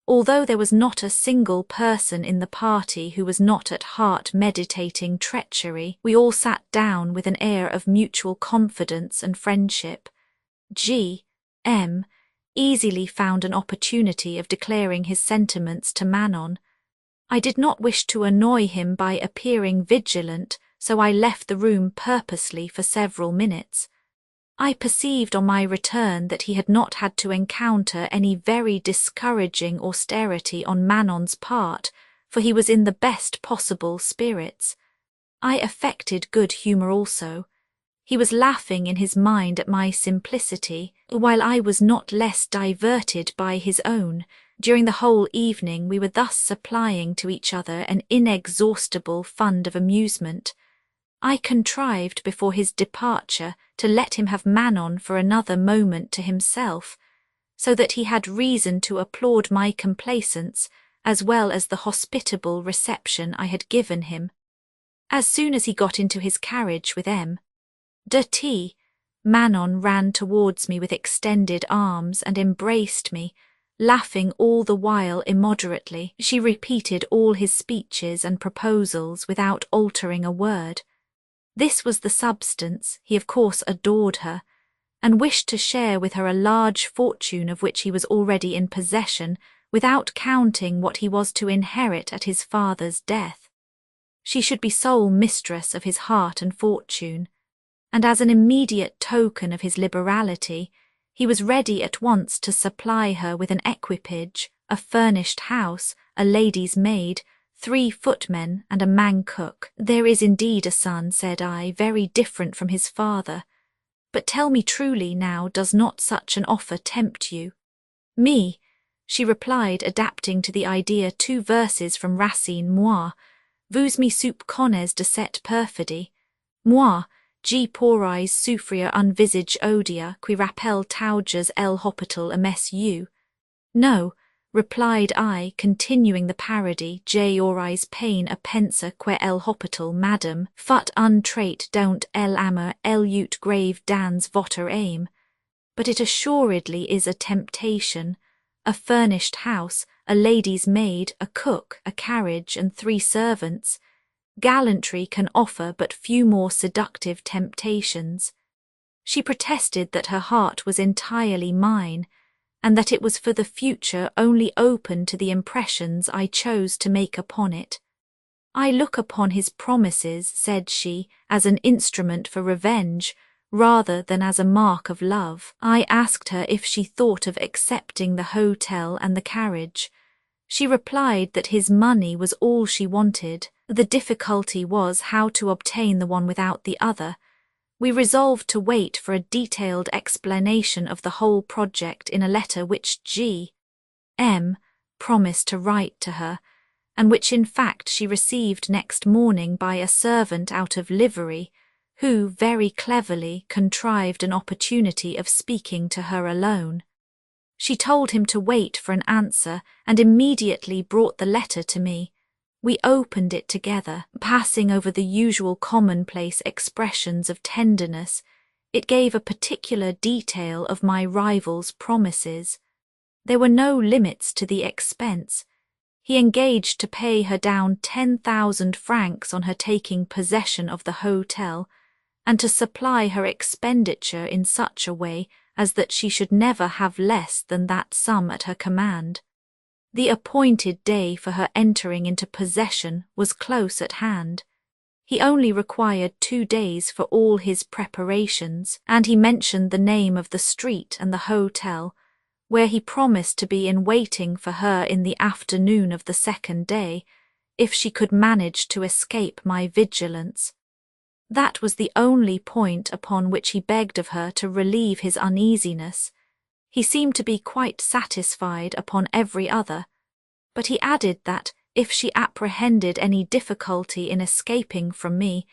Although there was not a single person in the party who was not at heart meditating treachery, we all sat down with an air of mutual confidence and friendship. G. M. easily found an opportunity of declaring his sentiments to Manon. I did not wish to annoy him by appearing vigilant, so I left the room purposely for several minutes. I perceived on my return that he had not had to encounter any very discouraging austerity on Manon's part, for he was in the best possible spirits. I affected good humour also. He was laughing in his mind at my simplicity, while I was not less diverted by his own. During the whole evening we were thus supplying to each other an inexhaustible fund of amusement. I contrived before his departure to let him have Manon for another moment to himself, so that he had reason to applaud my complaisance as well as the hospitable reception I had given him. As soon as he got into his carriage with M.D.T., Manon ran towards me with extended arms and embraced me, laughing all the while immoderately. She repeated all his speeches and proposals without altering a word. This was the substance. He of course adored her, and wished to share with her a large fortune of which he was already in possession, without counting what he was to inherit at his father's death. She should be sole mistress of his heart and fortune, and as an immediate token of his liberality, he was ready at once to supply her with an equipage, a furnished house, a lady's maid, 3 footmen, and a man-cook. There is indeed a son, said I, very different from his father. But tell me truly now, does not such an offer tempt you? Me, she replied, adapting to the idea 2 verses from Racine, moi, vous me sup connais de cette perfidie, moi, G porais souffrir un visage odia qui rappelle tauges el hopital ames you. No, replied I, continuing the parody, J aurais pain a pensa que el hopital, madam, fut un trait don't el amer el ut grave dans votre aim. But it assuredly is a temptation, a furnished house, a lady's maid, a cook, a carriage, and 3 servants. Gallantry can offer but few more seductive temptations. She protested that her heart was entirely mine, and that it was for the future only open to the impressions I chose to make upon it. I look upon his promises, said she, as an instrument for revenge, rather than as a mark of love. I asked her if she thought of accepting the hotel and the carriage. She replied that his money was all she wanted. The difficulty was how to obtain the one without the other. We resolved to wait for a detailed explanation of the whole project in a letter which G.M. promised to write to her, and which in fact she received next morning by a servant out of livery, who very cleverly contrived an opportunity of speaking to her alone. She told him to wait for an answer, and immediately brought the letter to me. We opened it together, passing over the usual commonplace expressions of tenderness. It gave a particular detail of my rival's promises. There were no limits to the expense. He engaged to pay her down 10,000 francs on her taking possession of the hotel, and to supply her expenditure in such a way as that she should never have less than that sum at her command. The appointed day for her entering into possession was close at hand. He only required 2 days for all his preparations, and he mentioned the name of the street and the hotel, where he promised to be in waiting for her in the afternoon of the 2nd day, if she could manage to escape my vigilance. That was the only point upon which he begged of her to relieve his uneasiness. He seemed to be quite satisfied upon every other, but he added that, if she apprehended any difficulty in escaping from me,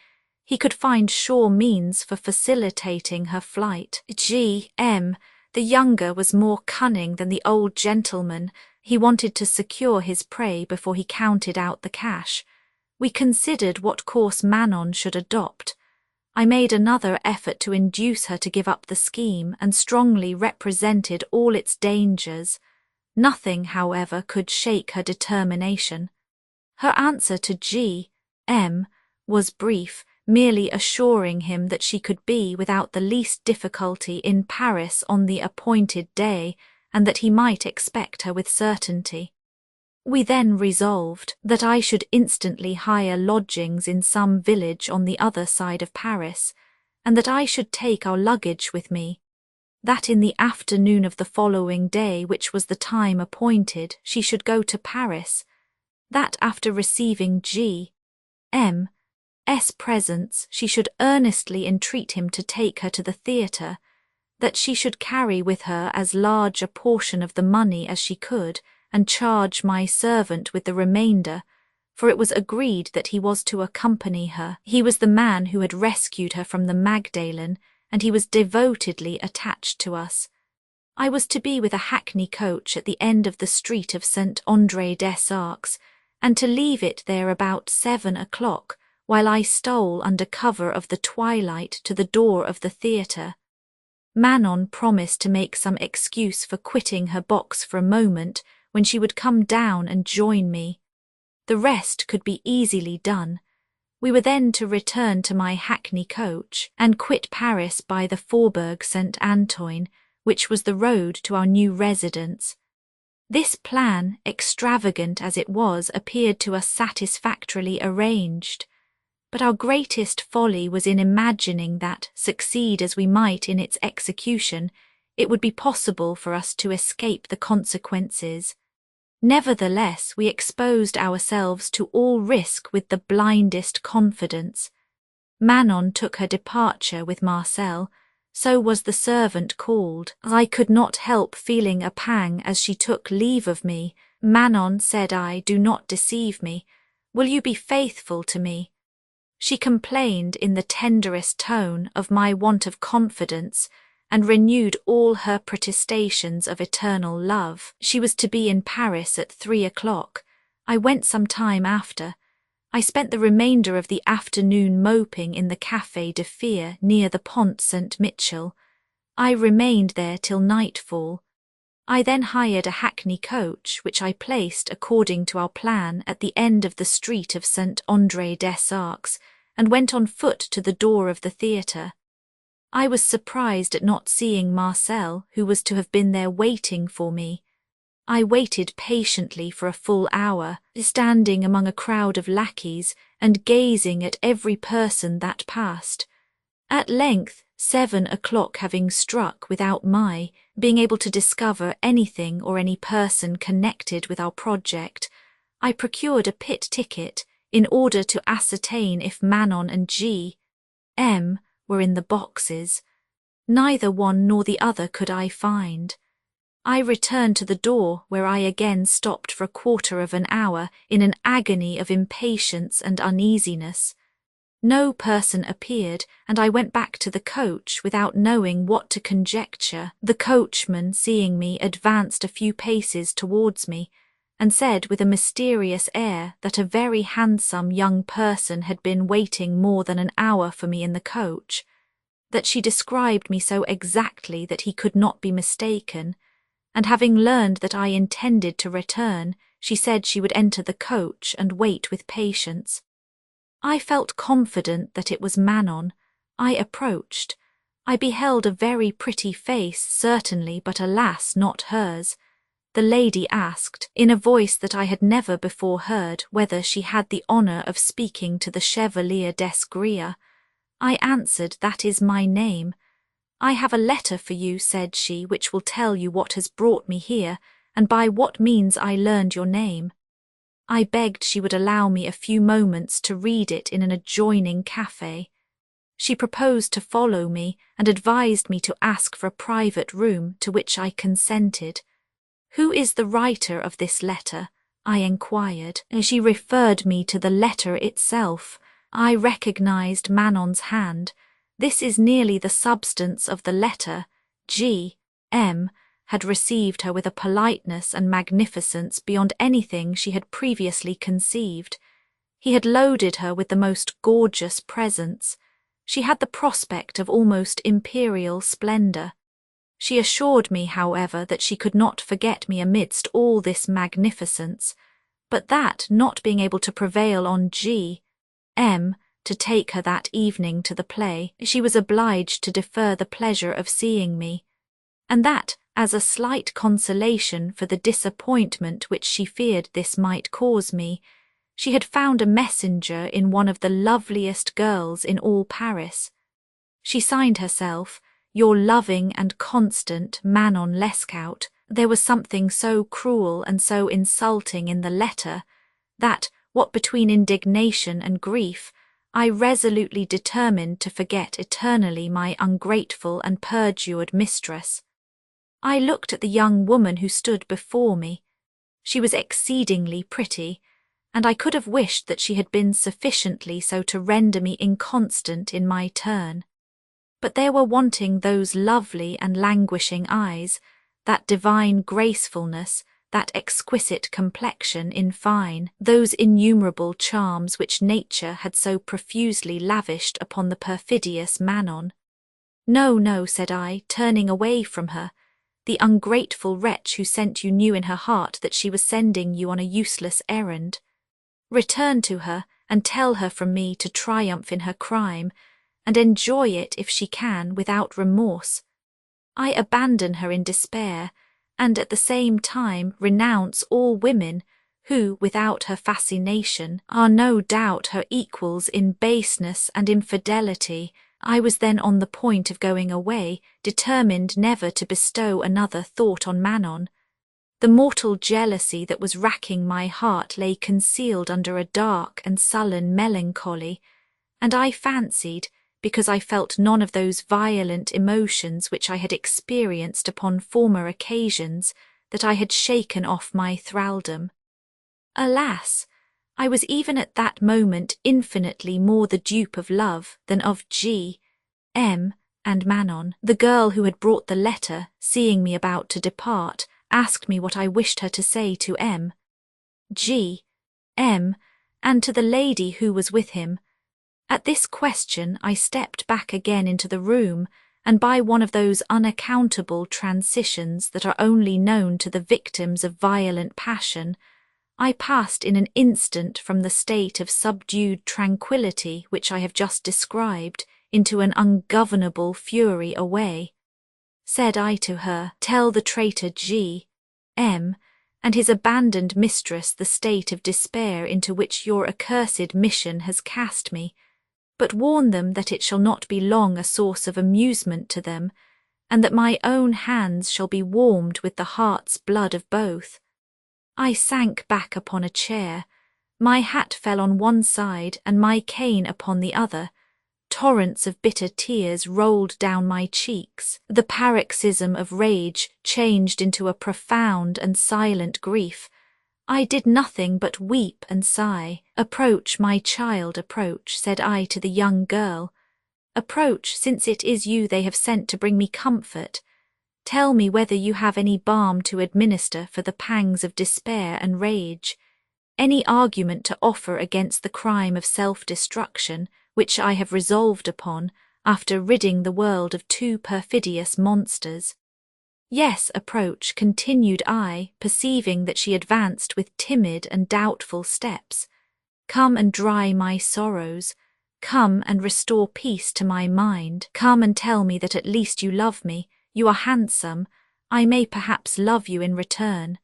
he could find sure means for facilitating her flight. G.M., the younger, was more cunning than the old gentleman. He wanted to secure his prey before he counted out the cash. We considered what course Manon should adopt. I made another effort to induce her to give up the scheme, and strongly represented all its dangers. Nothing, however, could shake her determination. Her answer to G.M. was brief, merely assuring him that she could be without the least difficulty in Paris on the appointed day, and that he might expect her with certainty. We then resolved that I should instantly hire lodgings in some village on the other side of Paris, and that I should take our luggage with me, that in the afternoon of the following day, which was the time appointed, she should go to Paris, that after receiving G.M.'s presents she should earnestly entreat him to take her to the theatre, that she should carry with her as large a portion of the money as she could, and charge my servant with the remainder, for it was agreed that he was to accompany her. He was the man who had rescued her from the Magdalen, and he was devotedly attached to us. I was to be with a hackney coach at the end of the street of St. André des Arcs, and to leave it there about 7 o'clock, while I stole under cover of the twilight to the door of the theatre. Manon promised to make some excuse for quitting her box for a moment when she would come down and join me. The rest could be easily done. We were then to return to my hackney coach and quit Paris by the Faubourg Saint-Antoine, which was the road to our new residence. This plan, extravagant as it was, appeared to us satisfactorily arranged. But our greatest folly was in imagining that, succeed as we might in its execution, it would be possible for us to escape the consequences. Nevertheless, we exposed ourselves to all risk with the blindest confidence. Manon took her departure with Marcel. So was the servant called. I could not help feeling a pang as she took leave of me. Manon, said I, do not deceive me. Will you be faithful to me? She complained in the tenderest tone of my want of confidence, and renewed all her protestations of eternal love. She was to be in Paris at 3 o'clock. I went some time after. I spent the remainder of the afternoon moping in the Café de Fear near the Pont Saint-Michel. I remained there till nightfall. I then hired a hackney coach, which I placed, according to our plan, at the end of the street of St. André des Arcs, and went on foot to the door of the theatre. I was surprised at not seeing Marcel, who was to have been there waiting for me. I waited patiently for a full hour, standing among a crowd of lackeys and gazing at every person that passed. At length, 7 o'clock having struck without my being able to discover anything or any person connected with our project, I procured a pit ticket in order to ascertain if Manon and G.M. were in the boxes. Neither one nor the other could I find. I returned to the door, where I again stopped for a quarter of an hour in an agony of impatience and uneasiness. No person appeared, and I went back to the coach without knowing what to conjecture. The coachman, seeing me, advanced a few paces towards me, and said with a mysterious air that a very handsome young person had been waiting more than an hour for me in the coach, that she described me so exactly that he could not be mistaken, and having learned that I intended to return, she said she would enter the coach and wait with patience. I felt confident that it was Manon. I approached. I beheld a very pretty face, certainly, but alas, not hers. The lady asked, in a voice that I had never before heard, whether she had the honour of speaking to the Chevalier d'Esgrilla. I answered, that is my name. I have a letter for you, said she, which will tell you what has brought me here, and by what means I learned your name. I begged she would allow me a few moments to read it in an adjoining café. She proposed to follow me, and advised me to ask for a private room, to which I consented. Who is the writer of this letter? I enquired. She referred me to the letter itself. I recognized Manon's hand. This is nearly the substance of the letter. G.M. had received her with a politeness and magnificence beyond anything she had previously conceived. He had loaded her with the most gorgeous presents. She had the prospect of almost imperial splendour. She assured me, however, that she could not forget me amidst all this magnificence, but that, not being able to prevail on G.M. to take her that evening to the play, she was obliged to defer the pleasure of seeing me, and that, as a slight consolation for the disappointment which she feared this might cause me, she had found a messenger in one of the loveliest girls in all Paris. She signed herself, Your loving and constant Manon Lescaut. There was something so cruel and so insulting in the letter that, what between indignation and grief, I resolutely determined to forget eternally my ungrateful and perjured mistress. I looked at the young woman who stood before me. She was exceedingly pretty. and I could have wished that she had been sufficiently so to render me inconstant in my turn. But there were wanting those lovely and languishing eyes, that divine gracefulness, that exquisite complexion, in fine, those innumerable charms which nature had so profusely lavished upon the perfidious Manon. No, no, said I, turning away from her. The ungrateful wretch who sent you knew in her heart that she was sending you on a useless errand. Return to her, and tell her from me to triumph in her crime, and enjoy it, if she can, without remorse. I abandon her in despair, and at the same time renounce all women who, without her fascination, are no doubt her equals in baseness and infidelity. I was then on the point of going away, determined never to bestow another thought on Manon. The mortal jealousy that was racking my heart lay concealed under a dark and sullen melancholy, and I fancied, because I felt none of those violent emotions which I had experienced upon former occasions, that I had shaken off my thraldom. Alas! I was even at that moment infinitely more the dupe of love than of G. M. and Manon. The girl who had brought the letter, seeing me about to depart, asked me what I wished her to say to M. G. M. and to the lady who was with him. At this question I stepped back again into the room, and by one of those unaccountable transitions that are only known to the victims of violent passion, I passed in an instant from the state of subdued tranquillity which I have just described into an ungovernable fury away. Said I to her, tell the traitor G. M. and his abandoned mistress the state of despair into which your accursed mission has cast me, but warn them that it shall not be long a source of amusement to them, and that my own hands shall be warmed with the heart's blood of both. I sank back upon a chair. My hat fell on one side and my cane upon the other. Torrents of bitter tears rolled down my cheeks. The paroxysm of rage changed into a profound and silent grief. I did nothing but weep and sigh. Approach, my child, approach, said I to the young girl. Approach, since it is you they have sent to bring me comfort. Tell me whether you have any balm to administer for the pangs of despair and rage, any argument to offer against the crime of self-destruction which I have resolved upon after ridding the world of two perfidious monsters. Yes, approach, continued I, perceiving that she advanced with timid and doubtful steps. Come and dry my sorrows. Come and restore peace to my mind. Come and tell me that at least you love me. You are handsome. I may perhaps love you in return.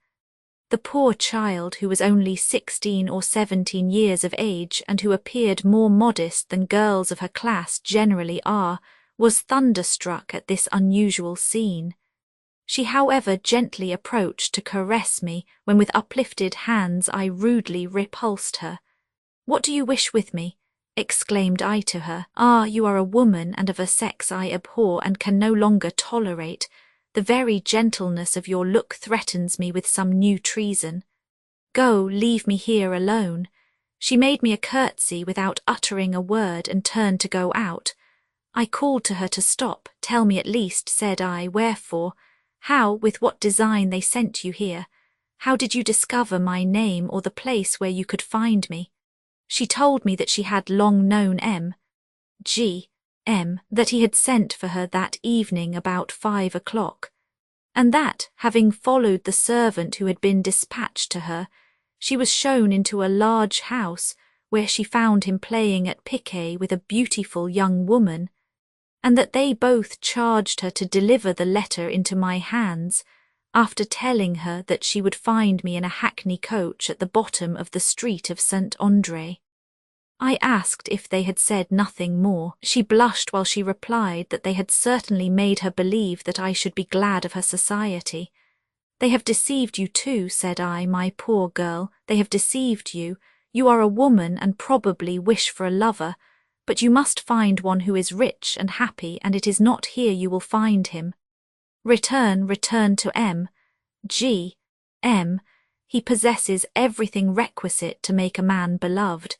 The poor child, who was only 16 or 17 years of age and who appeared more modest than girls of her class generally are, was thunderstruck at this unusual scene. She, however, gently approached to caress me when with uplifted hands I rudely repulsed her. "What do you wish with me?" exclaimed I to her. "Ah, you are a woman and of a sex I abhor and can no longer tolerate. The very gentleness of your look threatens me with some new treason. Go, leave me here alone." She made me a curtsy without uttering a word and turned to go out. I called to her to stop. "Tell me at least," said I, "wherefore, how, with what design they sent you here. How did you discover my name or the place where you could find me?" She told me that she had long known G. M., that he had sent for her that evening about 5 o'clock, and that, having followed the servant who had been dispatched to her, she was shown into a large house where she found him playing at piquet with a beautiful young woman, and that they both charged her to deliver the letter into my hands, after telling her that she would find me in a hackney coach at the bottom of the street of St. Andre. I asked if they had said nothing more. She blushed while she replied that they had certainly made her believe that I should be glad of her society. "They have deceived you too," said I, "my poor girl, they have deceived you. You are a woman and probably wish for a lover, but you must find one who is rich and happy, and it is not here you will find him. Return to G. M. He possesses everything requisite to make a man beloved.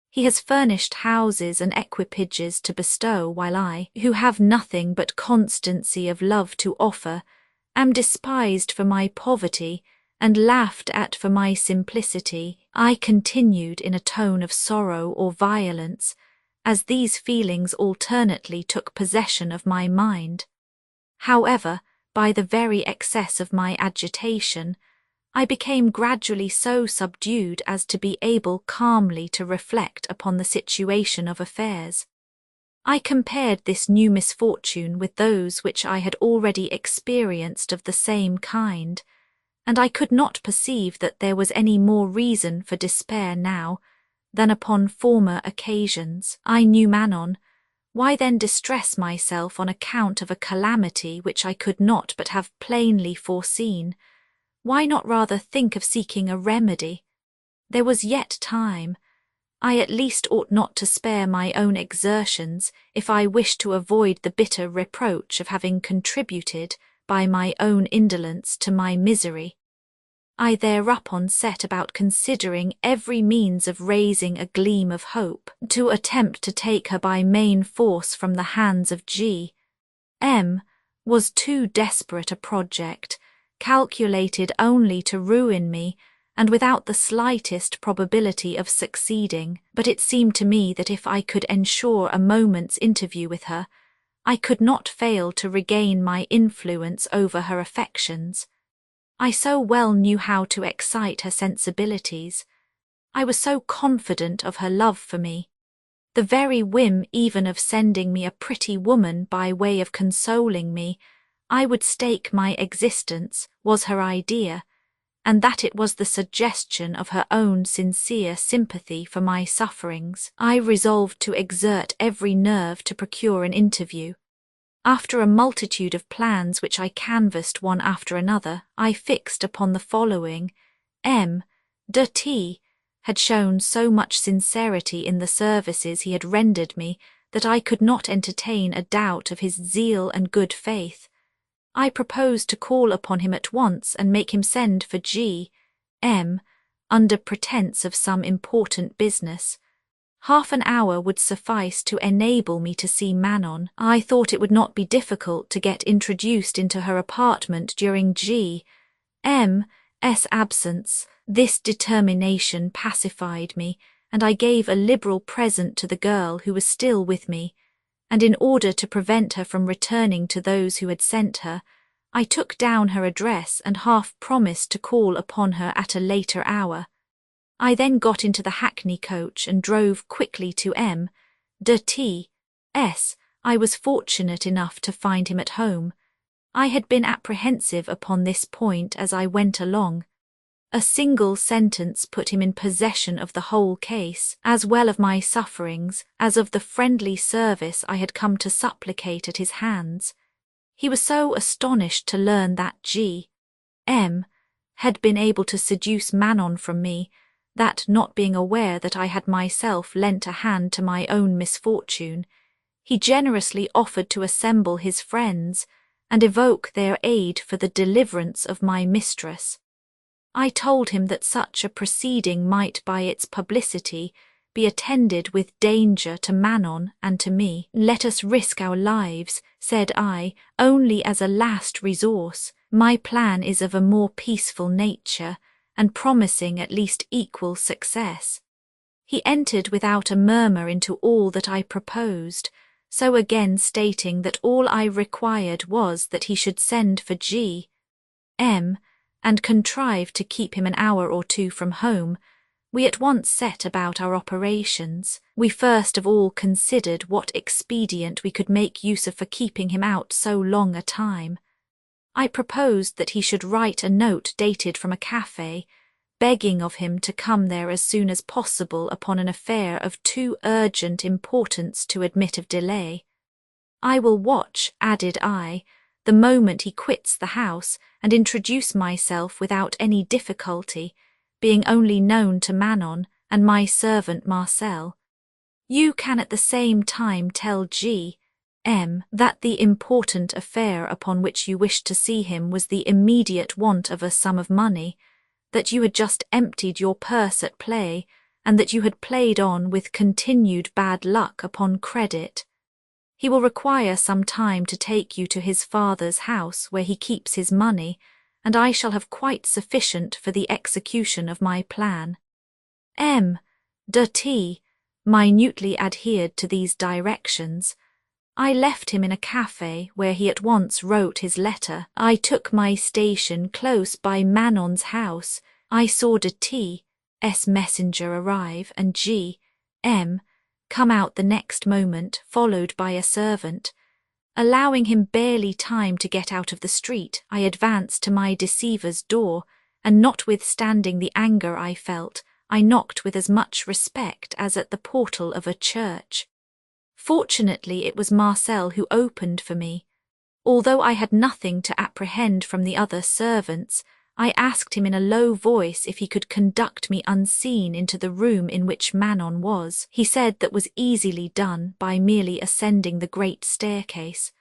He has furnished houses and equipages to bestow, while I, who have nothing but constancy of love to offer, am despised for my poverty and laughed at for my simplicity. I continued in a tone of sorrow or violence, as these feelings alternately took possession of my mind. However, by the very excess of my agitation, I became gradually so subdued as to be able calmly to reflect upon the situation of affairs. I compared this new misfortune with those which I had already experienced of the same kind, and I could not perceive that there was any more reason for despair now than upon former occasions. I knew Manon. Why then distress myself on account of a calamity which I could not but have plainly foreseen? Why not rather think of seeking a remedy? There was yet time. I at least ought not to spare my own exertions if I wished to avoid the bitter reproach of having contributed by my own indolence to my misery. I thereupon set about considering every means of raising a gleam of hope, to attempt to take her by main force from the hands of G.M. was too desperate a project, calculated only to ruin me, and without the slightest probability of succeeding. But it seemed to me that if I could ensure a moment's interview with her, I could not fail to regain my influence over her affections. I so well knew how to excite her sensibilities. I was so confident of her love for me. The very whim even of sending me a pretty woman by way of consoling me, I would stake my existence, was her idea, and that it was the suggestion of her own sincere sympathy for my sufferings. I resolved to exert every nerve to procure an interview. After a multitude of plans which I canvassed one after another, I fixed upon the following. M. de T. had shown so much sincerity in the services he had rendered me that I could not entertain a doubt of his zeal and good faith. I proposed to call upon him at once and make him send for G.M. under pretence of some important business. Half an hour would suffice to enable me to see Manon. I thought it would not be difficult to get introduced into her apartment during G.M.'s absence. This determination pacified me, and I gave a liberal present to the girl who was still with me, and in order to prevent her from returning to those who had sent her, I took down her address and half promised to call upon her at a later hour. I then got into the hackney coach and drove quickly to M. de T.'s. I was fortunate enough to find him at home. I had been apprehensive upon this point as I went along. A single sentence put him in possession of the whole case, as well of my sufferings as of the friendly service I had come to supplicate at his hands. He was so astonished to learn that G.M. had been able to seduce Manon from me, that, not being aware that I had myself lent a hand to my own misfortune, he generously offered to assemble his friends and evoke their aid for the deliverance of my mistress. I told him that such a proceeding might by its publicity be attended with danger to Manon and to me. "Let us risk our lives," said I, "only as a last resource. My plan is of a more peaceful nature, and promising at least equal success." He entered without a murmur into all that I proposed, so again stating that all I required was that he should send for G.M. and contrive to keep him an hour or two from home, we at once set about our operations. We first of all considered what expedient we could make use of for keeping him out so long a time. I proposed that he should write a note dated from a café, begging of him to come there as soon as possible upon an affair of too urgent importance to admit of delay. "I will watch," added I, "the moment he quits the house, and introduce myself without any difficulty, being only known to Manon and my servant Marcel. You can at the same time tell G.M. that the important affair upon which you wished to see him was the immediate want of a sum of money, that you had just emptied your purse at play, and that you had played on with continued bad luck upon credit. He will require some time to take you to his father's house where he keeps his money, and I shall have quite sufficient for the execution of my plan. M. de T. minutely adhered to these directions. I left him in a cafe where he at once wrote his letter. I took my station close by Manon's house. I saw de T.'s messenger arrive and G.M. come out the next moment, followed by a servant. Allowing him barely time to get out of the street, I advanced to my deceiver's door, and notwithstanding the anger I felt, I knocked with as much respect as at the portal of a church. Fortunately, it was Marcel who opened for me. Although I had nothing to apprehend from the other servants, I asked him in a low voice if he could conduct me unseen into the room in which Manon was. He said that was easily done by merely ascending the great staircase.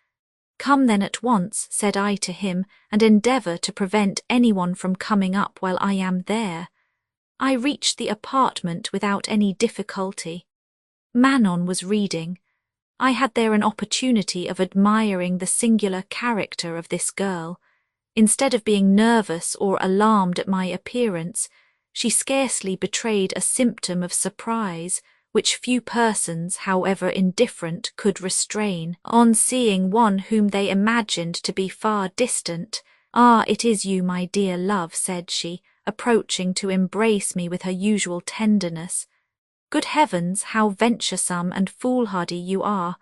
Come then at once, said I to him, and endeavour to prevent anyone from coming up while I am there. I reached the apartment without any difficulty. Manon was reading. I had there an opportunity of admiring the singular character of this girl. Instead of being nervous or alarmed at my appearance, she scarcely betrayed a symptom of surprise, which few persons, however indifferent, could restrain, on seeing one whom they imagined to be far distant. "Ah, it is you, my dear love," said she, approaching to embrace me with her usual tenderness. "Good heavens, how venturesome and foolhardy you are!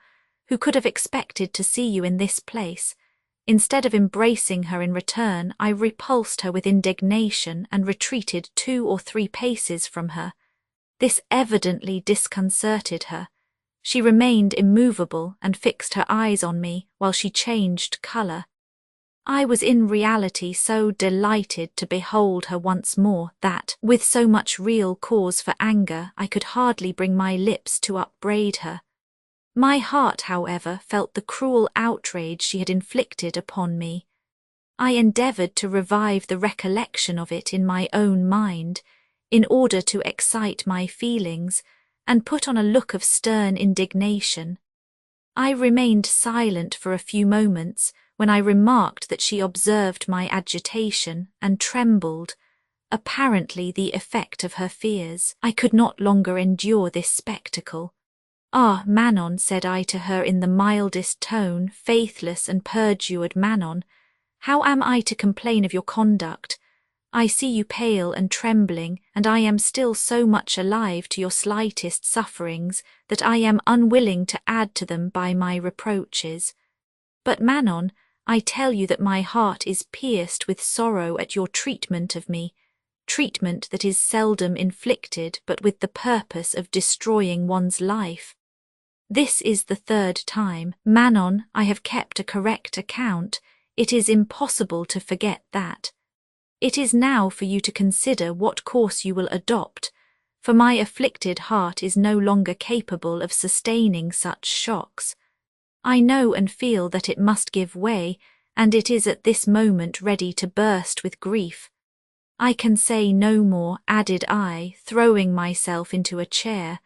Who could have expected to see you in this place?" Instead of embracing her in return, I repulsed her with indignation and retreated 2 or 3 paces from her. This evidently disconcerted her. She remained immovable and fixed her eyes on me while she changed colour. I was in reality so delighted to behold her once more that, with so much real cause for anger, I could hardly bring my lips to upbraid her. My heart, however, felt the cruel outrage she had inflicted upon me. I endeavoured to revive the recollection of it in my own mind, in order to excite my feelings, and put on a look of stern indignation. I remained silent for a few moments, when I remarked that she observed my agitation and trembled, apparently the effect of her fears. I could not longer endure this spectacle. "Ah, Manon," said I to her in the mildest tone, faithless and perjured Manon, "how am I to complain of your conduct? I see you pale and trembling, and I am still so much alive to your slightest sufferings that I am unwilling to add to them by my reproaches. But, Manon, I tell you that my heart is pierced with sorrow at your treatment of me, treatment that is seldom inflicted but with the purpose of destroying one's life. This is the 3rd time. Manon, I have kept a correct account. It is impossible to forget that. It is now for you to consider what course you will adopt, for my afflicted heart is no longer capable of sustaining such shocks. I know and feel that it must give way, and it is at this moment ready to burst with grief. I can say no more," added I, throwing myself into a chair.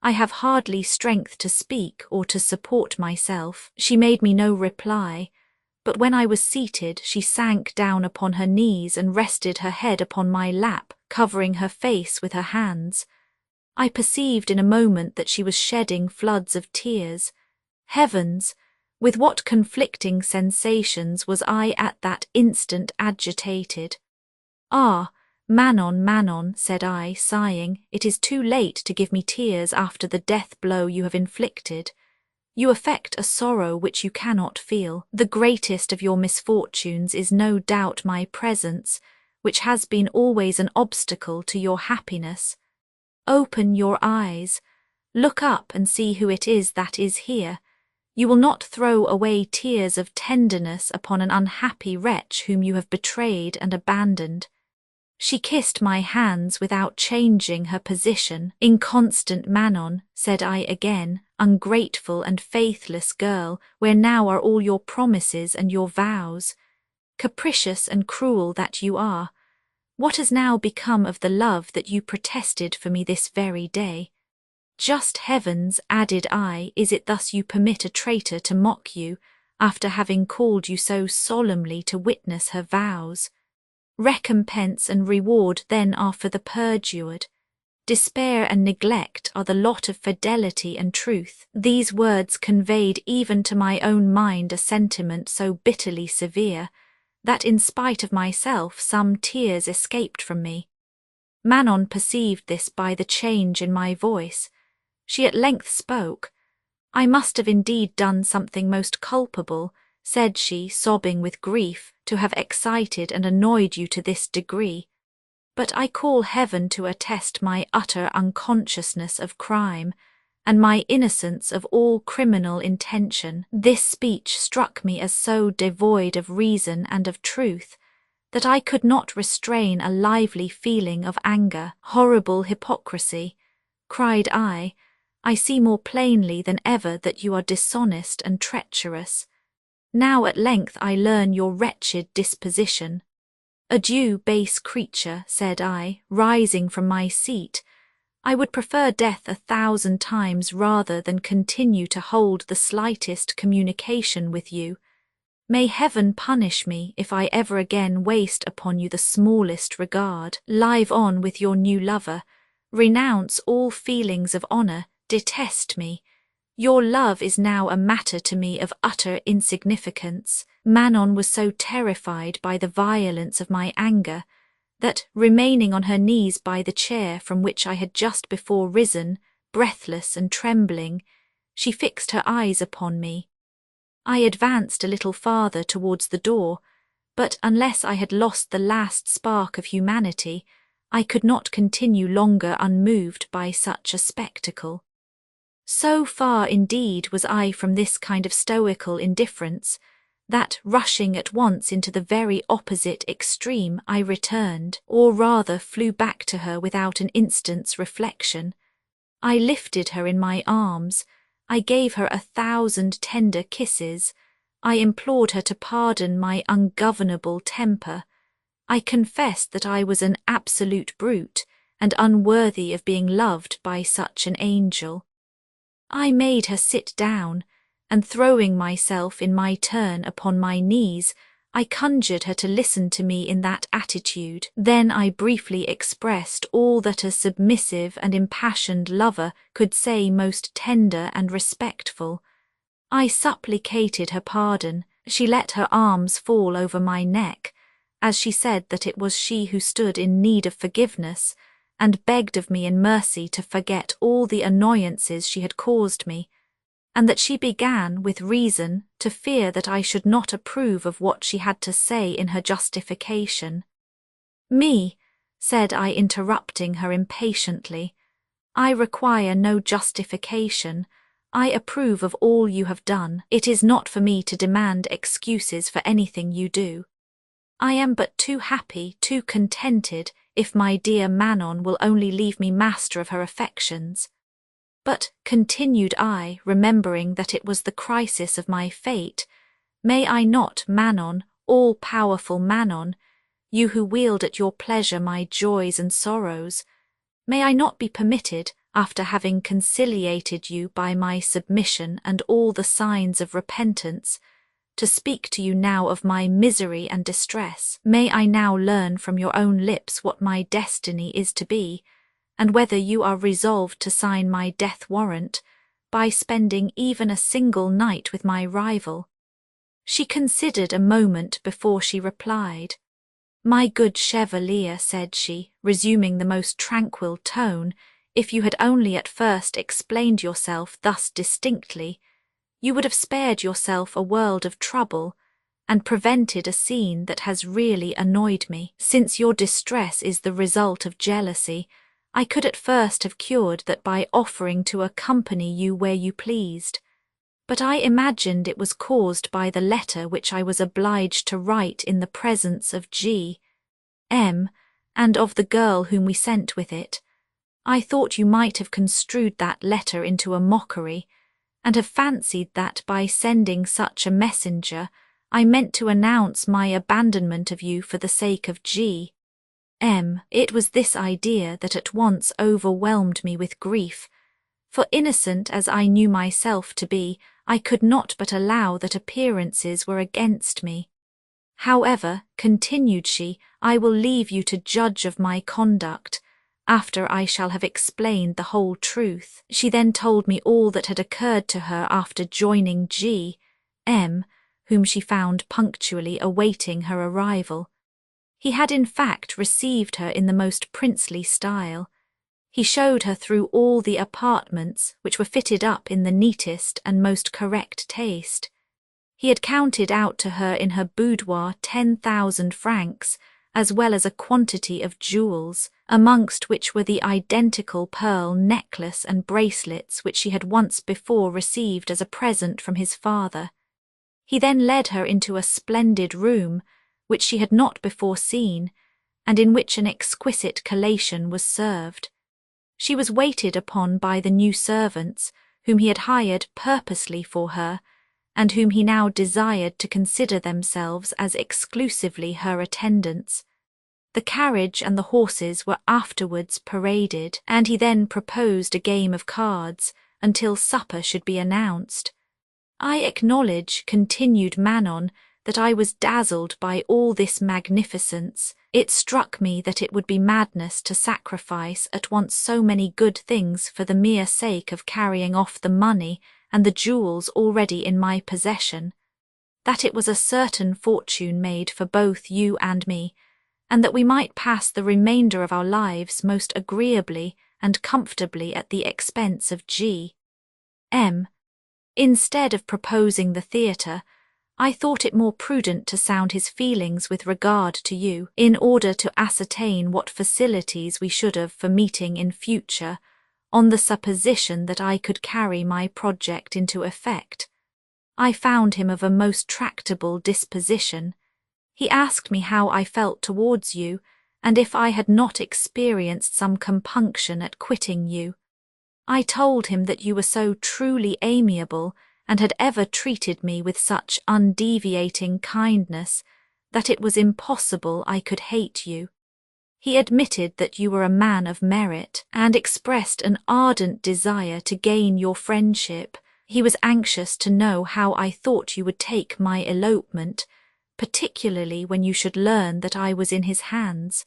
"I have hardly strength to speak or to support myself." She made me no reply, but when I was seated, she sank down upon her knees and rested her head upon my lap, covering her face with her hands. I perceived in a moment that she was shedding floods of tears. Heavens! With what conflicting sensations was I at that instant agitated! "Ah, Manon, Manon," said I, sighing, "it is too late to give me tears after the death blow you have inflicted. You affect a sorrow which you cannot feel. The greatest of your misfortunes is no doubt my presence, which has been always an obstacle to your happiness. Open your eyes, look up and see who it is that is here. You will not throw away tears of tenderness upon an unhappy wretch whom you have betrayed and abandoned." She kissed my hands without changing her position. "Inconstant Manon," said I again, "ungrateful and faithless girl, where now are all your promises and your vows? Capricious and cruel that you are! What has now become of the love that you protested for me this very day? Just heavens, added I, is it thus you permit a traitor to mock you, after having called you so solemnly to witness her vows? Recompense and reward then are for the perjured. Despair and neglect are the lot of fidelity and truth. These words conveyed even to my own mind a sentiment so bitterly severe, that in spite of myself some tears escaped from me. Manon perceived this by the change in my voice. She at length spoke. I must have indeed done something most culpable, said she, sobbing with grief, to have excited and annoyed you to this degree. But I call heaven to attest my utter unconsciousness of crime, and my innocence of all criminal intention. This speech struck me as so devoid of reason and of truth, that I could not restrain a lively feeling of anger. Horrible hypocrisy, cried I see more plainly than ever that you are dishonest and treacherous. Now at length I learn your wretched disposition. Adieu, base creature, said I, rising from my seat. I would prefer death 1,000 times rather than continue to hold the slightest communication with you. May heaven punish me if I ever again waste upon you the smallest regard. Live on with your new lover. Renounce all feelings of honour. Detest me. Your love is now a matter to me of utter insignificance. Manon was so terrified by the violence of my anger that, remaining on her knees by the chair from which I had just before risen, breathless and trembling, she fixed her eyes upon me. I advanced a little farther towards the door, but unless I had lost the last spark of humanity, I could not continue longer unmoved by such a spectacle. So far indeed was I from this kind of stoical indifference, that, rushing at once into the very opposite extreme, I returned, or rather flew back to her without an instant's reflection. I lifted her in my arms, I gave her 1,000 tender kisses, I implored her to pardon my ungovernable temper. I confessed that I was an absolute brute, and unworthy of being loved by such an angel. I made her sit down, and throwing myself in my turn upon my knees, I conjured her to listen to me in that attitude. Then I briefly expressed all that a submissive and impassioned lover could say most tender and respectful. I supplicated her pardon. She let her arms fall over my neck, as she said that it was she who stood in need of forgiveness, and begged of me in mercy to forget all the annoyances she had caused me, and that she began, with reason, to fear that I should not approve of what she had to say in her justification. Me, said I, interrupting her impatiently, I require no justification. I approve of all you have done. It is not for me to demand excuses for anything you do. I am but too happy, too contented, if my dear Manon will only leave me master of her affections. But, continued I, remembering that it was the crisis of my fate, may I not, Manon, all-powerful Manon, you who wield at your pleasure my joys and sorrows, may I not be permitted, after having conciliated you by my submission and all the signs of repentance, to speak to you now of my misery and distress? May I now learn from your own lips what my destiny is to be, and whether you are resolved to sign my death warrant, by spending even a single night with my rival? She considered a moment before she replied. My good Chevalier, said she, resuming the most tranquil tone, if you had only at first explained yourself thus distinctly, you would have spared yourself a world of trouble, and prevented a scene that has really annoyed me. Since your distress is the result of jealousy, I could at first have cured that by offering to accompany you where you pleased. But I imagined it was caused by the letter which I was obliged to write in the presence of G.M. and of the girl whom we sent with it. I thought you might have construed that letter into a mockery, and have fancied that by sending such a messenger I meant to announce my abandonment of you for the sake of G. It was this idea that at once overwhelmed me with grief, for innocent as I knew myself to be, I could not but allow that appearances were against me. However, continued she, I will leave you to judge of my conduct, after I shall have explained the whole truth. She then told me all that had occurred to her after joining G.M., whom she found punctually awaiting her arrival. He had in fact received her in the most princely style. He showed her through all the apartments, which were fitted up in the neatest and most correct taste. He had counted out to her in her boudoir 10,000 francs, as well as a quantity of jewels, amongst which were the identical pearl necklace and bracelets which she had once before received as a present from his father. He then led her into a splendid room, which she had not before seen, and in which an exquisite collation was served. She was waited upon by the new servants, whom he had hired purposely for her, and whom he now desired to consider themselves as exclusively her attendants. The carriage and the horses were afterwards paraded, and he then proposed a game of cards until supper should be announced. I acknowledge, continued Manon, that I was dazzled by all this magnificence. It struck me that it would be madness to sacrifice at once so many good things for the mere sake of carrying off the money and the jewels already in my possession, that it was a certain fortune made for both you and me, and that we might pass the remainder of our lives most agreeably and comfortably at the expense of G.M. Instead of proposing the theatre, I thought it more prudent to sound his feelings with regard to you, in order to ascertain what facilities we should have for meeting in future, on the supposition that I could carry my project into effect. I found him of a most tractable disposition. He asked me how I felt towards you, and if I had not experienced some compunction at quitting you. I told him that you were so truly amiable, and had ever treated me with such undeviating kindness, that it was impossible I could hate you. He admitted that you were a man of merit, and expressed an ardent desire to gain your friendship. He was anxious to know how I thought you would take my elopement, particularly when you should learn that I was in his hands.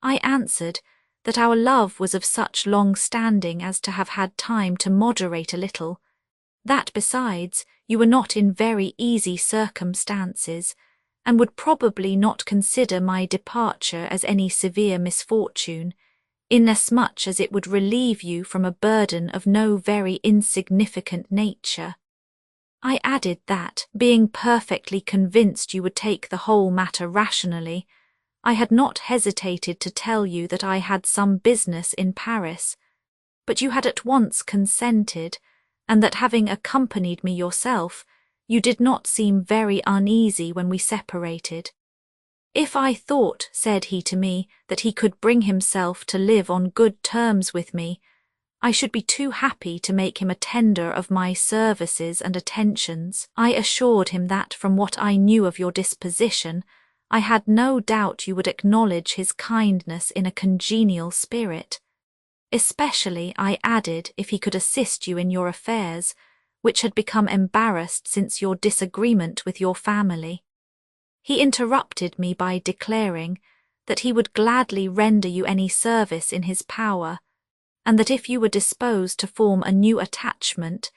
I answered that our love was of such long standing as to have had time to moderate a little, that besides you were not in very easy circumstances, and would probably not consider my departure as any severe misfortune, inasmuch as it would relieve you from a burden of no very insignificant nature. I added that, being perfectly convinced you would take the whole matter rationally, I had not hesitated to tell you that I had some business in Paris, but you had at once consented, and that having accompanied me yourself, you did not seem very uneasy when we separated. If I thought, said he to me, that he could bring himself to live on good terms with me, I should be too happy to make him a tender of my services and attentions. I assured him that from what I knew of your disposition, I had no doubt you would acknowledge his kindness in a congenial spirit. Especially, I added, if he could assist you in your affairs, which had become embarrassed since your disagreement with your family. He interrupted me by declaring that he would gladly render you any service in his power, and that if you were disposed to form a new attachment,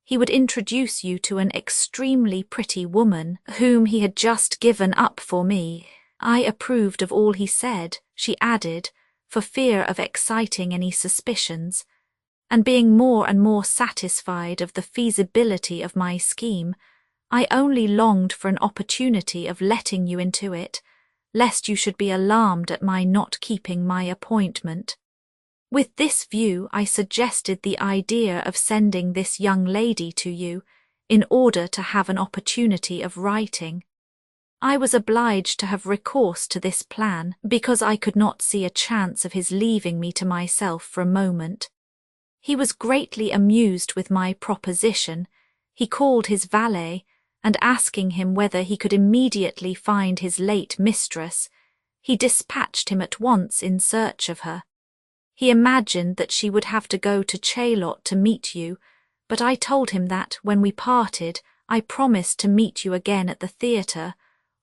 he would introduce you to an extremely pretty woman whom he had just given up for me. I approved of all he said, she added, for fear of exciting any suspicions, and being more and more satisfied of the feasibility of my scheme, I only longed for an opportunity of letting you into it, lest you should be alarmed at my not keeping my appointment. With this view, I suggested the idea of sending this young lady to you, in order to have an opportunity of writing. I was obliged to have recourse to this plan, because I could not see a chance of his leaving me to myself for a moment. He was greatly amused with my proposition. He called his valet, and asking him whether he could immediately find his late mistress, He dispatched him at once in search of her. He imagined that she would have to go to Chaillot to meet you, but I told him that, when we parted, I promised to meet you again at the theatre,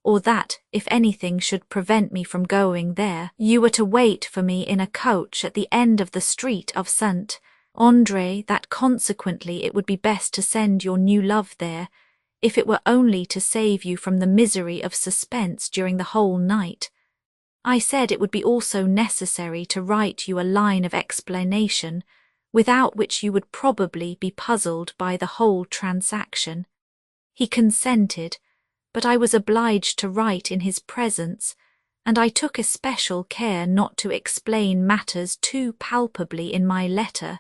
or that, if anything should prevent me from going there, you were to wait for me in a coach at the end of the street of St. Andre, that consequently it would be best to send your new love there, if it were only to save you from the misery of suspense during the whole night. I said it would be also necessary to write you a line of explanation, without which you would probably be puzzled by the whole transaction. He consented, but I was obliged to write in his presence, and I took especial care not to explain matters too palpably in my letter.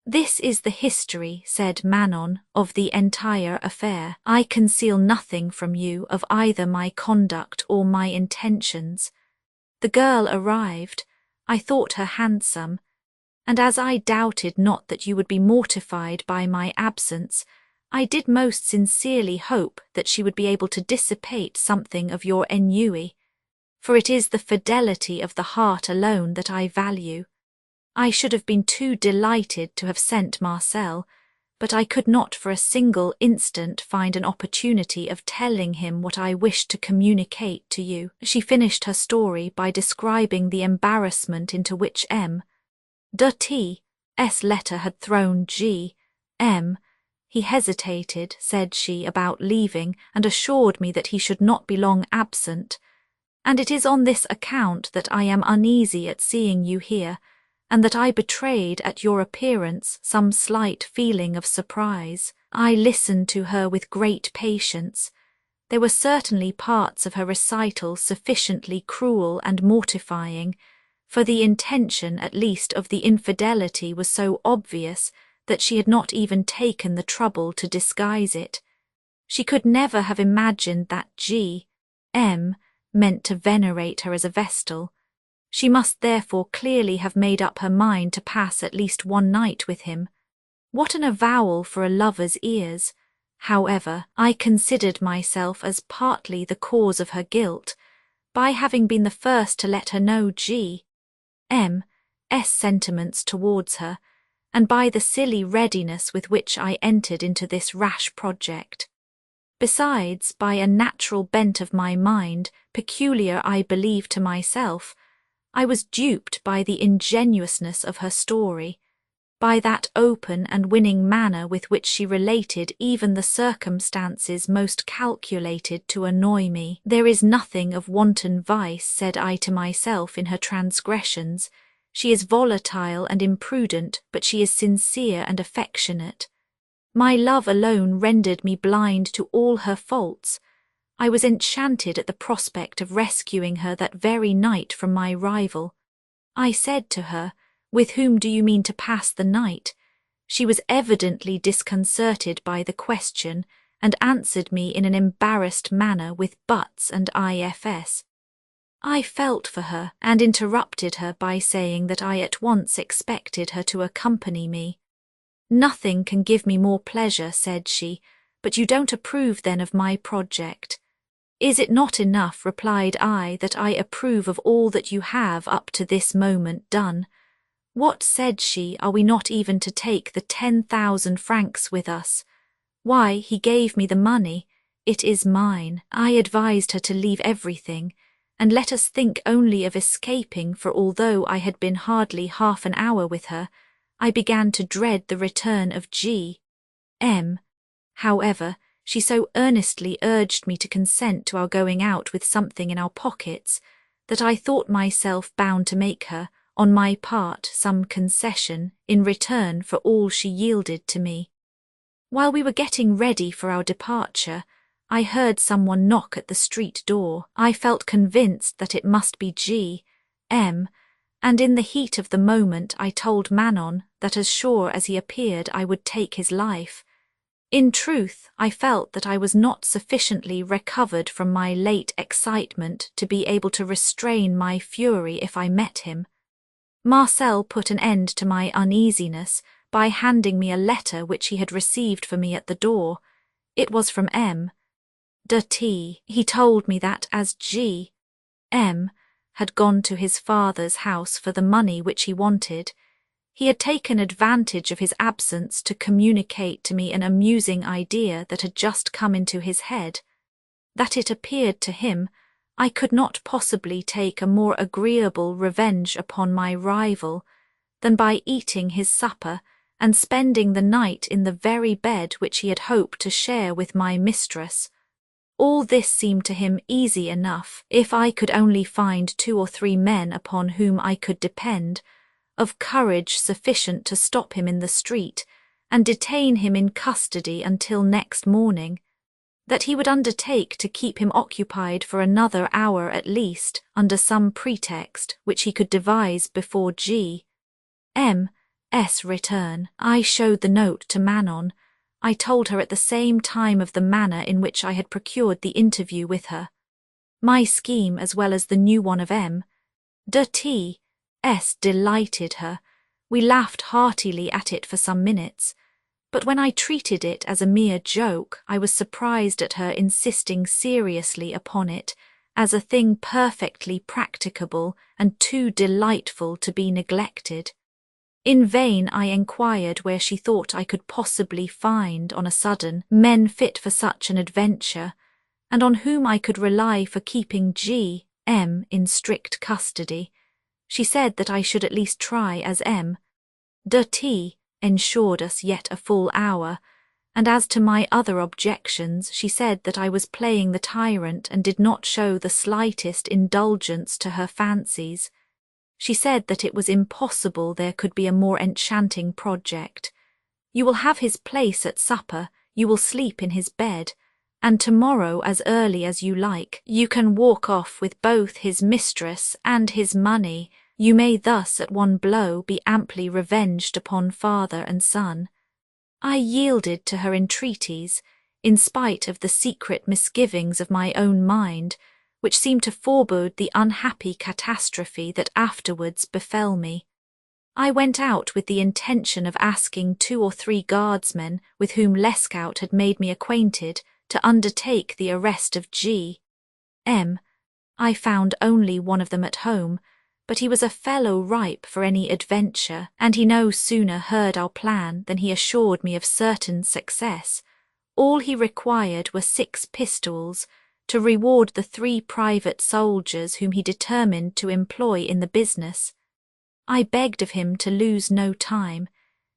This is the history, said Manon, of the entire affair. I conceal nothing from you of either my conduct or my intentions. The girl arrived. I thought her handsome, and as I doubted not that you would be mortified by my absence, I did most sincerely hope that she would be able to dissipate something of your ennui, for it is the fidelity of the heart alone that I value. I should have been too delighted to have sent Marcel, but I could not for a single instant find an opportunity of telling him what I wished to communicate to you. She finished her story by describing the embarrassment into which M.'s letter had thrown G.M. He hesitated, said she, about leaving, and assured me that he should not be long absent. And it is on this account that I am uneasy at seeing you here, and that I betrayed at your appearance some slight feeling of surprise. I listened to her with great patience. There were certainly parts of her recital sufficiently cruel and mortifying, for the intention at least of the infidelity was so obvious that she had not even taken the trouble to disguise it. She could never have imagined that G.M. meant to venerate her as a vestal. She must therefore clearly have made up her mind to pass at least one night with him. What an avowal for a lover's ears! However, I considered myself as partly the cause of her guilt, by having been the first to let her know G.M.'s sentiments towards her, and by the silly readiness with which I entered into this rash project. Besides, by a natural bent of my mind, peculiar I believe to myself, I was duped by the ingenuousness of her story, by that open and winning manner with which she related even the circumstances most calculated to annoy me. There is nothing of wanton vice, said I to myself, in her transgressions. She is volatile and imprudent, but she is sincere and affectionate. My love alone rendered me blind to all her faults. I was enchanted at the prospect of rescuing her that very night from my rival. I said to her, "With whom do you mean to pass the night?" She was evidently disconcerted by the question, and answered me in an embarrassed manner with buts and ifs. I felt for her, and interrupted her by saying that I at once expected her to accompany me. "Nothing can give me more pleasure," said she, "but you don't approve then of my project." "Is it not enough," replied I, "that I approve of all that you have up to this moment done?" "What," said she, "are we not even to take the 10,000 francs with us?" "Why, he gave me the money. It is mine." I advised her to leave everything, and let us think only of escaping, for although I had been hardly half an hour with her, I began to dread the return of G.M. However, she so earnestly urged me to consent to our going out with something in our pockets, that I thought myself bound to make her, on my part, some concession in return for all she yielded to me. While we were getting ready for our departure, I heard someone knock at the street door. I felt convinced that it must be G.M., and in the heat of the moment I told Manon that as sure as he appeared I would take his life. In truth, I felt that I was not sufficiently recovered from my late excitement to be able to restrain my fury if I met him. Marcel put an end to my uneasiness by handing me a letter which he had received for me at the door. It was from M. He told me that as G.M. had gone to his father's house for the money which he wanted. He had taken advantage of his absence to communicate to me an amusing idea that had just come into his head, that it appeared to him I could not possibly take a more agreeable revenge upon my rival than by eating his supper and spending the night in the very bed which he had hoped to share with my mistress. All this seemed to him easy enough, if I could only find 2 or 3 men upon whom I could depend, of courage sufficient to stop him in the street and detain him in custody until next morning, that he would undertake to keep him occupied for another hour at least under some pretext which he could devise before G.M.'s return. I showed the note to Manon. I told her at the same time of the manner in which I had procured the interview with her. My scheme, as well as the new one of M.'s, delighted her. We laughed heartily at it for some minutes, but when I treated it as a mere joke, I was surprised at her insisting seriously upon it as a thing perfectly practicable and too delightful to be neglected. In vain I enquired where she thought I could possibly find, on a sudden, men fit for such an adventure, and on whom I could rely for keeping G.M. in strict custody. She said that I should at least try, as M.'t ensured us yet a full hour, and as to my other objections, she said that I was playing the tyrant and did not show the slightest indulgence to her fancies. She said that it was impossible there could be a more enchanting project. You will have his place at supper, you will sleep in his bed, and tomorrow, as early as you like, you can walk off with both his mistress and his money. You may thus at one blow be amply revenged upon father and son. I yielded to her entreaties, in spite of the secret misgivings of my own mind, which seemed to forebode the unhappy catastrophe that afterwards befell me. I went out with the intention of asking 2 or 3 guardsmen with whom Lescaut had made me acquainted to undertake the arrest of G.M. I found only one of them at home, but he was a fellow ripe for any adventure, and he no sooner heard our plan than he assured me of certain success. All he required were 6 pistols, to reward the 3 private soldiers whom he determined to employ in the business. I begged of him to lose no time.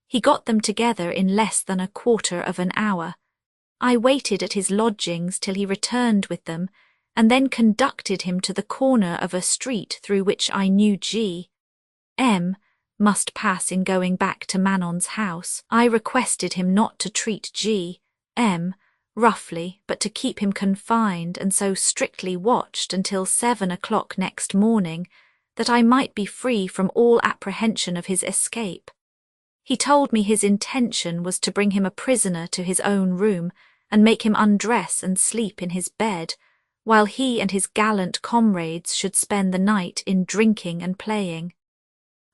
He got them together in less than a quarter of an hour. I waited at his lodgings till he returned with them, and then conducted him to the corner of a street through which I knew G.M. must pass in going back to Manon's house. I requested him not to treat G.M. roughly, but to keep him confined and so strictly watched until 7 o'clock next morning, that I might be free from all apprehension of his escape. He told me his intention was to bring him a prisoner to his own room and make him undress and sleep in his bed, while he and his gallant comrades should spend the night in drinking and playing.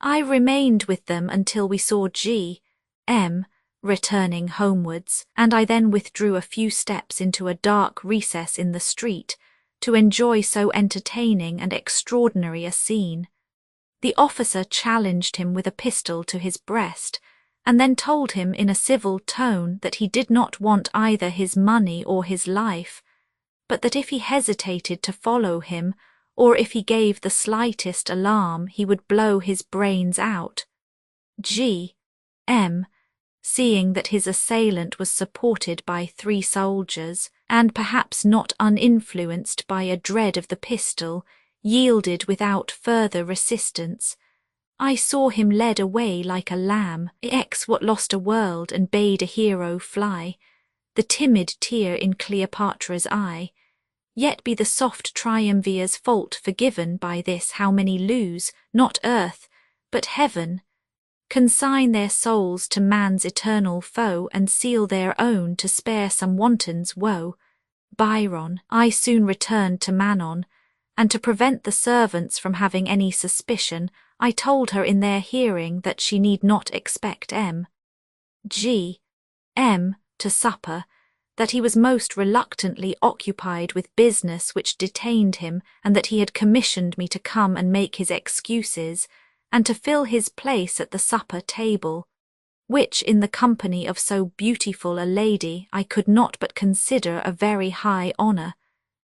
I remained with them until we saw G.M. returning homewards, and I then withdrew a few steps into a dark recess in the street to enjoy so entertaining and extraordinary a scene. The officer challenged him with a pistol to his breast, and then told him in a civil tone that he did not want either his money or his life, but that if he hesitated to follow him, or if he gave the slightest alarm, he would blow his brains out. G.M., seeing that his assailant was supported by 3 soldiers, and perhaps not uninfluenced by a dread of the pistol, yielded without further resistance. I saw him led away like a lamb, what lost a world and bade a hero fly, the timid tear in Cleopatra's eye. Yet be the soft triumvir's fault forgiven by this how many lose, not earth, but heaven, consign their souls to man's eternal foe, and seal their own to spare some wanton's woe. Byron. I soon returned to Manon, and to prevent the servants from having any suspicion, I told her in their hearing that she need not expect M.G.M. to supper, that he was most reluctantly occupied with business which detained him, and that he had commissioned me to come and make his excuses, and to fill his place at the supper table, which in the company of so beautiful a lady I could not but consider a very high honour.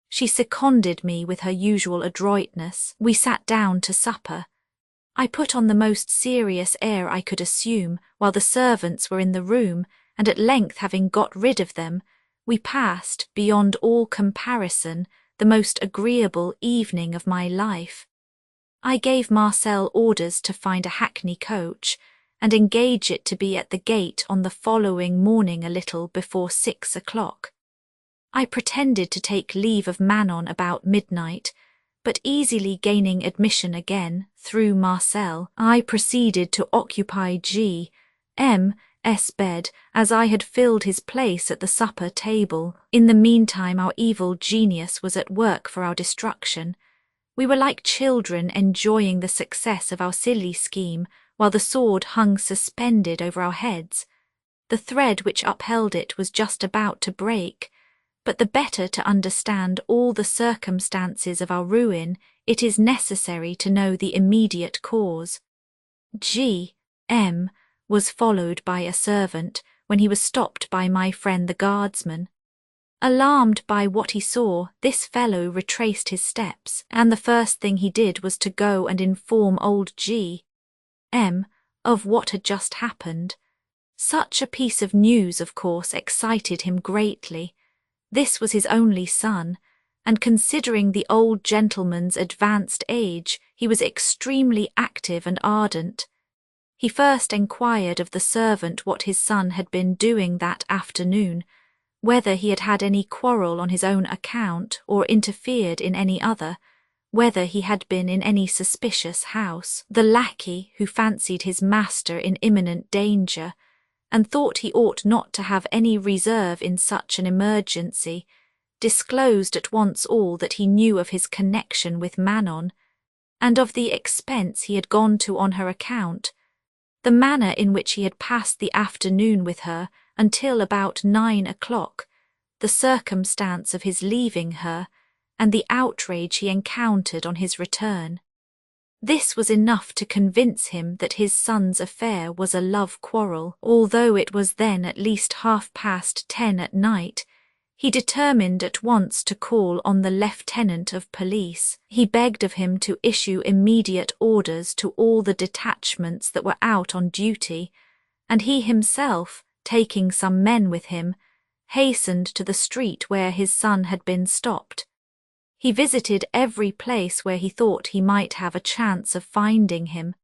She seconded me with her usual adroitness. We sat down to supper. I put on the most serious air I could assume, while the servants were in the room, and at length having got rid of them, we passed, beyond all comparison, the most agreeable evening of my life. I gave Marcel orders to find a hackney coach, and engage it to be at the gate on the following morning a little before 6 o'clock. I pretended to take leave of Manon about midnight, but easily gaining admission again, through Marcel, I proceeded to occupy G.M.'s bed, as I had filled his place at the supper table. In the meantime our evil genius was at work for our destruction. We were like children enjoying the success of our silly scheme, while the sword hung suspended over our heads. The thread which upheld it was just about to break, but the better to understand all the circumstances of our ruin, it is necessary to know the immediate cause. G.M. was followed by a servant, when he was stopped by my friend the guardsman. Alarmed by what he saw, this fellow retraced his steps, and the first thing he did was to go and inform old G.M. of what had just happened. Such a piece of news, of course, excited him greatly. This was his only son, and considering the old gentleman's advanced age, he was extremely active and ardent. He first enquired of the servant what his son had been doing that afternoon, whether he had had any quarrel on his own account or interfered in any other, whether he had been in any suspicious house. The lackey, who fancied his master in imminent danger, and thought he ought not to have any reserve in such an emergency, disclosed at once all that he knew of his connection with Manon, and of the expense he had gone to on her account, the manner in which he had passed the afternoon with her until about 9 o'clock, the circumstance of his leaving her, and the outrage he encountered on his return. This was enough to convince him that his son's affair was a love quarrel. Although it was then at least 10:30 at night, he determined at once to call on the lieutenant of police. He begged of him to issue immediate orders to all the detachments that were out on duty, and he himself, taking some men with him, hastened to the street where his son had been stopped. He visited every place where he thought he might have a chance of finding him,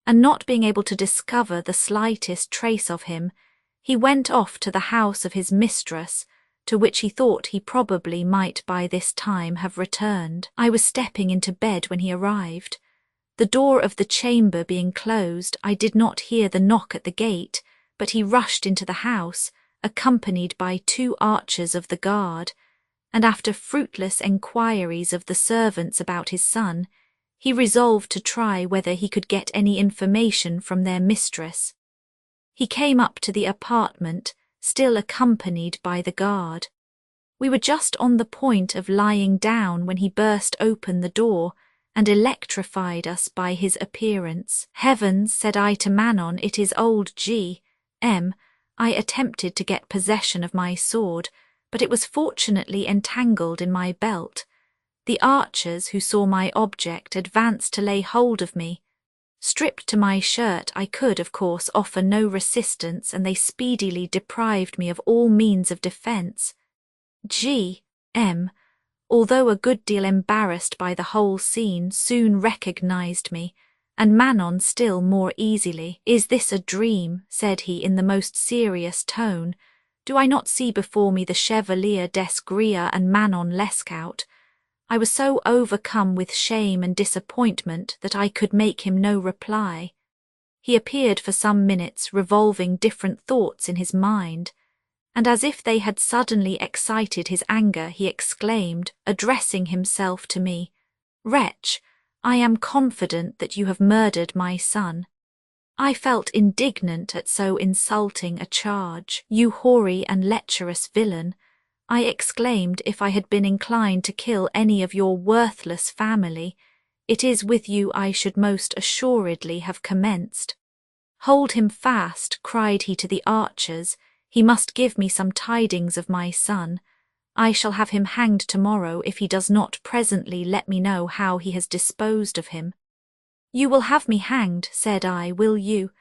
and not being able to discover the slightest trace of him, he went off to the house of his mistress, to which he thought he probably might by this time have returned. I was stepping into bed when he arrived. The door of the chamber being closed, I did not hear the knock at the gate, but he rushed into the house, accompanied by 2 archers of the guard, and after fruitless enquiries of the servants about his son, he resolved to try whether he could get any information from their mistress. He came up to the apartment, still accompanied by the guard. We were just on the point of lying down when he burst open the door and electrified us by his appearance. "Heavens," said I to Manon, "it is old G.M. I attempted to get possession of my sword, but it was fortunately entangled in my belt. The archers, who saw my object, advanced to lay hold of me. Stripped to my shirt, I could, of course, offer no resistance, and they speedily deprived me of all means of defence. G.M., although a good deal embarrassed by the whole scene, soon recognised me, and Manon still more easily. "Is this a dream?" said he in the most serious tone. "Do I not see before me the Chevalier d'Esgrilla and Manon Lescaut?" I was so overcome with shame and disappointment that I could make him no reply. He appeared for some minutes revolving different thoughts in his mind, and as if they had suddenly excited his anger, he exclaimed, addressing himself to me, "Wretch, I am confident that you have murdered my son." I felt indignant at so insulting a charge. You hoary and lecherous villain, I exclaimed, if I had been inclined to kill any of your worthless family, it is with you I should most assuredly have commenced. Hold him fast, cried he to the archers, he must give me some tidings of my son. I shall have him hanged tomorrow if he does not presently let me know how he has disposed of him. You will have me hanged, said I, will you?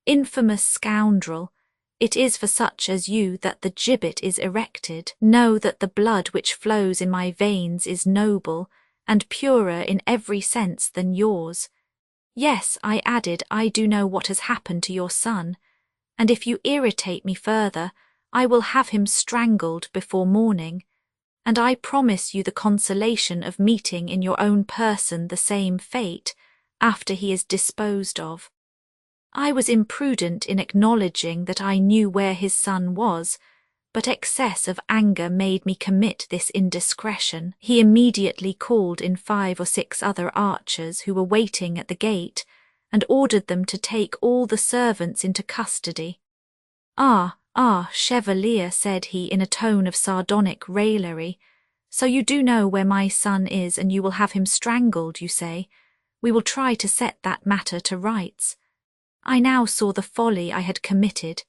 Infamous scoundrel! It is for such as you that the gibbet is erected. Know that the blood which flows in my veins is noble, and purer in every sense than yours. Yes, I added, I do know what has happened to your son, and if you irritate me further, I will have him strangled before morning, and I promise you the consolation of meeting in your own person the same fate, after he is disposed of. I was imprudent in acknowledging that I knew where his son was, but excess of anger made me commit this indiscretion. He immediately called in 5 or 6 other archers who were waiting at the gate, and ordered them to take all the servants into custody. Ah, chevalier, said he in a tone of sardonic raillery, so you do know where my son is, and you will have him strangled, you say? We will try to set that matter to rights. I now saw the folly I had committed.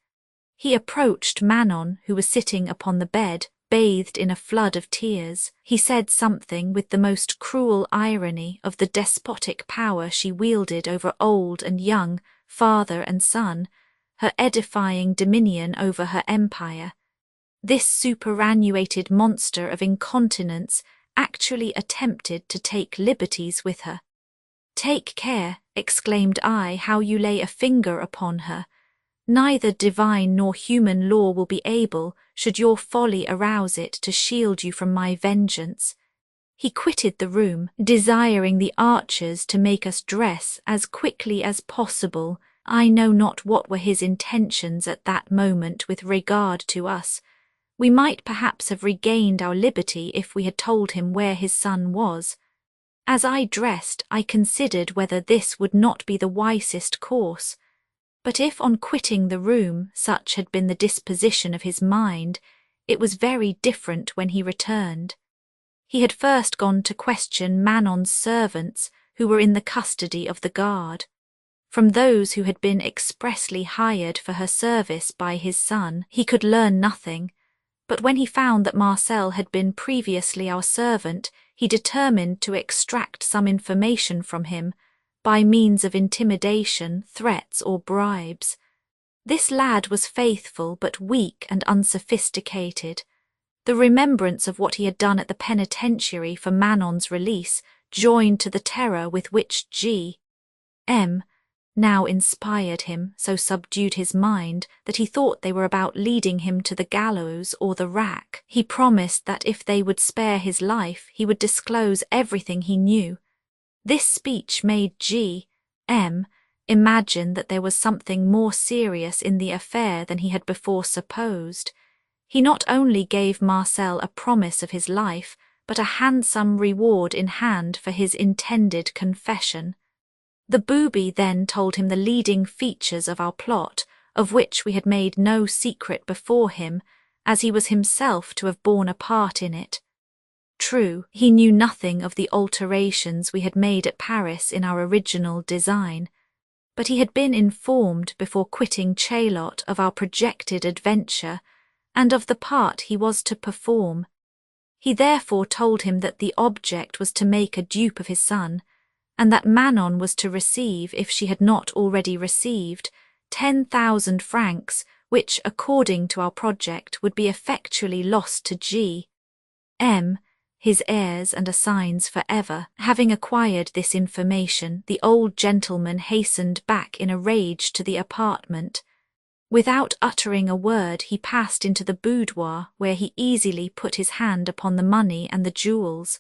He approached Manon, who was sitting upon the bed, bathed in a flood of tears. He said something with the most cruel irony of the despotic power she wielded over old and young, father and son, her edifying dominion over her empire. This superannuated monster of incontinence actually attempted to take liberties with her. Take care, exclaimed I, how you lay a finger upon her. Neither divine nor human law will be able, should your folly arouse it, to shield you from my vengeance. He quitted the room, desiring the archers to make us dress as quickly as possible. I know not what were his intentions at that moment with regard to us. We might perhaps have regained our liberty if we had told him where his son was. As I dressed, I considered whether this would not be the wisest course. But if on quitting the room such had been the disposition of his mind, it was very different when he returned. He had first gone to question Manon's servants, who were in the custody of the guard. From those who had been expressly hired for her service by his son, he could learn nothing, but when he found that Marcel had been previously our servant, he determined to extract some information from him, by means of intimidation, threats, or bribes. This lad was faithful but weak and unsophisticated. The remembrance of what he had done at the penitentiary for Manon's release, joined to the terror with which G.M. now inspired him, so subdued his mind that he thought they were about leading him to the gallows or the rack. He promised that if they would spare his life, he would disclose everything he knew. This speech made G.M. imagine that there was something more serious in the affair than he had before supposed. He not only gave Marcel a promise of his life, but a handsome reward in hand for his intended confession. The booby then told him the leading features of our plot, of which we had made no secret before him, as he was himself to have borne a part in it. True, he knew nothing of the alterations we had made at Paris in our original design, but he had been informed before quitting Chaillot of our projected adventure, and of the part he was to perform. He therefore told him that the object was to make a dupe of his son, and that Manon was to receive, if she had not already received, 10,000 francs, which, according to our project, would be effectually lost to G.M., his heirs and assigns for ever. Having acquired this information, the old gentleman hastened back in a rage to the apartment. Without uttering a word, he passed into the boudoir, where he easily put his hand upon the money and the jewels.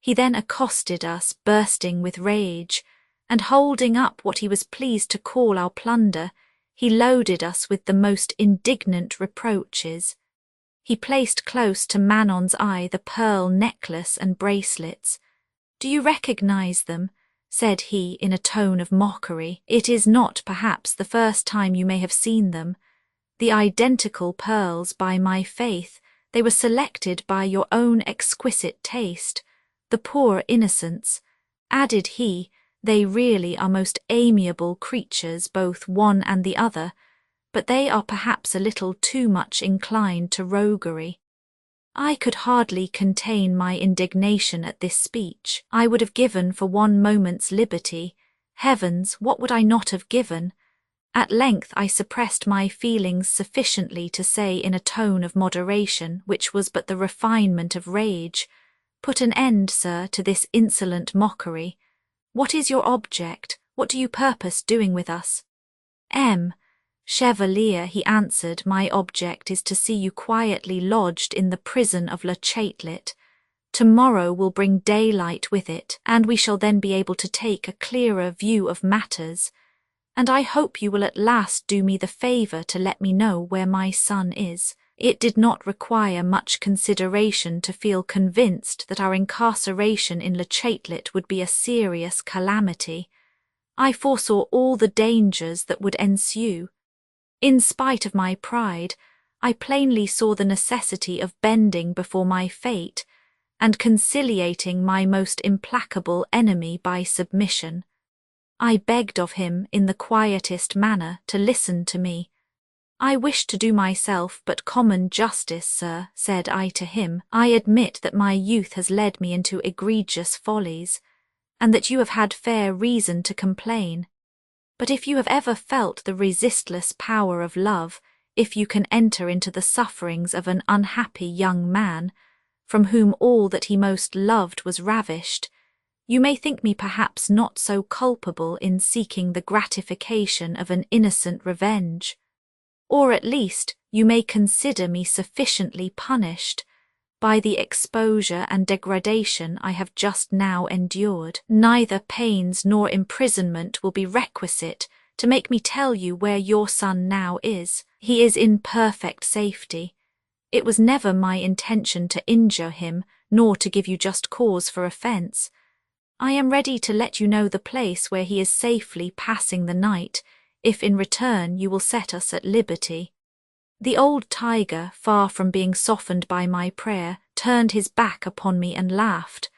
He then accosted us, bursting with rage, and holding up what he was pleased to call our plunder, he loaded us with the most indignant reproaches. He placed close to Manon's eye the pearl necklace and bracelets. "Do you recognize them?" said he in a tone of mockery. It is not perhaps the first time you may have seen them. The identical pearls, by my faith, they were selected by your own exquisite taste. The poor innocents, added he, they really are most amiable creatures, both one and the other, but they are perhaps a little too much inclined to roguery. I could hardly contain my indignation at this speech. I would have given for one moment's liberty. Heavens, what would I not have given? At length I suppressed my feelings sufficiently to say in a tone of moderation, which was but the refinement of rage, "Put an end, sir, to this insolent mockery. What is your object? What do you purpose doing with us?" "Chevalier," he answered, "my object is to see you quietly lodged in the prison of Le Chatelet. Tomorrow will bring daylight with it, and we shall then be able to take a clearer view of matters. And I hope you will at last do me the favour to let me know where my son is." It did not require much consideration to feel convinced that our incarceration in Le Chatelet would be a serious calamity. I foresaw all the dangers that would ensue. In spite of my pride, I plainly saw the necessity of bending before my fate, and conciliating my most implacable enemy by submission. I begged of him, in the quietest manner, to listen to me. "I wish to do myself but common justice, sir," said I to him. "I admit that my youth has led me into egregious follies, and that you have had fair reason to complain. But if you have ever felt the resistless power of love, if you can enter into the sufferings of an unhappy young man, from whom all that he most loved was ravished, you may think me perhaps not so culpable in seeking the gratification of an innocent revenge. Or at least you may consider me sufficiently punished by the exposure and degradation I have just now endured. Neither pains nor imprisonment will be requisite to make me tell you where your son now is. He is in perfect safety. It was never my intention to injure him, nor to give you just cause for offence. I am ready to let you know the place where he is safely passing the night, if in return you will set us at liberty." The old tiger, far from being softened by my prayer, turned his back upon me and laughed.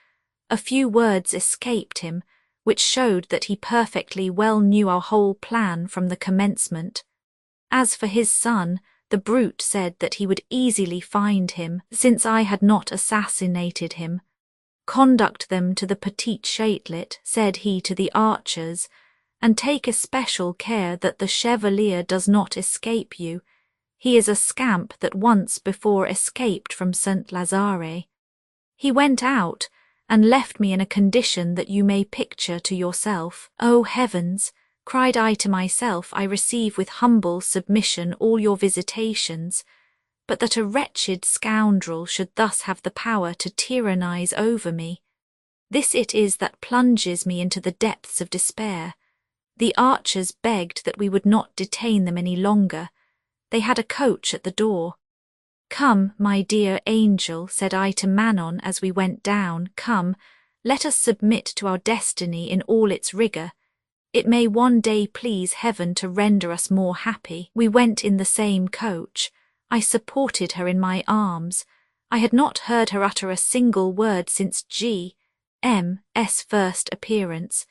A few words escaped him, which showed that he perfectly well knew our whole plan from the commencement. As for his son, the brute said that he would easily find him, since I had not assassinated him. "Conduct them to the Petit Chatelet," said he to the archers, "and take especial care that the Chevalier does not escape you. He is a scamp that once before escaped from St. Lazare. He went out, and left me in a condition that you may picture to yourself. Oh heavens! Cried I to myself, I receive with humble submission all your visitations, but that a wretched scoundrel should thus have the power to tyrannize over me. This it is that plunges me into the depths of despair. The archers begged that we would not detain them any longer. They had a coach at the door. "Come, my dear angel," said I to Manon as we went down, "come, let us submit to our destiny in all its rigour. It may one day please heaven to render us more happy." We went in the same coach. I supported her in my arms. I had not heard her utter a single word since G.M.'s first appearance.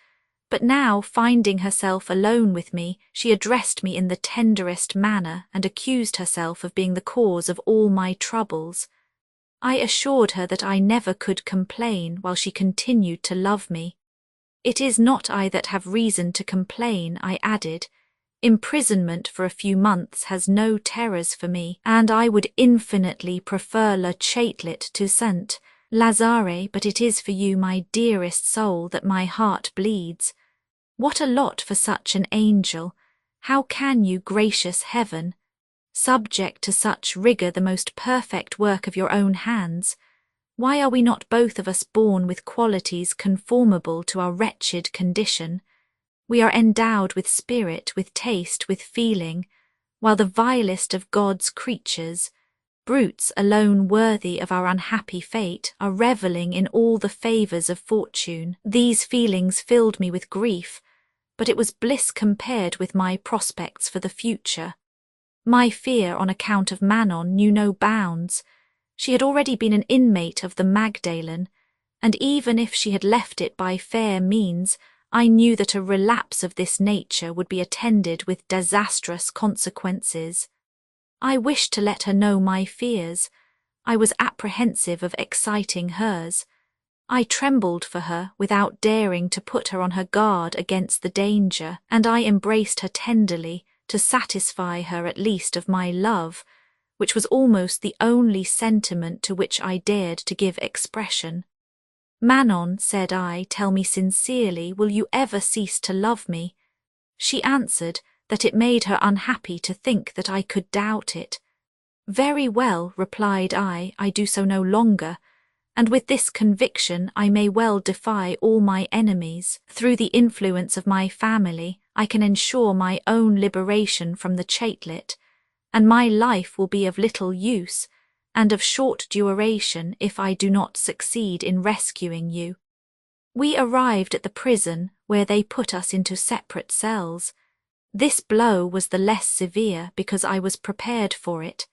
But now, finding herself alone with me, she addressed me in the tenderest manner and accused herself of being the cause of all my troubles. I assured her that I never could complain while she continued to love me. "It is not I that have reason to complain," I added. "Imprisonment for a few months has no terrors for me, and I would infinitely prefer Le Chatelet to St. Lazare, but it is for you, my dearest soul, that my heart bleeds. What a lot for such an angel! How can you, gracious heaven, subject to such rigour the most perfect work of your own hands? Why are we not both of us born with qualities conformable to our wretched condition? We are endowed with spirit, with taste, with feeling, while the vilest of God's creatures, Brutes alone worthy of our unhappy fate are revelling in all the favours of fortune. These feelings filled me with grief, but it was bliss compared with my prospects for the future. My fear on account of Manon knew no bounds. She had already been an inmate of the Magdalen, and even if she had left it by fair means, I knew that a relapse of this nature would be attended with disastrous consequences. I wished to let her know my fears. I was apprehensive of exciting hers. I trembled for her without daring to put her on her guard against the danger, and I embraced her tenderly to satisfy her at least of my love, which was almost the only sentiment to which I dared to give expression. "Manon," said I, "tell me sincerely, will you ever cease to love me?" She answered that it made her unhappy to think that I could doubt it. "Very well," replied I do so no longer, and with this conviction I may well defy all my enemies. Through the influence of my family, I can ensure my own liberation from the chatelet, and my life will be of little use, and of short duration if I do not succeed in rescuing you. We arrived at the prison, where they put us into separate cells. This blow was the less severe because I was prepared for it.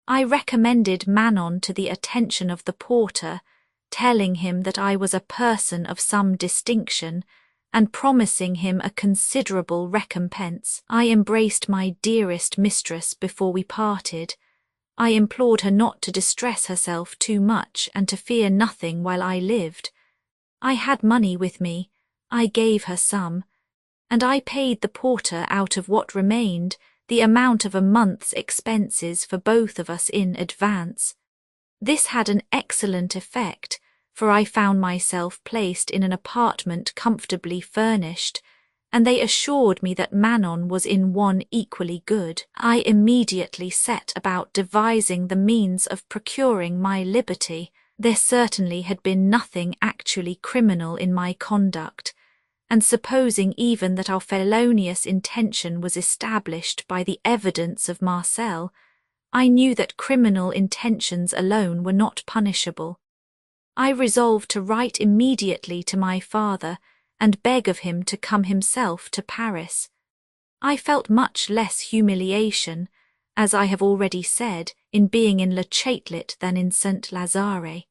I recommended Manon to the attention of the porter, telling him that I was a person of some distinction, and promising him a considerable recompense. I embraced my dearest mistress before we parted. I implored her not to distress herself too much and to fear nothing while I lived. I had money with me. I gave her some, and I paid the porter out of what remained the amount of a month's expenses for both of us in advance. This had an excellent effect, for I found myself placed in an apartment comfortably furnished, and they assured me that Manon was in one equally good. I immediately set about devising the means of procuring my liberty. There certainly had been nothing actually criminal in my conduct, and supposing even that our felonious intention was established by the evidence of Marcel, I knew that criminal intentions alone were not punishable. I resolved to write immediately to my father and beg of him to come himself to Paris. I felt much less humiliation, as I have already said, in being in Le Chatelet than in Saint-Lazare.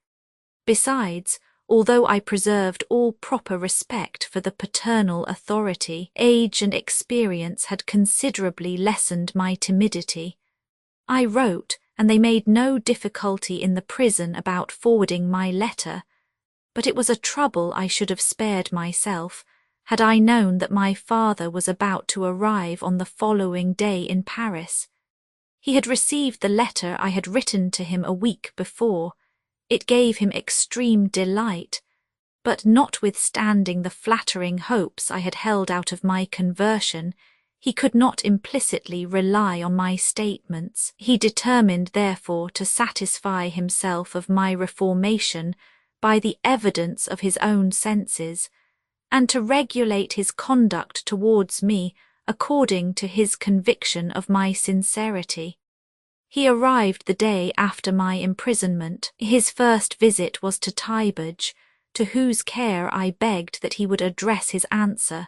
Besides, although I preserved all proper respect for the paternal authority, age and experience had considerably lessened my timidity. I wrote, and they made no difficulty in the prison about forwarding my letter, but it was a trouble I should have spared myself, had I known that my father was about to arrive on the following day in Paris. He had received the letter I had written to him a week before. It gave him extreme delight, but notwithstanding the flattering hopes I had held out of my conversion, he could not implicitly rely on my statements. He determined, therefore, to satisfy himself of my reformation by the evidence of his own senses, and to regulate his conduct towards me according to his conviction of my sincerity. He arrived the day after my imprisonment. His first visit was to Tybage, to whose care I begged that he would address his answer.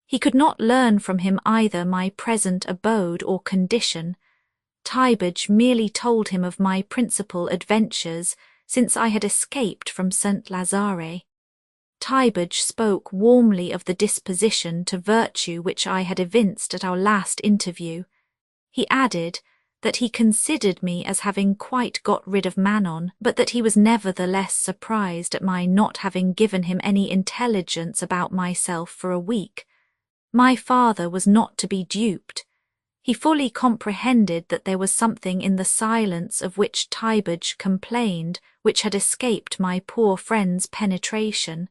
He could not learn from him either my present abode or condition. Tybage merely told him of my principal adventures since I had escaped from Saint-Lazare. Tybage spoke warmly of the disposition to virtue which I had evinced at our last interview. He added that he considered me as having quite got rid of Manon, but that he was nevertheless surprised at my not having given him any intelligence about myself for a week. My father was not to be duped. He fully comprehended that there was something in the silence of which Tybage complained which had escaped my poor friend's penetration,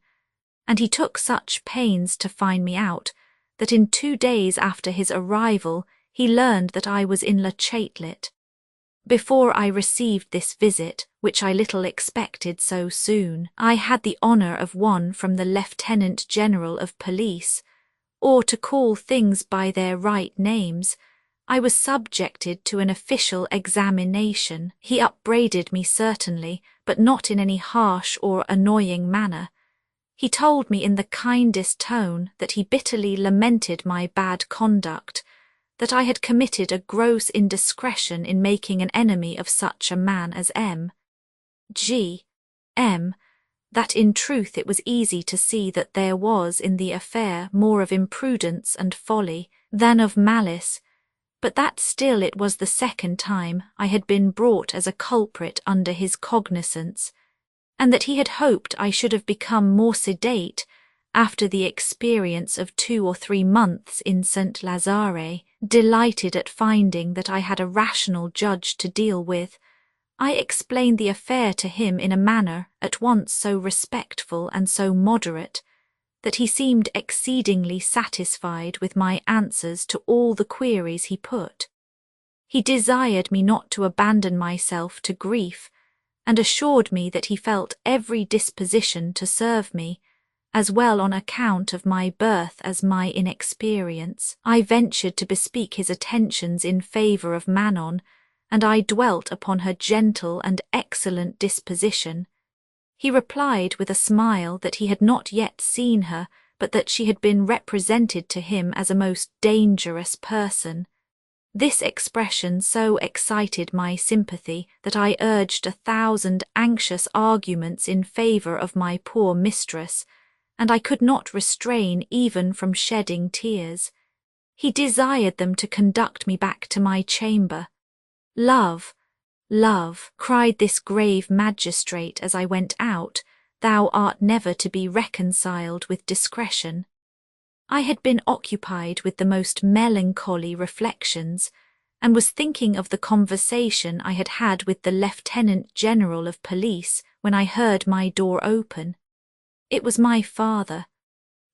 and he took such pains to find me out that in 2 days after his arrival he learned that I was in Le Chatelet. Before I received this visit, which I little expected so soon, I had the honour of one from the Lieutenant General of Police, or to call things by their right names, I was subjected to an official examination. He upbraided me certainly, but not in any harsh or annoying manner. He told me in the kindest tone that he bitterly lamented my bad conduct, that I had committed a gross indiscretion in making an enemy of such a man as M. That in truth it was easy to see that there was in the affair more of imprudence and folly than of malice, but that still it was the second time I had been brought as a culprit under his cognizance, and that he had hoped I should have become more sedate after the experience of 2 or 3 months in St. Lazare. Delighted at finding that I had a rational judge to deal with, I explained the affair to him in a manner at once so respectful and so moderate that he seemed exceedingly satisfied with my answers to all the queries he put. He desired me not to abandon myself to grief, and assured me that he felt every disposition to serve me, as well on account of my birth as my inexperience. I ventured to bespeak his attentions in favour of Manon, and I dwelt upon her gentle and excellent disposition. He replied with a smile that he had not yet seen her, but that she had been represented to him as a most dangerous person. This expression so excited my sympathy that I urged 1,000 anxious arguments in favour of my poor mistress, and I could not restrain even from shedding tears. He desired them to conduct me back to my chamber. "Love, love," cried this grave magistrate as I went out, "thou art never to be reconciled with discretion." I had been occupied with the most melancholy reflections, and was thinking of the conversation I had had with the Lieutenant General of Police when I heard my door open. It was my father.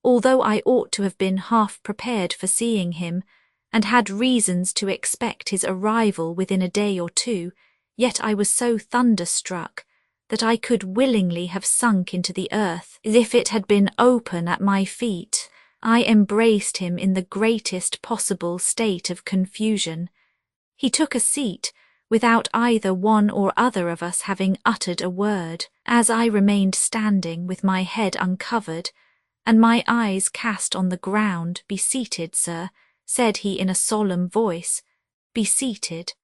Although I ought to have been half prepared for seeing him, and had reasons to expect his arrival within a day or 2, yet I was so thunderstruck that I could willingly have sunk into the earth if it had been open at my feet. I embraced him in the greatest possible state of confusion. He took a seat, without either one or other of us having uttered a word. As I remained standing with my head uncovered, and my eyes cast on the ground, "Be seated, sir," said he in a solemn voice. "Be seated.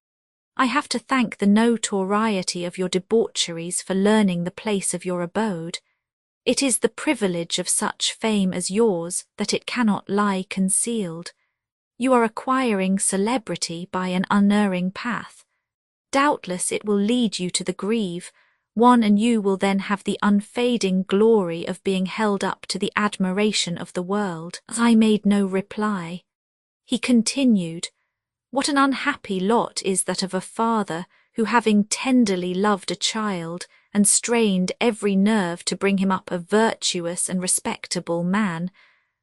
I have to thank the notoriety of your debaucheries for learning the place of your abode. It is the privilege of such fame as yours that it cannot lie concealed. You are acquiring celebrity by an unerring path. Doubtless it will lead you to the grave, one, and you will then have the unfading glory of being held up to the admiration of the world." I made no reply. He continued, "What an unhappy lot is that of a father who, having tenderly loved a child and strained every nerve to bring him up a virtuous and respectable man,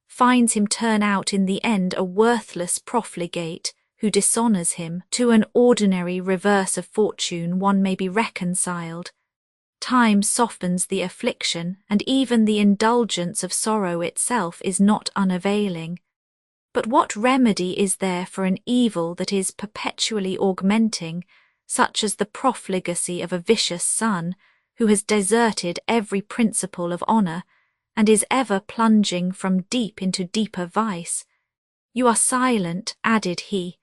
finds him turn out in the end a worthless profligate who dishonours him. To an ordinary reverse of fortune one may be reconciled. Time softens the affliction, and even the indulgence of sorrow itself is not unavailing. But what remedy is there for an evil that is perpetually augmenting, such as the profligacy of a vicious son, who has deserted every principle of honour, and is ever plunging from deep into deeper vice? You are silent," added he.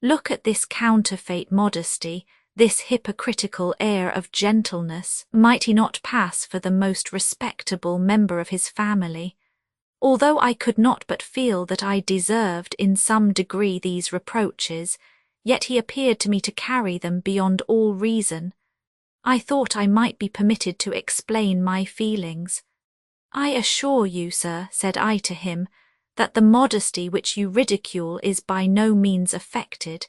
"Look at this counterfeit modesty, this hypocritical air of gentleness. Might he not pass for the most respectable member of his family? Although I could not but feel that I deserved in some degree these reproaches, yet he appeared to me to carry them beyond all reason. I thought I might be permitted to explain my feelings. "I assure you, sir," said I to him, "that the modesty which you ridicule is by no means affected.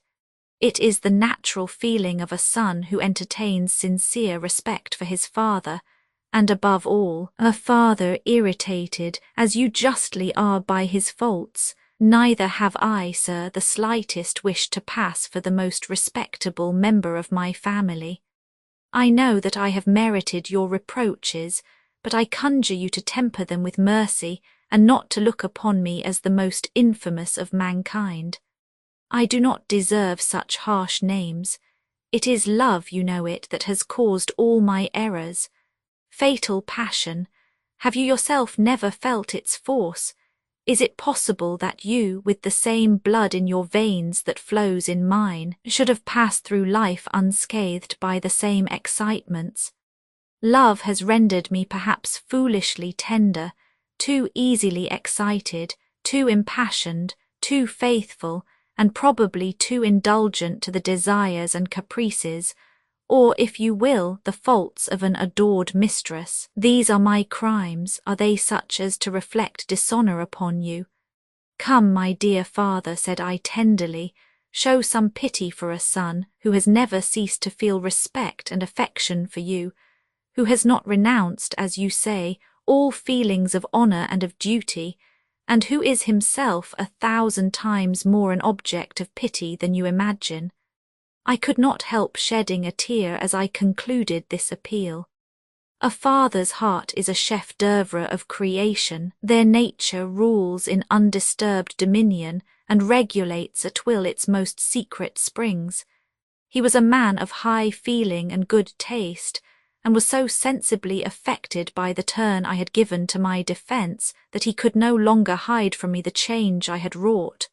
It is the natural feeling of a son who entertains sincere respect for his father, and above all, a father irritated, as you justly are, by his faults. Neither have I, sir, the slightest wish to pass for the most respectable member of my family. I know that I have merited your reproaches, but I conjure you to temper them with mercy, and not to look upon me as the most infamous of mankind. I do not deserve such harsh names. It is love, you know it, that has caused all my errors. Fatal passion, have you yourself never felt its force? Is it possible that you, with the same blood in your veins that flows in mine, should have passed through life unscathed by the same excitements? Love has rendered me perhaps foolishly tender, too easily excited, too impassioned, too faithful, and probably too indulgent to the desires and caprices, or, if you will, the faults of an adored mistress. These are my crimes. Are they such as to reflect dishonour upon you? Come, my dear father, said I tenderly, show some pity for a son who has never ceased to feel respect and affection for you, who has not renounced, as you say, all feelings of honour and of duty, and who is himself 1,000 times more an object of pity than you imagine. I could not help shedding a tear as I concluded this appeal. A father's heart is a chef d'oeuvre of creation. Their nature rules in undisturbed dominion and regulates at will its most secret springs. He was a man of high feeling and good taste, and was so sensibly affected by the turn I had given to my defence that he could no longer hide from me the change I had wrought.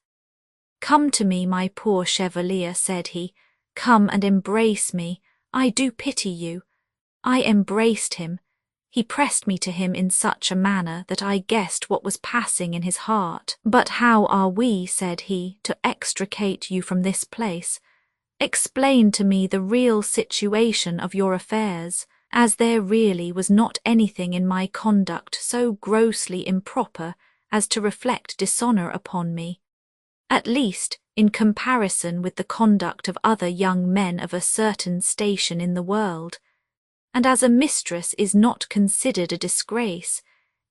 Come to me, my poor chevalier, said he. Come and embrace me. I do pity you. I embraced him. He pressed me to him in such a manner that I guessed what was passing in his heart. But how are we, said he, to extricate you from this place? Explain to me the real situation of your affairs, as there really was not anything in my conduct so grossly improper as to reflect dishonour upon me. At least, in comparison with the conduct of other young men of a certain station in the world, and as a mistress is not considered a disgrace,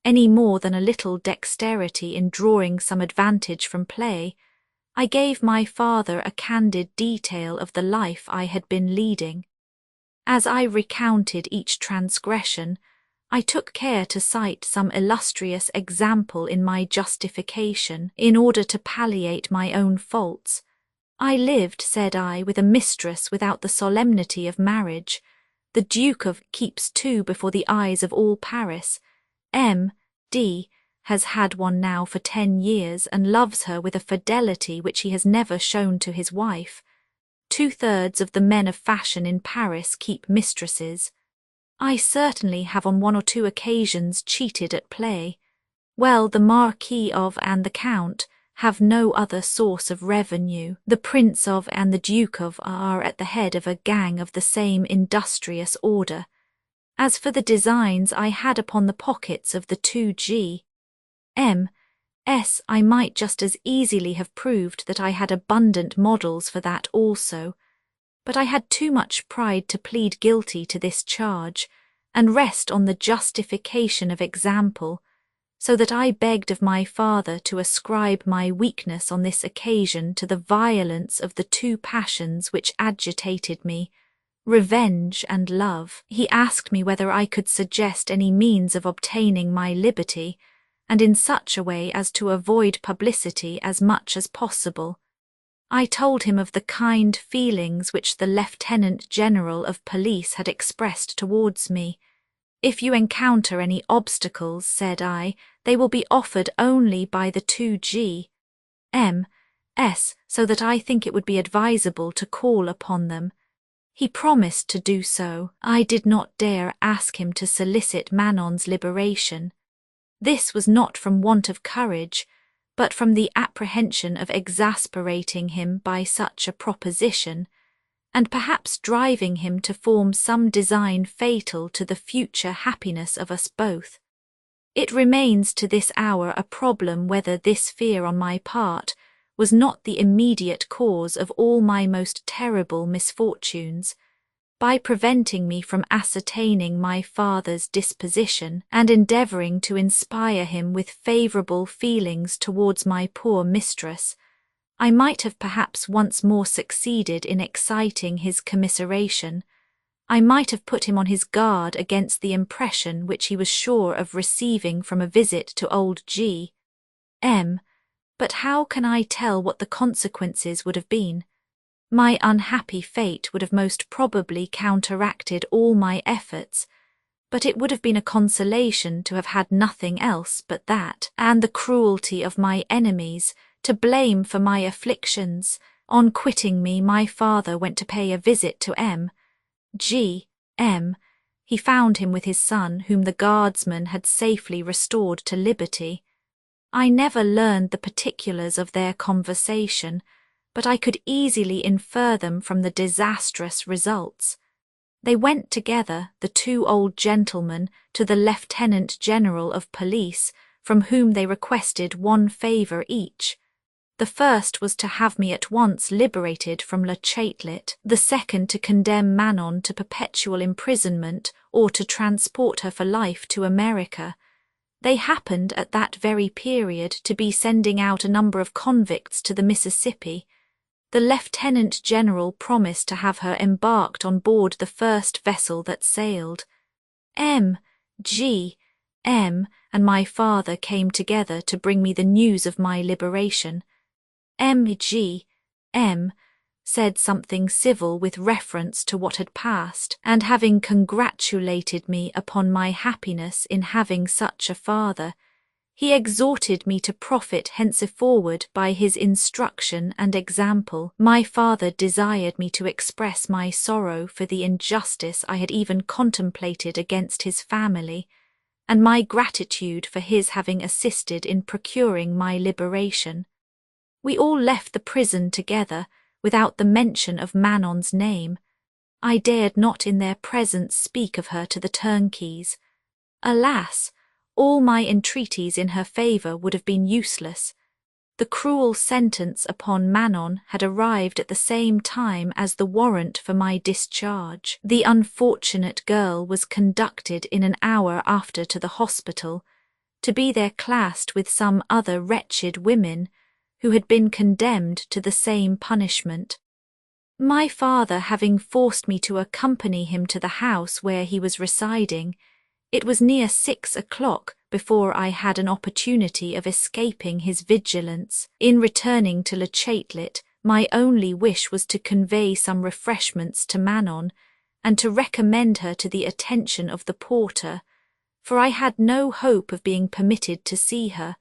any more than a little dexterity in drawing some advantage from play, I gave my father a candid detail of the life I had been leading. As I recounted each transgression, I took care to cite some illustrious example in my justification, in order to palliate my own faults. I lived, said I, with a mistress without the solemnity of marriage. The Duke of keeps two before the eyes of all Paris. M.D. has had one now for 10 years, and loves her with a fidelity which he has never shown to his wife. 2/3 of the men of fashion in Paris keep mistresses. I certainly have on 1 or 2 occasions cheated at play. Well, the Marquis of and the Count have no other source of revenue. The Prince of and the Duke of are at the head of a gang of the same industrious order. As for the designs I had upon the pockets of the 2G. M.S., I might just as easily have proved that I had abundant models for that also, but I had too much pride to plead guilty to this charge, and rest on the justification of example, so that I begged of my father to ascribe my weakness on this occasion to the violence of the 2 passions which agitated me, revenge and love. He asked me whether I could suggest any means of obtaining my liberty, and in such a way as to avoid publicity as much as possible. I told him of the kind feelings which the Lieutenant General of Police had expressed towards me. If you encounter any obstacles, said I, they will be offered only by the 2G. M.S., so that I think it would be advisable to call upon them. He promised to do so. I did not dare ask him to solicit Manon's liberation. This was not from want of courage, but from the apprehension of exasperating him by such a proposition, and perhaps driving him to form some design fatal to the future happiness of us both. It remains to this hour a problem whether this fear on my part was not the immediate cause of all my most terrible misfortunes, by preventing me from ascertaining my father's disposition and endeavouring to inspire him with favourable feelings towards my poor mistress. I might have perhaps once more succeeded in exciting his commiseration. I might have put him on his guard against the impression which he was sure of receiving from a visit to old G. M. But how can I tell what the consequences would have been? My unhappy fate would have most probably counteracted all my efforts, but it would have been a consolation to have had nothing else but that, and the cruelty of my enemies, to blame for my afflictions. On quitting me, my father went to pay a visit to M. He found him with his son, whom the guardsman had safely restored to liberty. I never learned the particulars of their conversation, but I could easily infer them from the disastrous results. They went together, the two old gentlemen, to the Lieutenant General of Police, from whom they requested one favour each. The first was to have me at once liberated from Le Chatelet, the second to condemn Manon to perpetual imprisonment or to transport her for life to America. They happened at that very period to be sending out a number of convicts to the Mississippi. The Lieutenant General promised to have her embarked on board the first vessel that sailed. M. and my father came together to bring me the news of my liberation. M. said something civil with reference to what had passed, and having congratulated me upon my happiness in having such a father, he exhorted me to profit henceforward by his instruction and example. My father desired me to express my sorrow for the injustice I had even contemplated against his family, and my gratitude for his having assisted in procuring my liberation. We all left the prison together, without the mention of Manon's name. I dared not in their presence speak of her to the turnkeys. Alas! All my entreaties in her favour would have been useless. The cruel sentence upon Manon had arrived at the same time as the warrant for my discharge. The unfortunate girl was conducted in an hour after to the hospital, to be there classed with some other wretched women who had been condemned to the same punishment. My father having forced me to accompany him to the house where he was residing, it was near 6 o'clock before I had an opportunity of escaping his vigilance. In returning to Le Chatelet, my only wish was to convey some refreshments to Manon, and to recommend her to the attention of the porter, for I had no hope of being permitted to see her,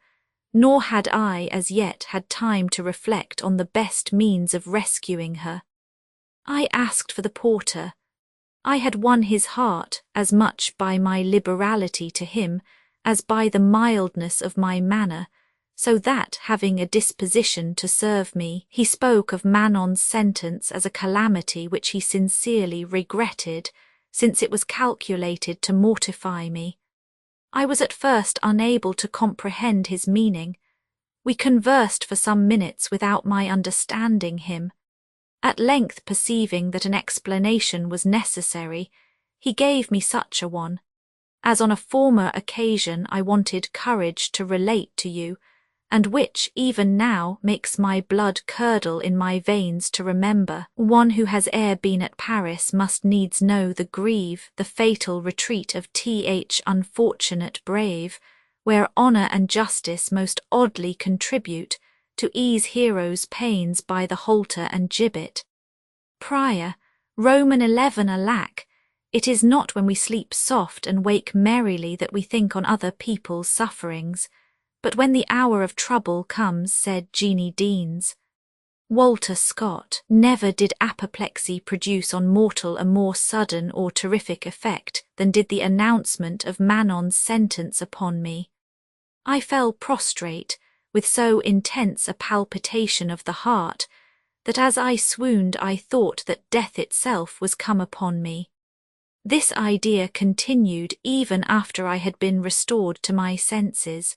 nor had I as yet had time to reflect on the best means of rescuing her. I asked for the porter. I had won his heart as much by my liberality to him as by the mildness of my manner, so that, having a disposition to serve me, he spoke of Manon's sentence as a calamity which he sincerely regretted, since it was calculated to mortify me. I was at first unable to comprehend his meaning. We conversed for some minutes without my understanding him. At length, perceiving that an explanation was necessary, he gave me such a one, as on a former occasion I wanted courage to relate to you, and which even now makes my blood curdle in my veins to remember. One who has e'er been at Paris must needs know the fatal retreat of Th unfortunate brave, where honour and justice most oddly contribute to ease heroes' pains by the halter and gibbet. Prior, Roman 11 alack, it is not when we sleep soft and wake merrily that we think on other people's sufferings, but when the hour of trouble comes, said Jeanie Deans. Walter Scott. Never did apoplexy produce on mortal a more sudden or terrific effect than did the announcement of Manon's sentence upon me. I fell prostrate, with so intense a palpitation of the heart, that as I swooned I thought that death itself was come upon me. This idea continued even after I had been restored to my senses.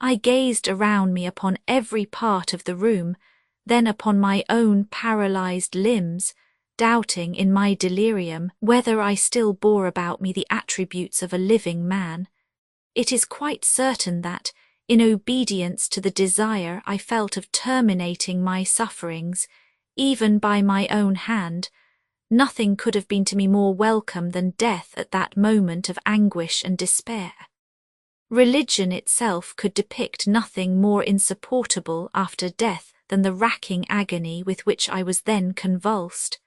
I gazed around me upon every part of the room, then upon my own paralysed limbs, doubting in my delirium whether I still bore about me the attributes of a living man. It is quite certain that, in obedience to the desire I felt of terminating my sufferings, even by my own hand, nothing could have been to me more welcome than death at that moment of anguish and despair. Religion itself could depict nothing more insupportable after death than the racking agony with which I was then convulsed.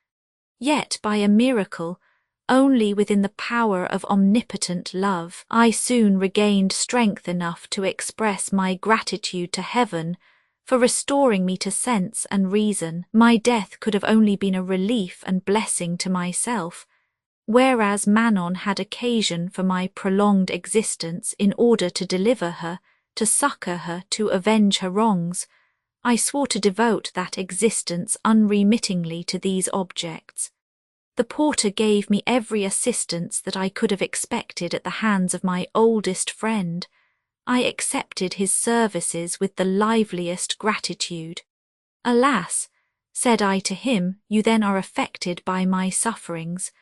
Yet, by a miracle, only within the power of omnipotent love, I soon regained strength enough to express my gratitude to heaven for restoring me to sense and reason. My death could have only been a relief and blessing to myself, whereas Manon had occasion for my prolonged existence in order to deliver her, to succour her, to avenge her wrongs. I swore to devote that existence unremittingly to these objects. The porter gave me every assistance that I could have expected at the hands of my oldest friend. I accepted his services with the liveliest gratitude. "Alas," said I to him, "you then are affected by my sufferings.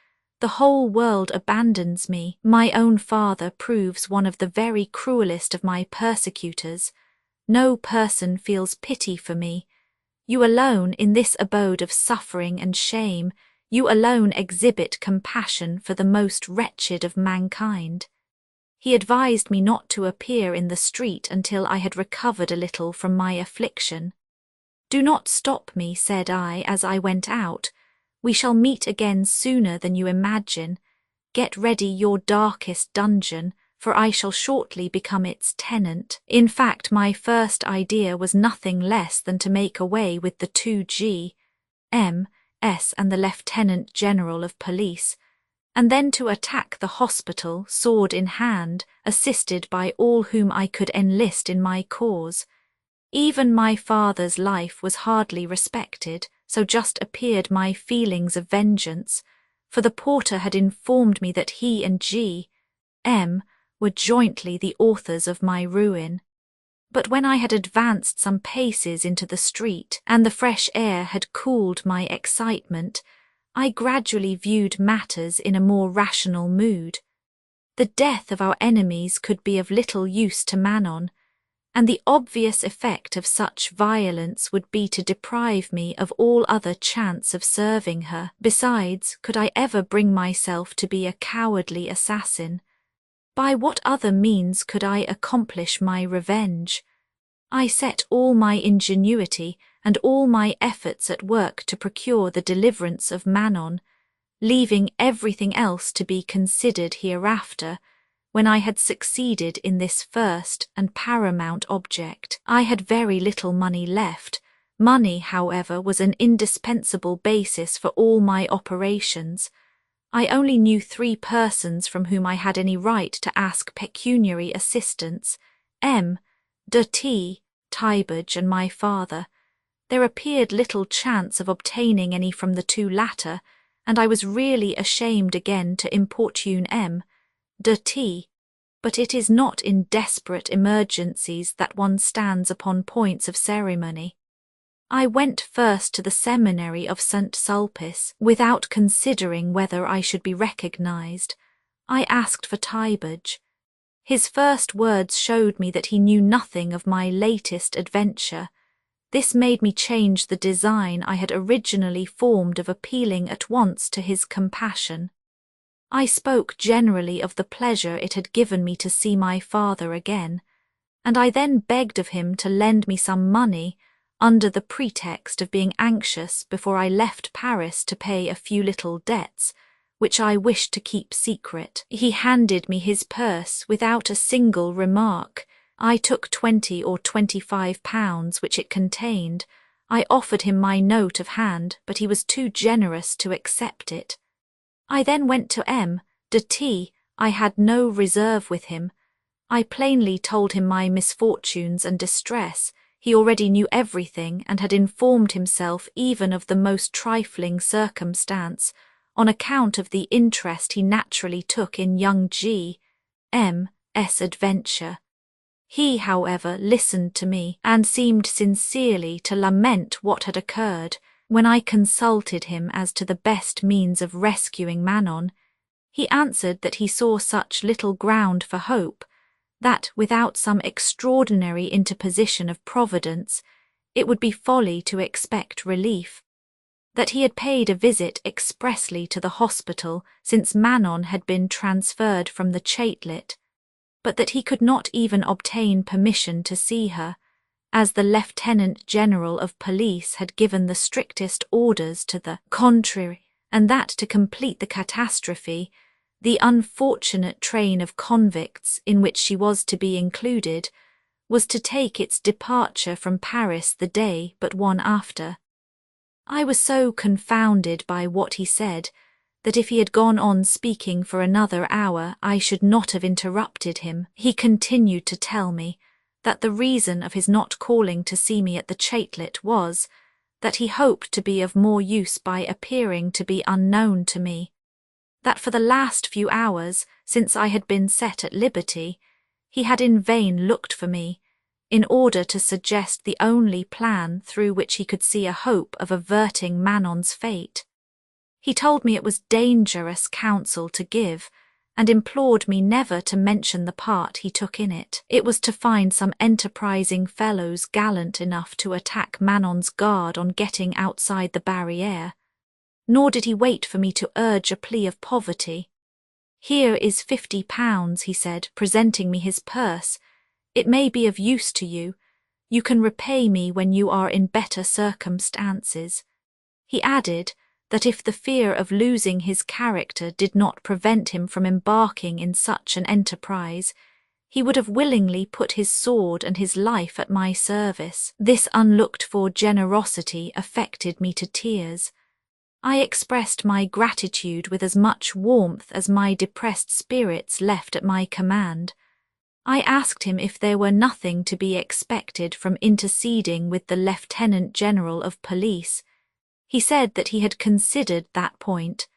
The whole world abandons me. My own father proves one of the very cruelest of my persecutors. No person feels pity for me. You alone, in this abode of suffering and shame, you alone exhibit compassion for the most wretched of mankind." He advised me not to appear in the street until I had recovered a little from my affliction. "Do not stop me," said I as I went out. "We shall meet again sooner than you imagine. Get ready your darkest dungeon, for I shall shortly become its tenant." In fact, my first idea was nothing less than to make away with the 2G.M.S. and the Lieutenant General of Police, and then to attack the hospital, sword in hand, assisted by all whom I could enlist in my cause. Even my father's life was hardly respected, so just appeared my feelings of vengeance, for the porter had informed me that he and G.M. were jointly the authors of my ruin. But when I had advanced some paces into the street, and the fresh air had cooled my excitement, I gradually viewed matters in a more rational mood. The death of our enemies could be of little use to Manon, and the obvious effect of such violence would be to deprive me of all other chance of serving her. Besides, could I ever bring myself to be a cowardly assassin? By what other means could I accomplish my revenge? I set all my ingenuity and all my efforts at work to procure the deliverance of Manon, leaving everything else to be considered hereafter. When I had succeeded in this first and paramount object, I had very little money left. Money, however, was an indispensable basis for all my operations. I only knew 3 persons from whom I had any right to ask pecuniary assistance: M. de T. Tybage and my father. There appeared little chance of obtaining any from the 2 latter, and I was really ashamed again to importune M. de T. But it is not in desperate emergencies that one stands upon points of ceremony. I went first to the seminary of St. Sulpice, without considering whether I should be recognized. I asked for Tybage. His first words showed me that he knew nothing of my latest adventure. This made me change the design I had originally formed of appealing at once to his compassion. I spoke generally of the pleasure it had given me to see my father again, and I then begged of him to lend me some money, under the pretext of being anxious before I left Paris to pay a few little debts, which I wished to keep secret. He handed me his purse without a single remark. I took 20 or 25 pounds which it contained. I offered him my note of hand, but he was too generous to accept it. I then went to M. de T. I had no reserve with him. I plainly told him my misfortunes and distress. He already knew everything and had informed himself even of the most trifling circumstance, on account of the interest he naturally took in young G.M.'s adventure. He, however, listened to me, and seemed sincerely to lament what had occurred. When I consulted him as to the best means of rescuing Manon, he answered that he saw such little ground for hope, that without some extraordinary interposition of Providence, it would be folly to expect relief. That he had paid a visit expressly to the hospital, since Manon had been transferred from the Chatelet. but that he could not even obtain permission to see her, as the Lieutenant General of Police had given the strictest orders to the contrary, and that to complete the catastrophe, the unfortunate train of convicts in which she was to be included was to take its departure from Paris the day but one after. I was so confounded by what he said that if he had gone on speaking for another hour I should not have interrupted him. He continued to tell me that the reason of his not calling to see me at the Chatelet was that he hoped to be of more use by appearing to be unknown to me, that for the last few hours, since I had been set at liberty, he had in vain looked for me, in order to suggest the only plan through which he could see a hope of averting Manon's fate. He told me it was dangerous counsel to give, and implored me never to mention the part he took in it. It was to find some enterprising fellows gallant enough to attack Manon's guard on getting outside the barriere. Nor did he wait for me to urge a plea of poverty. "Here is £50, he said, presenting me his purse. "It may be of use to you. You can repay me when you are in better circumstances." He added that if the fear of losing his character did not prevent him from embarking in such an enterprise, he would have willingly put his sword and his life at my service. This unlooked-for generosity affected me to tears. I expressed my gratitude with as much warmth as my depressed spirits left at my command. I asked him if there were nothing to be expected from interceding with the Lieutenant General of Police. He said that he had considered that point,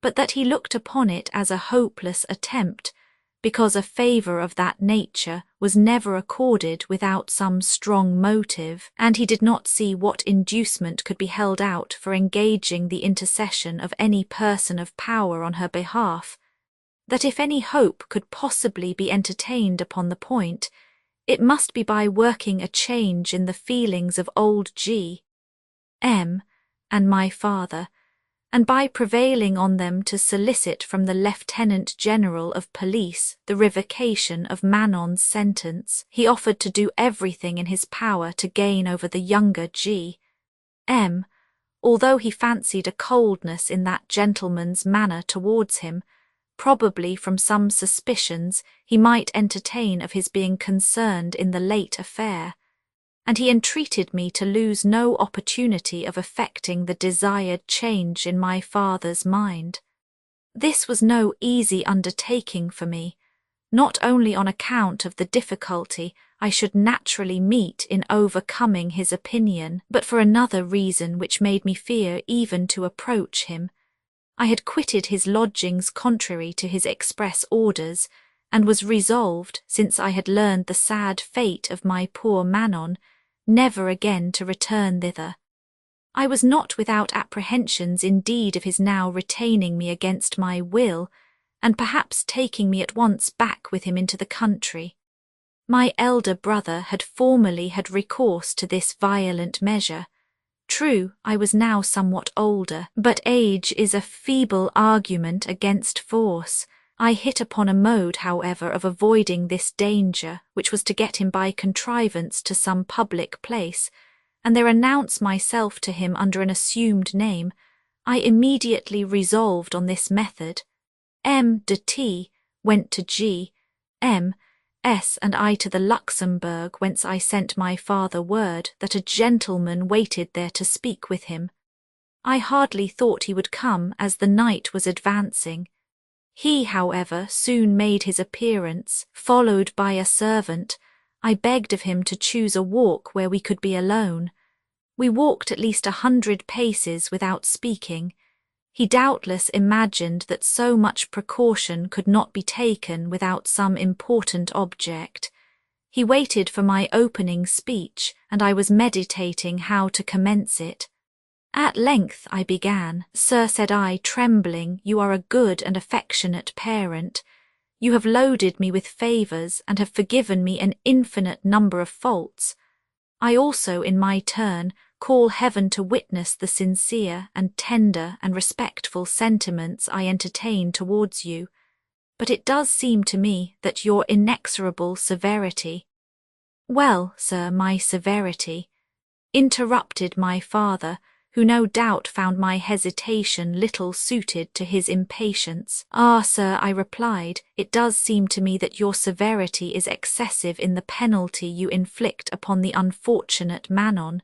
but that he looked upon it as a hopeless attempt, because a favour of that nature was never accorded without some strong motive, and he did not see what inducement could be held out for engaging the intercession of any person of power on her behalf, that if any hope could possibly be entertained upon the point, it must be by working a change in the feelings of old G. M. and my father, and by prevailing on them to solicit from the Lieutenant General of Police the revocation of Manon's sentence. He offered to do everything in his power to gain over the younger G. M., although he fancied a coldness in that gentleman's manner towards him, probably from some suspicions he might entertain of his being concerned in the late affair, and he entreated me to lose no opportunity of effecting the desired change in my father's mind. This was no easy undertaking for me, not only on account of the difficulty I should naturally meet in overcoming his opinion, but for another reason which made me fear even to approach him. I had quitted his lodgings contrary to his express orders, and was resolved, since I had learned the sad fate of my poor Manon, never again to return thither. I was not without apprehensions indeed of his now retaining me against my will, and perhaps taking me at once back with him into the country. My elder brother had formerly had recourse to this violent measure. True, I was now somewhat older, but age is a feeble argument against force. I hit upon a mode, however, of avoiding this danger, which was to get him by contrivance to some public place, and there announce myself to him under an assumed name. I immediately resolved on this method. M. de T. went to G. M. S. and I to the Luxembourg, whence I sent my father word that a gentleman waited there to speak with him. I hardly thought he would come, as the night was advancing. He, however, soon made his appearance, followed by a servant. I begged of him to choose a walk where we could be alone. We walked at least 100 paces without speaking. He doubtless imagined that so much precaution could not be taken without some important object. He waited for my opening speech, and I was meditating how to commence it. At length I began. "Sir," said I, trembling, "you are a good and affectionate parent. You have loaded me with favours, and have forgiven me an infinite number of faults. I also, in my turn, call heaven to witness the sincere and tender and respectful sentiments I entertain towards you. but it does seem to me that your inexorable severity— Well, sir, my severity— interrupted my father, who no doubt found my hesitation little suited to his impatience. Ah, sir, I replied, it does seem to me that your severity is excessive in the penalty you inflict upon the unfortunate Manon.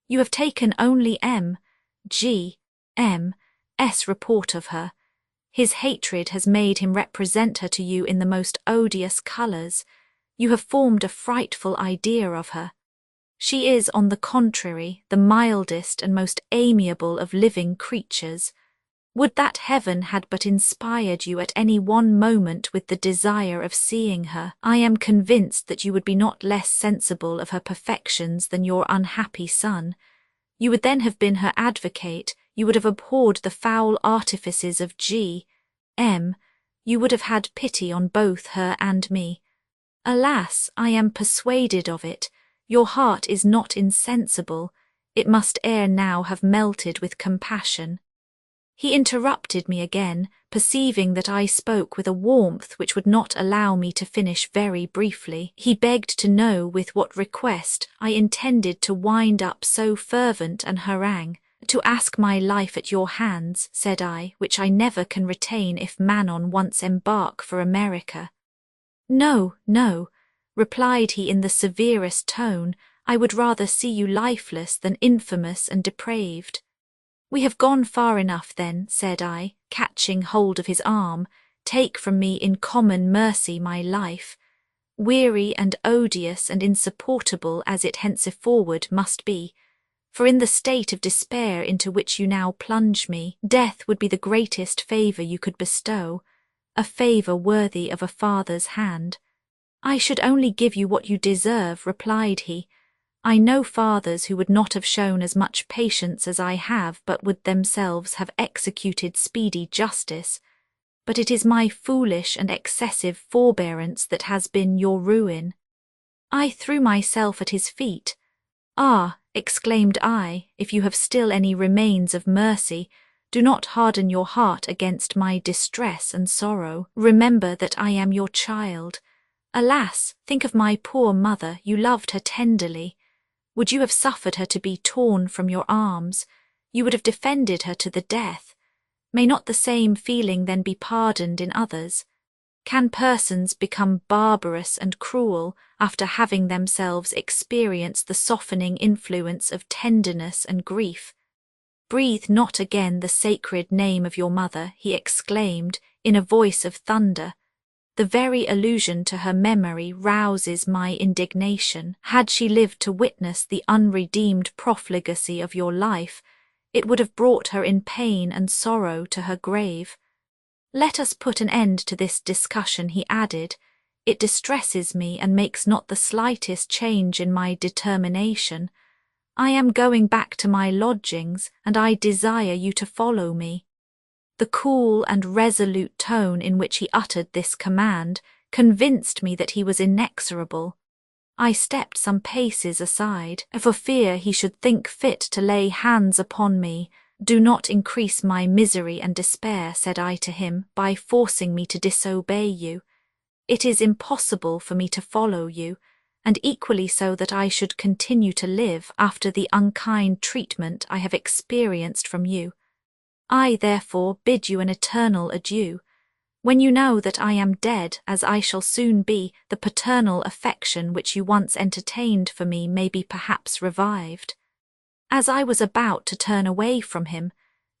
You have taken only M.'s report of her. His hatred has made him represent her to you in the most odious colours. You have formed a frightful idea of her. She is, on the contrary, the mildest and most amiable of living creatures. Would that heaven had but inspired you at any one moment with the desire of seeing her, I am convinced that you would be not less sensible of her perfections than your unhappy son. You would then have been her advocate, you would have abhorred the foul artifices of G.M., you would have had pity on both her and me. Alas, I am persuaded of it. Your heart is not insensible, it must ere now have melted with compassion. He interrupted me again, perceiving that I spoke with a warmth which would not allow me to finish very briefly. He begged to know with what request I intended to wind up so fervent an harangue. To ask my life at your hands, said I, which I never can retain if Manon once embark for America. No, no, replied he in the severest tone, I would rather see you lifeless than infamous and depraved. We have gone far enough then, said I, catching hold of his arm, take from me in common mercy my life. Weary and odious and insupportable as it henceforward must be, for in the state of despair into which you now plunge me, death would be the greatest favour you could bestow, a favour worthy of a father's hand. I should only give you what you deserve, replied he. I know fathers who would not have shown as much patience as I have, but would themselves have executed speedy justice. But it is my foolish and excessive forbearance that has been your ruin. I threw myself at his feet. Ah, exclaimed I, if you have still any remains of mercy, do not harden your heart against my distress and sorrow. Remember that I am your child. Alas, think of my poor mother, you loved her tenderly. Would you have suffered her to be torn from your arms? You would have defended her to the death. May not the same feeling then be pardoned in others? Can persons become barbarous and cruel after having themselves experienced the softening influence of tenderness and grief? Breathe not again the sacred name of your mother, he exclaimed, in a voice of thunder. The very allusion to her memory rouses my indignation. Had she lived to witness the unredeemed profligacy of your life, it would have brought her in pain and sorrow to her grave. Let us put an end to this discussion, he added. It distresses me and makes not the slightest change in my determination. I am going back to my lodgings, and I desire you to follow me. The cool and resolute tone in which he uttered this command convinced me that he was inexorable. I stepped some paces aside, for fear he should think fit to lay hands upon me. Do not increase my misery and despair, said I to him, by forcing me to disobey you. It is impossible for me to follow you, and equally so that I should continue to live after the unkind treatment I have experienced from you. I, therefore, bid you an eternal adieu. When you know that I am dead, as I shall soon be, the paternal affection which you once entertained for me may be perhaps revived. As I was about to turn away from him,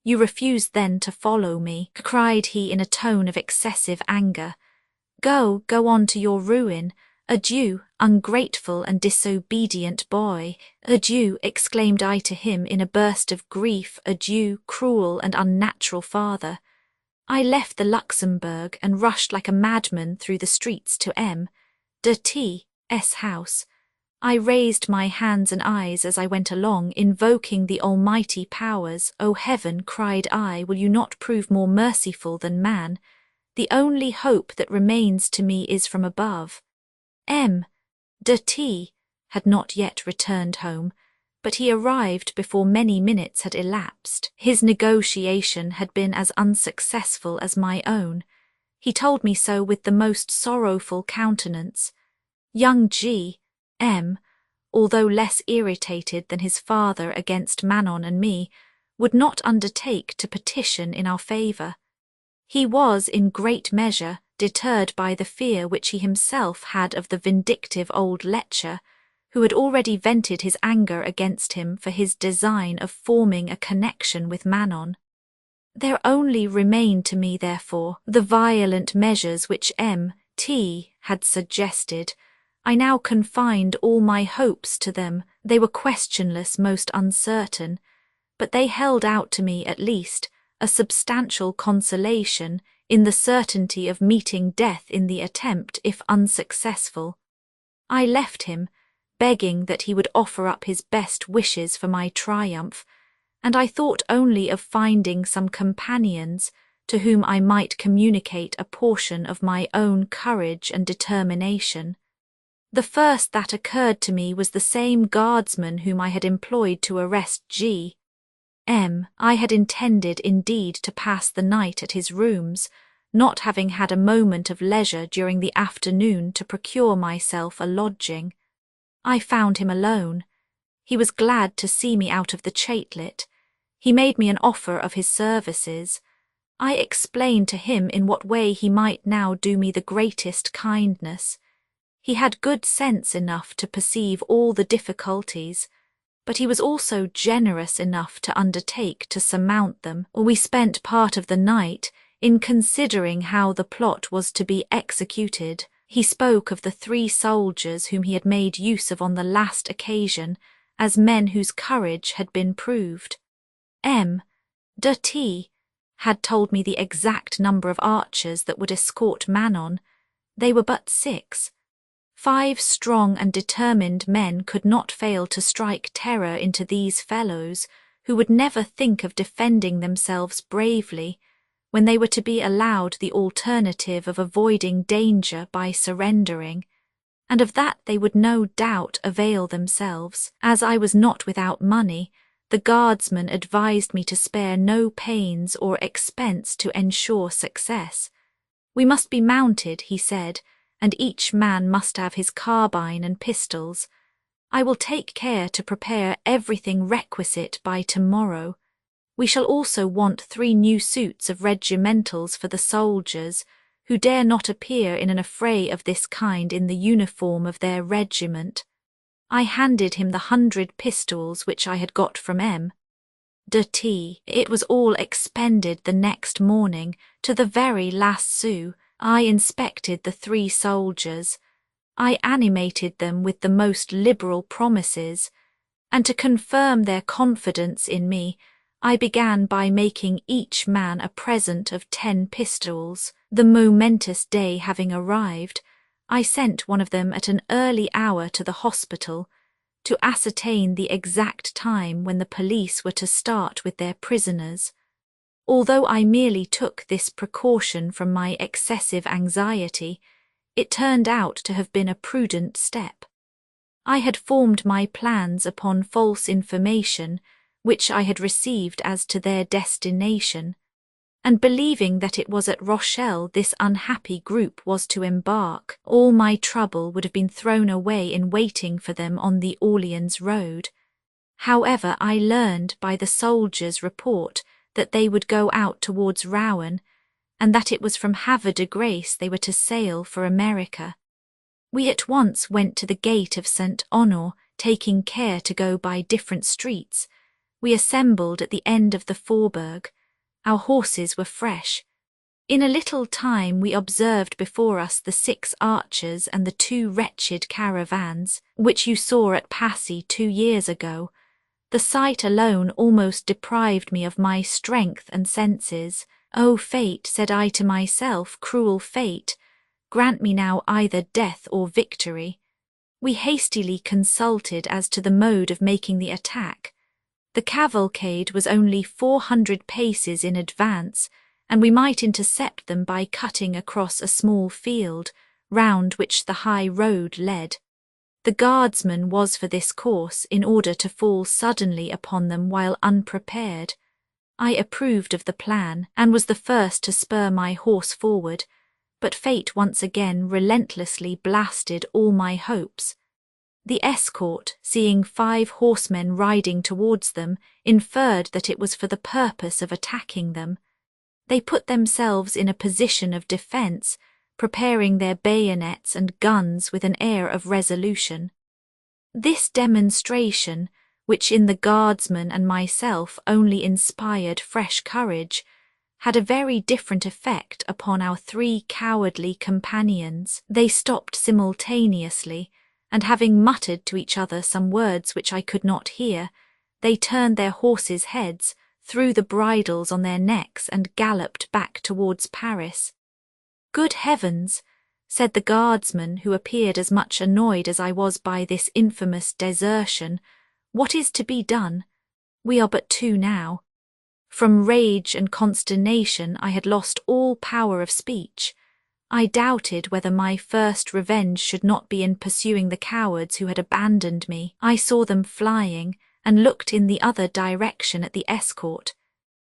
you refused then to follow me, cried he in a tone of excessive anger. Go on to your ruin. Adieu, ungrateful and disobedient boy. Adieu, exclaimed I to him in a burst of grief. Adieu, cruel and unnatural father. I left the Luxembourg and rushed like a madman through the streets to M.'s house. I raised my hands and eyes as I went along, invoking the almighty powers. O heaven, cried I, will you not prove more merciful than man? The only hope that remains to me is from above. M.'s had not yet returned home, but he arrived before many minutes had elapsed. His negotiation had been as unsuccessful as my own. He told me so with the most sorrowful countenance. Young G.M., although less irritated than his father against Manon and me, would not undertake to petition in our favour. He was, in great measure, deterred by the fear which he himself had of the vindictive old lecher, who had already vented his anger against him for his design of forming a connection with Manon. There only remained to me, therefore, the violent measures which M.T. had suggested. I now confined all my hopes to them. They were questionless most uncertain, but they held out to me, at least, a substantial consolation in the certainty of meeting death in the attempt if unsuccessful. I left him, begging that he would offer up his best wishes for my triumph, and I thought only of finding some companions to whom I might communicate a portion of my own courage and determination. The first that occurred to me was the same guardsman whom I had employed to arrest G.M. I had intended indeed to pass the night at his rooms, not having had a moment of leisure during the afternoon to procure myself a lodging. I found him alone. He was glad to see me out of the chatelet. He made me an offer of his services. I explained to him in what way he might now do me the greatest kindness. He had good sense enough to perceive all the difficulties, but he was also generous enough to undertake to surmount them. We spent part of the night in considering how the plot was to be executed. He spoke of the 3 soldiers whom he had made use of on the last occasion as men whose courage had been proved. M.T. had told me the exact number of archers that would escort Manon. They were but 6. 5 strong and determined men could not fail to strike terror into these fellows, who would never think of defending themselves bravely, when they were to be allowed the alternative of avoiding danger by surrendering, and of that they would no doubt avail themselves. As I was not without money, the guardsman advised me to spare no pains or expense to ensure success. We must be mounted, he said, and each man must have his carbine and pistols. I will take care to prepare everything requisite by tomorrow. We shall also want 3 new suits of regimentals for the soldiers, who dare not appear in an affray of this kind in the uniform of their regiment. I handed him the 100 pistols which I had got from M.T. It was all expended the next morning, to the very last sou. I inspected the 3 soldiers. I animated them with the most liberal promises, and to confirm their confidence in me, I began by making each man a present of 10 pistols. The momentous day having arrived, I sent one of them at an early hour to the hospital to ascertain the exact time when the police were to start with their prisoners. Although I merely took this precaution from my excessive anxiety, it turned out to have been a prudent step. I had formed my plans upon false information which I had received as to their destination, and believing that it was at Rochelle this unhappy group was to embark, all my trouble would have been thrown away in waiting for them on the Orleans road. However, I learned by the soldiers' report that they would go out towards Rouen, and that it was from Havre de Grace they were to sail for America. We at once went to the gate of St. Honor, taking care to go by different streets. We assembled at the end of the faubourg. Our horses were fresh. In a little time we observed before us the 6 archers and the 2 wretched caravans, which you saw at Passy 2 years ago. The sight alone almost deprived me of my strength and senses. "O fate," said I to myself, "cruel fate, grant me now either death or victory." We hastily consulted as to the mode of making the attack. The cavalcade was only 400 paces in advance, and we might intercept them by cutting across a small field, round which the high road led. The guardsman was for this course in order to fall suddenly upon them while unprepared. I approved of the plan, and was the first to spur my horse forward. but fate once again relentlessly blasted all my hopes. The escort, seeing 5 horsemen riding towards them, inferred that it was for the purpose of attacking them. They put themselves in a position of defence, preparing their bayonets and guns with an air of resolution. This demonstration, which in the guardsman and myself only inspired fresh courage, had a very different effect upon our 3 cowardly companions. They stopped simultaneously, and having muttered to each other some words which I could not hear, they turned their horses' heads, threw the bridles on their necks, and galloped back towards Paris. "Good heavens!" said the guardsman, who appeared as much annoyed as I was by this infamous desertion. "What is to be done? We are but 2 now." From rage and consternation I had lost all power of speech. I doubted whether my first revenge should not be in pursuing the cowards who had abandoned me. I saw them flying, and looked in the other direction at the escort.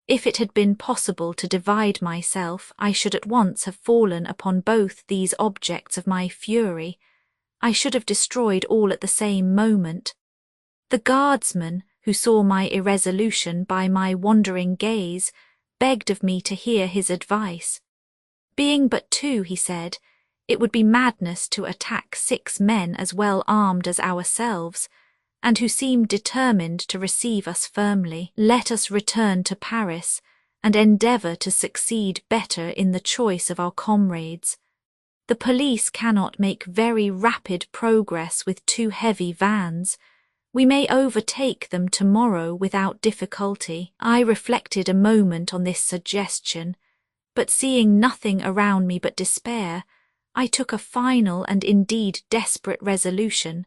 If it had been possible to divide myself, I should at once have fallen upon both these objects of my fury. I should have destroyed all at the same moment. The guardsman, who saw my irresolution by my wandering gaze, begged of me to hear his advice. "Being but 2, he said, it would be madness to attack 6 men as well armed as ourselves, and who seem determined to receive us firmly. Let us return to Paris, and endeavour to succeed better in the choice of our comrades. The police cannot make very rapid progress with 2 heavy vans. We may overtake them tomorrow without difficulty." I reflected a moment on this suggestion, but seeing nothing around me but despair, I took a final and indeed desperate resolution.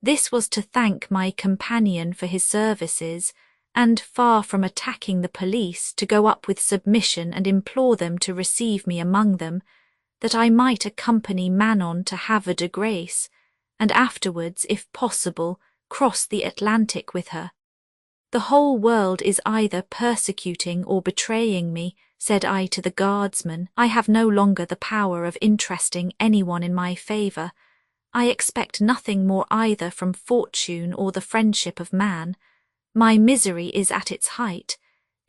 This was to thank my companion for his services, and, far from attacking the police, to go up with submission and implore them to receive me among them, that I might accompany Manon to Havre de Grace, and afterwards, if possible, cross the Atlantic with her. "The whole world is either persecuting or betraying me," said I to the guardsman. "I have no longer the power of interesting anyone in my favour. I expect nothing more either from fortune or the friendship of man. My misery is at its height.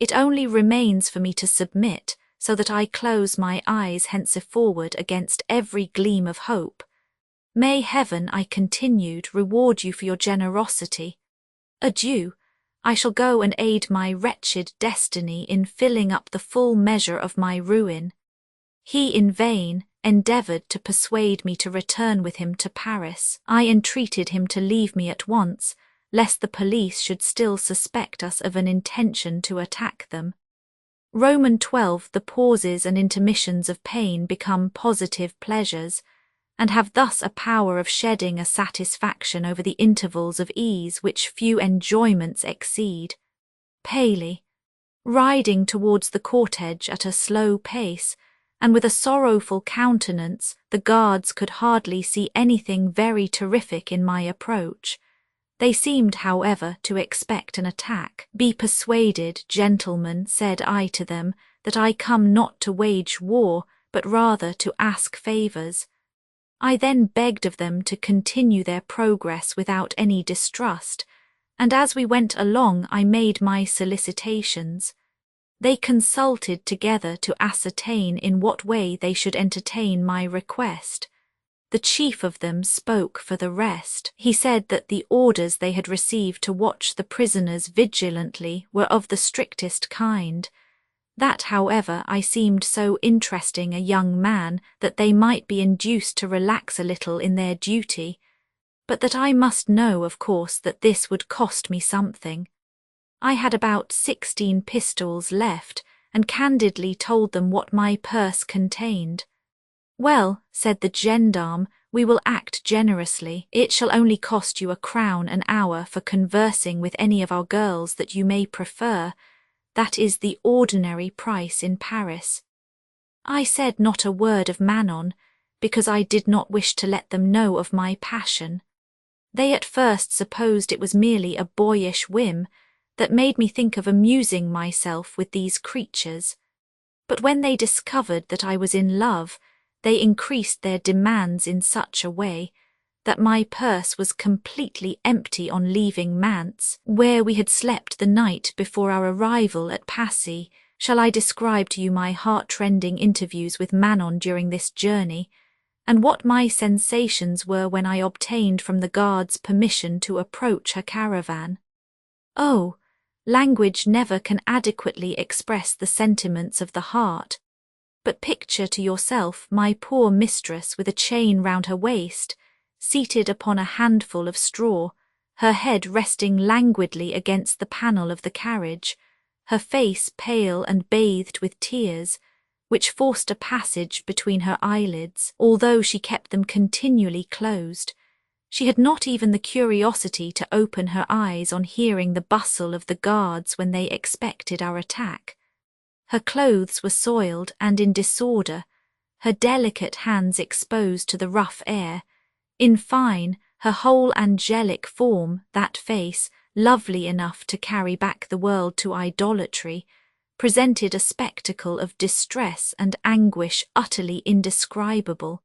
It only remains for me to submit, so that I close my eyes henceforward against every gleam of hope. May Heaven," I continued, "reward you for your generosity. Adieu. I shall go and aid my wretched destiny in filling up the full measure of my ruin." He in vain endeavoured to persuade me to return with him to Paris. I entreated him to leave me at once, lest the police should still suspect us of an intention to attack them. Roman 12. The pauses and intermissions of pain become positive pleasures, and have thus a power of shedding a satisfaction over the intervals of ease which few enjoyments exceed. Paley, riding towards the cortege at a slow pace, and with a sorrowful countenance, the guards could hardly see anything very terrific in my approach. They seemed, however, to expect an attack. "Be persuaded, gentlemen," said I to them, "that I come not to wage war, but rather to ask favours." I then begged of them to continue their progress without any distrust, and as we went along I made my solicitations. They consulted together to ascertain in what way they should entertain my request. The chief of them spoke for the rest. He said that the orders they had received to watch the prisoners vigilantly were of the strictest kind. That, however, I seemed so interesting a young man that they might be induced to relax a little in their duty, but that I must know, of course, that this would cost me something. I had about 16 pistoles left, and candidly told them what my purse contained. "Well," said the gendarme, "we will act generously. It shall only cost you 1 crown an hour for conversing with any of our girls that you may prefer. That is the ordinary price in Paris." I said not a word of Manon, because I did not wish to let them know of my passion. They at first supposed it was merely a boyish whim that made me think of amusing myself with these creatures. But when they discovered that I was in love, they increased their demands in such a way that my purse was completely empty on leaving Mantes, where we had slept the night before our arrival at Passy. Shall I describe to you my heart-rending interviews with Manon during this journey, and what my sensations were when I obtained from the guards permission to approach her caravan? Oh, language never can adequately express the sentiments of the heart, but picture to yourself my poor mistress with a chain round her waist, seated upon a handful of straw, her head resting languidly against the panel of the carriage, her face pale and bathed with tears, which forced a passage between her eyelids, although she kept them continually closed. She had not even the curiosity to open her eyes on hearing the bustle of the guards when they expected our attack. Her clothes were soiled and in disorder, her delicate hands exposed to the rough air. In fine, her whole angelic form, that face, lovely enough to carry back the world to idolatry, presented a spectacle of distress and anguish utterly indescribable.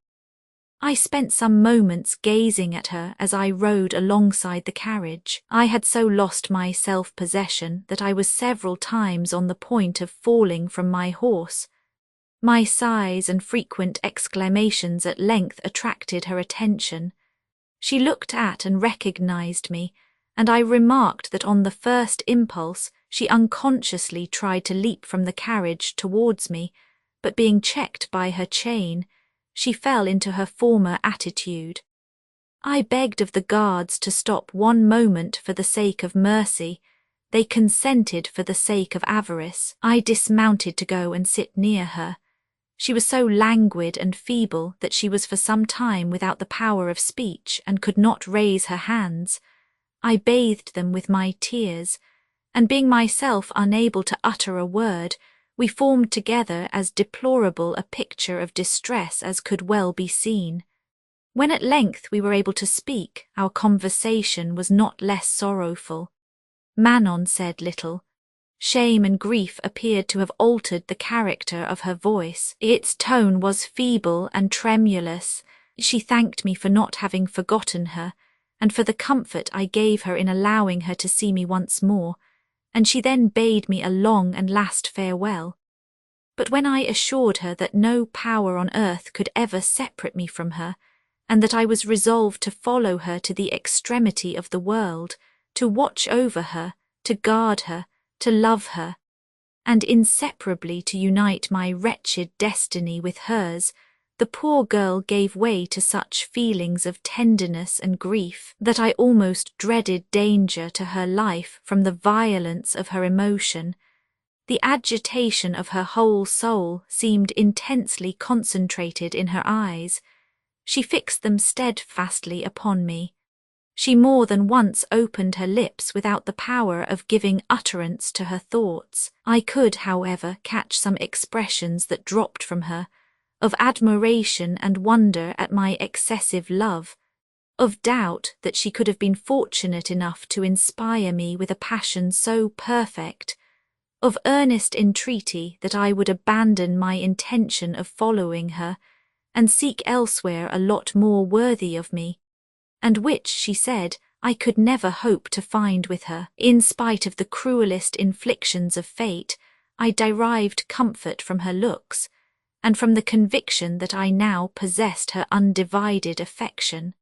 I spent some moments gazing at her as I rode alongside the carriage. I had so lost my self-possession that I was several times on the point of falling from my horse. My sighs and frequent exclamations at length attracted her attention. She looked at and recognized me, and I remarked that on the first impulse she unconsciously tried to leap from the carriage towards me, but being checked by her chain, she fell into her former attitude. I begged of the guards to stop one moment for the sake of mercy. They consented for the sake of avarice. I dismounted to go and sit near her. She was so languid and feeble that she was for some time without the power of speech and could not raise her hands. I bathed them with my tears, and being myself unable to utter a word, we formed together as deplorable a picture of distress as could well be seen. When at length we were able to speak, our conversation was not less sorrowful. Manon said little. Shame and grief appeared to have altered the character of her voice. Its tone was feeble and tremulous. She thanked me for not having forgotten her, and for the comfort I gave her in allowing her to see me once more, and she then bade me a long and last farewell. But when I assured her that no power on earth could ever separate me from her, and that I was resolved to follow her to the extremity of the world, to watch over her, to guard her, to love her, and inseparably to unite my wretched destiny with hers, the poor girl gave way to such feelings of tenderness and grief that I almost dreaded danger to her life from the violence of her emotion. The agitation of her whole soul seemed intensely concentrated in her eyes. She fixed them steadfastly upon me. She more than once opened her lips without the power of giving utterance to her thoughts. I could, however, catch some expressions that dropped from her, of admiration and wonder at my excessive love, of doubt that she could have been fortunate enough to inspire me with a passion so perfect, of earnest entreaty that I would abandon my intention of following her, and seek elsewhere a lot more worthy of me, and which, she said, I could never hope to find with her. In spite of the cruelest inflictions of fate, I derived comfort from her looks, and from the conviction that I now possessed her undivided affection.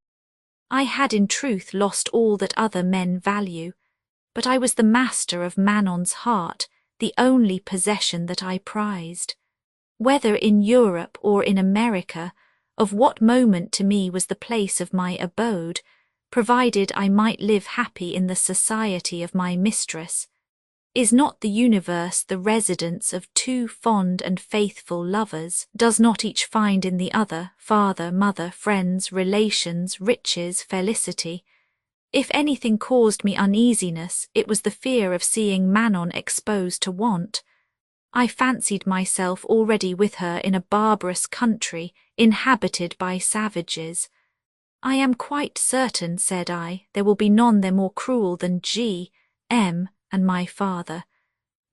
I had in truth lost all that other men value, but I was the master of Manon's heart, the only possession that I prized. Whether in Europe or in America, of what moment to me was the place of my abode, provided I might live happy in the society of my mistress? Is not the universe the residence of two fond and faithful lovers? Does not each find in the other father, mother, friends, relations, riches, felicity? If anything caused me uneasiness, it was the fear of seeing Manon exposed to want. I fancied myself already with her in a barbarous country, inhabited by savages. I am quite certain, said I, there will be none there more cruel than G, M, and my father.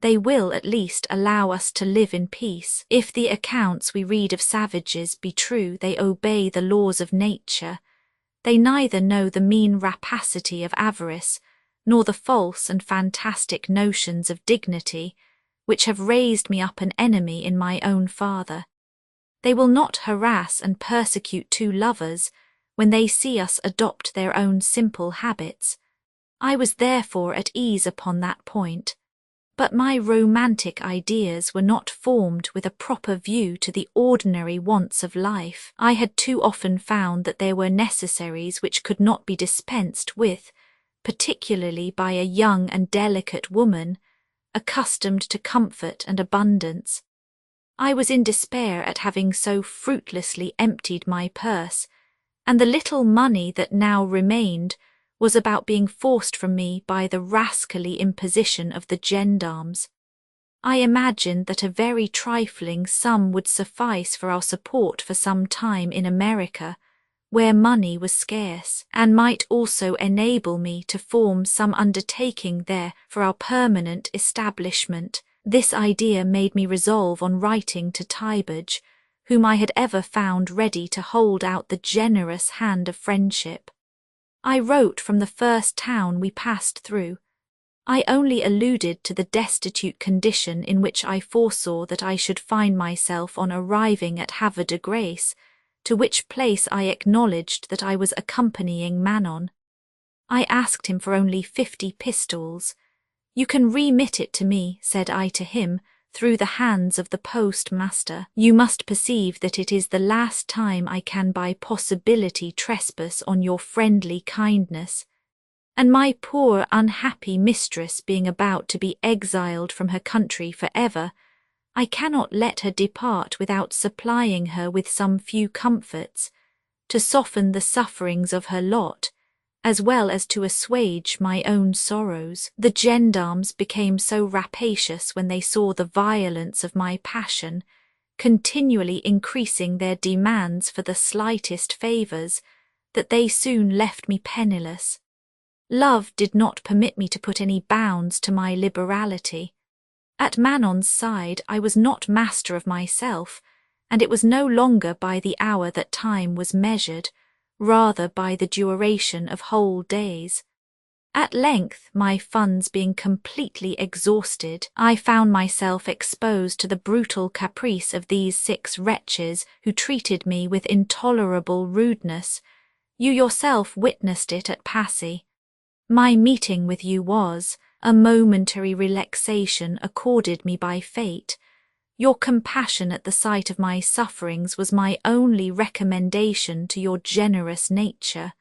They will at least allow us to live in peace. If the accounts we read of savages be true, they obey the laws of nature. They neither know the mean rapacity of avarice, nor the false and fantastic notions of dignity, which have raised me up an enemy in my own father. They will not harass and persecute two lovers when they see us adopt their own simple habits. I was therefore at ease upon that point. But my romantic ideas were not formed with a proper view to the ordinary wants of life. I had too often found that there were necessaries which could not be dispensed with, particularly by a young and delicate woman, accustomed to comfort and abundance. I was in despair at having so fruitlessly emptied my purse, and the little money that now remained was about being forced from me by the rascally imposition of the gendarmes. I imagined that a very trifling sum would suffice for our support for some time in America, where money was scarce, and might also enable me to form some undertaking there for our permanent establishment. This idea made me resolve on writing to Tybage, whom I had ever found ready to hold out the generous hand of friendship. I wrote from the first town we passed through. I only alluded to the destitute condition in which I foresaw that I should find myself on arriving at Havre de Grace, to which place I acknowledged that I was accompanying Manon. I asked him for only 50 pistoles. "You can remit it to me," said I to him, "through the hands of the postmaster. You must perceive that it is the last time I can by possibility trespass on your friendly kindness, and my poor unhappy mistress being about to be exiled from her country for ever, I cannot let her depart without supplying her with some few comforts, to soften the sufferings of her lot, as well as to assuage my own sorrows." The gendarmes became so rapacious when they saw the violence of my passion, continually increasing their demands for the slightest favours, that they soon left me penniless. Love did not permit me to put any bounds to my liberality. At Manon's side I was not master of myself, and it was no longer by the hour that time was measured, rather by the duration of whole days. At length, my funds being completely exhausted, I found myself exposed to the brutal caprice of these 6 wretches who treated me with intolerable rudeness. You yourself witnessed it at Passy. My meeting with you was a momentary relaxation accorded me by fate. Your compassion at the sight of my sufferings was my only recommendation to your generous nature.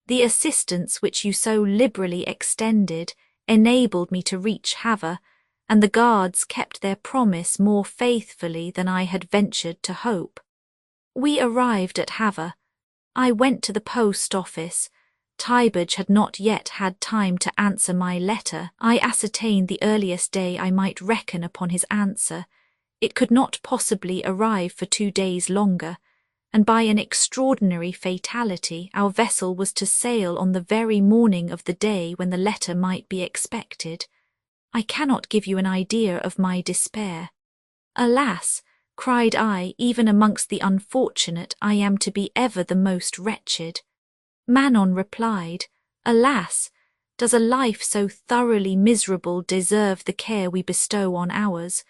The assistance which you so liberally extended enabled me to reach Havre, and the guards kept their promise more faithfully than I had ventured to hope. We arrived at Havre. I went to the post office. Tybage had not yet had time to answer my letter. I ascertained the earliest day I might reckon upon his answer. It could not possibly arrive for 2 days longer, and by an extraordinary fatality our vessel was to sail on the very morning of the day when the letter might be expected. I cannot give you an idea of my despair. "Alas," cried I, "even amongst the unfortunate I am to be ever the most wretched." Manon replied, "Alas, does a life so thoroughly miserable deserve the care we bestow on ours?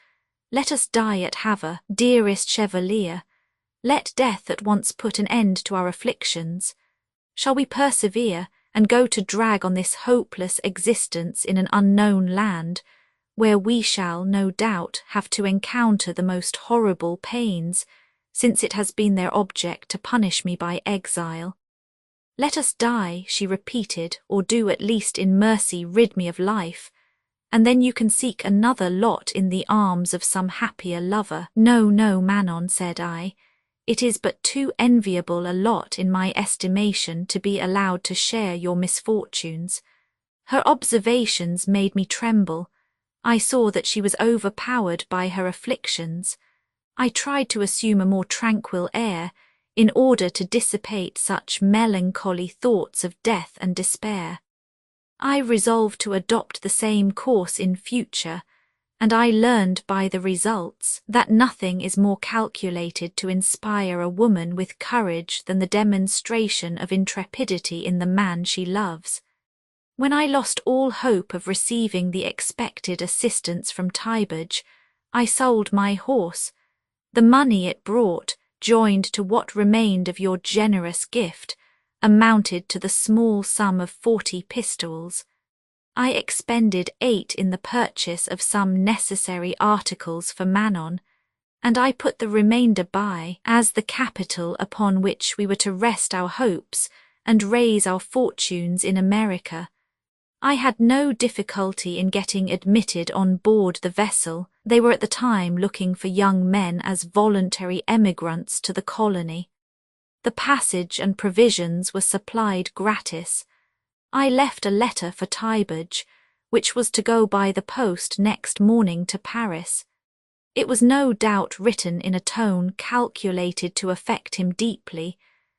Let us die at Havre, dearest Chevalier. Let death at once put an end to our afflictions. Shall we persevere, and go to drag on this hopeless existence in an unknown land, where we shall, no doubt, have to encounter the most horrible pains, since it has been their object to punish me by exile? Let us die," she repeated, "or do at least in mercy rid me of life, and then you can seek another lot in the arms of some happier lover." "No, no, Manon," said I, "it is but too enviable a lot in my estimation to be allowed to share your misfortunes." Her observations made me tremble. I saw that she was overpowered by her afflictions. I tried to assume a more tranquil air, in order to dissipate such melancholy thoughts of death and despair. I resolved to adopt the same course in future, and I learned by the results that nothing is more calculated to inspire a woman with courage than the demonstration of intrepidity in the man she loves. When I lost all hope of receiving the expected assistance from Tybage, I sold my horse. The money it brought, joined to what remained of your generous gift, amounted to the small sum of 40 pistoles. I expended 8 in the purchase of some necessary articles for Manon, and I put the remainder by as the capital upon which we were to rest our hopes and raise our fortunes in America. I had no difficulty in getting admitted on board the vessel. They were at the time looking for young men as voluntary emigrants to the colony. The passage and provisions were supplied gratis. I left a letter for Tybage, which was to go by the post next morning to Paris. It was no doubt written in a tone calculated to affect him deeply,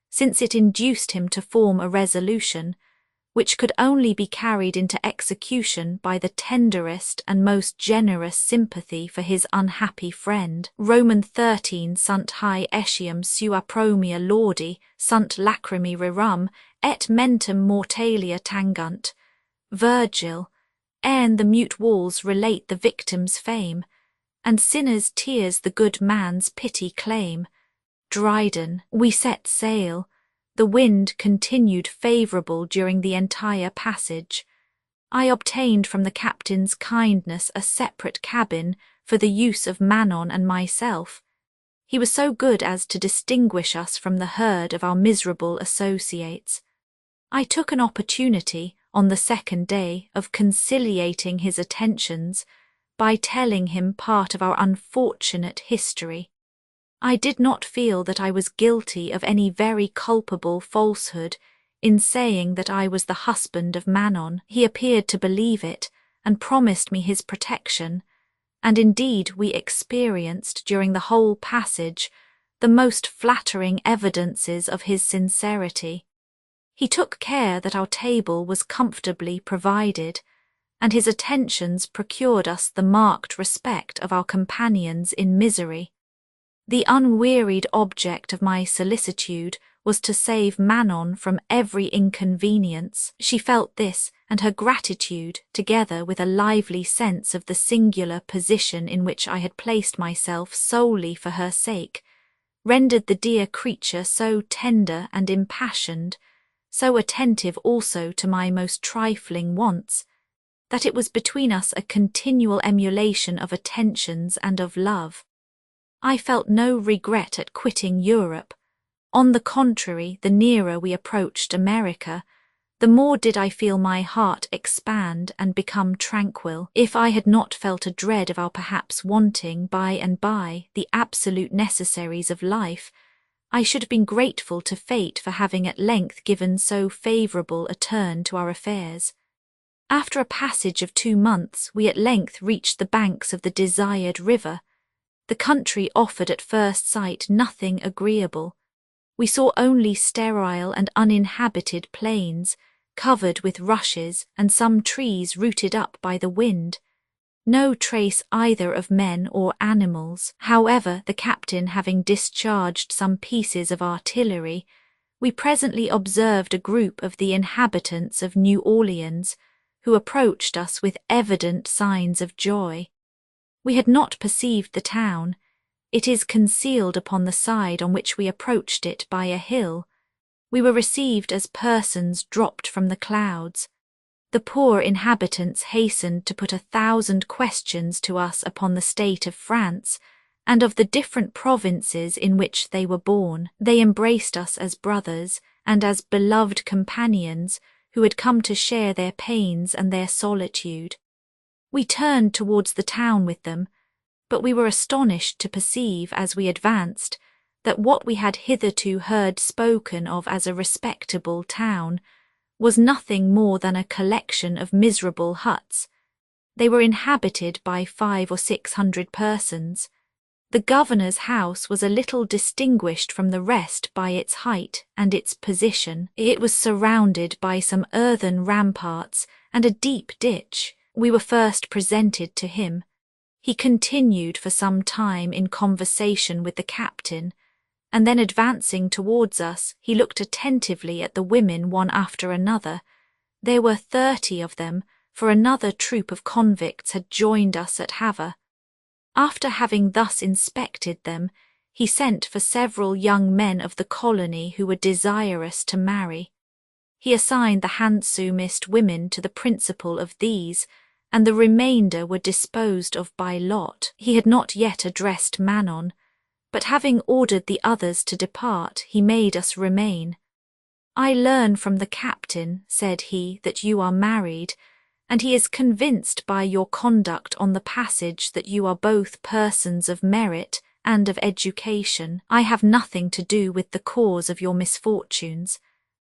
since it induced him to form a resolution, which could only be carried into execution by the tenderest and most generous sympathy for his unhappy friend. Roman 13 sunt hae etiam sua promia laudi, sunt lacrimi rerum, et mentem mortalia tangunt. Virgil, e'en the mute walls relate the victim's fame, and sinners' tears the good man's pity claim. Dryden, we set sail. The wind continued favourable during the entire passage. I obtained from the captain's kindness a separate cabin for the use of Manon and myself. He was so good as to distinguish us from the herd of our miserable associates. I took an opportunity, on the second day, of conciliating his attentions by telling him part of our unfortunate history. I did not feel that I was guilty of any very culpable falsehood in saying that I was the husband of Manon. He appeared to believe it, and promised me his protection, and indeed we experienced during the whole passage the most flattering evidences of his sincerity. He took care that our table was comfortably provided, and his attentions procured us the marked respect of our companions in misery. The unwearied object of my solicitude was to save Manon from every inconvenience. She felt this, and her gratitude, together with a lively sense of the singular position in which I had placed myself solely for her sake, rendered the dear creature so tender and impassioned, so attentive also to my most trifling wants, that it was between us a continual emulation of attentions and of love. I felt no regret at quitting Europe. On the contrary, the nearer we approached America, the more did I feel my heart expand and become tranquil. If I had not felt a dread of our perhaps wanting by and by the absolute necessaries of life, I should have been grateful to fate for having at length given so favourable a turn to our affairs. After a passage of 2 months, we at length reached the banks of the desired river. The country offered at first sight nothing agreeable. We saw only sterile and uninhabited plains, covered with rushes and some trees rooted up by the wind. No trace either of men or animals. However, the captain having discharged some pieces of artillery, we presently observed a group of the inhabitants of New Orleans, who approached us with evident signs of joy. We had not perceived the town. It is concealed upon the side on which we approached it by a hill. We were received as persons dropped from the clouds. The poor inhabitants hastened to put 1,000 questions to us upon the state of France, and of the different provinces in which they were born. They embraced us as brothers, and as beloved companions, who had come to share their pains and their solitude. We turned towards the town with them, but we were astonished to perceive, as we advanced, that what we had hitherto heard spoken of as a respectable town was nothing more than a collection of miserable huts. They were inhabited by 500 or 600 persons. The governor's house was a little distinguished from the rest by its height and its position. It was surrounded by some earthen ramparts and a deep ditch. We were first presented to him. He continued for some time in conversation with the captain, and then advancing towards us, he looked attentively at the women one after another. There were 30 of them, for another troop of convicts had joined us at Havre. After having thus inspected them, he sent for several young men of the colony who were desirous to marry. He assigned the handsomest women to the principal of these, and the remainder were disposed of by lot. He had not yet addressed Manon, but having ordered the others to depart, he made us remain. "I learn from the captain," said he, "that you are married, and he is convinced by your conduct on the passage that you are both persons of merit and of education. I have nothing to do with the cause of your misfortunes.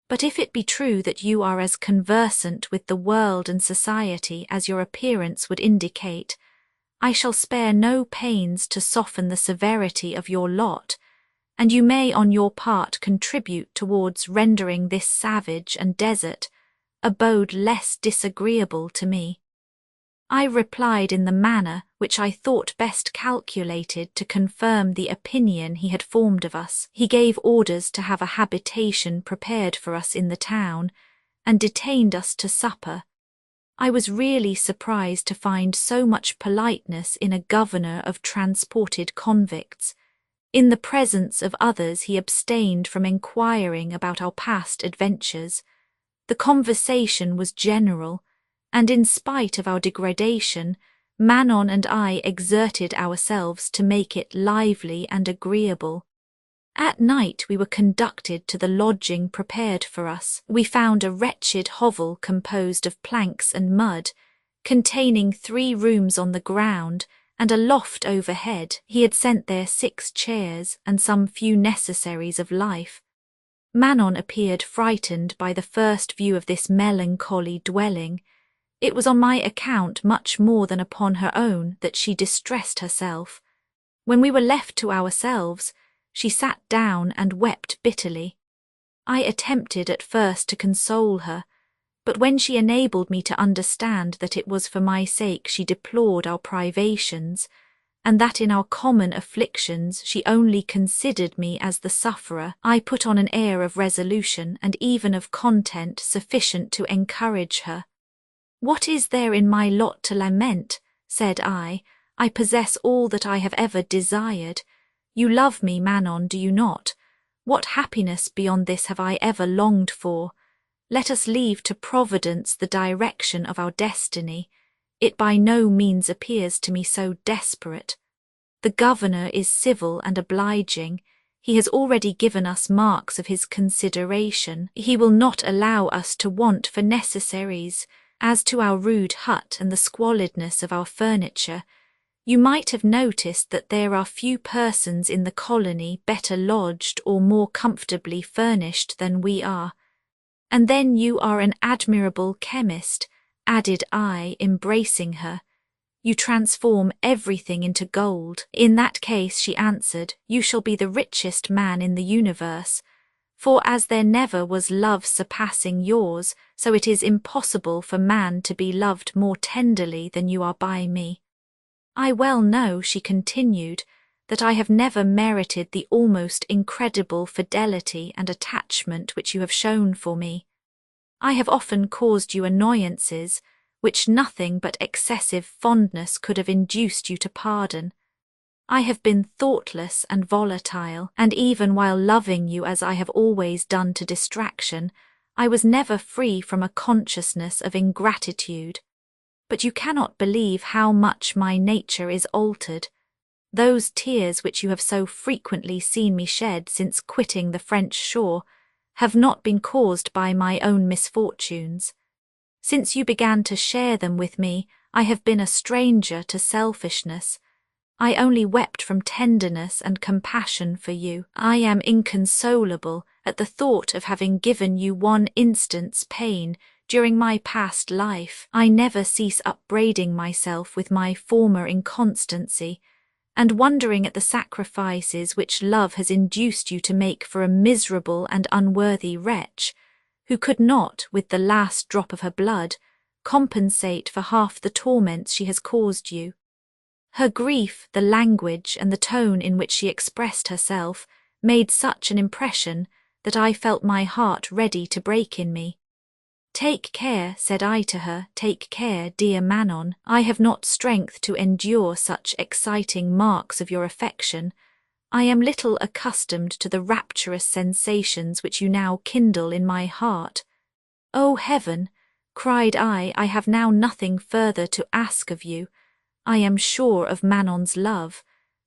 But if it be true that you are as conversant with the world and society as your appearance would indicate, I shall spare no pains to soften the severity of your lot, and you may on your part contribute towards rendering this savage and desert abode less disagreeable to me." I replied in the manner which I thought best calculated to confirm the opinion he had formed of us. He gave orders to have a habitation prepared for us in the town, and detained us to supper. I was really surprised to find so much politeness in a governor of transported convicts. In the presence of others he abstained from inquiring about our past adventures. The conversation was general, and in spite of our degradation, Manon and I exerted ourselves to make it lively and agreeable. At night we were conducted to the lodging prepared for us. We found a wretched hovel composed of planks and mud, containing 3 rooms on the ground and a loft overhead. He had sent there 6 chairs and some few necessaries of life. Manon appeared frightened by the first view of this melancholy dwelling. It was on my account much more than upon her own that she distressed herself. When we were left to ourselves, she sat down and wept bitterly. I attempted at first to console her, but when she enabled me to understand that it was for my sake she deplored our privations, and that in our common afflictions she only considered me as the sufferer, I put on an air of resolution and even of content sufficient to encourage her. "What is there in my lot to lament?" said I. "I possess all that I have ever desired. You love me, Manon, do you not? What happiness beyond this have I ever longed for? Let us leave to Providence the direction of our destiny. It by no means appears to me so desperate. The governor is civil and obliging. He has already given us marks of his consideration. He will not allow us to want for necessaries. As to our rude hut and the squalidness of our furniture, you might have noticed that there are few persons in the colony better lodged or more comfortably furnished than we are. And then you are an admirable chemist," added I, embracing her. "You transform everything into gold." "In that case," she answered, "you shall be the richest man in the universe. For as there never was love surpassing yours, so it is impossible for man to be loved more tenderly than you are by me. I well know," she continued, "that I have never merited the almost incredible fidelity and attachment which you have shown for me. I have often caused you annoyances, which nothing but excessive fondness could have induced you to pardon. I have been thoughtless and volatile, and even while loving you as I have always done to distraction, I was never free from a consciousness of ingratitude. But you cannot believe how much my nature is altered. Those tears which you have so frequently seen me shed since quitting the French shore have not been caused by my own misfortunes. Since you began to share them with me, I have been a stranger to selfishness. I only wept from tenderness and compassion for you. I am inconsolable at the thought of having given you one instant's pain during my past life. I never cease upbraiding myself with my former inconstancy, and wondering at the sacrifices which love has induced you to make for a miserable and unworthy wretch, who could not, with the last drop of her blood, compensate for half the torments she has caused you. Her grief, the language, and the tone in which she expressed herself made such an impression that I felt my heart ready to break in me. "Take care," said I to her, "take care, dear Manon. I have not strength to endure such exciting marks of your affection. I am little accustomed to the rapturous sensations which you now kindle in my heart. O heaven!" cried I have now nothing further to ask of you. I am sure of Manon's love,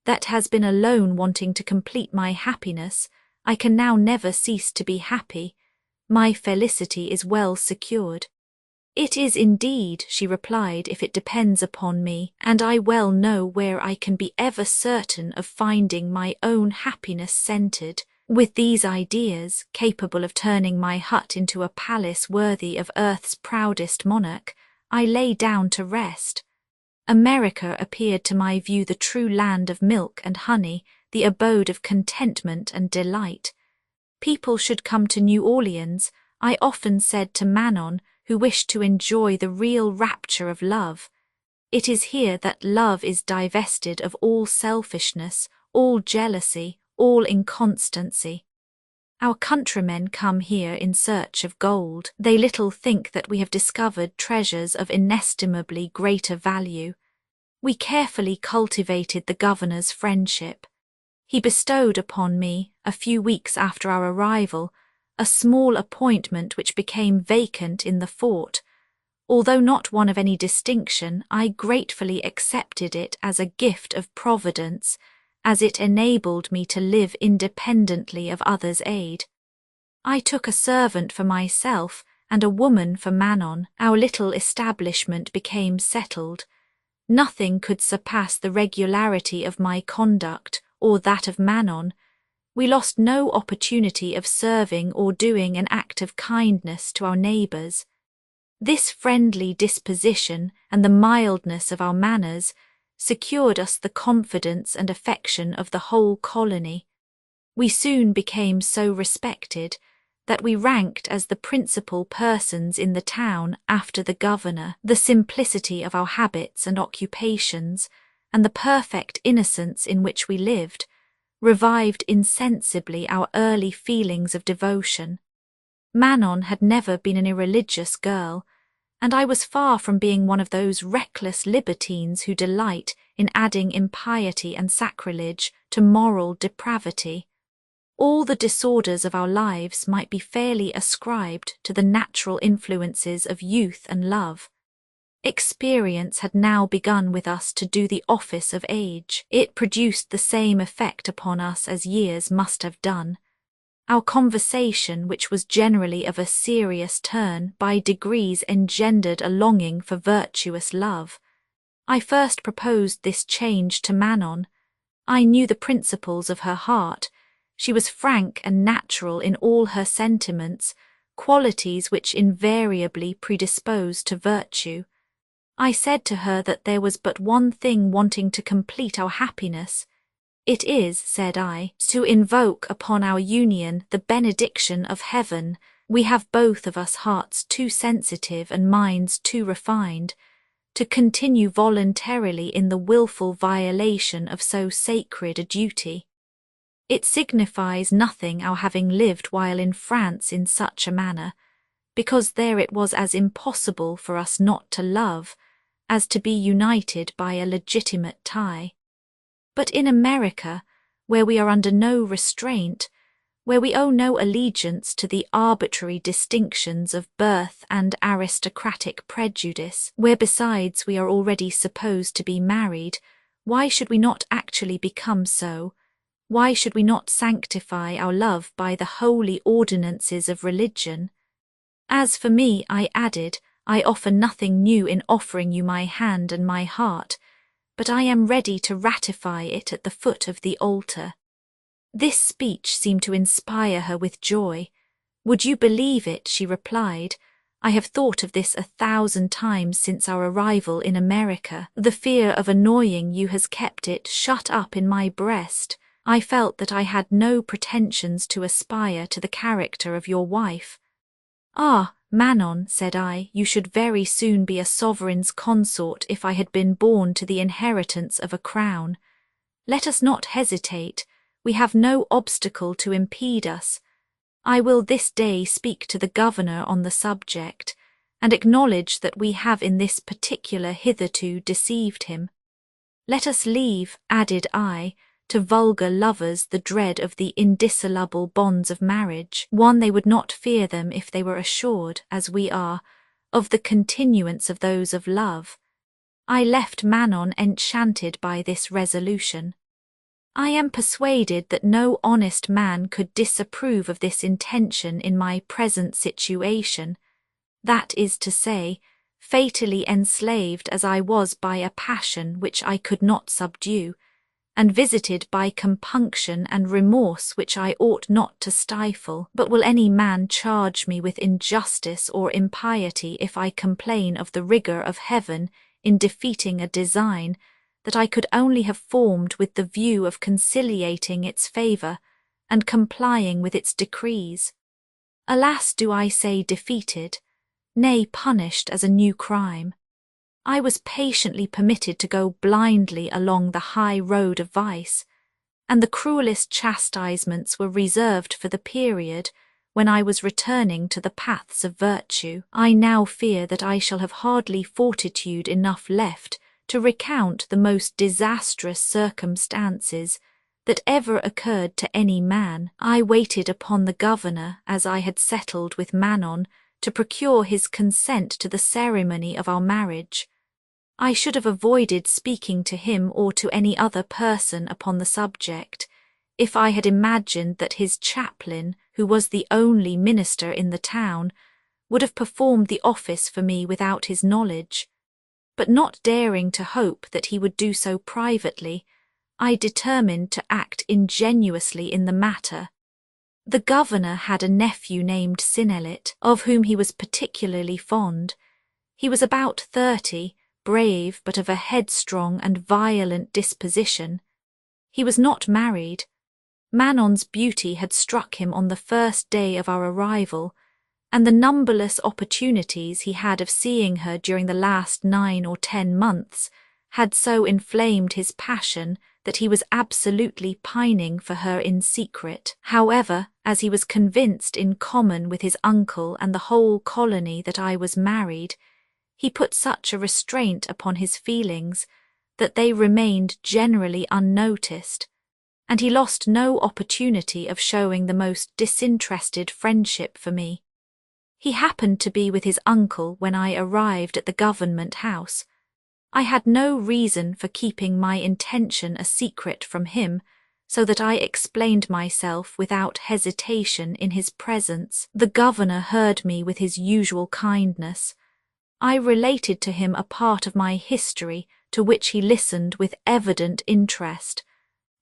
that has been alone wanting to complete my happiness. I can now never cease to be happy. My felicity is well secured. "It is indeed," she replied, "if it depends upon me, and I well know where I can be ever certain of finding my own happiness centred." With these ideas, capable of turning my hut into a palace worthy of earth's proudest monarch, I lay down to rest. America appeared to my view the true land of milk and honey, the abode of contentment and delight. People should come to New Orleans, I often said to Manon, who wished to enjoy the real rapture of love. It is here that love is divested of all selfishness, all jealousy, all inconstancy. Our countrymen come here in search of gold. They little think that we have discovered treasures of inestimably greater value. We carefully cultivated the governor's friendship. He bestowed upon me, a few weeks after our arrival, a small appointment which became vacant in the fort. Although not one of any distinction, I gratefully accepted it as a gift of Providence, as it enabled me to live independently of others' aid. I took a servant for myself and a woman for Manon. Our little establishment became settled. Nothing could surpass the regularity of my conduct or that of Manon. We lost no opportunity of serving or doing an act of kindness to our neighbours. This friendly disposition and the mildness of our manners secured us the confidence and affection of the whole colony. We soon became so respected that we ranked as the principal persons in the town after the governor. The simplicity of our habits and occupations, and the perfect innocence in which we lived, revived insensibly our early feelings of devotion. Manon had never been an irreligious girl, and I was far from being one of those reckless libertines who delight in adding impiety and sacrilege to moral depravity. All the disorders of our lives might be fairly ascribed to the natural influences of youth and love. Experience had now begun with us to do the office of age. It produced the same effect upon us as years must have done. Our conversation, which was generally of a serious turn, by degrees engendered a longing for virtuous love. I first proposed this change to Manon. I knew the principles of her heart. She was frank and natural in all her sentiments, qualities which invariably predispose to virtue. I said to her that there was but one thing wanting to complete our happiness. "It is," said I, "to invoke upon our union the benediction of heaven. We have both of us hearts too sensitive and minds too refined to continue voluntarily in the wilful violation of so sacred a duty. It signifies nothing our having lived while in France in such a manner, because there it was as impossible for us not to love as to be united by a legitimate tie. But in America, where we are under no restraint, where we owe no allegiance to the arbitrary distinctions of birth and aristocratic prejudice, where besides we are already supposed to be married, why should we not actually become so? Why should we not sanctify our love by the holy ordinances of religion? As for me," I added, "I offer nothing new in offering you my hand and my heart, but I am ready to ratify it at the foot of the altar." This speech seemed to inspire her with joy. "Would you believe it?" she replied. "I have thought of this 1,000 times since our arrival in America. The fear of annoying you has kept it shut up in my breast. I felt that I had no pretensions to aspire to the character of your wife." "Ah, Manon, said I, you should very soon be a sovereign's consort if I had been born to the inheritance of a crown. Let us not hesitate, we have no obstacle to impede us. I will this day speak to the governor on the subject, and acknowledge that we have in this particular hitherto deceived him. Let us leave, added I, to vulgar lovers the dread of the indissoluble bonds of marriage, one they would not fear them if they were assured, as we are, of the continuance of those of love. I left Manon enchanted by this resolution. I am persuaded that no honest man could disapprove of this intention in my present situation, that is to say, fatally enslaved as I was by a passion which I could not subdue, and visited by compunction and remorse which I ought not to stifle. But will any man charge me with injustice or impiety if I complain of the rigour of heaven in defeating a design that I could only have formed with the view of conciliating its favour and complying with its decrees? Alas, do I say defeated, nay, punished as a new crime? I was patiently permitted to go blindly along the high road of vice, and the cruellest chastisements were reserved for the period when I was returning to the paths of virtue. I now fear that I shall have hardly fortitude enough left to recount the most disastrous circumstances that ever occurred to any man. I waited upon the governor, as I had settled with Manon, to procure his consent to the ceremony of our marriage. I should have avoided speaking to him or to any other person upon the subject, if I had imagined that his chaplain, who was the only minister in the town, would have performed the office for me without his knowledge. But not daring to hope that he would do so privately, I determined to act ingenuously in the matter. The governor had a nephew named Synnelet, of whom he was particularly fond. He was about 30, brave but of a headstrong and violent disposition. He was not married. Manon's beauty had struck him on the first day of our arrival, and the numberless opportunities he had of seeing her during the last 9 or 10 months had so inflamed his passion that he was absolutely pining for her in secret. However, as he was convinced in common with his uncle and the whole colony that I was married, he put such a restraint upon his feelings that they remained generally unnoticed, and he lost no opportunity of showing the most disinterested friendship for me. He happened to be with his uncle when I arrived at the government house. I had no reason for keeping my intention a secret from him, so that I explained myself without hesitation in his presence. The governor heard me with his usual kindness. I related to him a part of my history to which he listened with evident interest,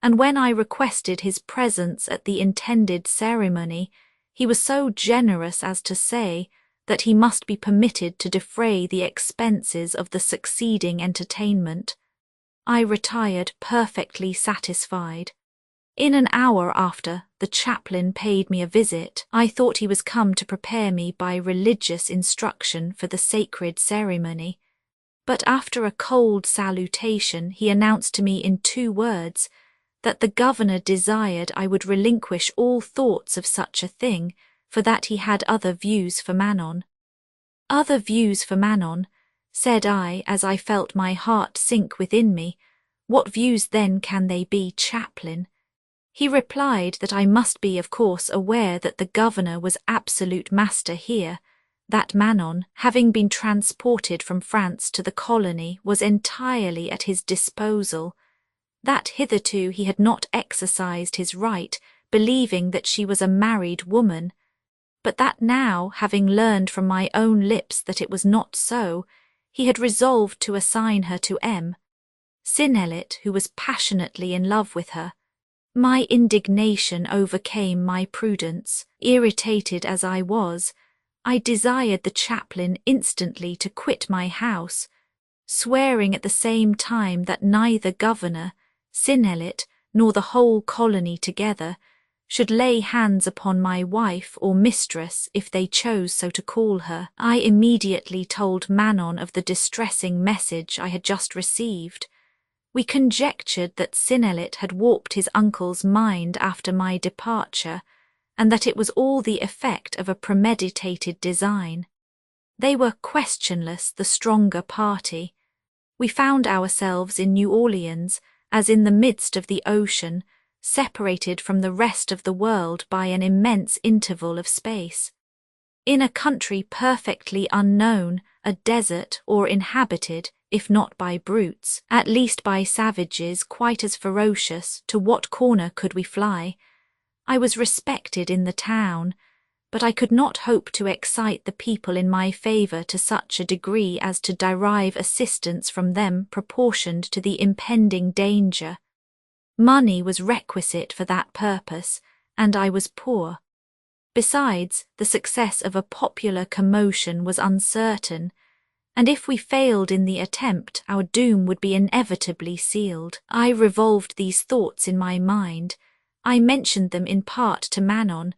and when I requested his presence at the intended ceremony, he was so generous as to say that he must be permitted to defray the expenses of the succeeding entertainment. I retired perfectly satisfied. In an hour after, the chaplain paid me a visit. I thought he was come to prepare me by religious instruction for the sacred ceremony, but after a cold salutation he announced to me in 2 words that the governor desired I would relinquish all thoughts of such a thing, for that he had other views for Manon. Other views for Manon, said I, as I felt my heart sink within me. What views then can they be, chaplain? He replied that I must be of course aware that the governor was absolute master here, that Manon, having been transported from France to the colony, was entirely at his disposal, that hitherto he had not exercised his right, believing that she was a married woman, but that now, having learned from my own lips that it was not so, he had resolved to assign her to Synnelet, who was passionately in love with her. My indignation overcame my prudence. Irritated as I was, I desired the chaplain instantly to quit my house, swearing at the same time that neither governor, Synnelet, nor the whole colony together should lay hands upon my wife or mistress if they chose so to call her. I immediately told Manon of the distressing message I had just received. We conjectured that Synnelet had warped his uncle's mind after my departure, and that it was all the effect of a premeditated design. They were questionless the stronger party. We found ourselves in New Orleans, as in the midst of the ocean, separated from the rest of the world by an immense interval of space. In a country perfectly unknown, a desert or inhabited, if not by brutes, at least by savages quite as ferocious, to what corner could we fly? I was respected in the town, but I could not hope to excite the people in my favour to such a degree as to derive assistance from them proportioned to the impending danger. Money was requisite for that purpose, and I was poor. Besides, the success of a popular commotion was uncertain, and if we failed in the attempt, our doom would be inevitably sealed. I revolved these thoughts in my mind. I mentioned them in part to Manon.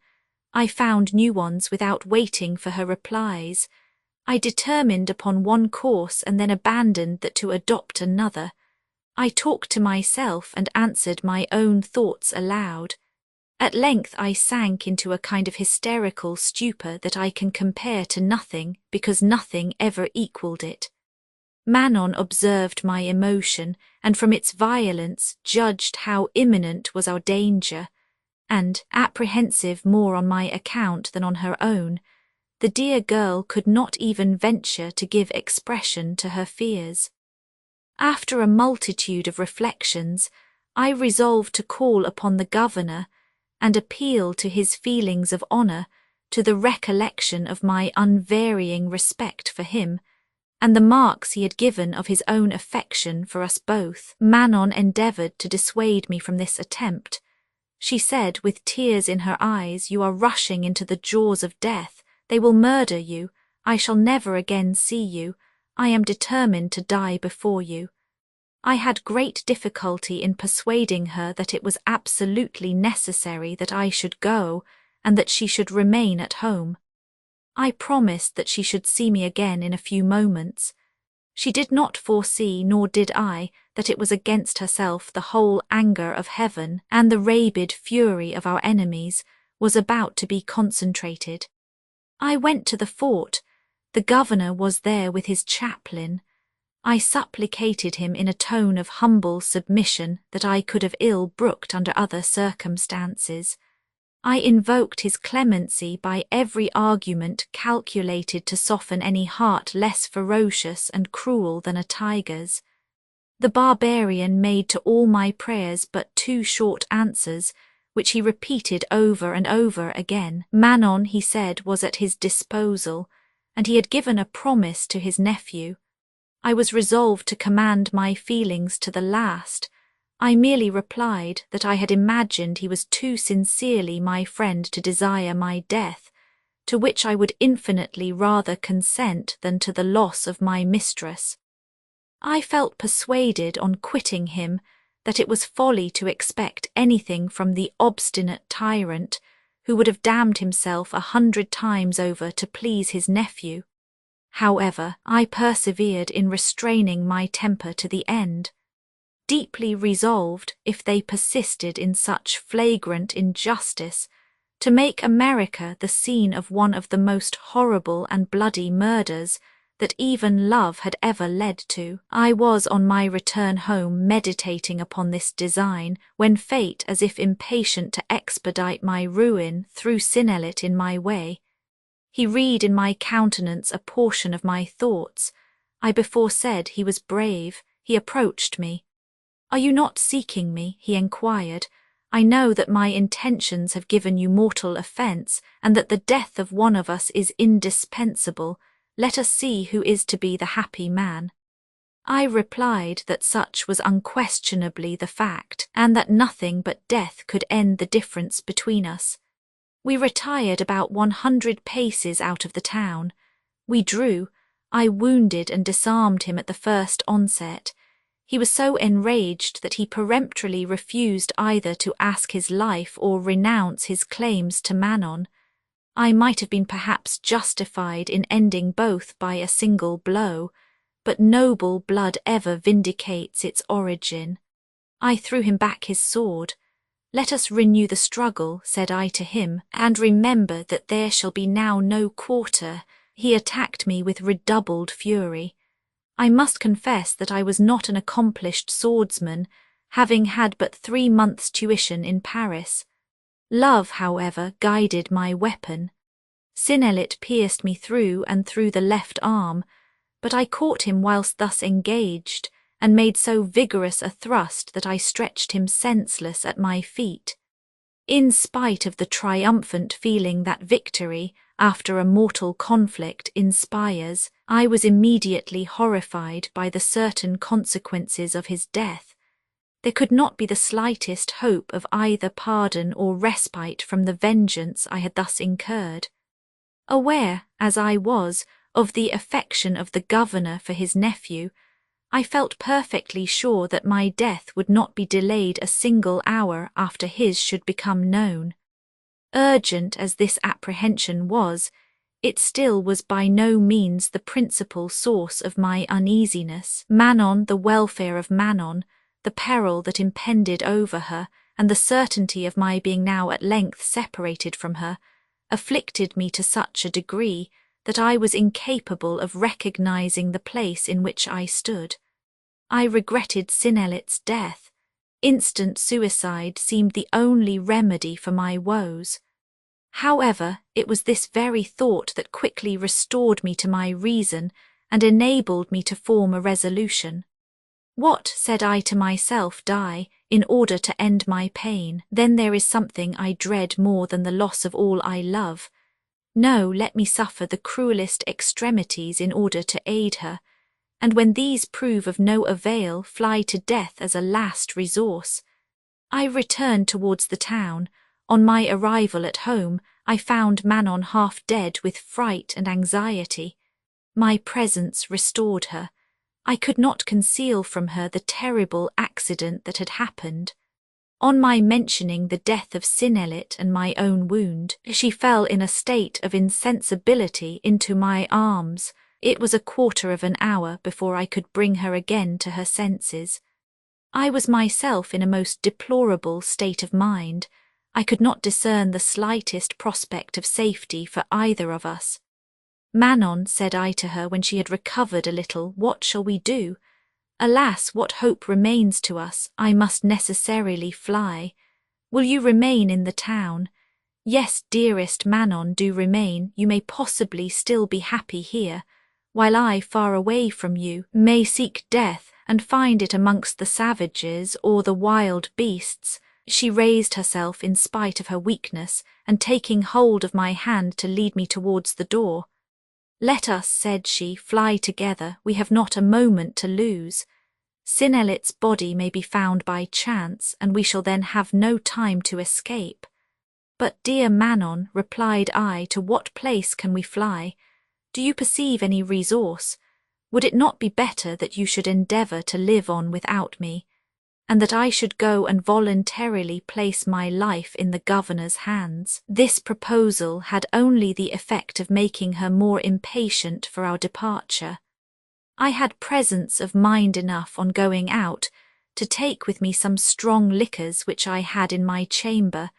I found new ones without waiting for her replies. I determined upon one course and then abandoned that to adopt another. I talked to myself and answered my own thoughts aloud. At length I sank into a kind of hysterical stupor that I can compare to nothing, because nothing ever equalled it. Manon observed my emotion, and from its violence judged how imminent was our danger, and, apprehensive more on my account than on her own, the dear girl could not even venture to give expression to her fears. After a multitude of reflections, I resolved to call upon the governor and appeal to his feelings of honour, to the recollection of my unvarying respect for him, and the marks he had given of his own affection for us both. Manon endeavoured to dissuade me from this attempt. She said, with tears in her eyes, "You are rushing into the jaws of death. They will murder you. I shall never again see you. I am determined to die before you." I had great difficulty in persuading her that it was absolutely necessary that I should go, and that she should remain at home. I promised that she should see me again in a few moments. She did not foresee, nor did I, that it was against herself the whole anger of heaven, and the rabid fury of our enemies was about to be concentrated. I went to the fort. The governor was there with his chaplain. I supplicated him in a tone of humble submission that I could have ill brooked under other circumstances. I invoked his clemency by every argument calculated to soften any heart less ferocious and cruel than a tiger's. The barbarian made to all my prayers but two short answers, which he repeated over and over again. Manon, he said, was at his disposal, and he had given a promise to his nephew. I was resolved to command my feelings to the last. I merely replied that I had imagined he was too sincerely my friend to desire my death, to which I would infinitely rather consent than to the loss of my mistress. I felt persuaded on quitting him that it was folly to expect anything from the obstinate tyrant who would have damned himself 100 times over to please his nephew. However, I persevered in restraining my temper to the end, deeply resolved, if they persisted in such flagrant injustice, to make America the scene of one of the most horrible and bloody murders that even love had ever led to. I was on my return home meditating upon this design, when fate, as if impatient to expedite my ruin, threw Synnelet in my way. He read in my countenance a portion of my thoughts. I before said he was brave. He approached me. "Are you not seeking me?" he enquired. "I know that my intentions have given you mortal offence, and that the death of one of us is indispensable. Let us see who is to be the happy man." I replied that such was unquestionably the fact, and that nothing but death could end the difference between us. We retired about 100 paces out of the town. We drew. I wounded and disarmed him at the first onset. He was so enraged that he peremptorily refused either to ask his life or renounce his claims to Manon. I might have been perhaps justified in ending both by a single blow, but noble blood ever vindicates its origin. I threw him back his sword. "Let us renew the struggle," said I to him, "and remember that there shall be now no quarter." He attacked me with redoubled fury. I must confess that I was not an accomplished swordsman, having had but 3 months' tuition in Paris. Love, however, guided my weapon. Synnelet pierced me through and through the left arm, but I caught him whilst thus engaged, and made so vigorous a thrust that I stretched him senseless at my feet. In spite of the triumphant feeling that victory, after a mortal conflict, inspires, I was immediately horrified by the certain consequences of his death. There could not be the slightest hope of either pardon or respite from the vengeance I had thus incurred. Aware, as I was, of the affection of the governor for his nephew, I felt perfectly sure that my death would not be delayed a single hour after his should become known. Urgent as this apprehension was, it still was by no means the principal source of my uneasiness. Manon, the welfare of Manon, the peril that impended over her, and the certainty of my being now at length separated from her, afflicted me to such a degree that I was incapable of recognizing the place in which I stood. I regretted Synnelet's death. Instant suicide seemed the only remedy for my woes. However, it was this very thought that quickly restored me to my reason and enabled me to form a resolution. "What," said I to myself, "die, in order to end my pain? Then there is something I dread more than the loss of all I love. No, let me suffer the cruelest extremities in order to aid her, and when these prove of no avail, fly to death as a last resource." I returned towards the town. On my arrival at home, I found Manon half dead with fright and anxiety. My presence restored her. I could not conceal from her the terrible accident that had happened. On my mentioning the death of Synnelet and my own wound, she fell in a state of insensibility into my arms. It was a quarter of an hour before I could bring her again to her senses. I was myself in a most deplorable state of mind. I could not discern the slightest prospect of safety for either of us. "Manon," said I to her when she had recovered a little, "what shall we do? Alas, what hope remains to us? I must necessarily fly. Will you remain in the town?" "Yes, dearest Manon, do remain. You may possibly still be happy here, while I, far away from you, may seek death and find it amongst the savages or the wild beasts." She raised herself in spite of her weakness, and taking hold of my hand to lead me towards the door. "Let us," said she, "fly together. We have not a moment to lose. Synnelet's body may be found by chance, and we shall then have no time to escape." "But, dear Manon," replied I, "to what place can we fly? Do you perceive any resource? Would it not be better that you should endeavour to live on without me, and that I should go and voluntarily place my life in the governor's hands?" This proposal had only the effect of making her more impatient for our departure. I had presence of mind enough on going out to take with me some strong liquors which I had in my chamber,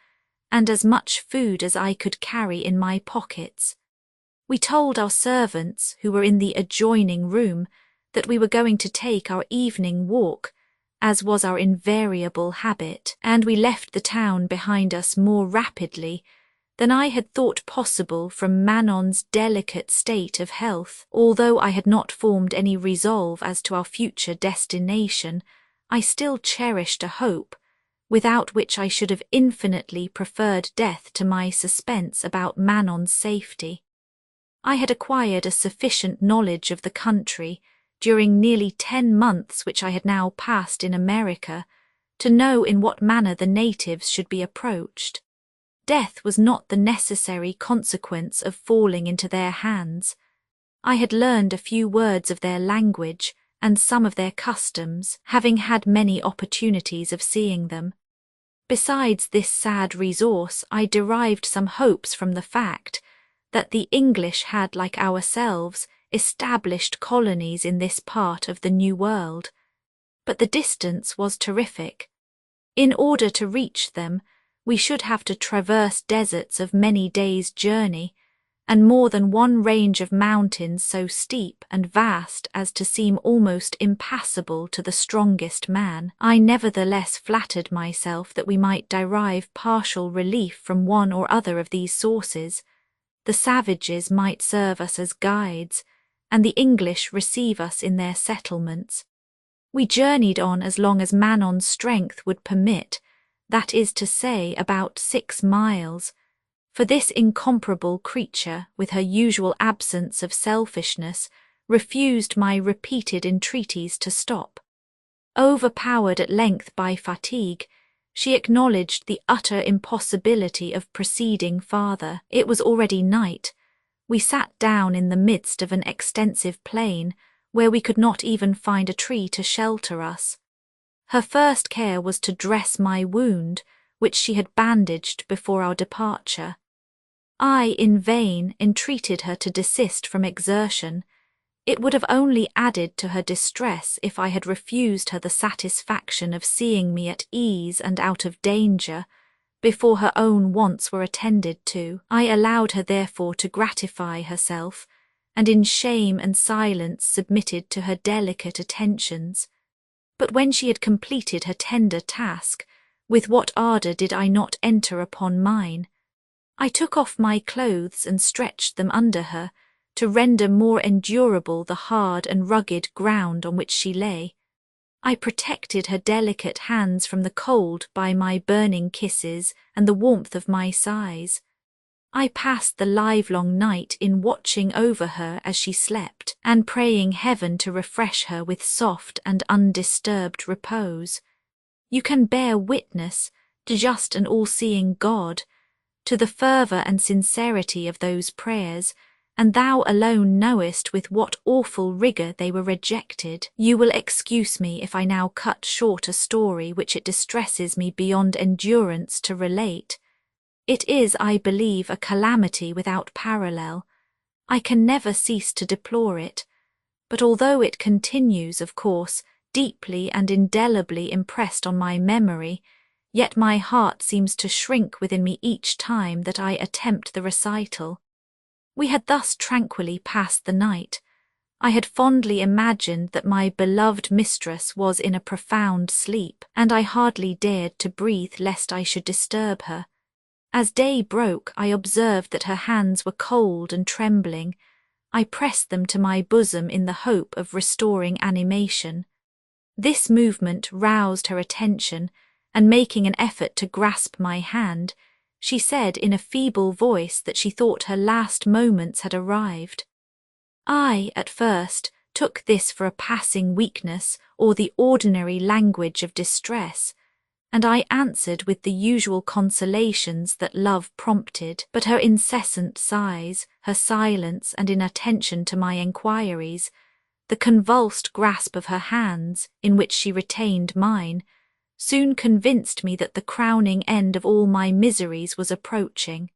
and as much food as I could carry in my pockets. We told our servants, who were in the adjoining room, that we were going to take our evening walk, as was our invariable habit, and we left the town behind us more rapidly than I had thought possible from Manon's delicate state of health. Although I had not formed any resolve as to our future destination, I still cherished a hope, without which I should have infinitely preferred death to my suspense about Manon's safety. I had acquired a sufficient knowledge of the country during nearly 10 months which I had now passed in America, to know in what manner the natives should be approached. Death was not the necessary consequence of falling into their hands. I had learned a few words of their language, and some of their customs, having had many opportunities of seeing them. Besides this sad resource, I derived some hopes from the fact that the English had, like ourselves, established colonies in this part of the New World. But the distance was terrific. In order to reach them, we should have to traverse deserts of many days' journey, and more than one range of mountains so steep and vast as to seem almost impassable to the strongest man. I nevertheless flattered myself that we might derive partial relief from one or other of these sources. The savages might serve us as guides, and the English receive us in their settlements. We journeyed on as long as Manon's strength would permit, that is to say, about 6 miles, for this incomparable creature, with her usual absence of selfishness, refused my repeated entreaties to stop. Overpowered at length by fatigue, she acknowledged the utter impossibility of proceeding farther. It was already night. We sat down in the midst of an extensive plain, where we could not even find a tree to shelter us. Her first care was to dress my wound, which she had bandaged before our departure. I, in vain, entreated her to desist from exertion. It would have only added to her distress if I had refused her the satisfaction of seeing me at ease and out of danger, before her own wants were attended to. I allowed her therefore to gratify herself, and in shame and silence submitted to her delicate attentions. But when she had completed her tender task, with what ardour did I not enter upon mine! I took off my clothes and stretched them under her, to render more endurable the hard and rugged ground on which she lay. I protected her delicate hands from the cold by my burning kisses and the warmth of my sighs. I passed the livelong night in watching over her as she slept, and praying heaven to refresh her with soft and undisturbed repose. You can bear witness, just and all-seeing God, to the fervour and sincerity of those prayers, and thou alone knowest with what awful rigour they were rejected. You will excuse me if I now cut short a story which it distresses me beyond endurance to relate. It is, I believe, a calamity without parallel. I can never cease to deplore it, but although it continues, of course, deeply and indelibly impressed on my memory, yet my heart seems to shrink within me each time that I attempt the recital. We had thus tranquilly passed the night. I had fondly imagined that my beloved mistress was in a profound sleep, and I hardly dared to breathe lest I should disturb her. As day broke, I observed that her hands were cold and trembling. I pressed them to my bosom in the hope of restoring animation. This movement roused her attention, and making an effort to grasp my hand, she said in a feeble voice that she thought her last moments had arrived. I, at first, took this for a passing weakness or the ordinary language of distress, and I answered with the usual consolations that love prompted, but her incessant sighs, her silence and inattention to my enquiries, the convulsed grasp of her hands, in which she retained mine, soon convinced me that the crowning end of all my miseries was approaching.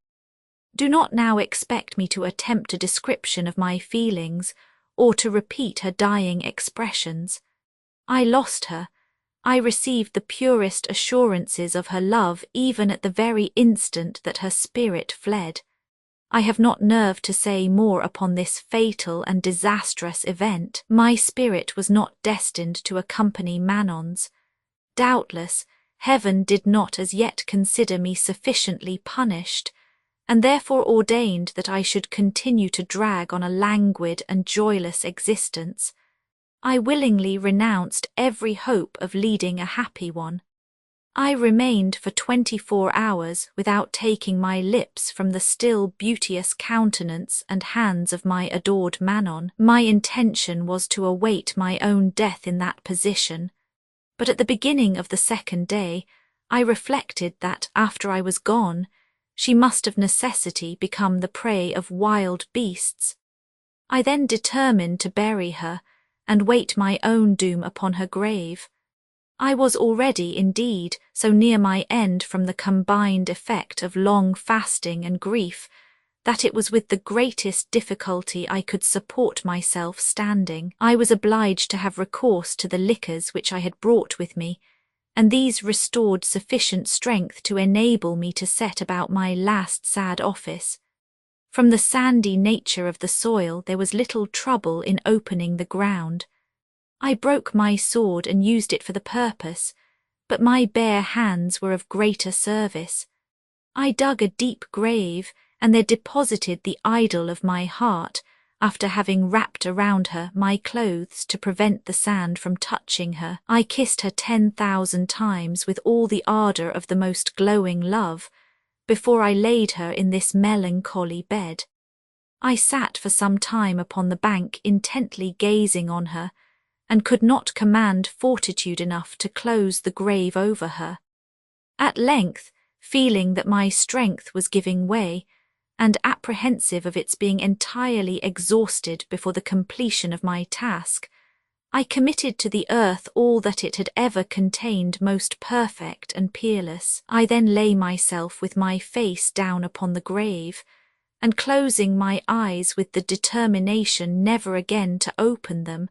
Do not now expect me to attempt a description of my feelings, or to repeat her dying expressions. I lost her. I received the purest assurances of her love even at the very instant that her spirit fled. I have not nerve to say more upon this fatal and disastrous event. My spirit was not destined to accompany Manon's. Doubtless, heaven did not as yet consider me sufficiently punished, and therefore ordained that I should continue to drag on a languid and joyless existence. I willingly renounced every hope of leading a happy one. I remained for 24 hours without taking my lips from the still beauteous countenance and hands of my adored Manon. My intention was to await my own death in that position, but at the beginning of the second day I reflected that, after I was gone, she must of necessity become the prey of wild beasts. I then determined to bury her, and wait my own doom upon her grave. I was already, indeed, so near my end from the combined effect of long fasting and grief, that it was with the greatest difficulty I could support myself standing. I was obliged to have recourse to the liquors which I had brought with me, and these restored sufficient strength to enable me to set about my last sad office. From the sandy nature of the soil there was little trouble in opening the ground. I broke my sword and used it for the purpose, but my bare hands were of greater service. I dug a deep grave, and there deposited the idol of my heart, after having wrapped around her my clothes to prevent the sand from touching her. I kissed her 10,000 times with all the ardour of the most glowing love, before I laid her in this melancholy bed. I sat for some time upon the bank intently gazing on her, and could not command fortitude enough to close the grave over her. At length, feeling that my strength was giving way, and apprehensive of its being entirely exhausted before the completion of my task, I committed to the earth all that it had ever contained most perfect and peerless. I then lay myself with my face down upon the grave, and closing my eyes with the determination never again to open them,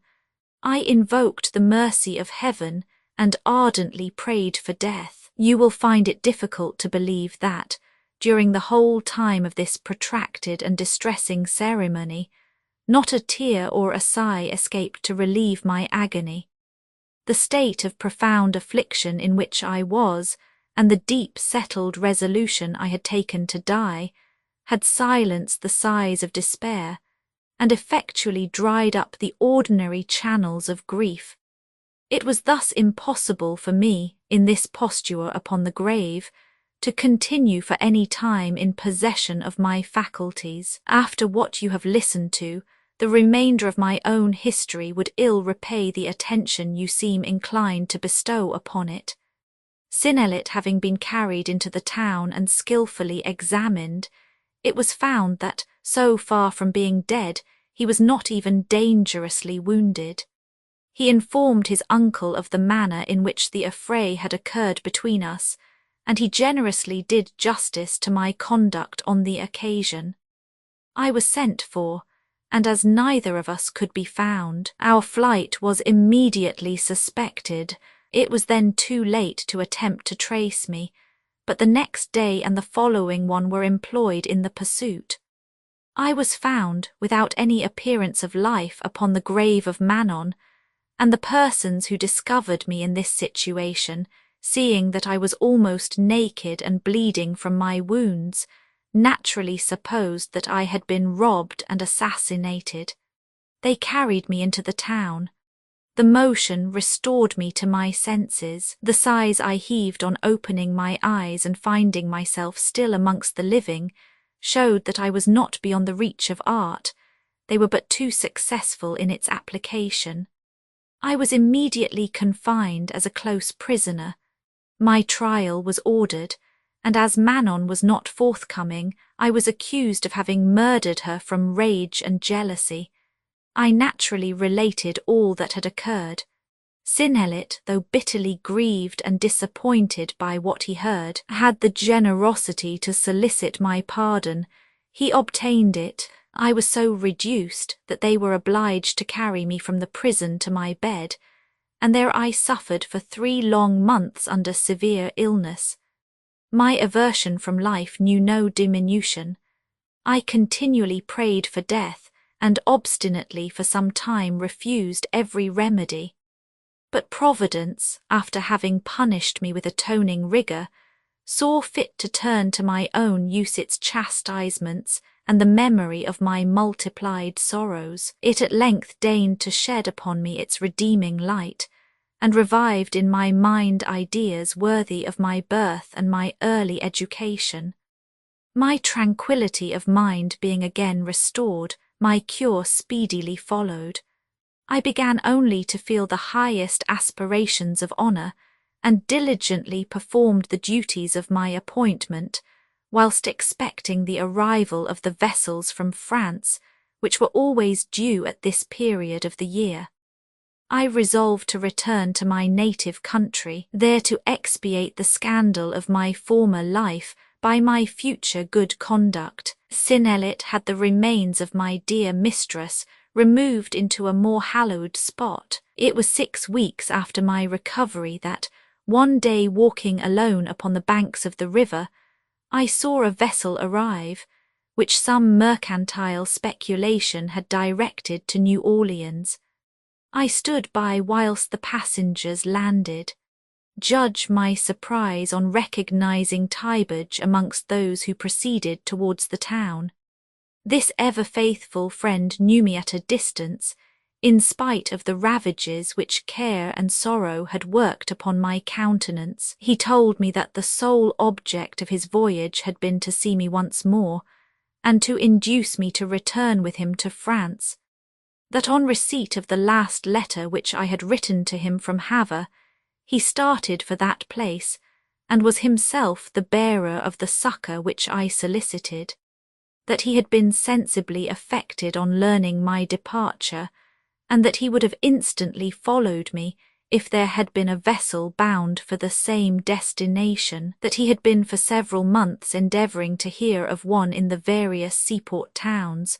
I invoked the mercy of heaven and ardently prayed for death. You will find it difficult to believe that, during the whole time of this protracted and distressing ceremony, not a tear or a sigh escaped to relieve my agony. The state of profound affliction in which I was, and the deep settled resolution I had taken to die, had silenced the sighs of despair, and effectually dried up the ordinary channels of grief. It was thus impossible for me, in this posture upon the grave, to continue for any time in possession of my faculties. After what you have listened to, the remainder of my own history would ill repay the attention you seem inclined to bestow upon it. Synnelet having been carried into the town and skilfully examined, it was found that, so far from being dead, he was not even dangerously wounded. He informed his uncle of the manner in which the affray had occurred between us, and he generously did justice to my conduct on the occasion. I was sent for, and as neither of us could be found, our flight was immediately suspected. It was then too late to attempt to trace me, but the next day and the following one were employed in the pursuit. I was found, without any appearance of life, upon the grave of Manon, and the persons who discovered me in this situation, seeing that I was almost naked and bleeding from my wounds, naturally supposed that I had been robbed and assassinated. They carried me into the town. The motion restored me to my senses. The sighs I heaved on opening my eyes and finding myself still amongst the living showed that I was not beyond the reach of art. They were but too successful in its application. I was immediately confined as a close prisoner. My trial was ordered, and as Manon was not forthcoming, I was accused of having murdered her from rage and jealousy. I naturally related all that had occurred. Synnelet, though bitterly grieved and disappointed by what he heard, had the generosity to solicit my pardon. He obtained it. I was so reduced that they were obliged to carry me from the prison to my bed, and there I suffered for 3 long months under severe illness. My aversion from life knew no diminution. I continually prayed for death, and obstinately for some time refused every remedy. But Providence, after having punished me with atoning rigour, saw fit to turn to my own use its chastisements and the memory of my multiplied sorrows. It at length deigned to shed upon me its redeeming light, and revived in my mind ideas worthy of my birth and my early education. My tranquillity of mind being again restored, my cure speedily followed. I began only to feel the highest aspirations of honour, and diligently performed the duties of my appointment, whilst expecting the arrival of the vessels from France, which were always due at this period of the year. I resolved to return to my native country, there to expiate the scandal of my former life by my future good conduct. Sinellit had the remains of my dear mistress removed into a more hallowed spot. It was 6 weeks after my recovery that, one day walking alone upon the banks of the river, I saw a vessel arrive, which some mercantile speculation had directed to New Orleans. I stood by whilst the passengers landed. Judge my surprise on recognizing Tybage amongst those who proceeded towards the town. This ever-faithful friend knew me at a distance, in spite of the ravages which care and sorrow had worked upon my countenance. He told me that the sole object of his voyage had been to see me once more, and to induce me to return with him to France. That on receipt of the last letter which I had written to him from Havre, he started for that place, and was himself the bearer of the succour which I solicited. That he had been sensibly affected on learning my departure, and that he would have instantly followed me if there had been a vessel bound for the same destination. That he had been for several months endeavouring to hear of one in the various seaport towns,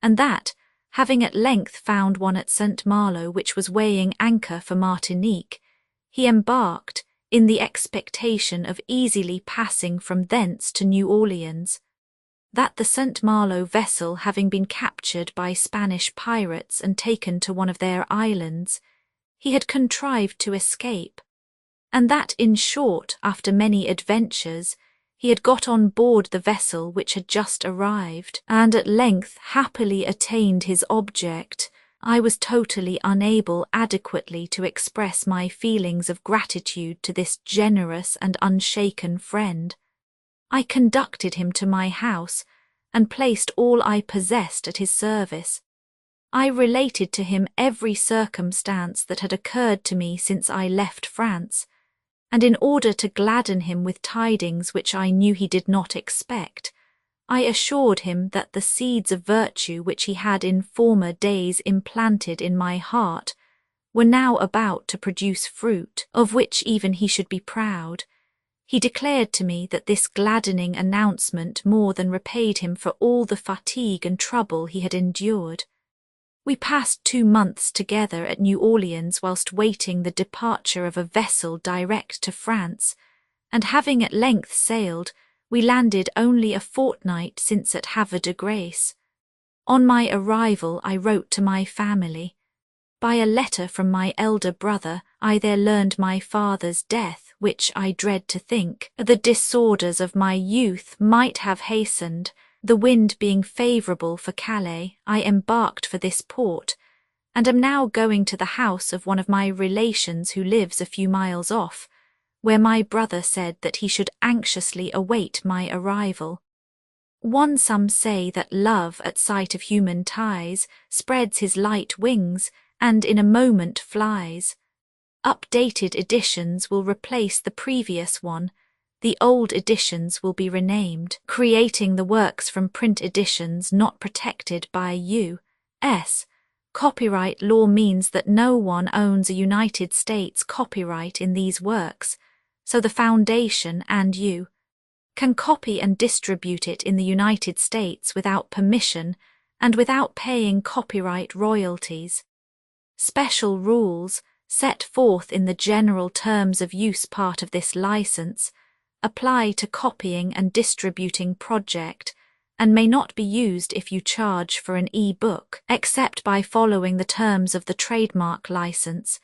and that, having at length found one at St. Malo which was weighing anchor for Martinique, he embarked in the expectation of easily passing from thence to New Orleans. That the St. Malo vessel having been captured by Spanish pirates and taken to one of their islands, he had contrived to escape, and that in short, after many adventures, he had got on board the vessel which had just arrived, and at length happily attained his object. I was totally unable adequately to express my feelings of gratitude to this generous and unshaken friend. I conducted him to my house, and placed all I possessed at his service. I related to him every circumstance that had occurred to me since I left France, and in order to gladden him with tidings which I knew he did not expect, I assured him that the seeds of virtue which he had in former days implanted in my heart were now about to produce fruit, of which even he should be proud. He declared to me that this gladdening announcement more than repaid him for all the fatigue and trouble he had endured. We passed 2 months together at New Orleans whilst waiting the departure of a vessel direct to France, and having at length sailed, we landed only a fortnight since at Havre de Grace. On my arrival I wrote to my family. By a letter from my elder brother I there learned my father's death, which I dread to think the disorders of my youth might have hastened. The wind being favourable for Calais, I embarked for this port, and am now going to the house of one of my relations who lives a few miles off, where my brother said that he should anxiously await my arrival. Some say that love at sight of human ties spreads his light wings and in a moment flies. Updated editions will replace the previous one. The old editions will be renamed, creating the works from print editions not protected by U.S. Copyright law means that no one owns a United States copyright in these works, so the Foundation and you can copy and distribute it in the United States without permission and without paying copyright royalties. Special rules, set forth in the general terms of use part of this license, apply to copying and distributing project and may not be used if you charge for an e-book, except by following the terms of the trademark license,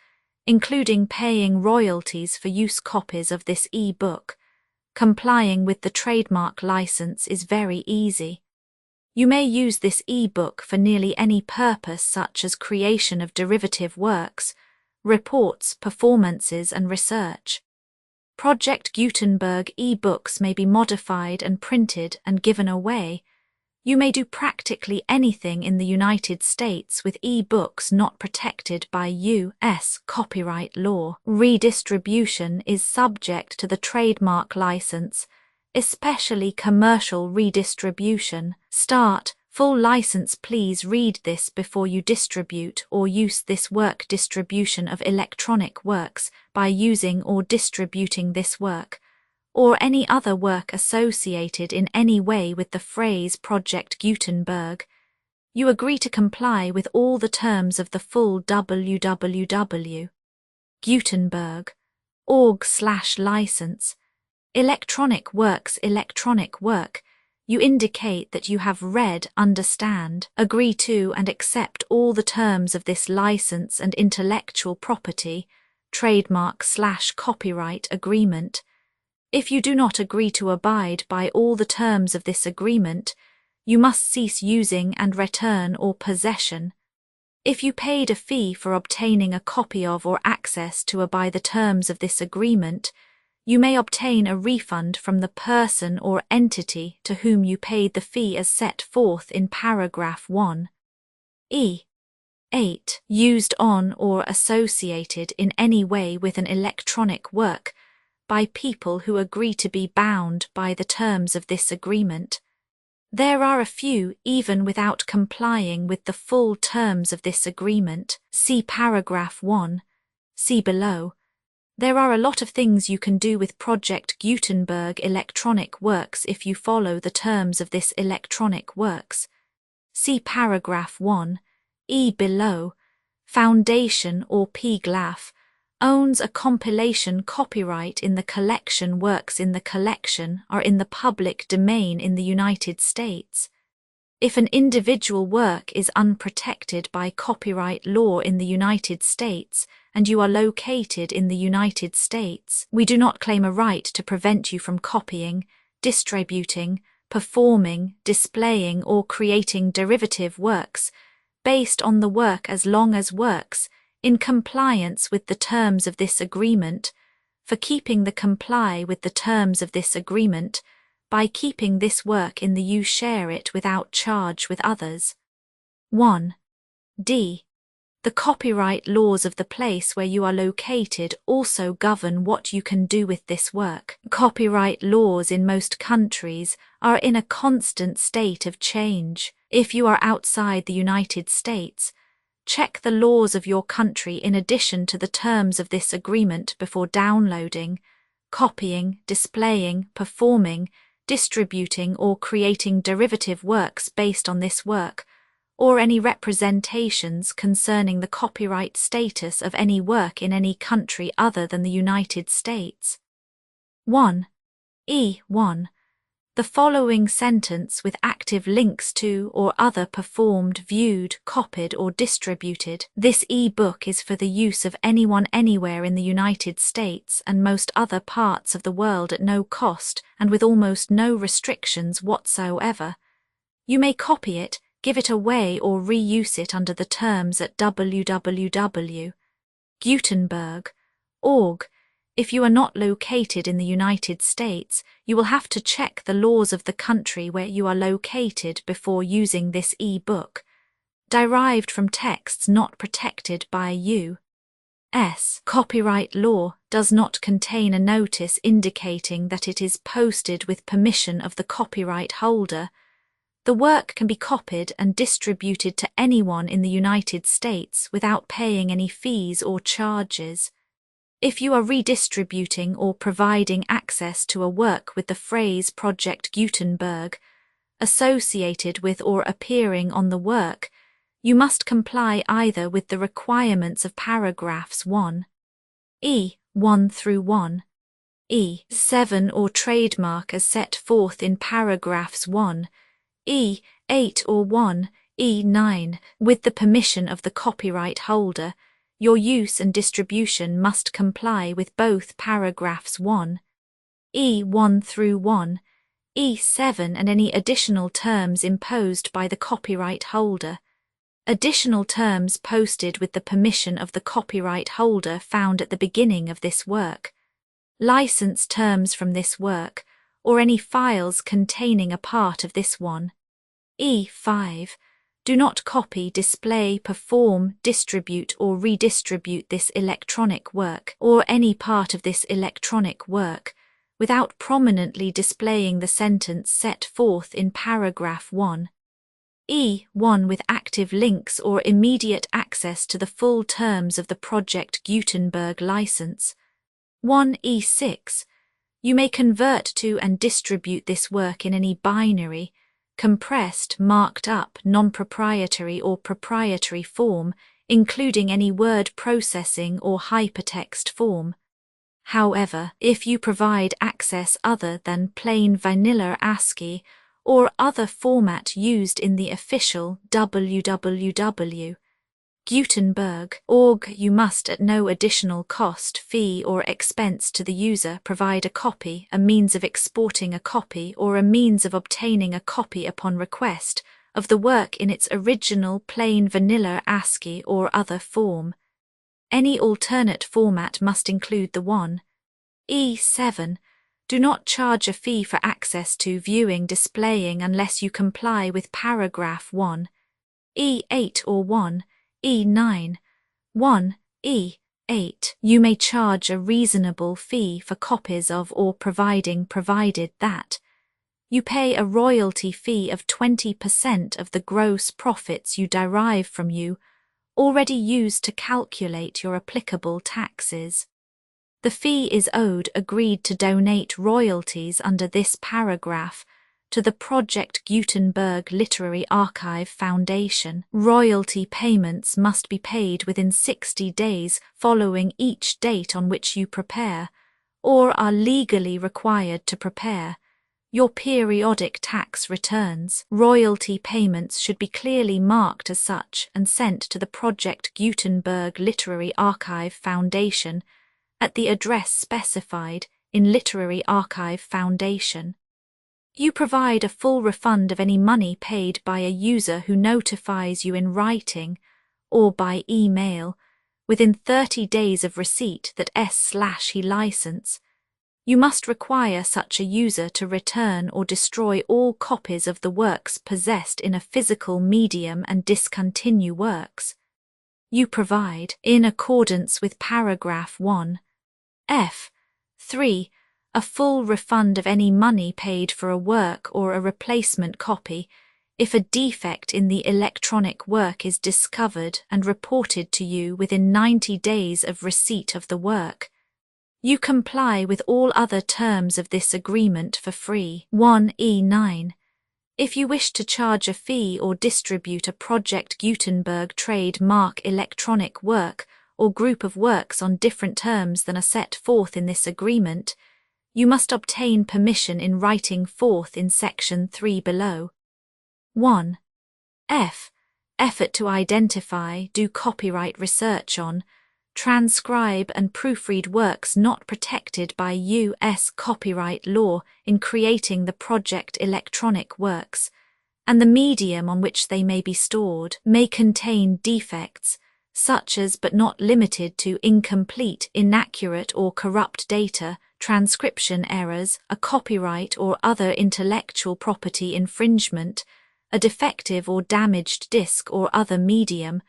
including paying royalties for use copies of this e-book. Complying with the trademark license is very easy. You may use this e-book for nearly any purpose such as creation of derivative works, reports, performances and research. Project Gutenberg e-books may be modified and printed and given away. You may do practically anything in the United States with e-books not protected by U.S. copyright law. Redistribution is subject to the trademark license, especially commercial redistribution. Start Full license. Please read this before you distribute or use this work. Distribution of electronic works by using or distributing this work, or any other work associated in any way with the phrase Project Gutenberg. You agree to comply with all the terms of the full www. Gutenberg.org/license. Electronic works. Electronic work. You indicate that you have read, understand, agree to and accept all the terms of this license and intellectual property, trademark/copyright agreement. If you do not agree to abide by all the terms of this agreement, you must cease using and return or possession. If you paid a fee for obtaining a copy of or access to by the terms of this agreement, you may obtain a refund from the person or entity to whom you paid the fee as set forth in paragraph 1. 8. Used on or associated in any way with an electronic work by people who agree to be bound by the terms of this agreement. There are a few even without complying with the full terms of this agreement. See paragraph 1. See below. There are a lot of things you can do with Project Gutenberg electronic works if you follow the terms of this electronic works. See paragraph 1. Below. Foundation or PGLAF owns a compilation copyright in the collection. Works in the collection are in the public domain in the United States. If an individual work is unprotected by copyright law in the United States and you are located in the United States, we do not claim a right to prevent you from copying, distributing, performing, displaying or creating derivative works based on the work as long as works in compliance with the terms of this agreement, for keeping the comply with the terms of this agreement, by keeping this work in the you share it without charge with others. 1. D. The copyright laws of the place where you are located also govern what you can do with this work. Copyright laws in most countries are in a constant state of change. If you are outside the United States, check the laws of your country in addition to the terms of this agreement before downloading, copying, displaying, performing, distributing or creating derivative works based on this work, or any representations concerning the copyright status of any work in any country other than the United States. 1. 1. The following sentence with active links to or other performed, viewed, copied or distributed. This e-book is for the use of anyone anywhere in the United States and most other parts of the world at no cost and with almost no restrictions whatsoever. You may copy it, give it away or reuse it under the terms at www.gutenberg.org. If you are not located in the United States, you will have to check the laws of the country where you are located before using this e-book, derived from texts not protected by U.S. copyright law, does not contain a notice indicating that it is posted with permission of the copyright holder. The work can be copied and distributed to anyone in the United States without paying any fees or charges. If you are redistributing or providing access to a work with the phrase Project Gutenberg associated with or appearing on the work, you must comply either with the requirements of paragraphs 1, 1 through 1, 7 or trademark as set forth in paragraphs 1, 8 or 1, 9, with the permission of the copyright holder. Your use and distribution must comply with both paragraphs 1, 1 through 1, 7 and any additional terms imposed by the copyright holder. Additional terms posted with the permission of the copyright holder found at the beginning of this work. License terms from this work, or any files containing a part of this one. 5. Do not copy, display, perform, distribute or redistribute this electronic work or any part of this electronic work without prominently displaying the sentence set forth in paragraph 1, E1 with active links or immediate access to the full terms of the Project Gutenberg license. 1E6. You may convert to and distribute this work in any binary, compressed, marked up, non-proprietary or proprietary form, including any word processing or hypertext form. However, if you provide access other than plain vanilla ASCII or other format used in the official www. Gutenberg.org, you must at no additional cost, fee or expense to the user provide a copy, a means of exporting a copy or a means of obtaining a copy upon request of the work in its original plain vanilla ASCII or other form. Any alternate format must include the 1E7. Do not charge a fee for access to viewing displaying unless you comply with paragraph 1E8 or 1E9. 1E8. You may charge a reasonable fee for copies of or provided that you pay a royalty fee of 20% of the gross profits you derive from you, already used to calculate your applicable taxes. The fee is owed agreed to donate royalties under this paragraph to the Project Gutenberg Literary Archive Foundation. Royalty payments must be paid within 60 days following each date on which you prepare, or are legally required to prepare, your periodic tax returns. Royalty payments should be clearly marked as such and sent to the Project Gutenberg Literary Archive Foundation at the address specified in Literary Archive Foundation. You provide a full refund of any money paid by a user who notifies you in writing or by email within 30 days of receipt that S/he license. You must require such a user to return or destroy all copies of the works possessed in a physical medium and discontinue works. You provide, in accordance with paragraph 1F3, a full refund of any money paid for a work or a replacement copy if a defect in the electronic work is discovered and reported to you within 90 days of receipt of the work. You comply with all other terms of this agreement for free. 1E9. If you wish to charge a fee or distribute a Project Gutenberg trademark electronic work or group of works on different terms than are set forth in this agreement, you must obtain permission in writing forth in section 3 below. 1F. Effort to identify, do copyright research on, transcribe and proofread works not protected by U.S. copyright law in creating the project electronic works, and the medium on which they may be stored may contain defects, such as but not limited to incomplete, inaccurate or corrupt data, transcription errors, a copyright or other intellectual property infringement, a defective or damaged disk or other medium,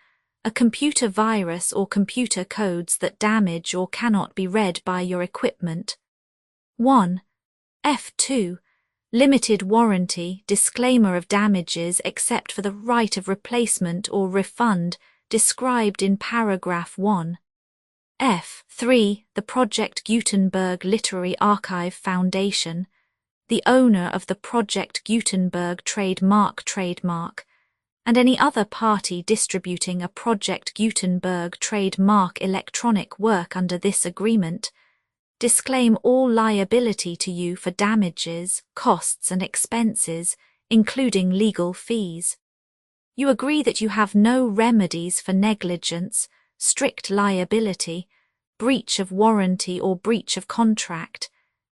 a computer virus or computer codes that damage or cannot be read by your equipment. 1F2. Limited warranty, disclaimer of damages except for the right of replacement or refund described in paragraph 1F3. The Project Gutenberg Literary Archive Foundation, the owner of the Project Gutenberg trademark, and any other party distributing a Project Gutenberg trademark electronic work under this agreement, disclaim all liability to you for damages, costs and expenses, including legal fees. You agree that you have no remedies for negligence, strict liability, breach of warranty or breach of contract,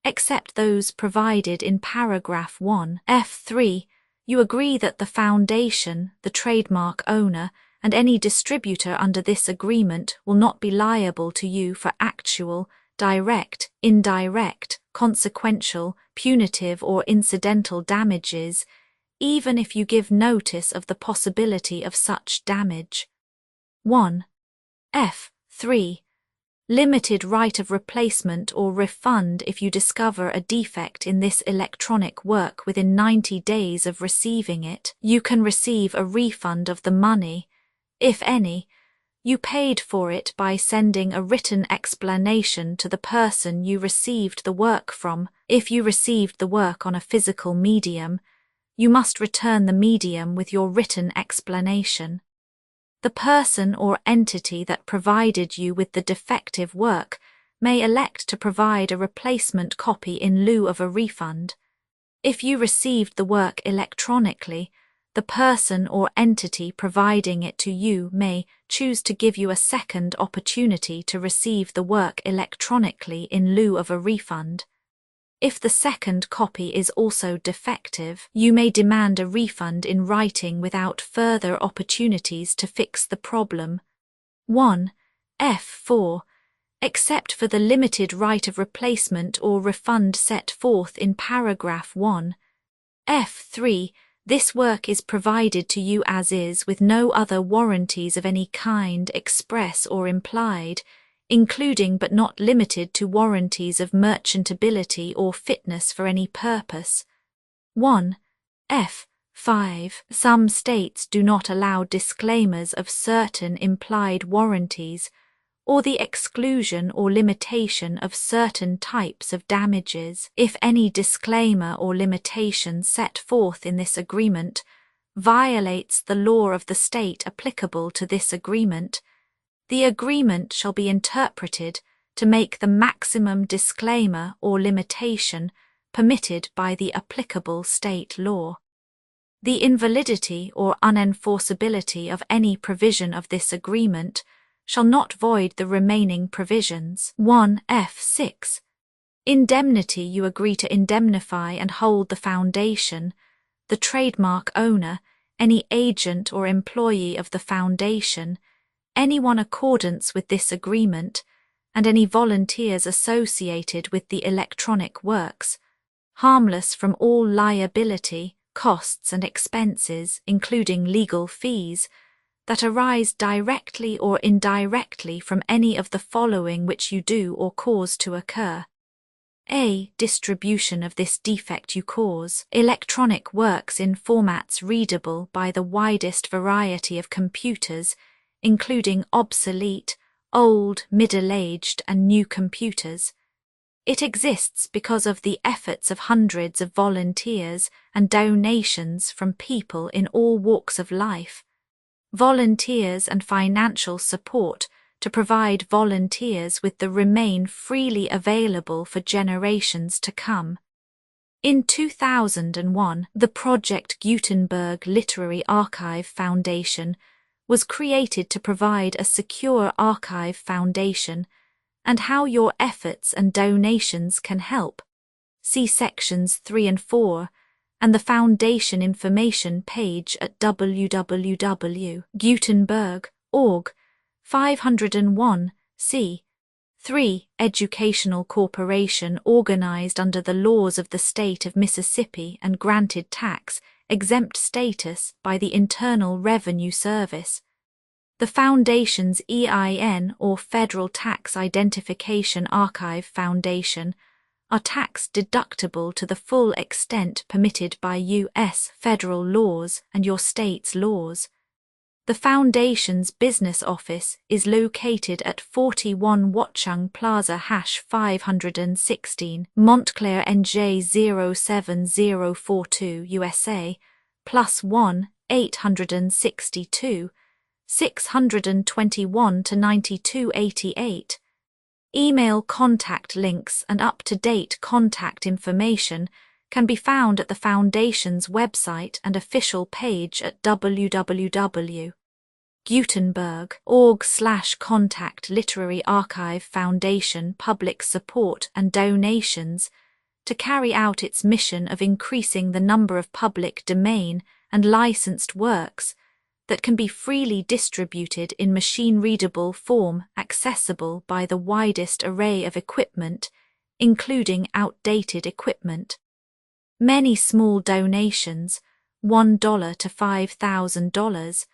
except those provided in paragraph 1F3. You agree that the foundation, the trademark owner, and any distributor under this agreement will not be liable to you for actual, direct, indirect, consequential, punitive or incidental damages, even if you give notice of the possibility of such damage. 1F3. Limited right of replacement or refund if you discover a defect in this electronic work within 90 days of receiving it. You can receive a refund of the money, if any, you paid for it by sending a written explanation to the person you received the work from. If you received the work on a physical medium, you must return the medium with your written explanation. The person or entity that provided you with the defective work may elect to provide a replacement copy in lieu of a refund. If you received the work electronically, the person or entity providing it to you may choose to give you a second opportunity to receive the work electronically in lieu of a refund. If the second copy is also defective, you may demand a refund in writing without further opportunities to fix the problem. 1. F4. Except for the limited right of replacement or refund set forth in paragraph 1. F3. This work is provided to you as is with no other warranties of any kind, express or implied, including but not limited to warranties of merchantability or fitness for any purpose. 1. F. 5. Some states do not allow disclaimers of certain implied warranties, or the exclusion or limitation of certain types of damages. If any disclaimer or limitation set forth in this agreement violates the law of the state applicable to this agreement, the agreement shall be interpreted to make the maximum disclaimer or limitation permitted by the applicable state law. The invalidity or unenforceability of any provision of this agreement shall not void the remaining provisions. 1. F6. Indemnity. You agree to indemnify and hold the foundation, the trademark owner, any agent or employee of the foundation, anyone accordance with this agreement, and any volunteers associated with the electronic works, harmless from all liability, costs and expenses, including legal fees, that arise directly or indirectly from any of the following which you do or cause to occur. A. Distribution of this defect you cause. Electronic works in formats readable by the widest variety of computers, including obsolete, old, middle-aged and new computers. It exists because of the efforts of hundreds of volunteers and donations from people in all walks of life. Volunteers and financial support to provide volunteers with the remain freely available for generations to come. In 2001, the Project Gutenberg Literary Archive Foundation was created to provide a secure archive foundation, and how your efforts and donations can help. See sections 3 and 4 and the Foundation information page at www.gutenberg.org. 501, c. 3. Educational corporation organized under the laws of the state of Mississippi and granted tax-exempt status by the Internal Revenue Service. The Foundation's EIN or Federal Tax Identification Archive Foundation are tax-deductible to the full extent permitted by U.S. federal laws and your state's laws. The Foundation's business office is located at 41 Watchung Plaza #516, Montclair NJ 07042 USA, +1 862 621 to 9288. Email contact links and up-to-date contact information can be found at the Foundation's website and official page at www.gutenberg.org/contact Literary Archive Foundation public support and donations to carry out its mission of increasing the number of public domain and licensed works that can be freely distributed in machine-readable form accessible by the widest array of equipment, including outdated equipment. Many small donations, $1 to $5,000,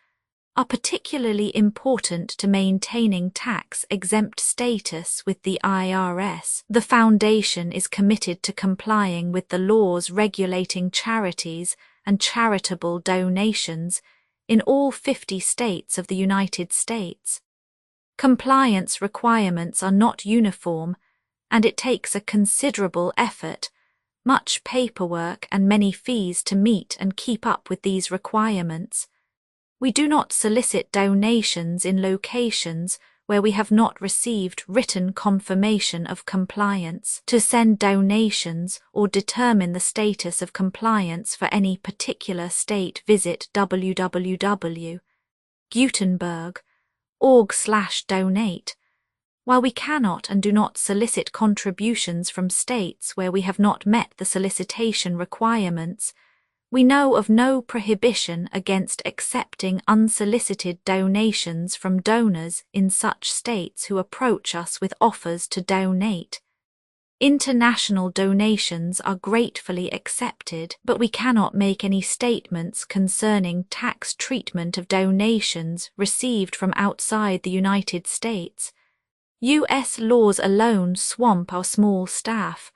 are particularly important to maintaining tax-exempt status with the IRS. The Foundation is committed to complying with the laws regulating charities and charitable donations in all 50 states of the United States. Compliance requirements are not uniform, and it takes a considerable effort, much paperwork and many fees to meet and keep up with these requirements. We do not solicit donations in locations where we have not received written confirmation of compliance. To send donations or determine the status of compliance for any particular state, visit www.gutenberg.org/donate. While we cannot and do not solicit contributions from states where we have not met the solicitation requirements, we know of no prohibition against accepting unsolicited donations from donors in such states who approach us with offers to donate. International donations are gratefully accepted, but we cannot make any statements concerning tax treatment of donations received from outside the United States. U.S. laws alone swamp our small staff.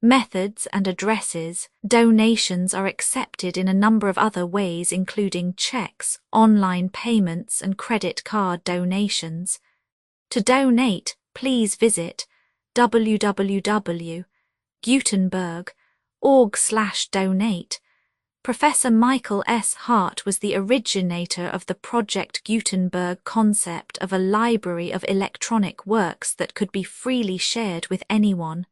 Methods and addresses. Donations are accepted in a number of other ways, including checks, online payments, and credit card donations. To donate, please visit www.gutenberg.org/donate. Professor Michael S. Hart was the originator of the Project Gutenberg concept of a library of electronic works that could be freely shared with anyone.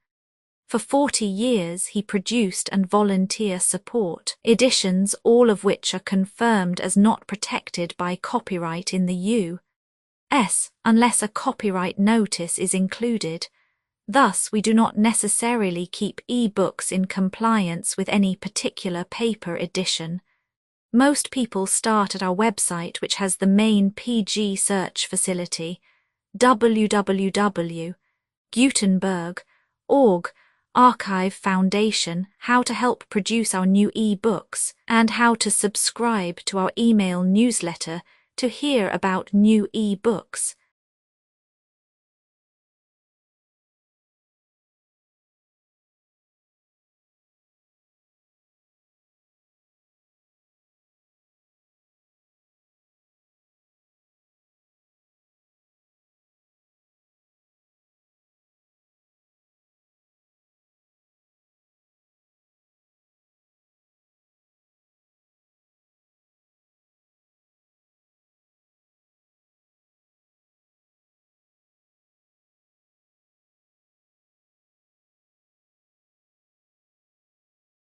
For 40 years he produced and volunteer support editions, all of which are confirmed as not protected by copyright in the U.S. unless a copyright notice is included. Thus, we do not necessarily keep e-books in compliance with any particular paper edition. Most people start at our website, which has the main PG search facility, www.gutenberg.org, Archive Foundation, how to help produce our new e-books, and how to subscribe to our email newsletter to hear about new e-books.